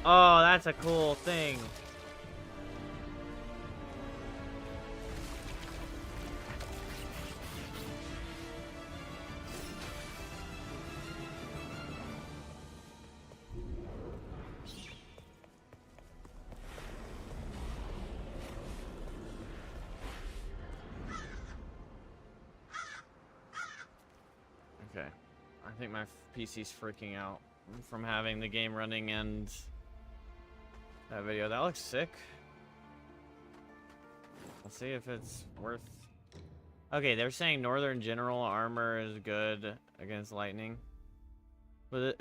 Oh, that's a cool thing. Okay. I think my PC's freaking out from having the game running and that video. That looks sick. Let's see if it's worth... Okay, they're saying Northern General armor is good against lightning. But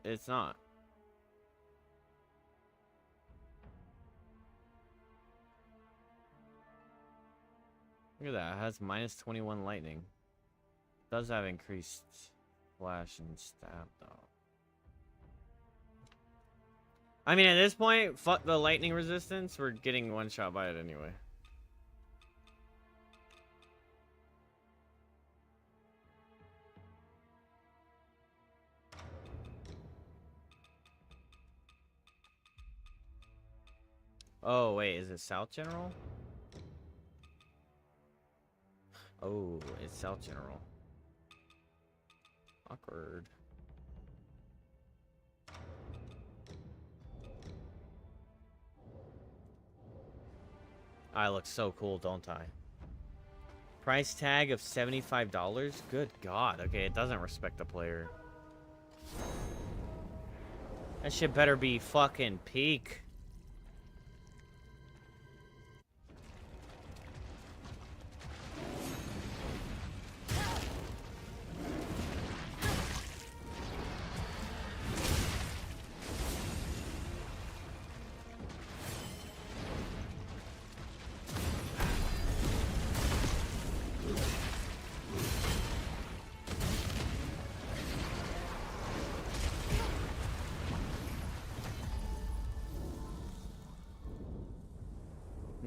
it's not. Look at that, it has minus 21 lightning. It does have increased flash and stab though. I mean, at this point, fuck the lightning resistance. We're getting one shot by it anyway. Oh, wait, is it South General? Oh, it's South General. Awkward. I look so cool, don't I? Price tag of $75? Good God. Okay, it doesn't respect the player. That shit better be fucking peak.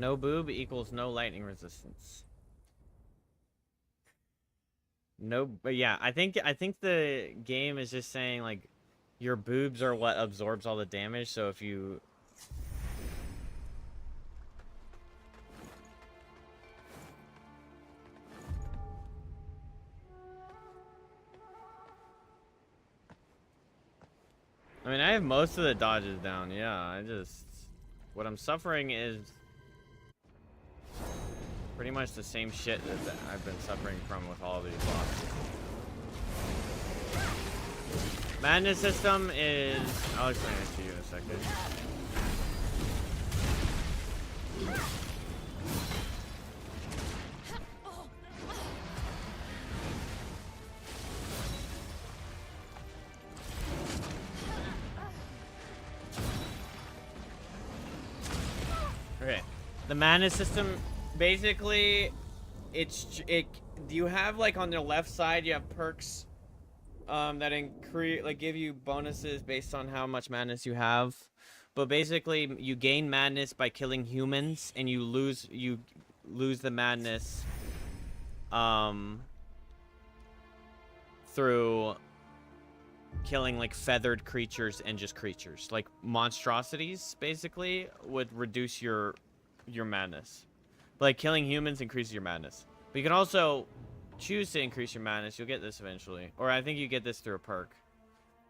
No boob equals no lightning resistance. No, but yeah, I think the game is just saying like your boobs are what absorbs all the damage. So if you I mean, I have most of the dodges down. Yeah, what I'm suffering is pretty much the same shit that I've been suffering from with all these bosses. Madness system is... I'll explain it to you in a second. Okay. The madness system, basically, you have, like, on the left side, you have perks that give you bonuses based on how much madness you have. But basically, you gain madness by killing humans, and you lose the madness through killing like feathered creatures and just creatures. Like monstrosities basically would reduce your madness. But like killing humans increases your madness. But you can also choose to increase your madness. You'll get this eventually. Or I think you get this through a perk.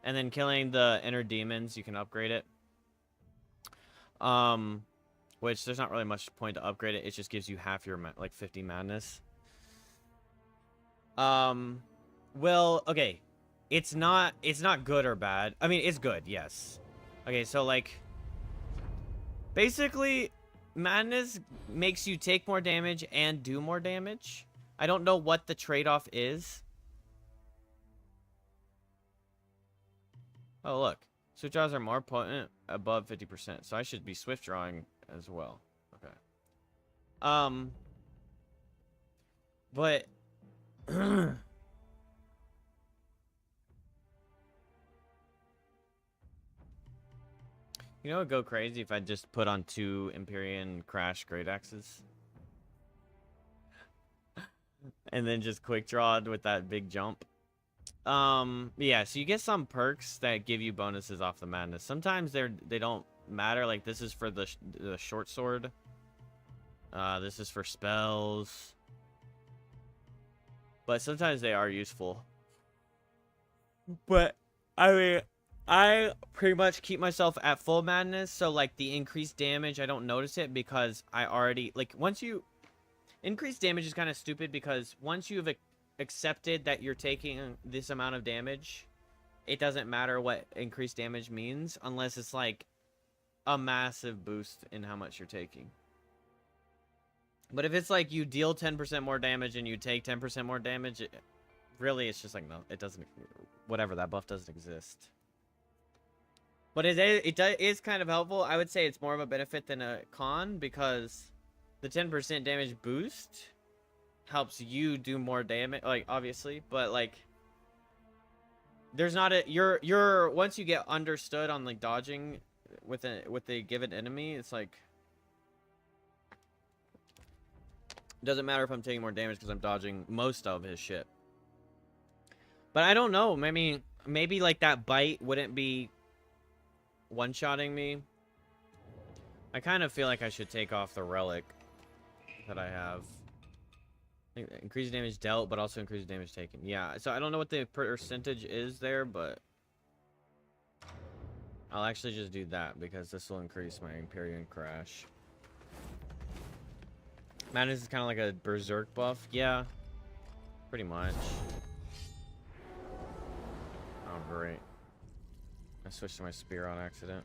And then killing the inner demons, you can upgrade it. Which there's not really much point to upgrade it. It just gives you half your like 50 madness. Well, okay. It's not good or bad. I mean, it's good, yes. Okay, so like basically madness makes you take more damage and do more damage. I don't know what the trade-off is. Oh, look. Swift draws are more potent above 50%, so I should be swift drawing as well. Okay. But you know what would go crazy if I just put on 2 Empyrean Crash Great Axes? And then just quick drawed with that big jump. Yeah, so you get some perks that give you bonuses off the madness. Sometimes they don't matter. Like this is for the short sword. This is for spells. But sometimes they are useful. But I mean, I pretty much keep myself at full madness, so like the increased damage, I don't notice it because I already like increased damage is kind of stupid because once you've accepted that you're taking this amount of damage, it doesn't matter what increased damage means unless it's like a massive boost in how much you're taking. But if it's like you deal 10% more damage and you take 10% more damage, really it's just like no, it doesn't, whatever, that buff doesn't exist. But it is kind of helpful. I would say it's more of a benefit than a con because the 10% damage boost helps you do more damage, like obviously, but like there's not a you're once you get understood on like dodging with a given enemy, it's like it doesn't matter if I'm taking more damage because I'm dodging most of his shit. But I don't know, maybe like that bite wouldn't be one-shotting me. I kind of feel like I should take off the relic that I have. Increase damage dealt, but also increase damage taken. Yeah, so I don't know what the percentage is there, but I'll actually just do that because this will increase my Empyrean Crash. Madness is kind of like a berserk buff. Yeah, pretty much. Oh, great. I switched to my spear on accident.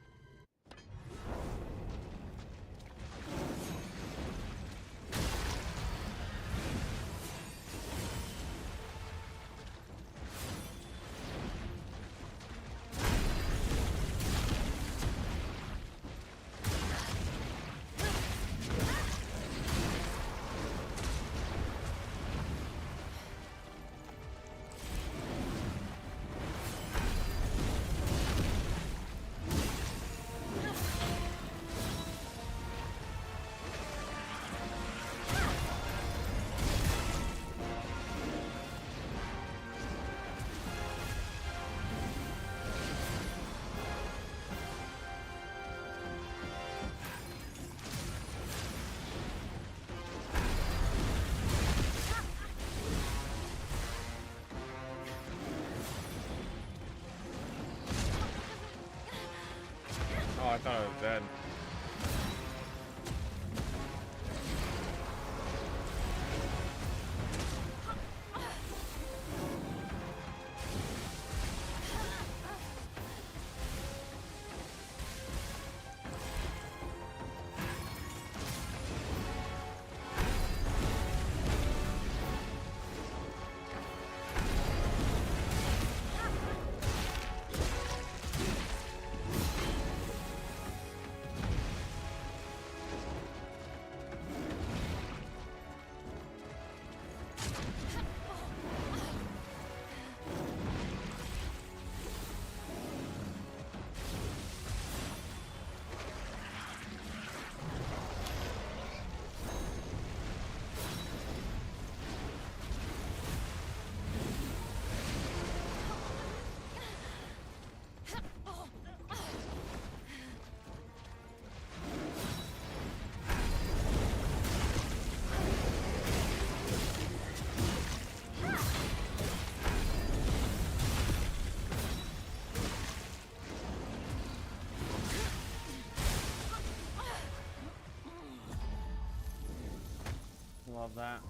love that.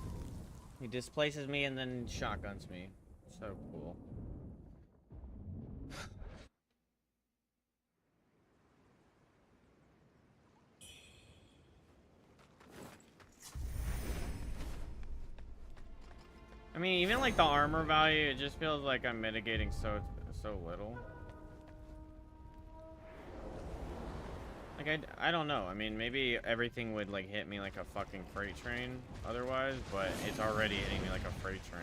He displaces me and then shotguns me. So cool. I mean, even like the armor value, it just feels like I'm mitigating so little. Like, I don't know. I mean, maybe everything would like hit me like a fucking freight train otherwise, but it's already hitting me like a freight train.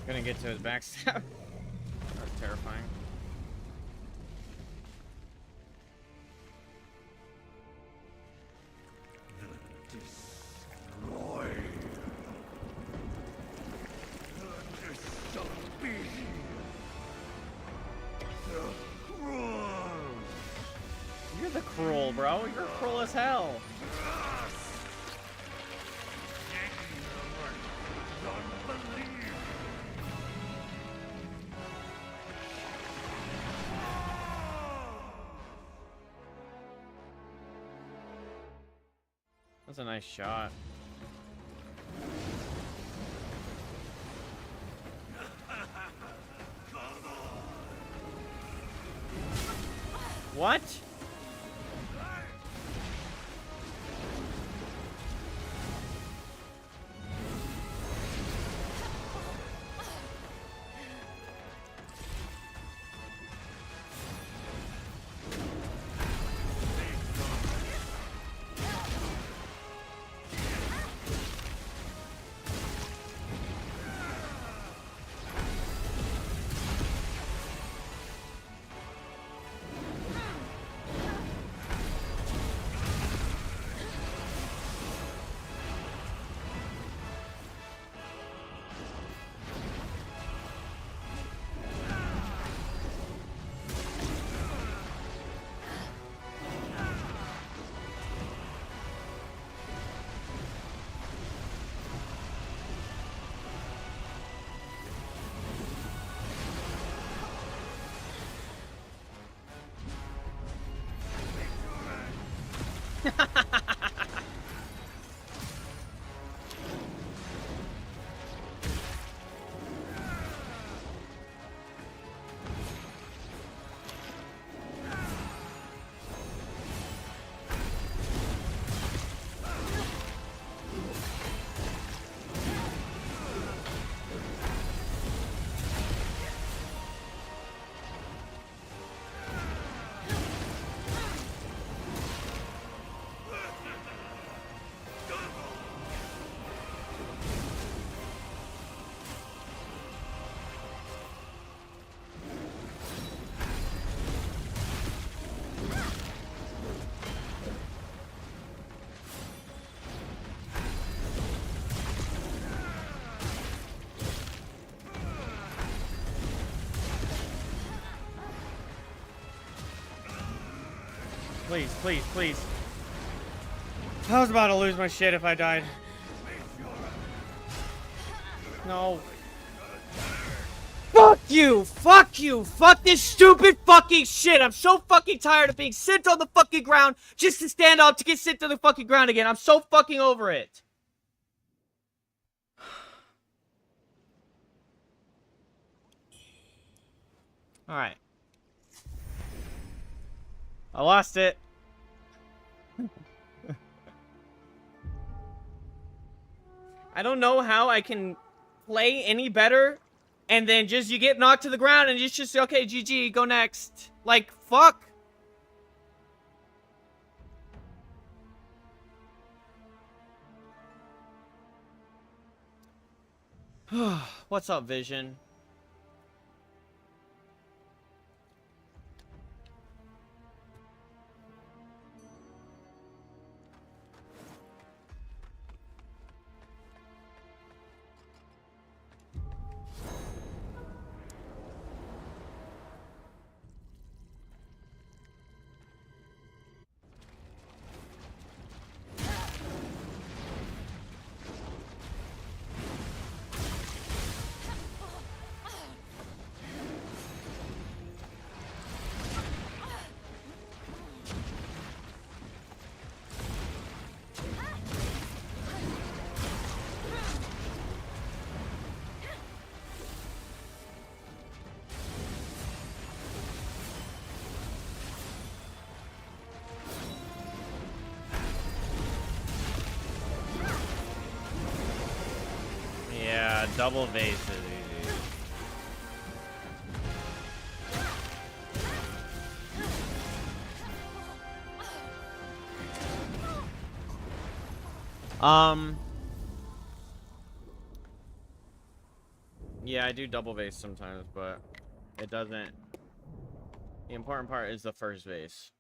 Couldn't get to his backstab. That was terrifying. You're the cruel, bro. You're cruel as hell. That's a nice shot. What? Please, please, please. I was about to lose my shit if I died. No. Fuck you! Fuck you! Fuck this stupid fucking shit! I'm so fucking tired of being sent on the fucking ground just to stand up to get sent to the fucking ground again. I'm so fucking over it. Alright. I lost it. I don't know how I can play any better and then just you get knocked to the ground and it's just okay, GG, go next. Like, fuck. What's up, Vision? Yeah, double vase is easy. Yeah, I do double vase sometimes, but it doesn't. The important part is the first vase.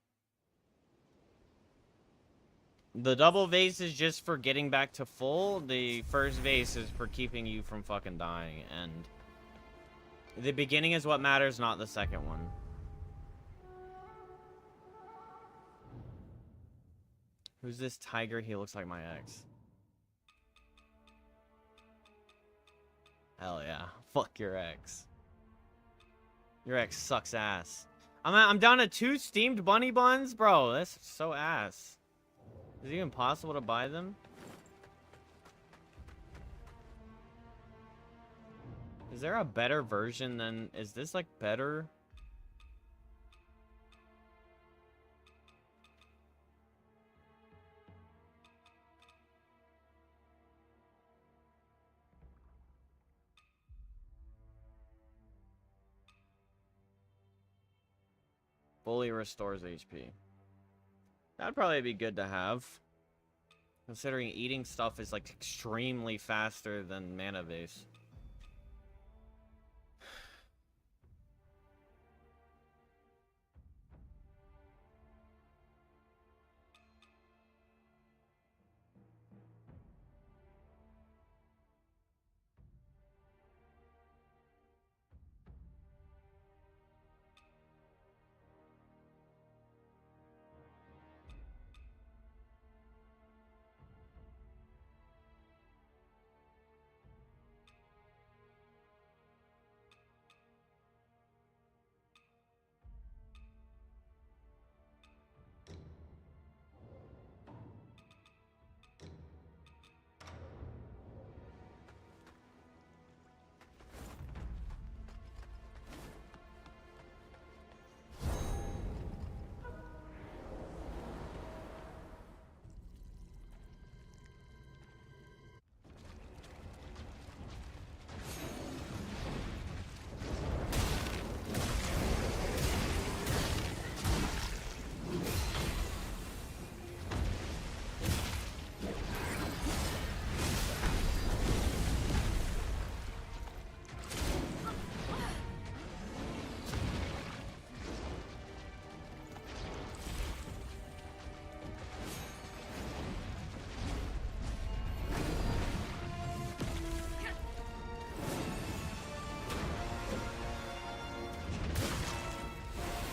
The double vase is just for getting back to full. The first vase is for keeping you from fucking dying. And the beginning is what matters, not the second one. Who's this tiger? He looks like my ex. Hell yeah. Fuck your ex. Your ex sucks ass. I'm down to 2 steamed bunny buns? Bro, that's so ass. Is it even possible to buy them? Is there a better version than... Is this, like, better? Fully restores HP. That'd probably be good to have. Considering eating stuff is like extremely faster than mana base.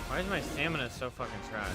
Why is my stamina so fucking trash?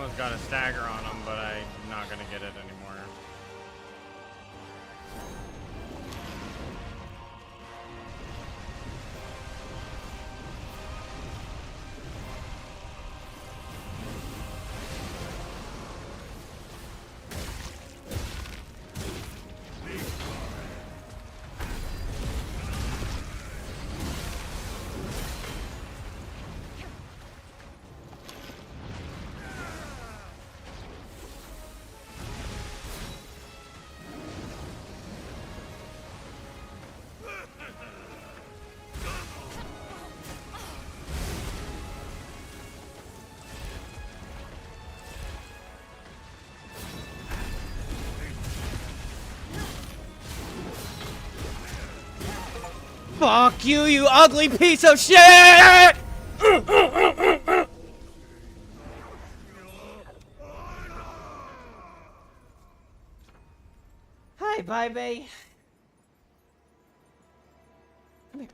Almost got a stagger on him, but I'm not gonna get it anymore. Fuck you, you ugly piece of shit! Hi, baby. Come here.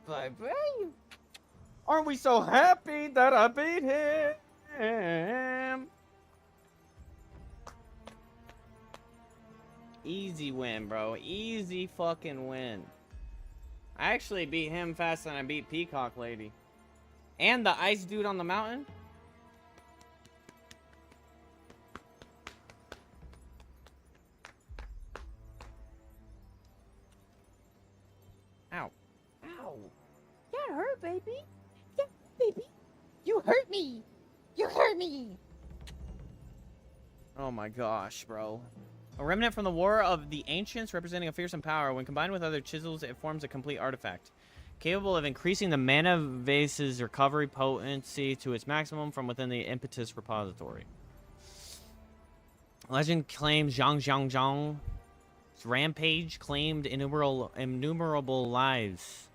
Hi, baby. Aren't we so happy that I beat him? Easy win, bro. Easy fucking win. I actually beat him faster than I beat Peacock Lady. And the ice dude on the mountain. Ow. Ow. That hurt, baby. Yeah, baby. You hurt me. You hurt me. Oh my gosh, bro. A remnant from the War of the Ancients, representing a fearsome power. When combined with other chisels, it forms a complete artifact. Capable of increasing the mana vase's recovery potency to its maximum from within the impetus repository. Legend claims Zhang's rampage claimed innumerable lives.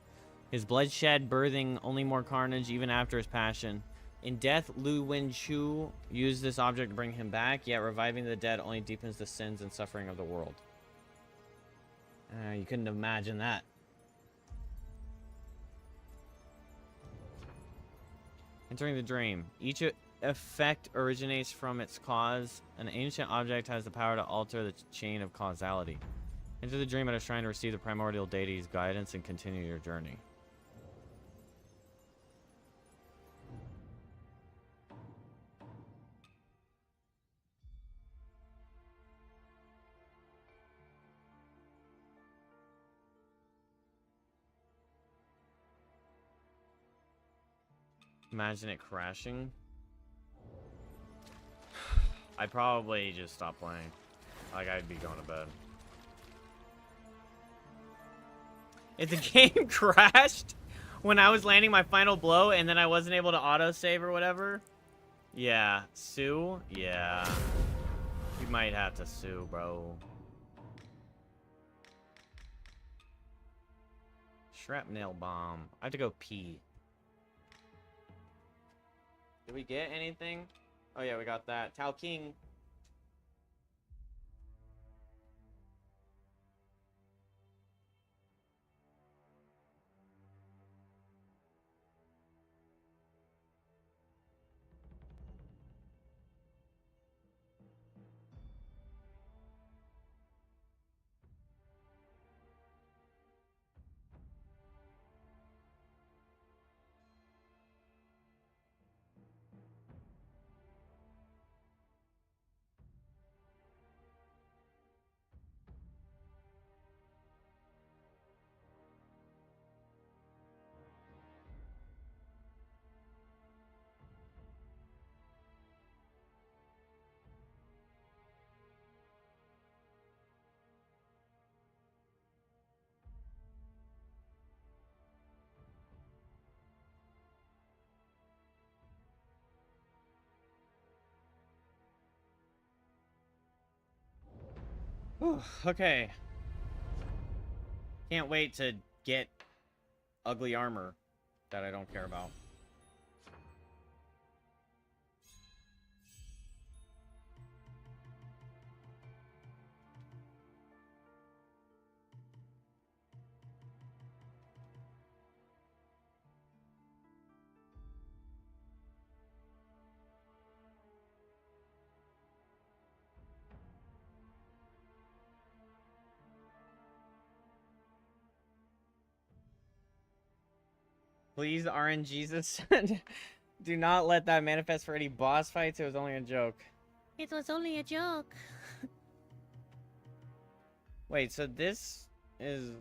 His bloodshed birthing only more carnage even after his passion. In death, Lu Wenchu used this object to bring him back, yet reviving the dead only deepens the sins and suffering of the world. You couldn't imagine that. Entering the dream. Each effect originates from its cause. An ancient object has the power to alter the chain of causality. Enter the dream at a shrine to receive the primordial deity's guidance and continue your journey. Imagine it crashing. I'd probably just stop playing. Like, I'd be going to bed. If the game crashed when I was landing my final blow and then I wasn't able to autosave or whatever, yeah, sue? Yeah. You might have to sue, bro. Shrapnel bomb. I have to go pee. Did we get anything? Oh yeah, we got that. Tao King. Whew, okay. Can't wait to get ugly armor that I don't care about. Please, RNGesus, do not let that manifest for any boss fights. It was only a joke. It was only a joke. Wait, so this is...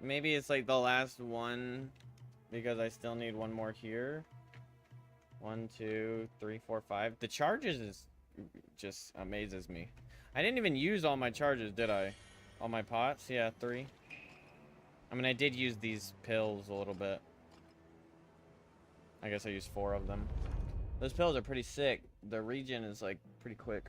Maybe it's like the last one because I still need one more here. 1, 2, 3, 4, 5. The charges is just amazes me. I didn't even use all my charges, did I? All my pots? Yeah, 3. I mean, I did use these pills a little bit. I guess I used 4 of them. Those pills are pretty sick. The regen is like pretty quick.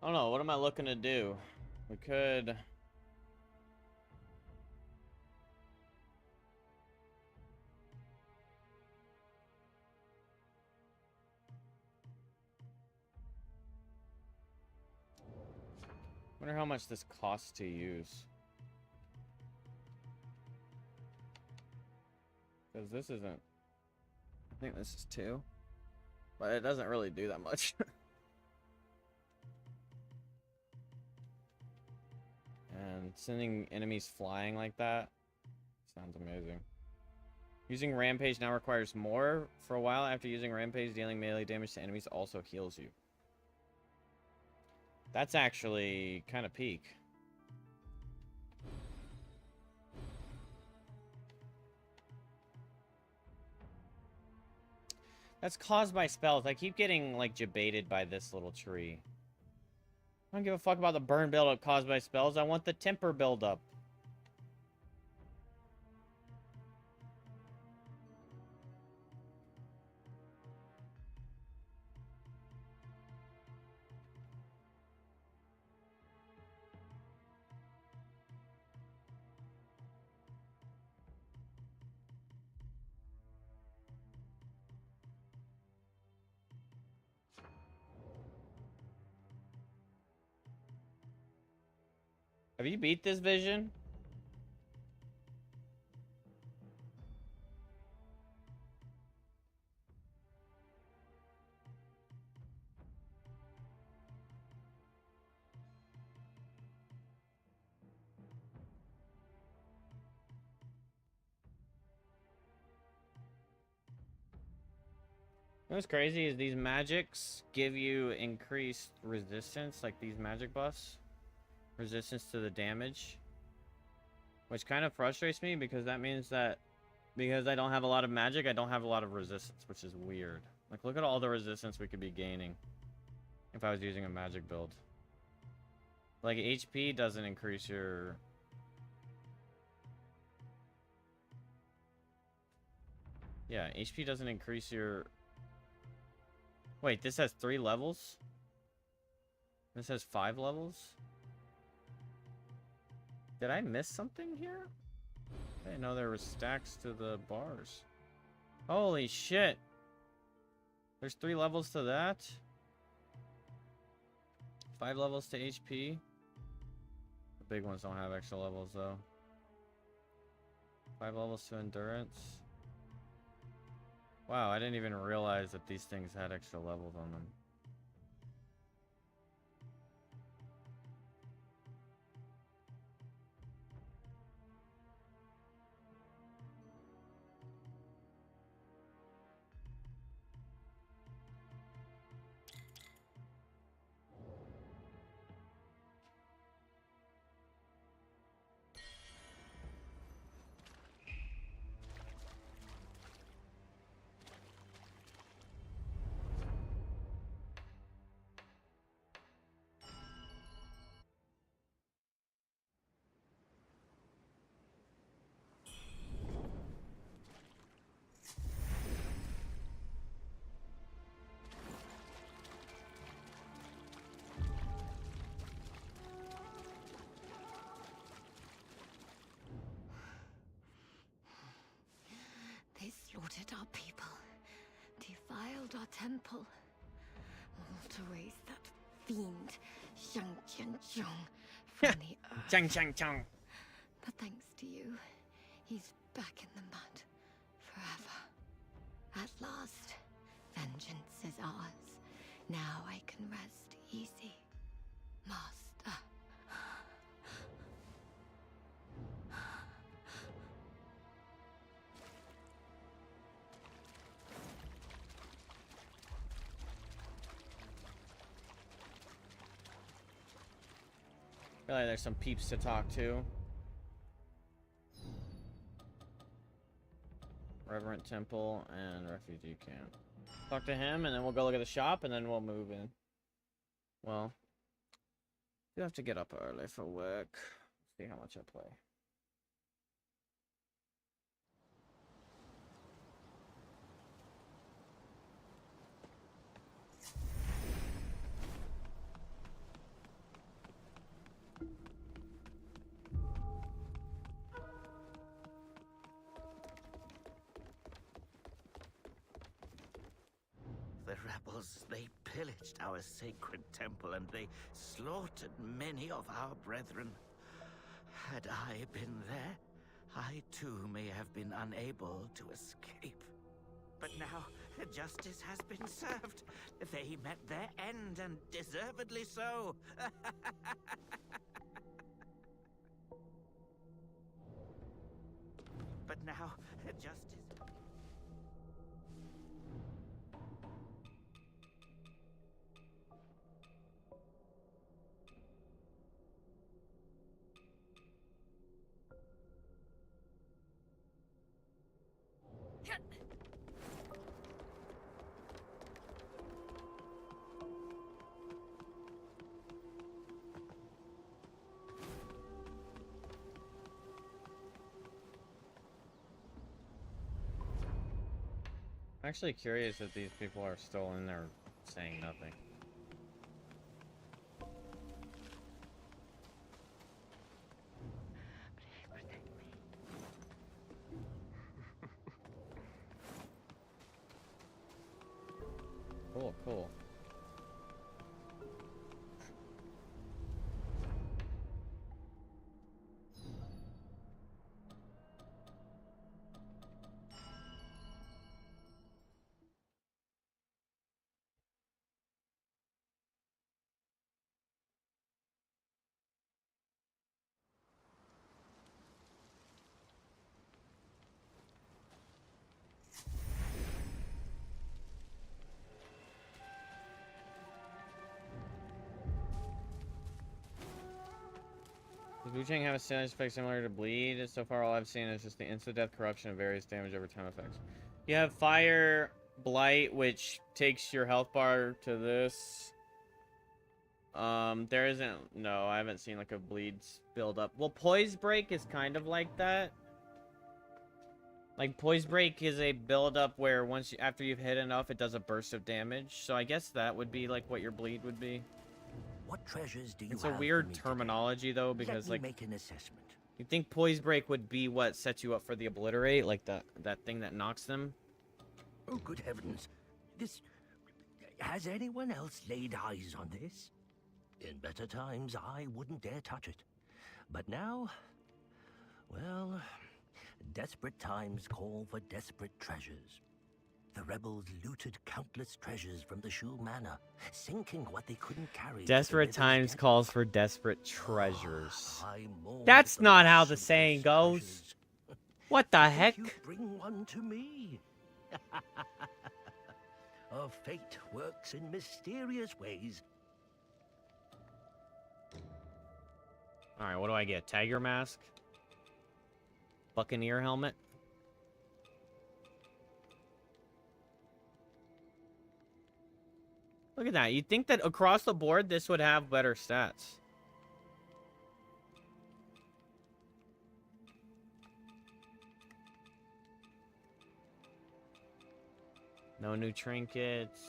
I don't know, what am I looking to do? We could... Wonder how much this costs to use. Because this isn't... I think this is 2. But it doesn't really do that much. And sending enemies flying like that sounds amazing. Using Rampage now requires more. For a while after using Rampage, dealing melee damage to enemies also heals you. That's actually kind of peak. That's caused by spells. I keep getting, like, jebaited by this little tree. I don't give a fuck about the burn buildup caused by spells. I want the temper buildup. Have you beat this vision? What's crazy is these magics give you increased resistance, like these magic buffs. Resistance to the damage. Which kind of frustrates me because that means that because I don't have a lot of magic, I don't have a lot of resistance, which is weird. Like, look at all the resistance we could be gaining if I was using a magic build. Like, HP doesn't increase your... Yeah, HP doesn't increase your... Wait, this has 3 levels? This has 5 levels? Did I miss something here? I didn't know there were stacks to the bars. Holy shit! There's 3 levels to that? 5 levels to HP? The big ones don't have extra levels though. 5 levels to endurance. Wow, I didn't even realize that these things had extra levels on them. They slaughtered our people, defiled our temple, all to raise that fiend, Zhang Jianzhong, from the earth. Chang chang chang. But thanks to you, he's back in the mud forever. At last, vengeance is ours. Now I can rest easy, Master. I feel like there's some peeps to talk to. Reverend Temple and Refugee Camp. Talk to him, and then we'll go look at the shop, and then we'll move in. Well, you have to get up early for work. See how much I play. The rebels, they pillaged our sacred temple and they slaughtered many of our brethren. Had I been there, I too may have been unable to escape. But now, justice has been served. They met their end, and deservedly so. But now, justice... I'm actually curious if these people are still in there saying nothing. Cool, cool. Does Wuchang have a status effect similar to bleed? So far all I've seen is just the instant death, corruption, and various damage over time effects. You have fire blight, which takes your health bar to this. There isn't, no, I haven't seen like a bleed build up. Well, poise break is kind of like that. Like poise break is a build up where once you, after you've hit enough, it does a burst of damage. So I guess that would be like what your bleed would be. What treasures do you It's have a for weird me terminology though, today? because Let like me make an assessment. you think poise break would be what sets you up for the obliterate, like that thing that knocks them. Oh, good heavens. This... Has anyone else laid eyes on this? In better times, I wouldn't dare touch it. But now... Well... Desperate times call for desperate treasures. The rebels looted countless treasures from the Shu Manor, sinking what they couldn't carry. Desperate times calls for desperate treasures. I mourn That's the not how loss the of saying those goes. treasures. What the Think heck? you'd bring one to me. Our fate works in mysterious ways. Alright, what do I get? Tiger mask? Buccaneer helmet? Look at that. You'd think that across the board this would have better stats. No new trinkets.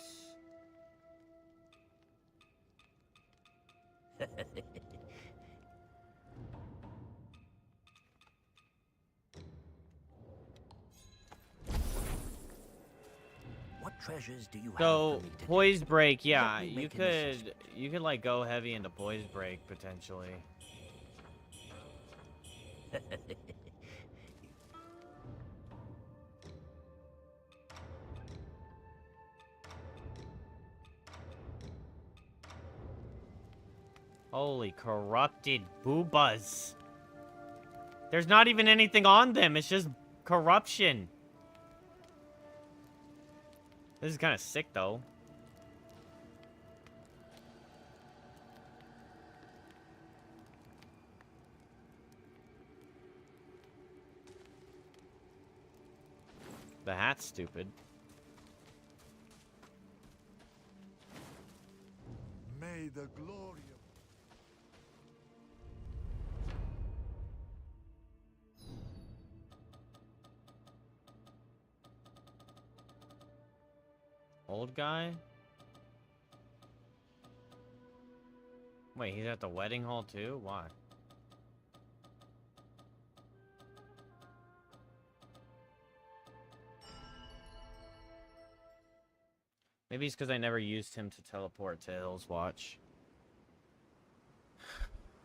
What treasures do you have So for me today? poise break, yeah, Let me you make an could like go heavy into poise break potentially. Holy corrupted boobas. There's not even anything on them. It's just corruption. This is kind of sick, though. The hat's stupid. May the glory of... Old guy? Wait, he's at the wedding hall too? Why? Maybe it's because I never used him to teleport to Hill's Watch.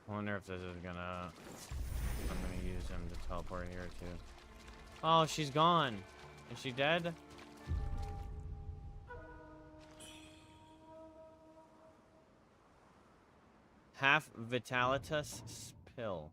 I wonder if this is gonna... I'm gonna use him to teleport here too. Oh, she's gone. Is she dead? Half Vitalitas Spill.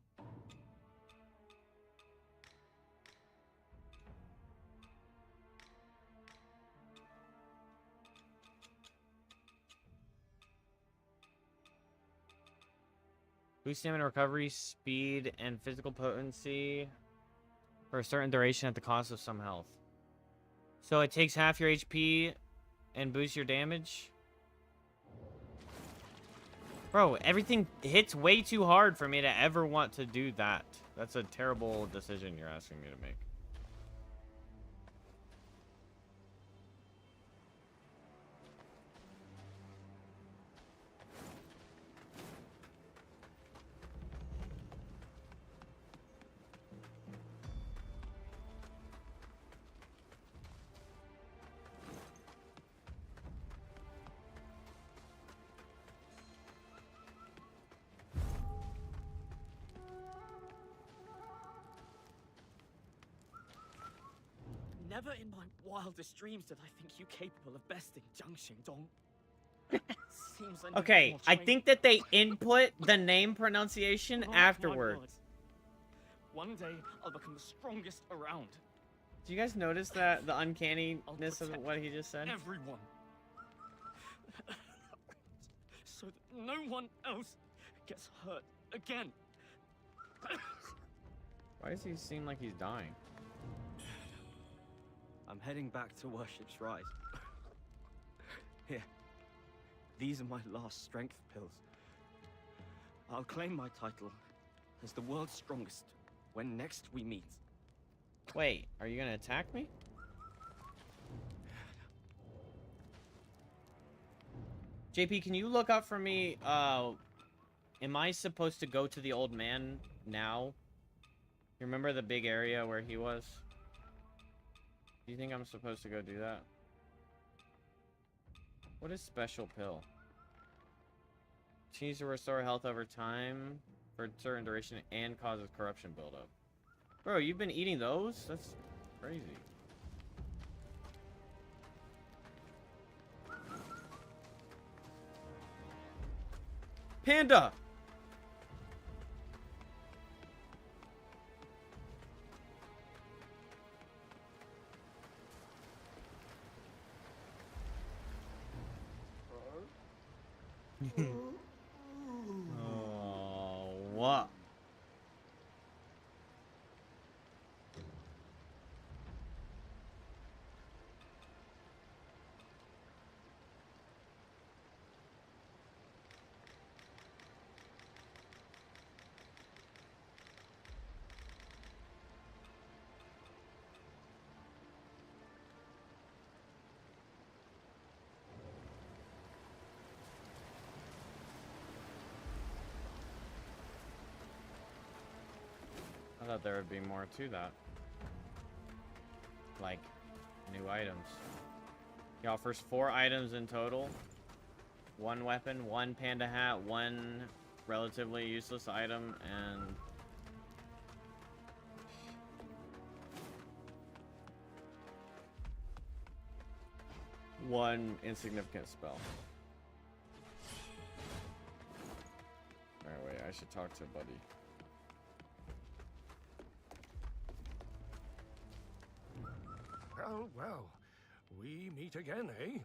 Boost stamina recovery, speed, and physical potency for a certain duration at the cost of some health. So it takes half your HP and boosts your damage? Bro, everything hits way too hard for me to ever want to do that. That's a terrible decision you're asking me to make. Never in my wildest dreams did I think you capable of besting Jiang Xingdong. Seems I need Okay, more I training. think that they input the name pronunciation Oh my afterwards. word. One day I'll become the strongest around. Do you guys notice that the uncanniness of what he just said? Everyone. So that no one else gets hurt again. Why does he seem like he's dying? I'm heading back to Worship's Rise. Here. These are my last strength pills. I'll claim my title as the world's strongest when next we meet. Wait, are you gonna attack me? JP, can you look up for me, am I supposed to go to the old man now? You remember the big area where he was? Do you think I'm supposed to go do that? What is special pill? Continues to restore health over time for a certain duration and causes corruption buildup. Bro, you've been eating those? That's crazy. Panda! Oh, what? I thought there would be more to that. Like, new items. He offers 4 items in total. 1 weapon, 1 panda hat, 1 relatively useless item, and... one insignificant spell. should talk to Buddy. Well, well, we meet again, eh?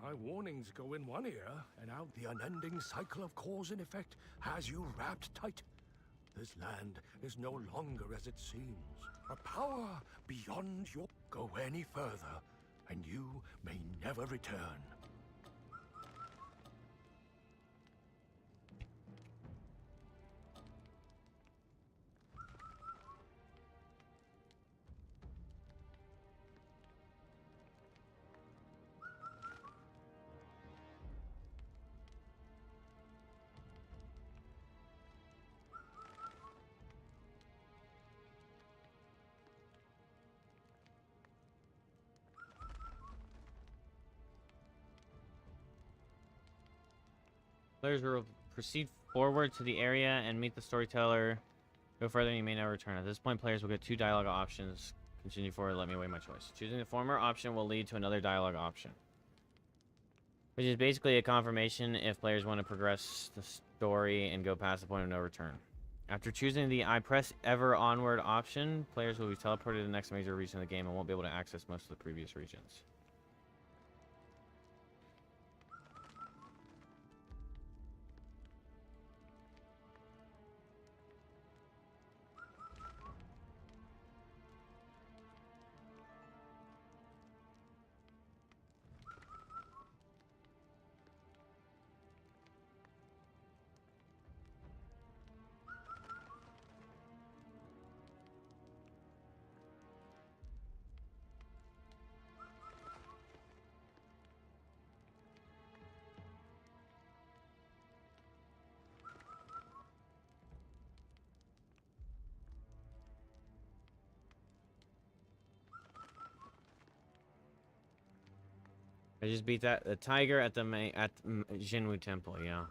My warnings go in one ear, and out the unending cycle of cause and effect has you wrapped tight. This land is no longer as it seems. A power beyond your... Go any further, and you may never return. Players will proceed forward to the area and meet the storyteller. Go further and you may never return. At this point, players will get 2 dialogue options. Continue forward, let me weigh my choice. Choosing the former option will lead to another dialogue option, which is basically a confirmation if players want to progress the story and go past the point of no return. After choosing the I press ever onward option, players will be teleported to the next major region of the game and won't be able to access most of the previous regions. I just beat the tiger at the Jinwu Temple, yeah.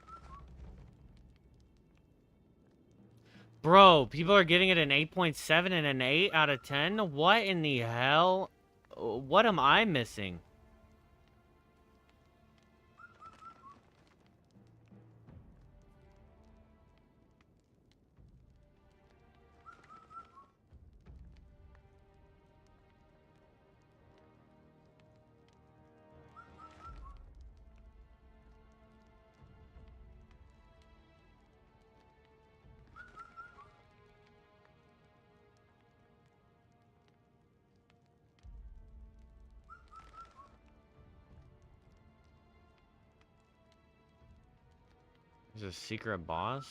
Bro, people are giving it an 8.7 and an 8 out of 10? What in the hell? What am I missing? There's a secret boss?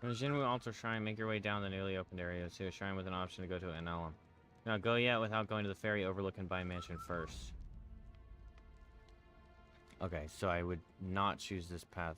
From the Jinwu Altar Shrine, make your way down the newly opened area to a shrine with an option to go to an elm. Now go yet without going to the ferry overlooking Bai Mansion first. Okay, so I would not choose this path.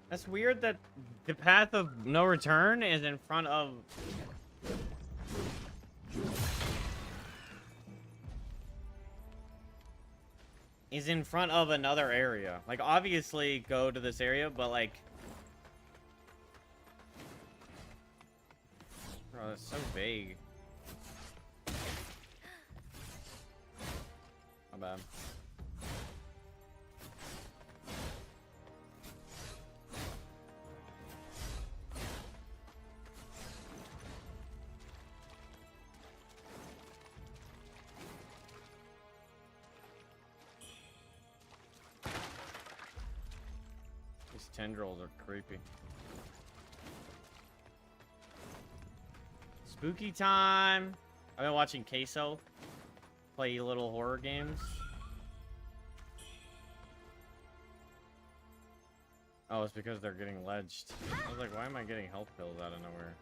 That's weird that the path of no return is in front of... is in front of another area. Like, obviously go to this area, but like... Bro, that's so vague. My bad. Tendrils are creepy. Spooky time! I've been watching Queso play little horror games. Oh, it's because they're getting ledged. I was like, why am I getting health pills out of nowhere?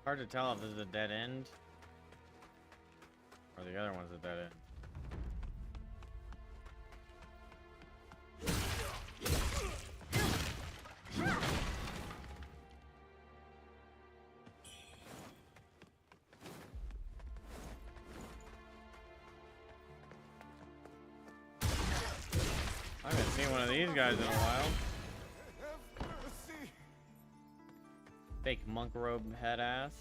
Hard to tell if this is a dead end or the other one's a dead end. I haven't seen one of these guys in a while. Fake monk robe head ass.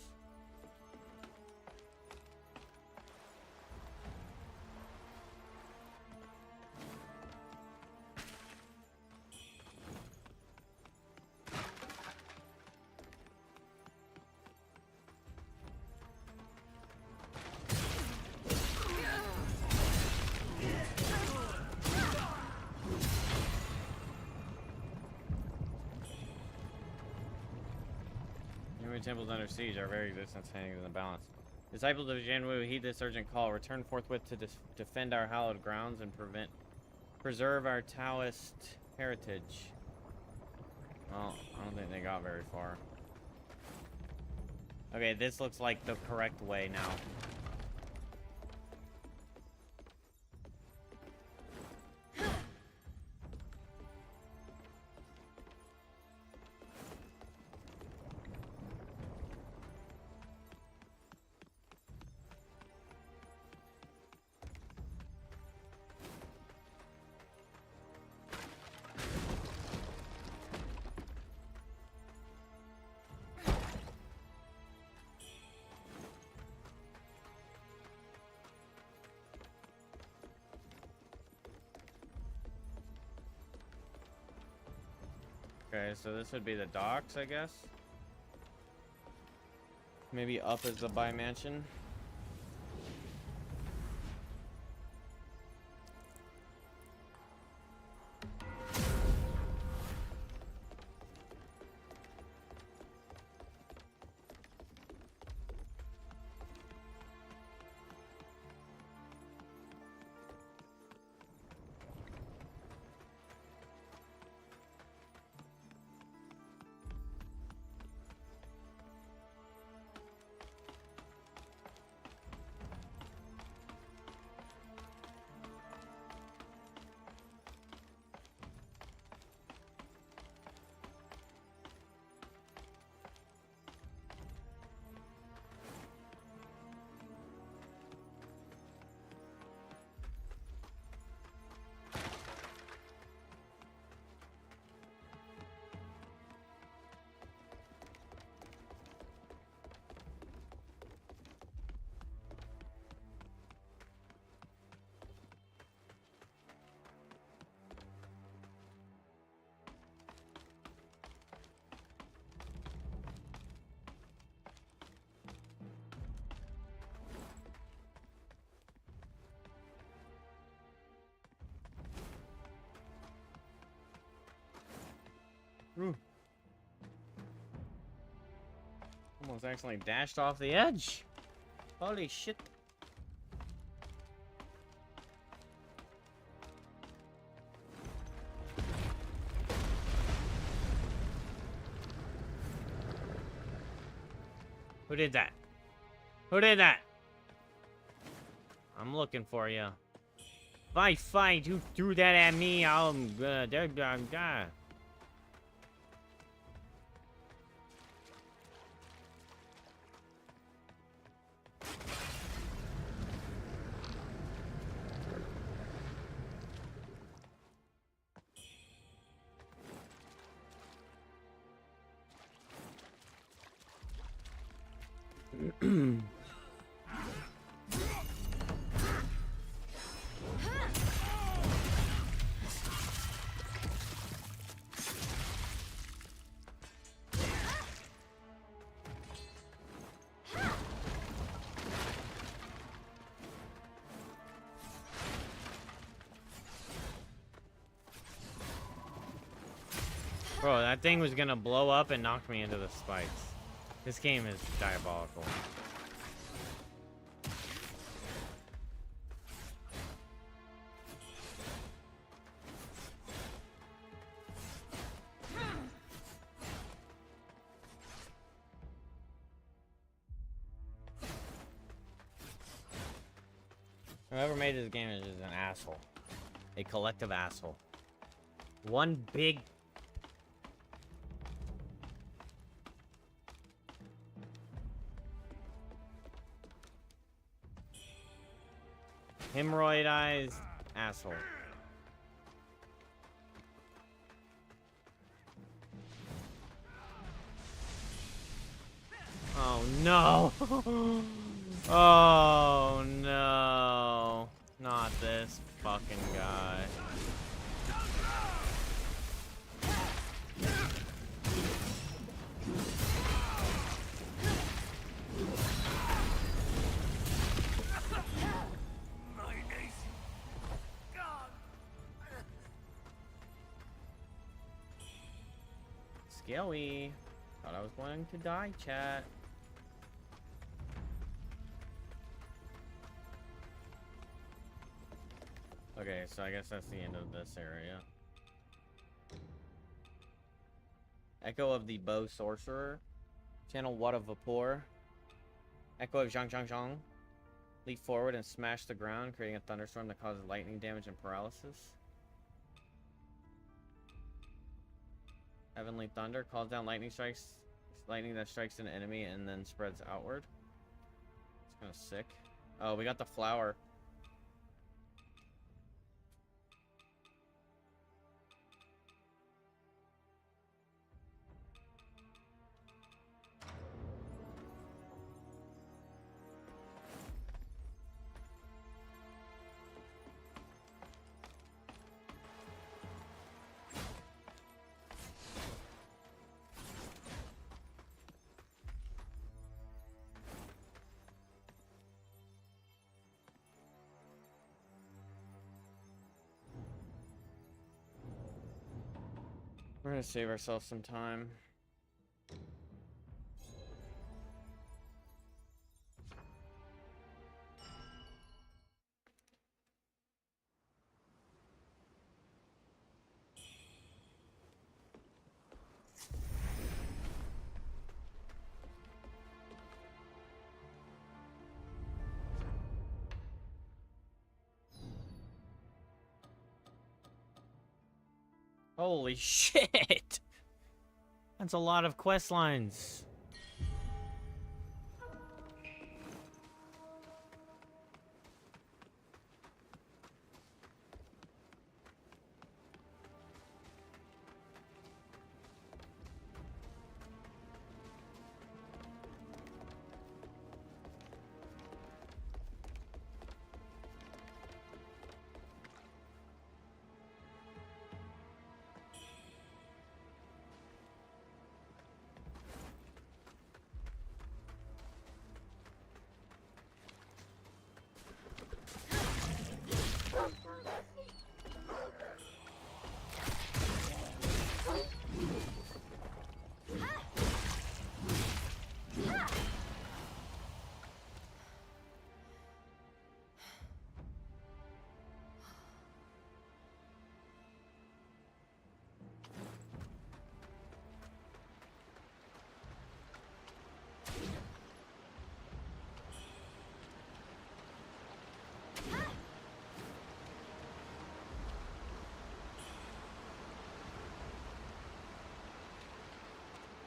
Every temple is under siege. Our very existence hangs in the balance. Disciples of Zhanwu, heed this urgent call. Return forthwith to defend our hallowed grounds and preserve our Taoist heritage. Well, I don't think they got very far. Okay, this looks like the correct way now. Okay, so this would be the docks, I guess. Maybe up is the Bai Mansion. Ooh. Almost accidentally dashed off the edge. Holy shit. Who did that? Who did that? I'm looking for you. Fight, you threw that at me, I'm gonna. Bro, that thing was gonna blow up and knock me into the spikes. This game is diabolical. Whoever made this game is just an asshole. A collective asshole. One big... hemorrhoidized asshole. Oh no! Oh no! Not this fucking guy. Scary. Thought I was going to die, chat. Okay, so I guess that's the end of this area. Echo of the Bow Sorcerer. Channel What of Vapor. Echo of Zhang Zhang Zhang. Leap forward and smash the ground, creating a thunderstorm that causes lightning damage and paralysis. Heavenly Thunder calls down lightning that strikes an enemy and then spreads outward. It's kind of sick. Oh, we got the flower. We're gonna save ourselves some time. Holy shit! That's a lot of quest lines.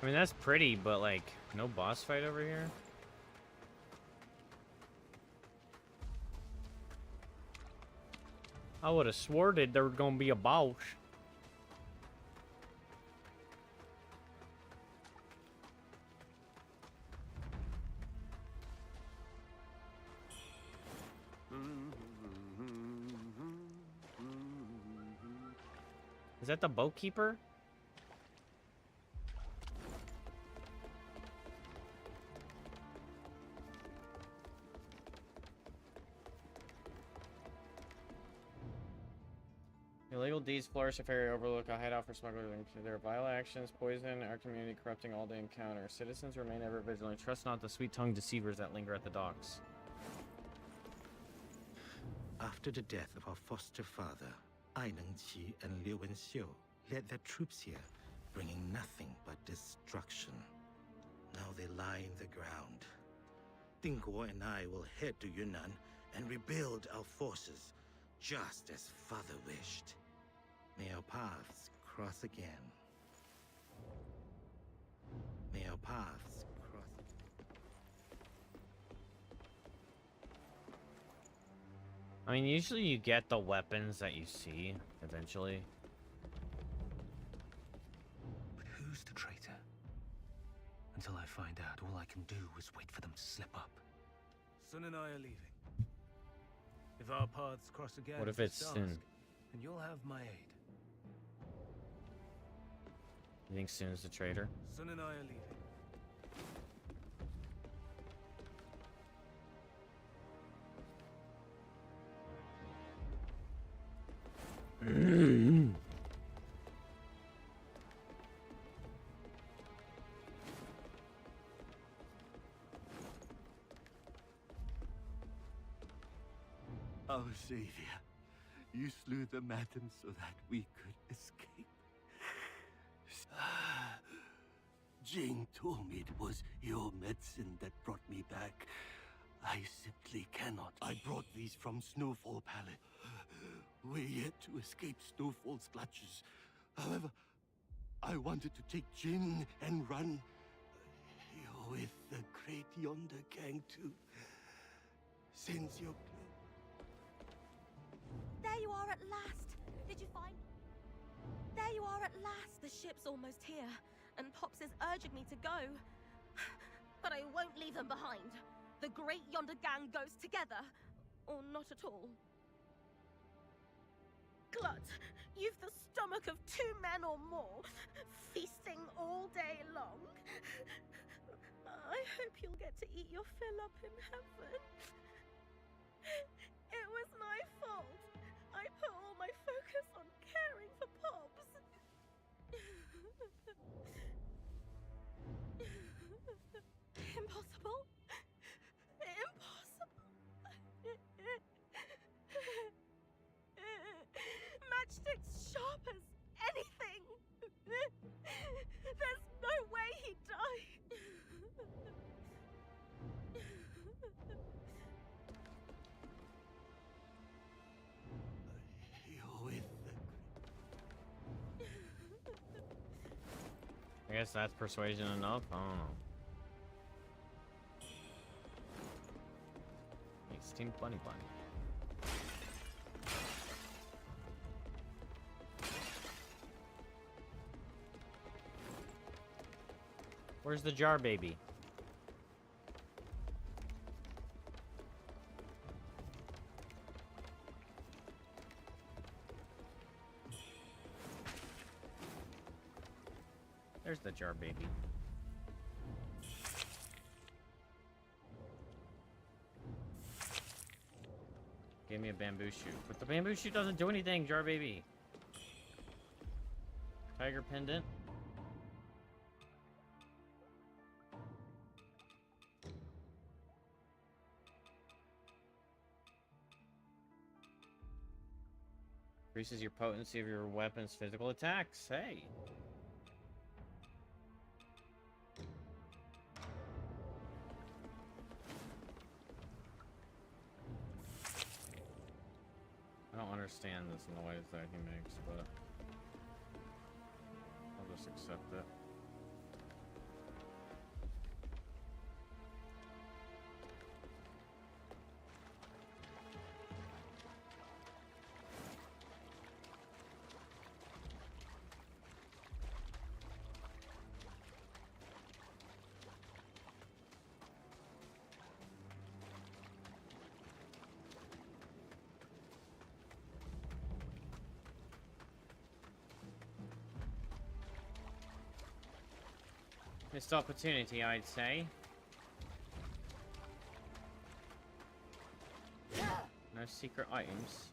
I mean, that's pretty, but like, no boss fight over here? I would have swore that there was gonna be a boss. Is that the boat keeper? Illegal deeds flourish if area overlook a hideout for smugglers and their vile actions poison our community, corrupting all they encounter. Citizens remain ever vigilant. Trust not the sweet-tongued deceivers that linger at the docks. After the death of our foster father, Ai Nengqi and Liu Wenxiu led their troops here, bringing nothing but destruction. Now they lie in the ground. Dingguo and I will head to Yunnan and rebuild our forces, just as father wished. May our paths cross again. May our paths cross. I mean, usually you get the weapons that you see, eventually. But who's the traitor? Until I find out, all I can do is wait for them to slip up. Sun and I are leaving. If our paths cross again, What if it's dusk, Sun? then you'll have my aid. You think Sun's the traitor? Sun and I are leaving. Our savior, you slew the madam so that we could escape. Jing told me it was your medicine that brought me back. I simply cannot. I brought these from Snowfall Palace. We're yet to escape Snowfall's clutches. However, I wanted to take Jin and run. You're with the great yonder gang too. Since you're... There you are at last. Did you find... There you are at last. The ship's almost here, and Pops is urging me to go. But I won't leave them behind. The great yonder gang goes together, or not at all. Glut, you've the stomach of 2 men or more, feasting all day long. I hope you'll get to eat your fill up in heaven. It was my fault. I put all my focus on caring for Pops. Impossible. Impossible. Matchstick's sharp as anything. There's no way he'd die. You're with the... I guess that's persuasion enough. I don't know. It's Team Bunny Bunny. Where's the jar baby? There's the jar baby. Give me a bamboo shoot. But the bamboo shoot doesn't do anything, jar baby. Tiger pendant. Increases your potency of your weapon's physical attacks. Hey. I don't understand this noise that he makes, but I'll just accept it. Missed opportunity, I'd say. No secret items.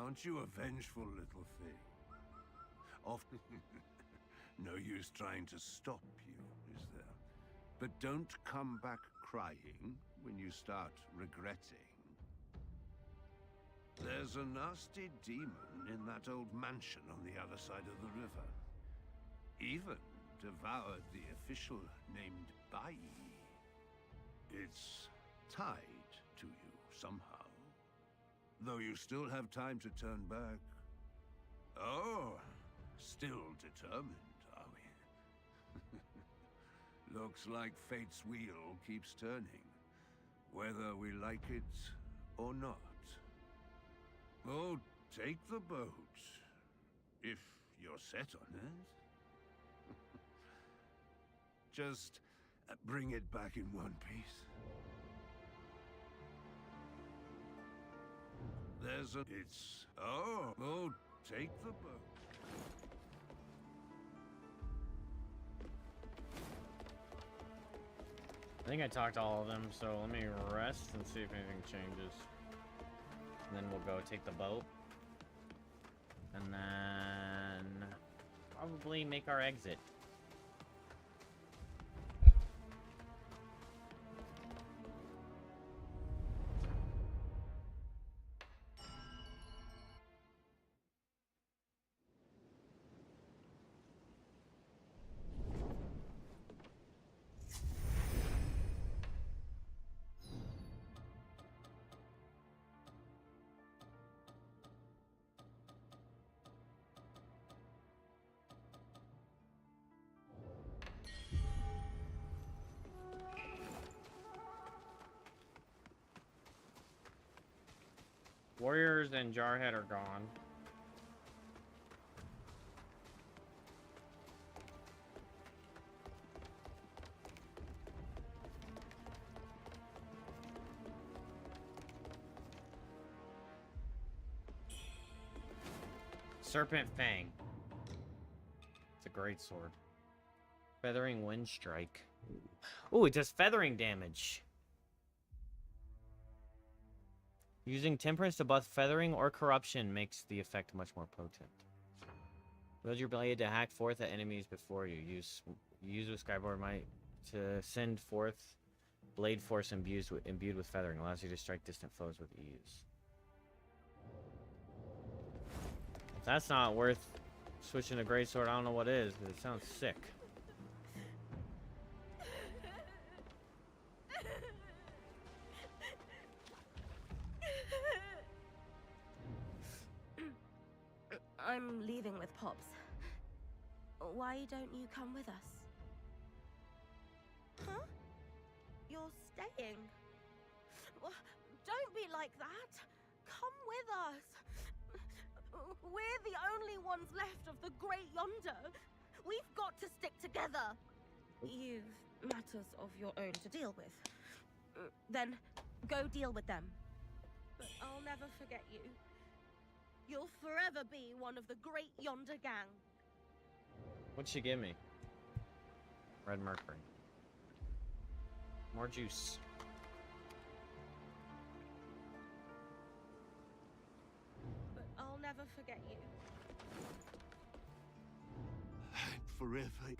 Aren't you a vengeful little thing? Often, no use trying to stop you, is there? But don't come back crying when you start regretting. There's a nasty demon in that old mansion on the other side of the river. Even devoured the official named Bai. It's tied to you somehow. Though you still have time to turn back. Oh, still determined, are we? Looks like fate's wheel keeps turning, whether we like it or not. Oh, take the boat, if you're set on it. Just bring it back in one piece. There's a... It's... Oh, take the boat. I think I talked to all of them, so let me rest and see if anything changes. And then we'll go take the boat. And then probably make our exit. Warriors and Jarhead are gone. Serpent Fang. It's a great sword. Feathering Wind Strike. Ooh, it does feathering damage. Using Temperance to buff feathering or corruption makes the effect much more potent. Wield your blade to hack forth at enemies before you. Use with Skyboard Might to send forth blade force imbued with feathering. Allows you to strike distant foes with ease. If that's not worth switching to greatsword, I don't know what is, because it sounds sick. I'm leaving with Pops. Why don't you come with us? Huh? You're staying? Well, don't be like that. Come with us. We're the only ones left of the Great Yonder. We've got to stick together. You've matters of your own to deal with. Then go deal with them. But I'll never forget you. You'll forever be one of the Great Yonder gang. What'd she give me? Red mercury. More juice. But I'll never forget you. And forever.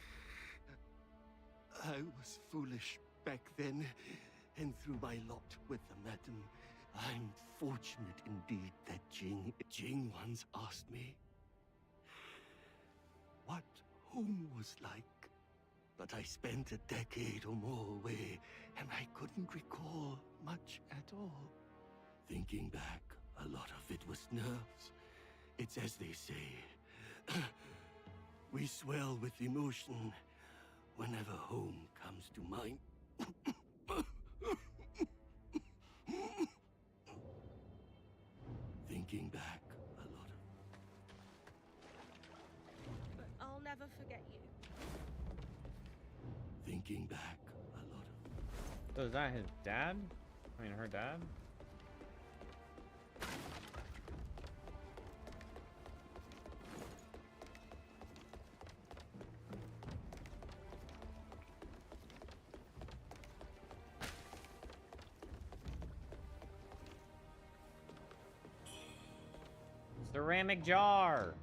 I was foolish back then, and through my lot with the madam, I'm fortunate indeed that Jing once asked me what home was like. But I spent a decade or more away, and I couldn't recall much at all. Thinking back, a lot of it was nerves. It's as they say, we swell with emotion whenever home comes to mind. Thinking back, a lot of... But I'll never forget you. Thinking back, a lot of... So is that his dad? I mean, her dad? Ceramic jar.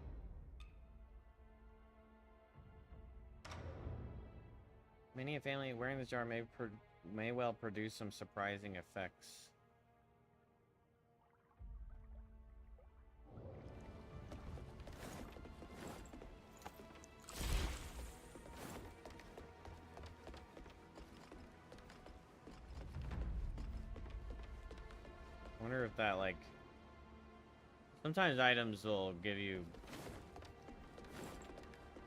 Many a family wearing this jar may well produce some surprising effects. I wonder if that, like, sometimes items will give you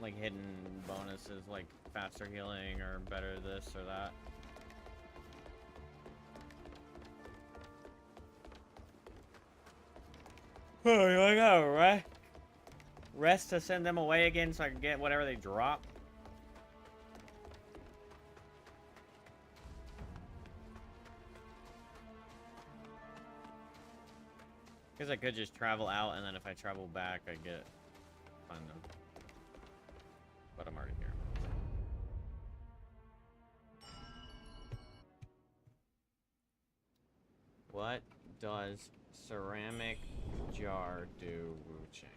like hidden bonuses, like faster healing or better this or that. Oh, I gotta rest to send them away again so I can get whatever they drop. Guess I could just travel out, and then if I travel back, I find them. But I'm already here. What does ceramic jar do, Wuchang?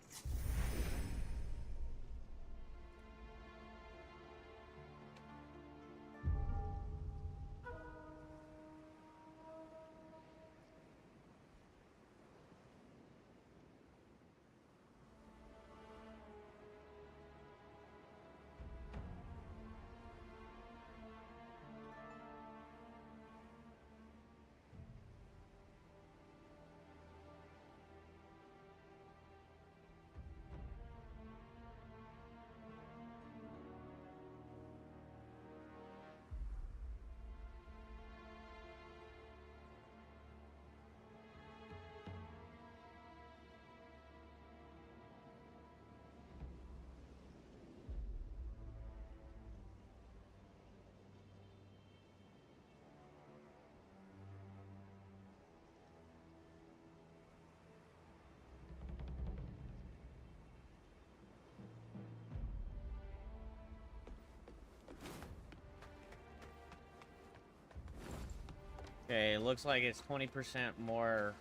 Okay, it looks like it's 20% more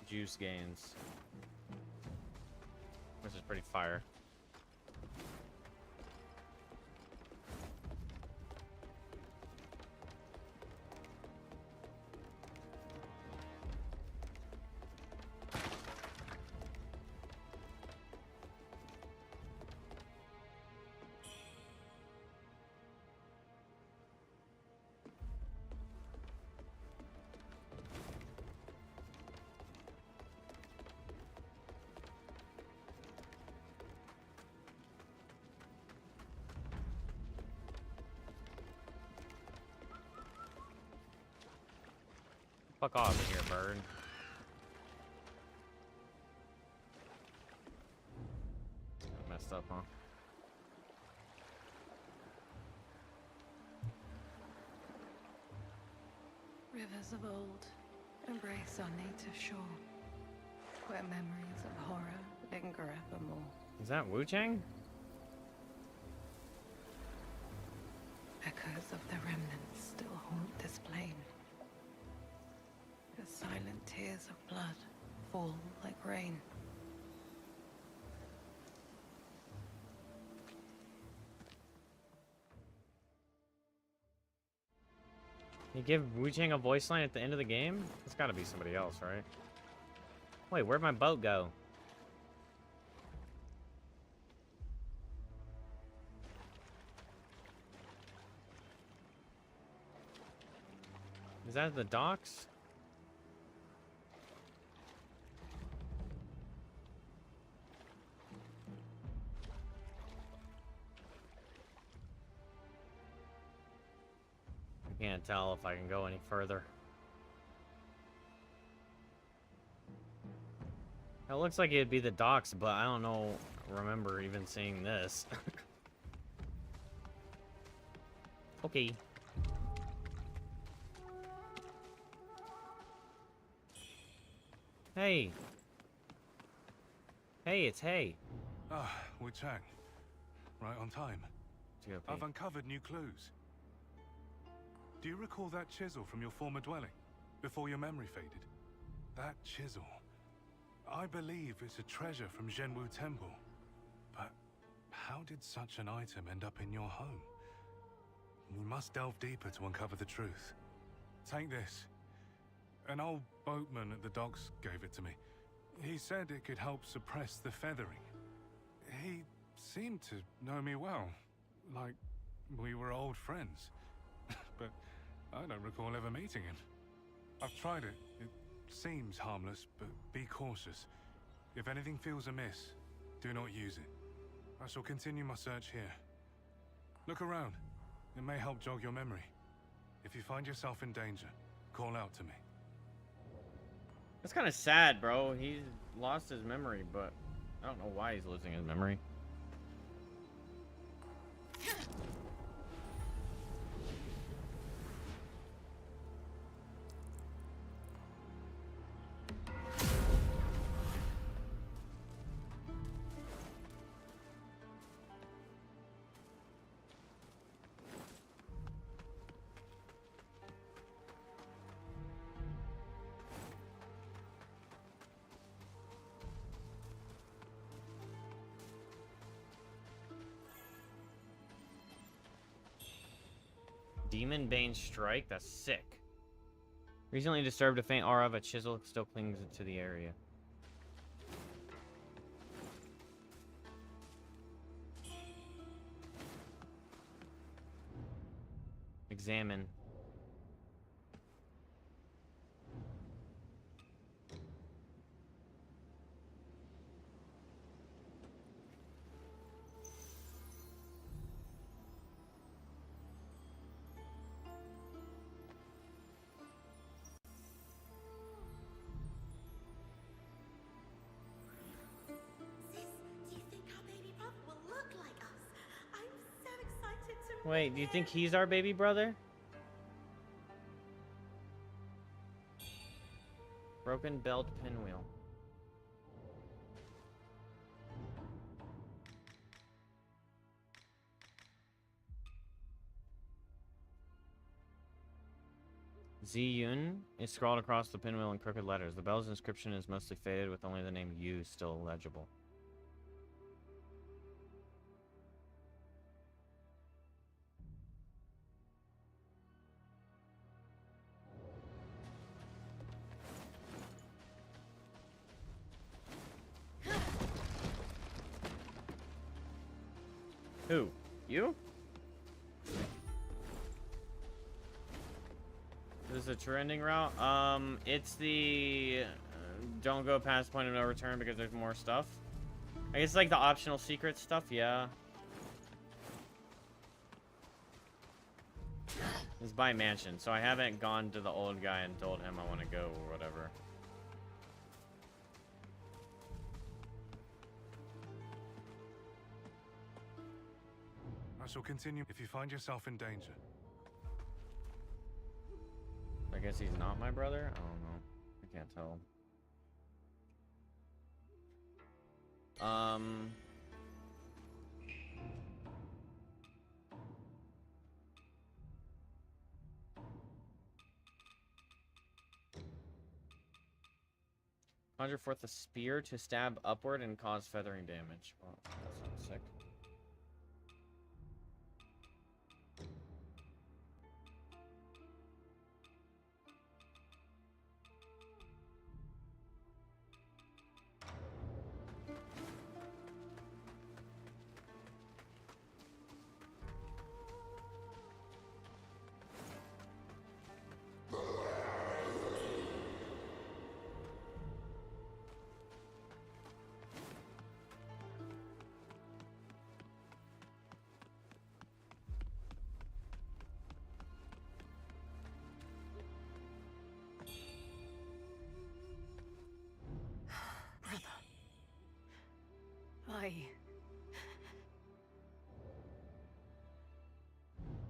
juice gains. Which is pretty fire. Fuck off of here, bird. I messed up, huh? Rivers of old embrace our native shore, where memories of horror linger evermore. Is that Wuchang? Echoes of the remnants still haunt this plain. The silent tears of blood fall like rain. You give Wuchang a voice line at the end of the game? It's gotta be somebody else, right? Wait, where'd my boat go? Is that at the docks? I can't tell if I can go any further. It looks like it'd be the docks, but I don't know, remember even seeing this. Okay. Hey. Hey, it's Hey. Ah, Wuchang. Right on time. I've uncovered new clues. Do you recall that chisel from your former dwelling, before your memory faded? That chisel. I believe it's a treasure from Zhenwu Temple. But how did such an item end up in your home? We must delve deeper to uncover the truth. Take this. An old boatman at the docks gave it to me. He said it could help suppress the feathering. He seemed to know me well, like we were old friends. But I don't recall ever meeting him. I've tried it. It seems harmless, but be cautious. If anything feels amiss, do not use it. I shall continue my search here. Look around. It may help jog your memory. If you find yourself in danger, call out to me. That's kind of sad, bro. He's lost his memory, but I don't know why he's losing his memory. Demon Bane Strike? That's sick. Recently disturbed, a faint aura of a chisel still clings to the area. Examine. Wait, do you think he's our baby brother? Broken belt pinwheel. Ziyun is scrawled across the pinwheel in crooked letters. The bell's inscription is mostly faded, with only the name Yu still legible. Who? You? This is a trending route. It's the don't go past point of no return because there's more stuff. I guess like the optional secret stuff, yeah. It's by mansion, so I haven't gone to the old guy and told him I want to go or whatever. I shall continue if you find yourself in danger. I guess he's not my brother? I don't know. I can't tell. Conjure forth a spear to stab upward and cause feathering damage. Well, that sounds sick.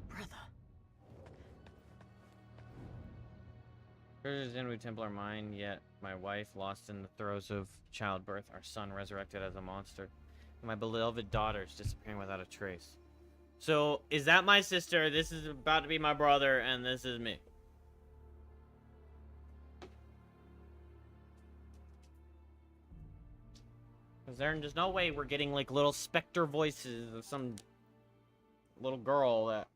Brother. Treasures in Zhenwu Temple are mine, yet my wife lost in the throes of childbirth, our son resurrected as a monster, and my beloved daughters disappearing without a trace. So, is that my sister? This is about to be my brother, and this is me. Because there's no way we're getting, like, little specter voices of some little girl that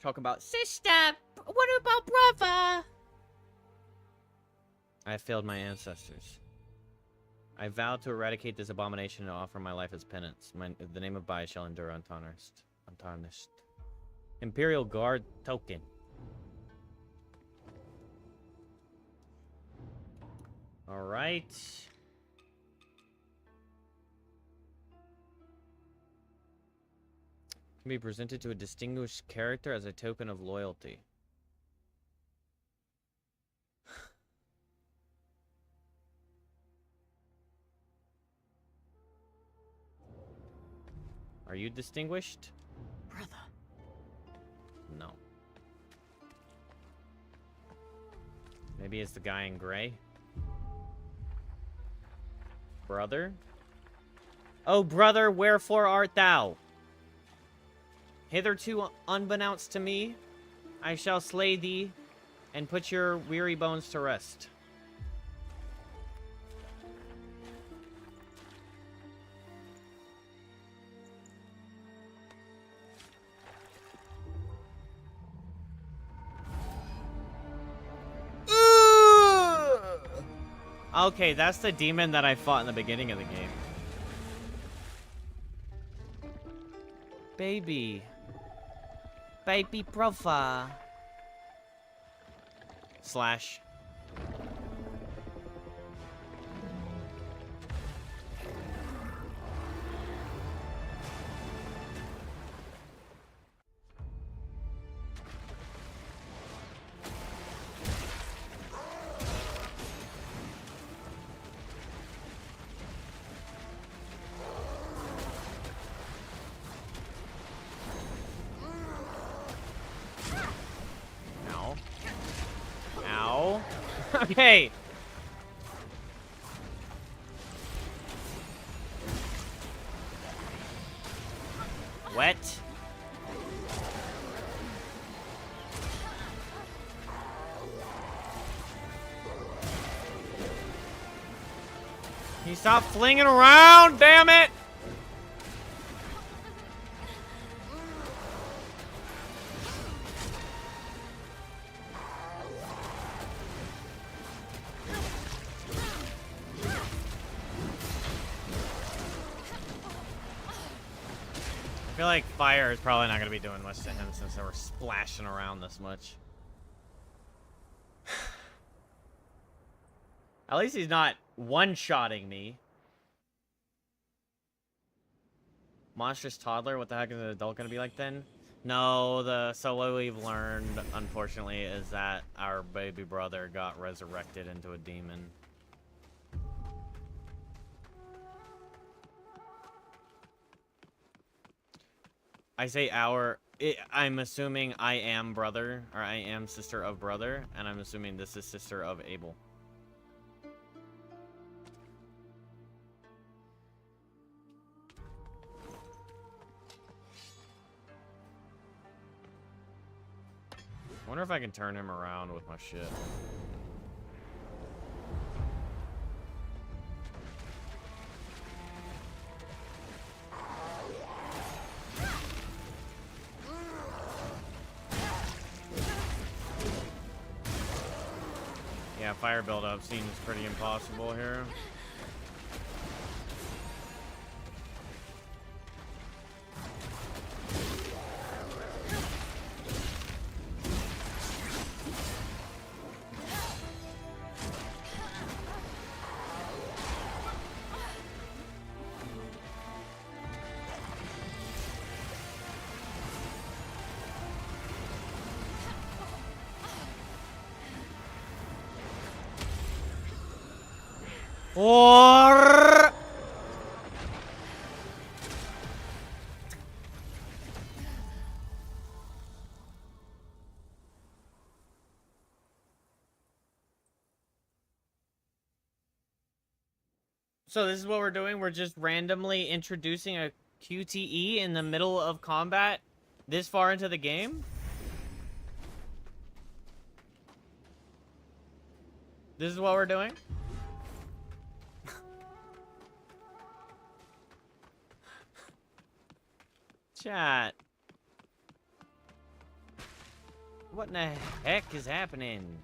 talk about, Sister, what about brother? I failed my ancestors. I vow to eradicate this abomination and offer my life as penance. The name of Bai shall endure untarnished. Imperial Guard token. Alright. Can be presented to a distinguished character as a token of loyalty. Are you distinguished? Brother. No. Maybe it's the guy in gray? Brother? Oh, brother, wherefore art thou? Hitherto unbeknownst to me, I shall slay thee and put your weary bones to rest. Okay, that's the demon that I fought in the beginning of the game. Baby. Baby brother. Slash. Okay. Wet. Can you stop flinging around, damn it! I feel like fire is probably not going to be doing much to him since they were splashing around this much. At least he's not one-shotting me. Monstrous toddler? What the heck is an adult going to be like then? No, so what we've learned, unfortunately, is that our baby brother got resurrected into a demon. I say I'm assuming I am brother, or I am sister of brother, and I'm assuming this is sister of Abel. I wonder if I can turn him around with my shit. Yeah, fire buildup seems pretty impossible here. Or so this is what we're doing. We're just randomly introducing a QTE in the middle of combat this far into the game. This is what we're doing. Chat. What in the heck is happening?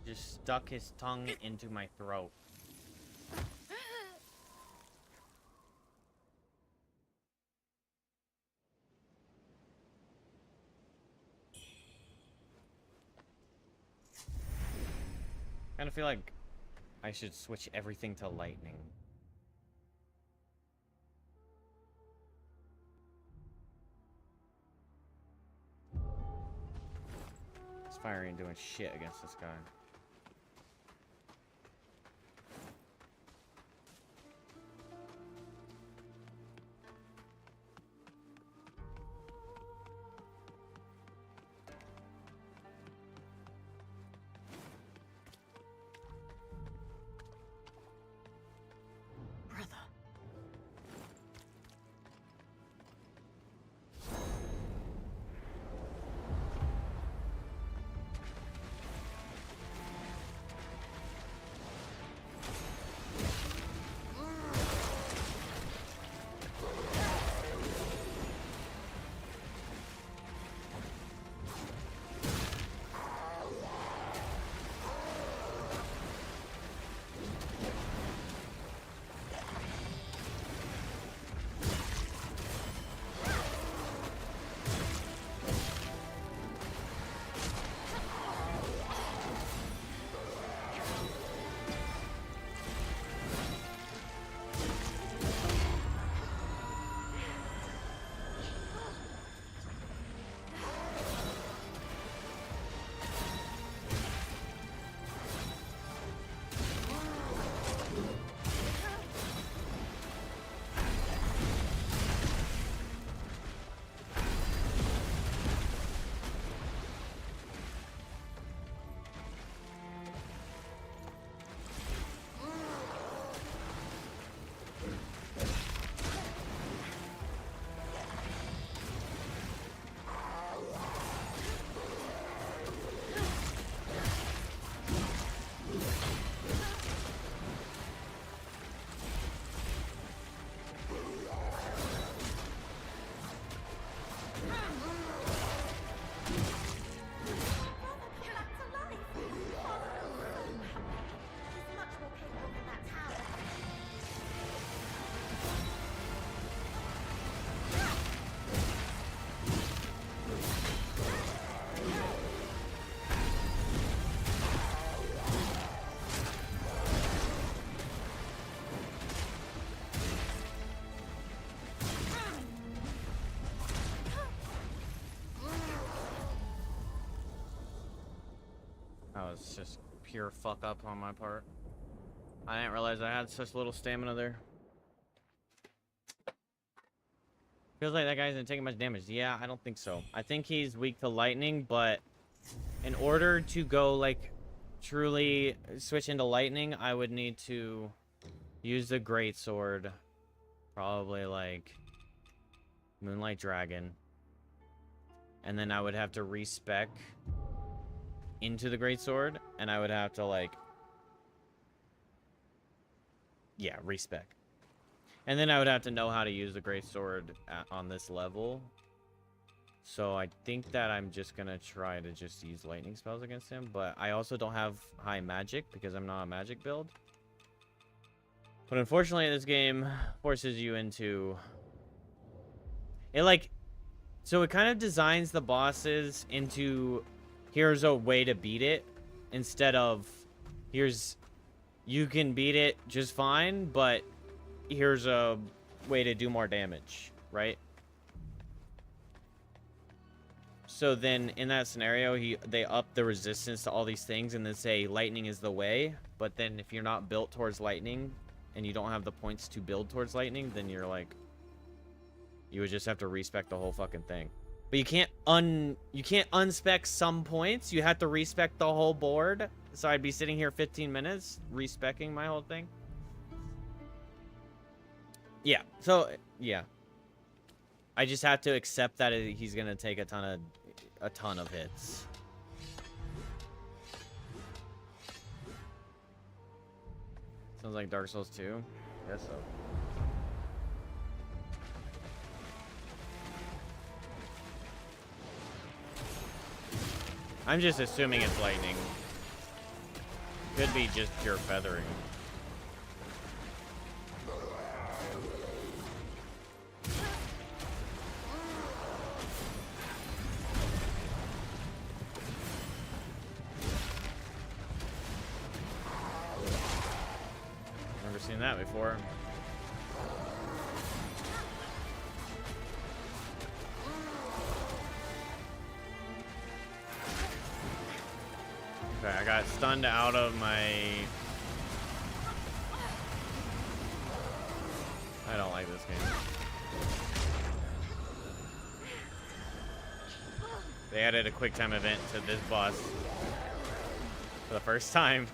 Just stuck his tongue into my throat. I kind of feel like I should switch everything to lightning. This fire ain't doing shit against this guy. That was just pure fuck up on my part. I didn't realize I had such little stamina there. Feels like that guy isn't taking much damage. Yeah, I don't think so. I think he's weak to lightning, but in order to go, like, truly switch into lightning, I would need to use the greatsword. Probably, like, Moonlight Dragon. And then I would have to respec into the greatsword, and I would have to, like... Yeah, respec. And then I would have to know how to use the greatsword on this level. So I think that I'm just gonna try to just use lightning spells against him. But I also don't have high magic because I'm not a magic build. But unfortunately, this game forces you into... It, like... So it kind of designs the bosses into... Here's a way to beat it. Instead of... Here's... You can beat it just fine, but... Here's a way to do more damage, right? So then in that scenario, they up the resistance to all these things and then say lightning is the way. But then if you're not built towards lightning and you don't have the points to build towards lightning, then you're like, you would just have to respec the whole fucking thing. But you can't unspec some points. You have to respec the whole board. So I'd be sitting here 15 minutes respecing my whole thing. Yeah, so, yeah. I just have to accept that he's gonna take a ton of hits. Sounds like Dark Souls 2. Guess so. I'm just assuming it's lightning. Could be just pure feathering. Never seen that before. Okay, I got stunned out of my... I don't like this game. They added a quick time event to this boss for the first time.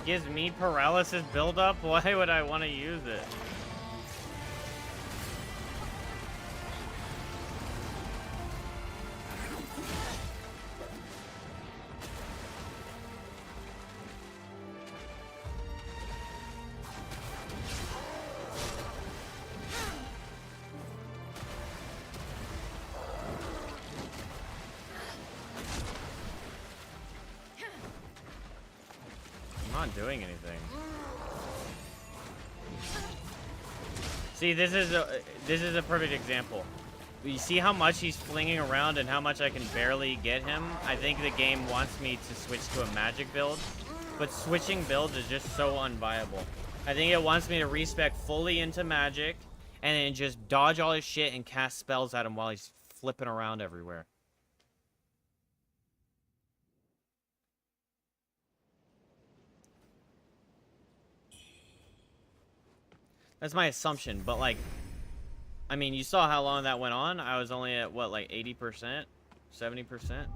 Gives me paralysis buildup? Why would I want to use it? Doing anything. See, this is a perfect example. You see how much he's flinging around and how much I can barely get him? I think the game wants me to switch to a magic build, but switching builds is just so unviable. I think it wants me to respec fully into magic and then just dodge all his shit and cast spells at him while he's flipping around everywhere. That's my assumption, but like, I mean, you saw how long that went on. I was only at what, like 80%, 70%. I'm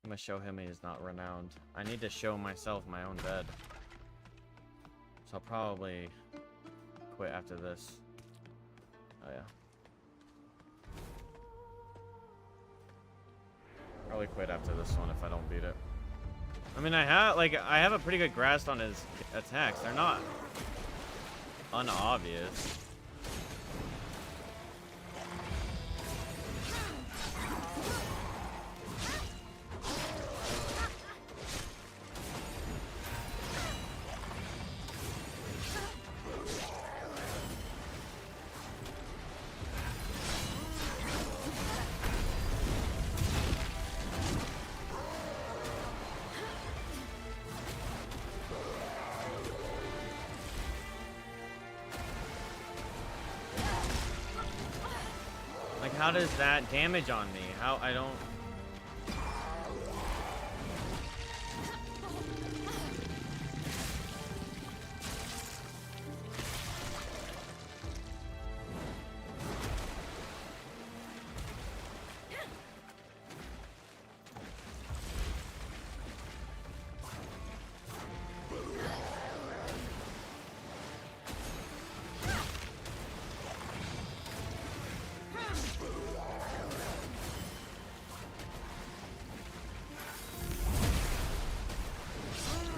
gonna show him he's not renowned. I need to show myself my own bed. So I'll probably quit after this. Oh yeah. Probably quit after this one if I don't beat it. I mean, I have a pretty good grasp on his attacks. They're not unobvious. How does that damage on me? How I don't...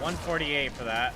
$148 for that.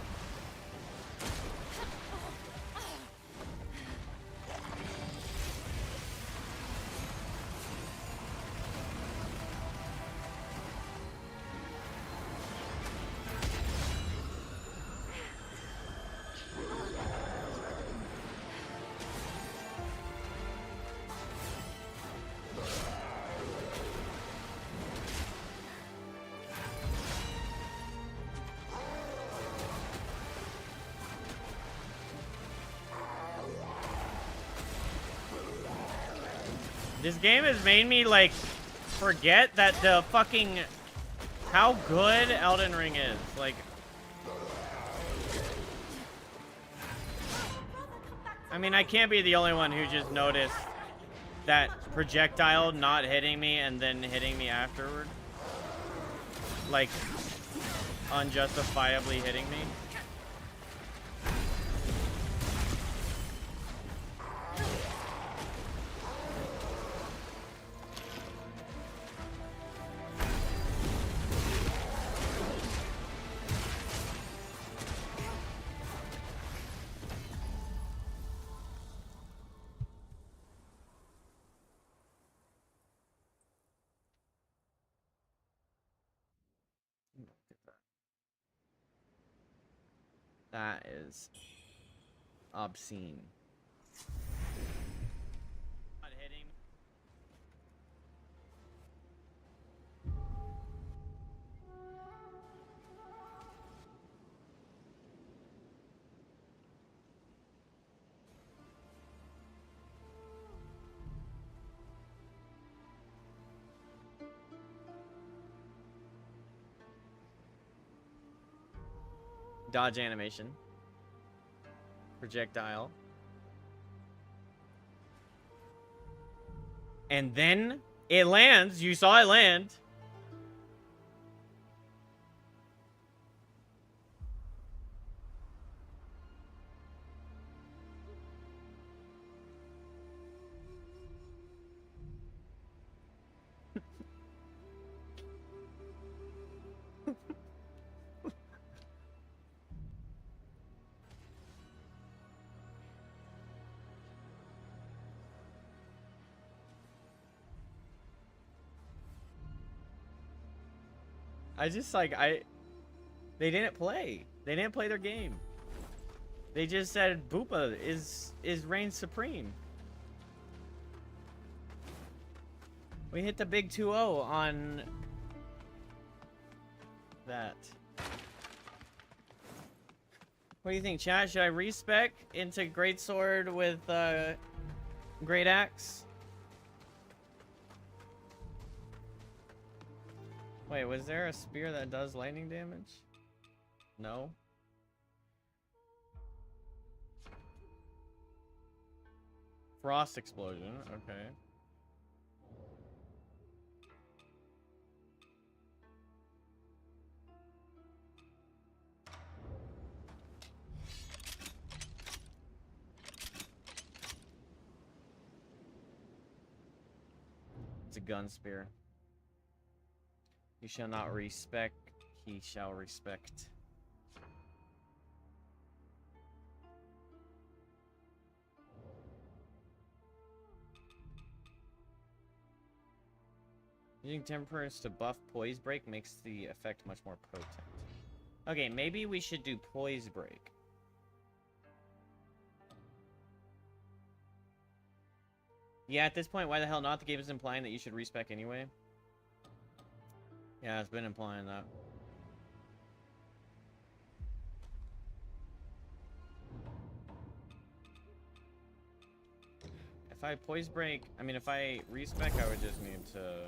This game has made me, like, forget that the fucking... how good Elden Ring is. Like... I mean, I can't be the only one who just noticed that projectile not hitting me and then hitting me afterward. Like, unjustifiably hitting me. That is obscene. Not hitting. Dodge animation. Projectile. And then it lands. You saw it land. I just like, they didn't play. They didn't play their game. They just said Boopa is reigns supreme. We hit the big 2-0 on that. What do you think, chat? Should I respec into Greatsword with Great Axe? Wait, was there a spear that does lightning damage? No. Frost explosion, okay. It's a gun spear. You shall not respect, he shall respect. Using temperance to buff poise break makes the effect much more potent. Okay, maybe we should do poise break. Yeah, at this point, why the hell not? The game is implying that you should respec anyway. Yeah, it's been implying that. If I poise break, I mean, if I respec, I would just need to...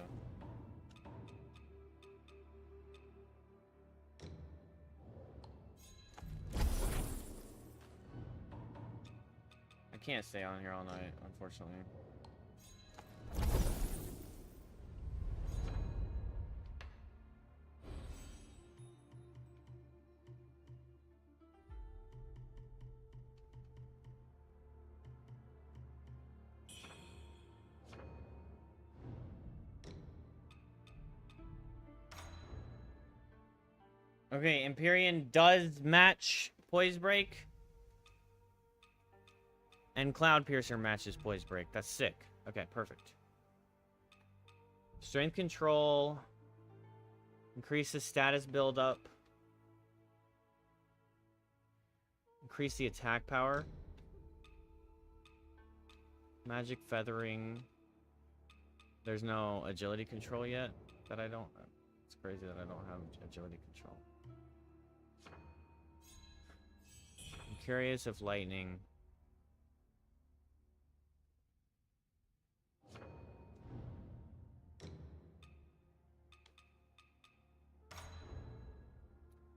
I can't stay on here all night, unfortunately. Okay, Empyrean does match Poise Break. And Cloud Piercer matches Poise Break. That's sick. Okay, perfect. Strength Control. Increases status build up. Increase the attack power. Magic Feathering. There's no agility control yet that I don't... It's crazy that I don't have agility control. I'm curious if lightning...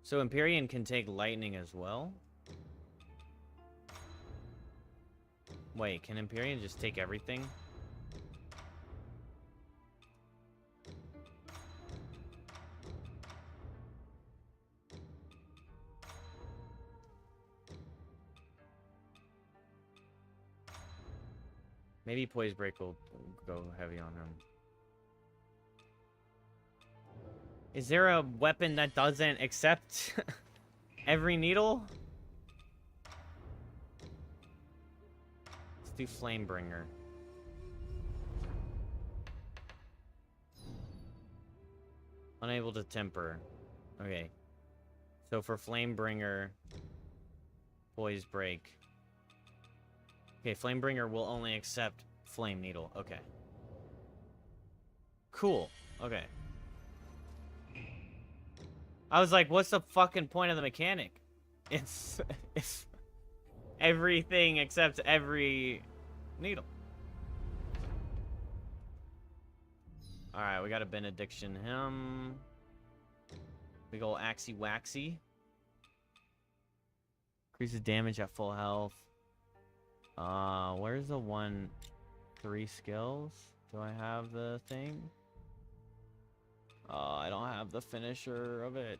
So Empyrean can take lightning as well? Wait, can Empyrean just take everything? Maybe Poise Break will go heavy on him. Is there a weapon that doesn't accept every needle? Let's do Flamebringer. Unable to temper. Okay. So for Flamebringer, Poise Break. Okay, Flamebringer will only accept Flame Needle. Okay. Cool. Okay. I was like, what's the fucking point of the mechanic? It's everything except every needle. Alright, we got a Benediction him. Big ol' Axie Waxy. Increases damage at full health. Where's the 1-3 skills? Do I have the thing? I don't have the finisher of it.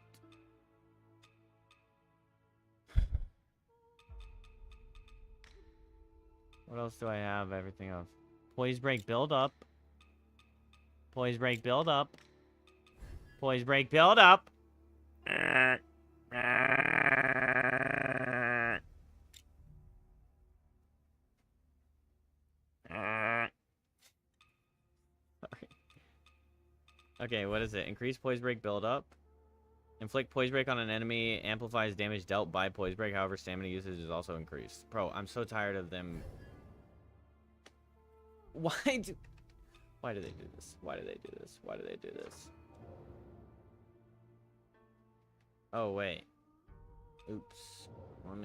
What else do I have everything of? Poise Break build up. Poise Break build up. Poise Break build up. Okay, what is it? Increase Poise Break build up. Inflict poise break on an enemy amplifies damage dealt by poise break. However, stamina usage is also increased. Bro, I'm so tired of them. Why do they do this? Why do they do this? Why do they do this? Oh, wait. Oops. Let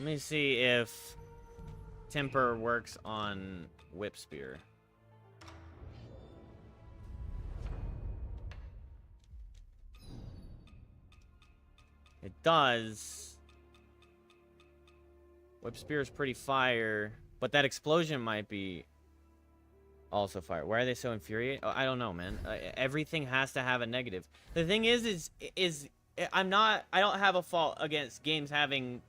me see if temper works on whip spear. It does. Whip spear is pretty fire, but that explosion might be also fire. Why are they so infuriated? Oh, I don't know, man. Everything has to have a negative. The thing is I don't have a fault against games having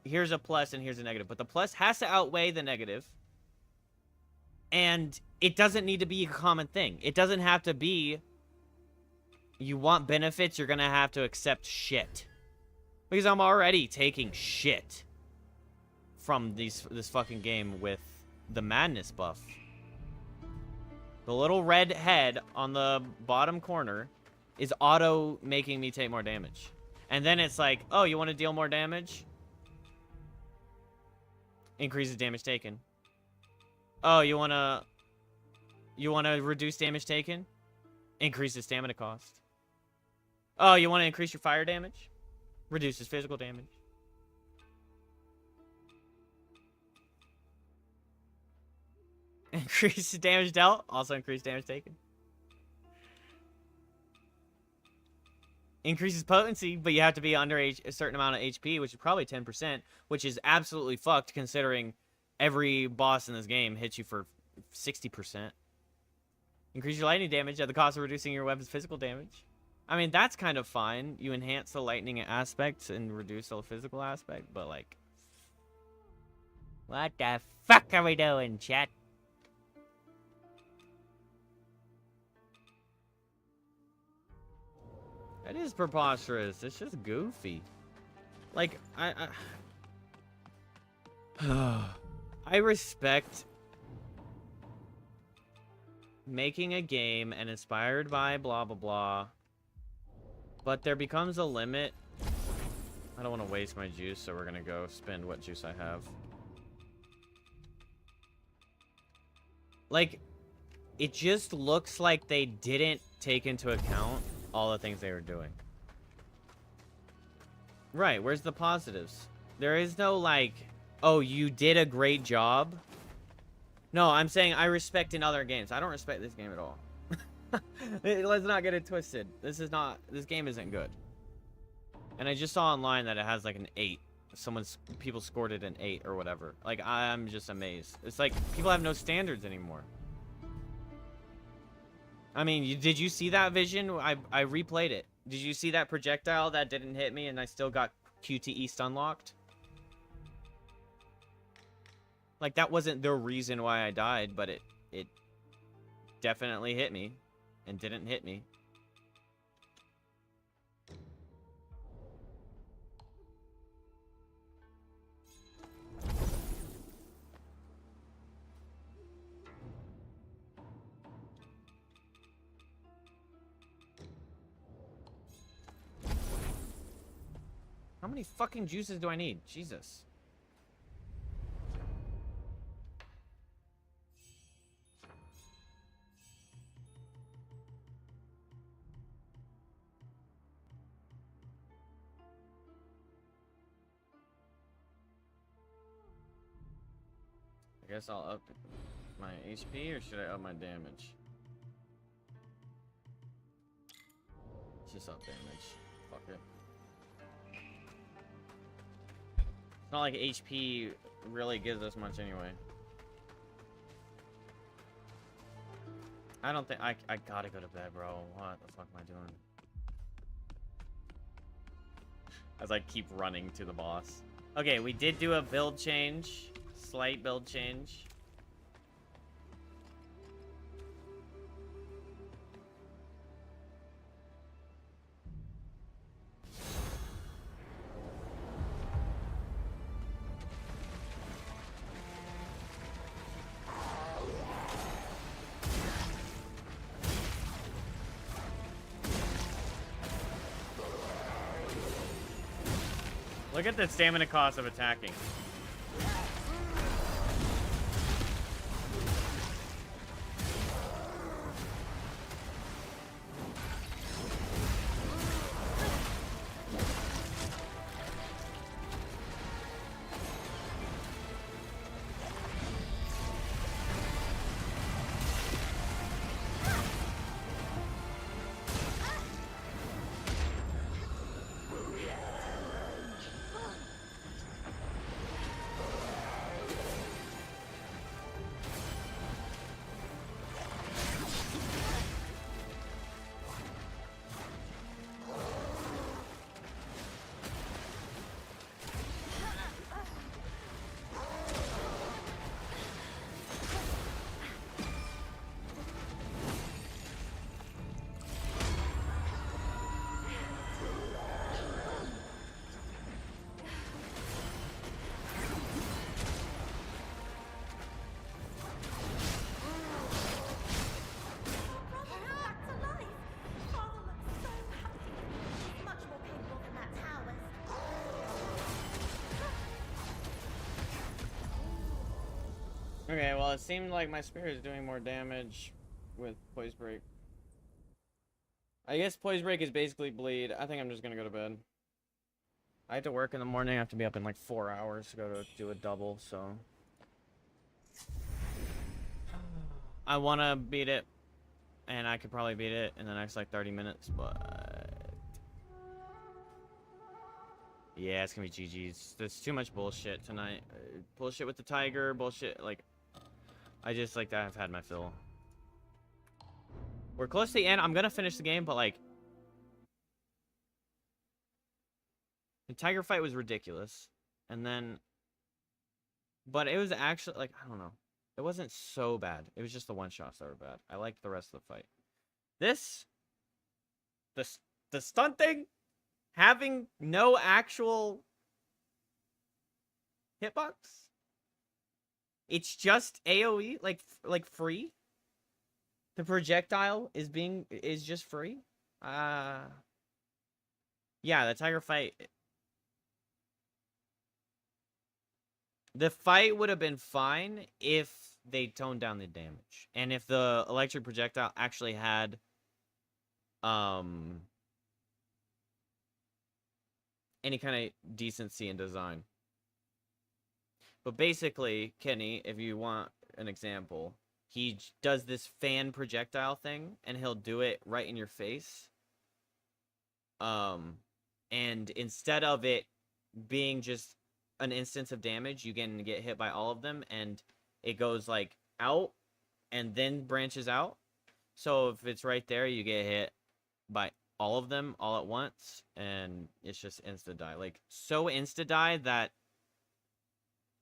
here's a plus and here's a negative, but the plus has to outweigh the negative. And it doesn't need to be a common thing. It doesn't have to be you want benefits, you're gonna have to accept shit. Because I'm already taking shit from this fucking game with the madness buff. The little red head on the bottom corner is auto making me take more damage. And then it's like, oh, you want to deal more damage? Increases damage taken. Oh, you want to reduce damage taken? Increases stamina cost. Oh, you want to increase your fire damage? Reduces physical damage. Increases damage dealt. Also increase damage taken. Increases potency, but you have to be under a certain amount of HP, which is probably 10%, which is absolutely fucked considering every boss in this game hits you for 60%. Increase your lightning damage at the cost of reducing your weapon's physical damage. I mean, that's kind of fine. You enhance the lightning aspect and reduce the physical aspect, but like... what the fuck are we doing, chat? That is preposterous. It's just goofy. Like, I respect making a game and inspired by blah, blah, blah. But there becomes a limit. I don't want to waste my juice, so we're going to go spend what juice I have. Like, it just looks like they didn't take into account all the things they were doing. Right, where's the positives? There is no, like, oh, you did a great job. No, I'm saying I respect in other games. I don't respect this game at all. Let's not get it twisted. This game isn't good. And I just saw online that it has like an 8. People scored it an 8 or whatever. Like, I'm just amazed. It's like, people have no standards anymore. I mean, did you see that vision? I replayed it. Did you see that projectile that didn't hit me and I still got QTE stun locked? Like, that wasn't the reason why I died, but it definitely hit me and didn't hit me. How many fucking juices do I need? Jesus. I guess I'll up my HP, or should I up my damage? Just up damage. Fuck it. It's not like HP really gives us much anyway. I don't think I gotta go to bed, bro. What the fuck am I doing? As I keep running to the boss. Okay, we did do a build change. Slight build change. Look at the stamina cost of attacking. Okay, well, it seemed like my spirit is doing more damage with Poise Break. I guess Poise Break is basically bleed. I think I'm just gonna go to bed. I have to work in the morning. I have to be up in like 4 hours to go to do a double, so... I want to beat it, and I could probably beat it in the next like 30 minutes, but... Yeah, it's gonna be GG's. There's too much bullshit tonight. Bullshit with the tiger, bullshit, like... I just, like, I've had my fill. We're close to the end. I'm gonna finish the game, but, like... The tiger fight was ridiculous. And then... But it was actually, like, I don't know. It wasn't so bad. It was just the one-shots that were bad. I liked the rest of the fight. This... The stunting... Having no actual... hitbox... It's just AoE, like free. The projectile is just free. Yeah, the tiger fight. The fight would have been fine if they toned down the damage. And if the electric projectile actually had any kind of decency in design. But basically, Kenny, if you want an example, he does this fan projectile thing, and he'll do it right in your face. And instead of it being just an instance of damage, you can get hit by all of them, and it goes, like, out, and then branches out. So if it's right there, you get hit by all of them all at once, and it's just insta-die. Like, so insta-die that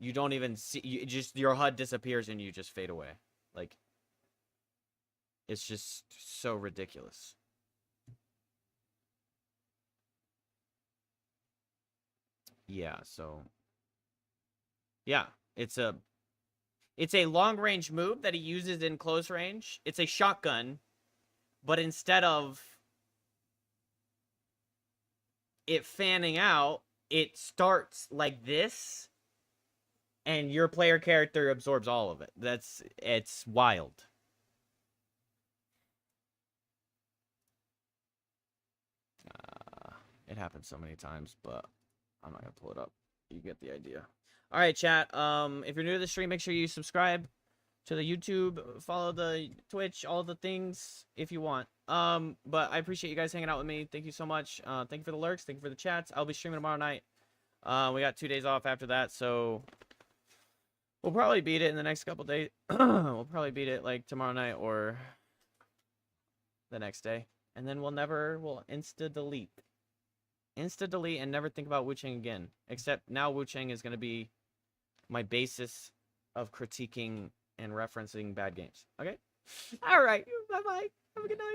you don't even see, your HUD disappears and you just fade away. Like, it's just so ridiculous. Yeah, so... Yeah, it's a long-range move that he uses in close range. It's a shotgun, but instead of it fanning out, it starts like this, and your player character absorbs all of it. It's wild. It happens so many times, but I'm not gonna pull it up. You get the idea. All right, chat. If you're new to the stream, make sure you subscribe to the YouTube, follow the Twitch, all the things if you want. But I appreciate you guys hanging out with me. Thank you so much. Thank you for the lurks. Thank you for the chats. I'll be streaming tomorrow night. We got 2 days off after that, so we'll probably beat it in the next couple days. We'll probably beat it like tomorrow night or the next day, and then we'll insta-delete. Insta-delete and never think about Wuchang again. Except now Wuchang is going to be my basis of critiquing and referencing bad games. Okay? Alright. Bye-bye. Have a good night.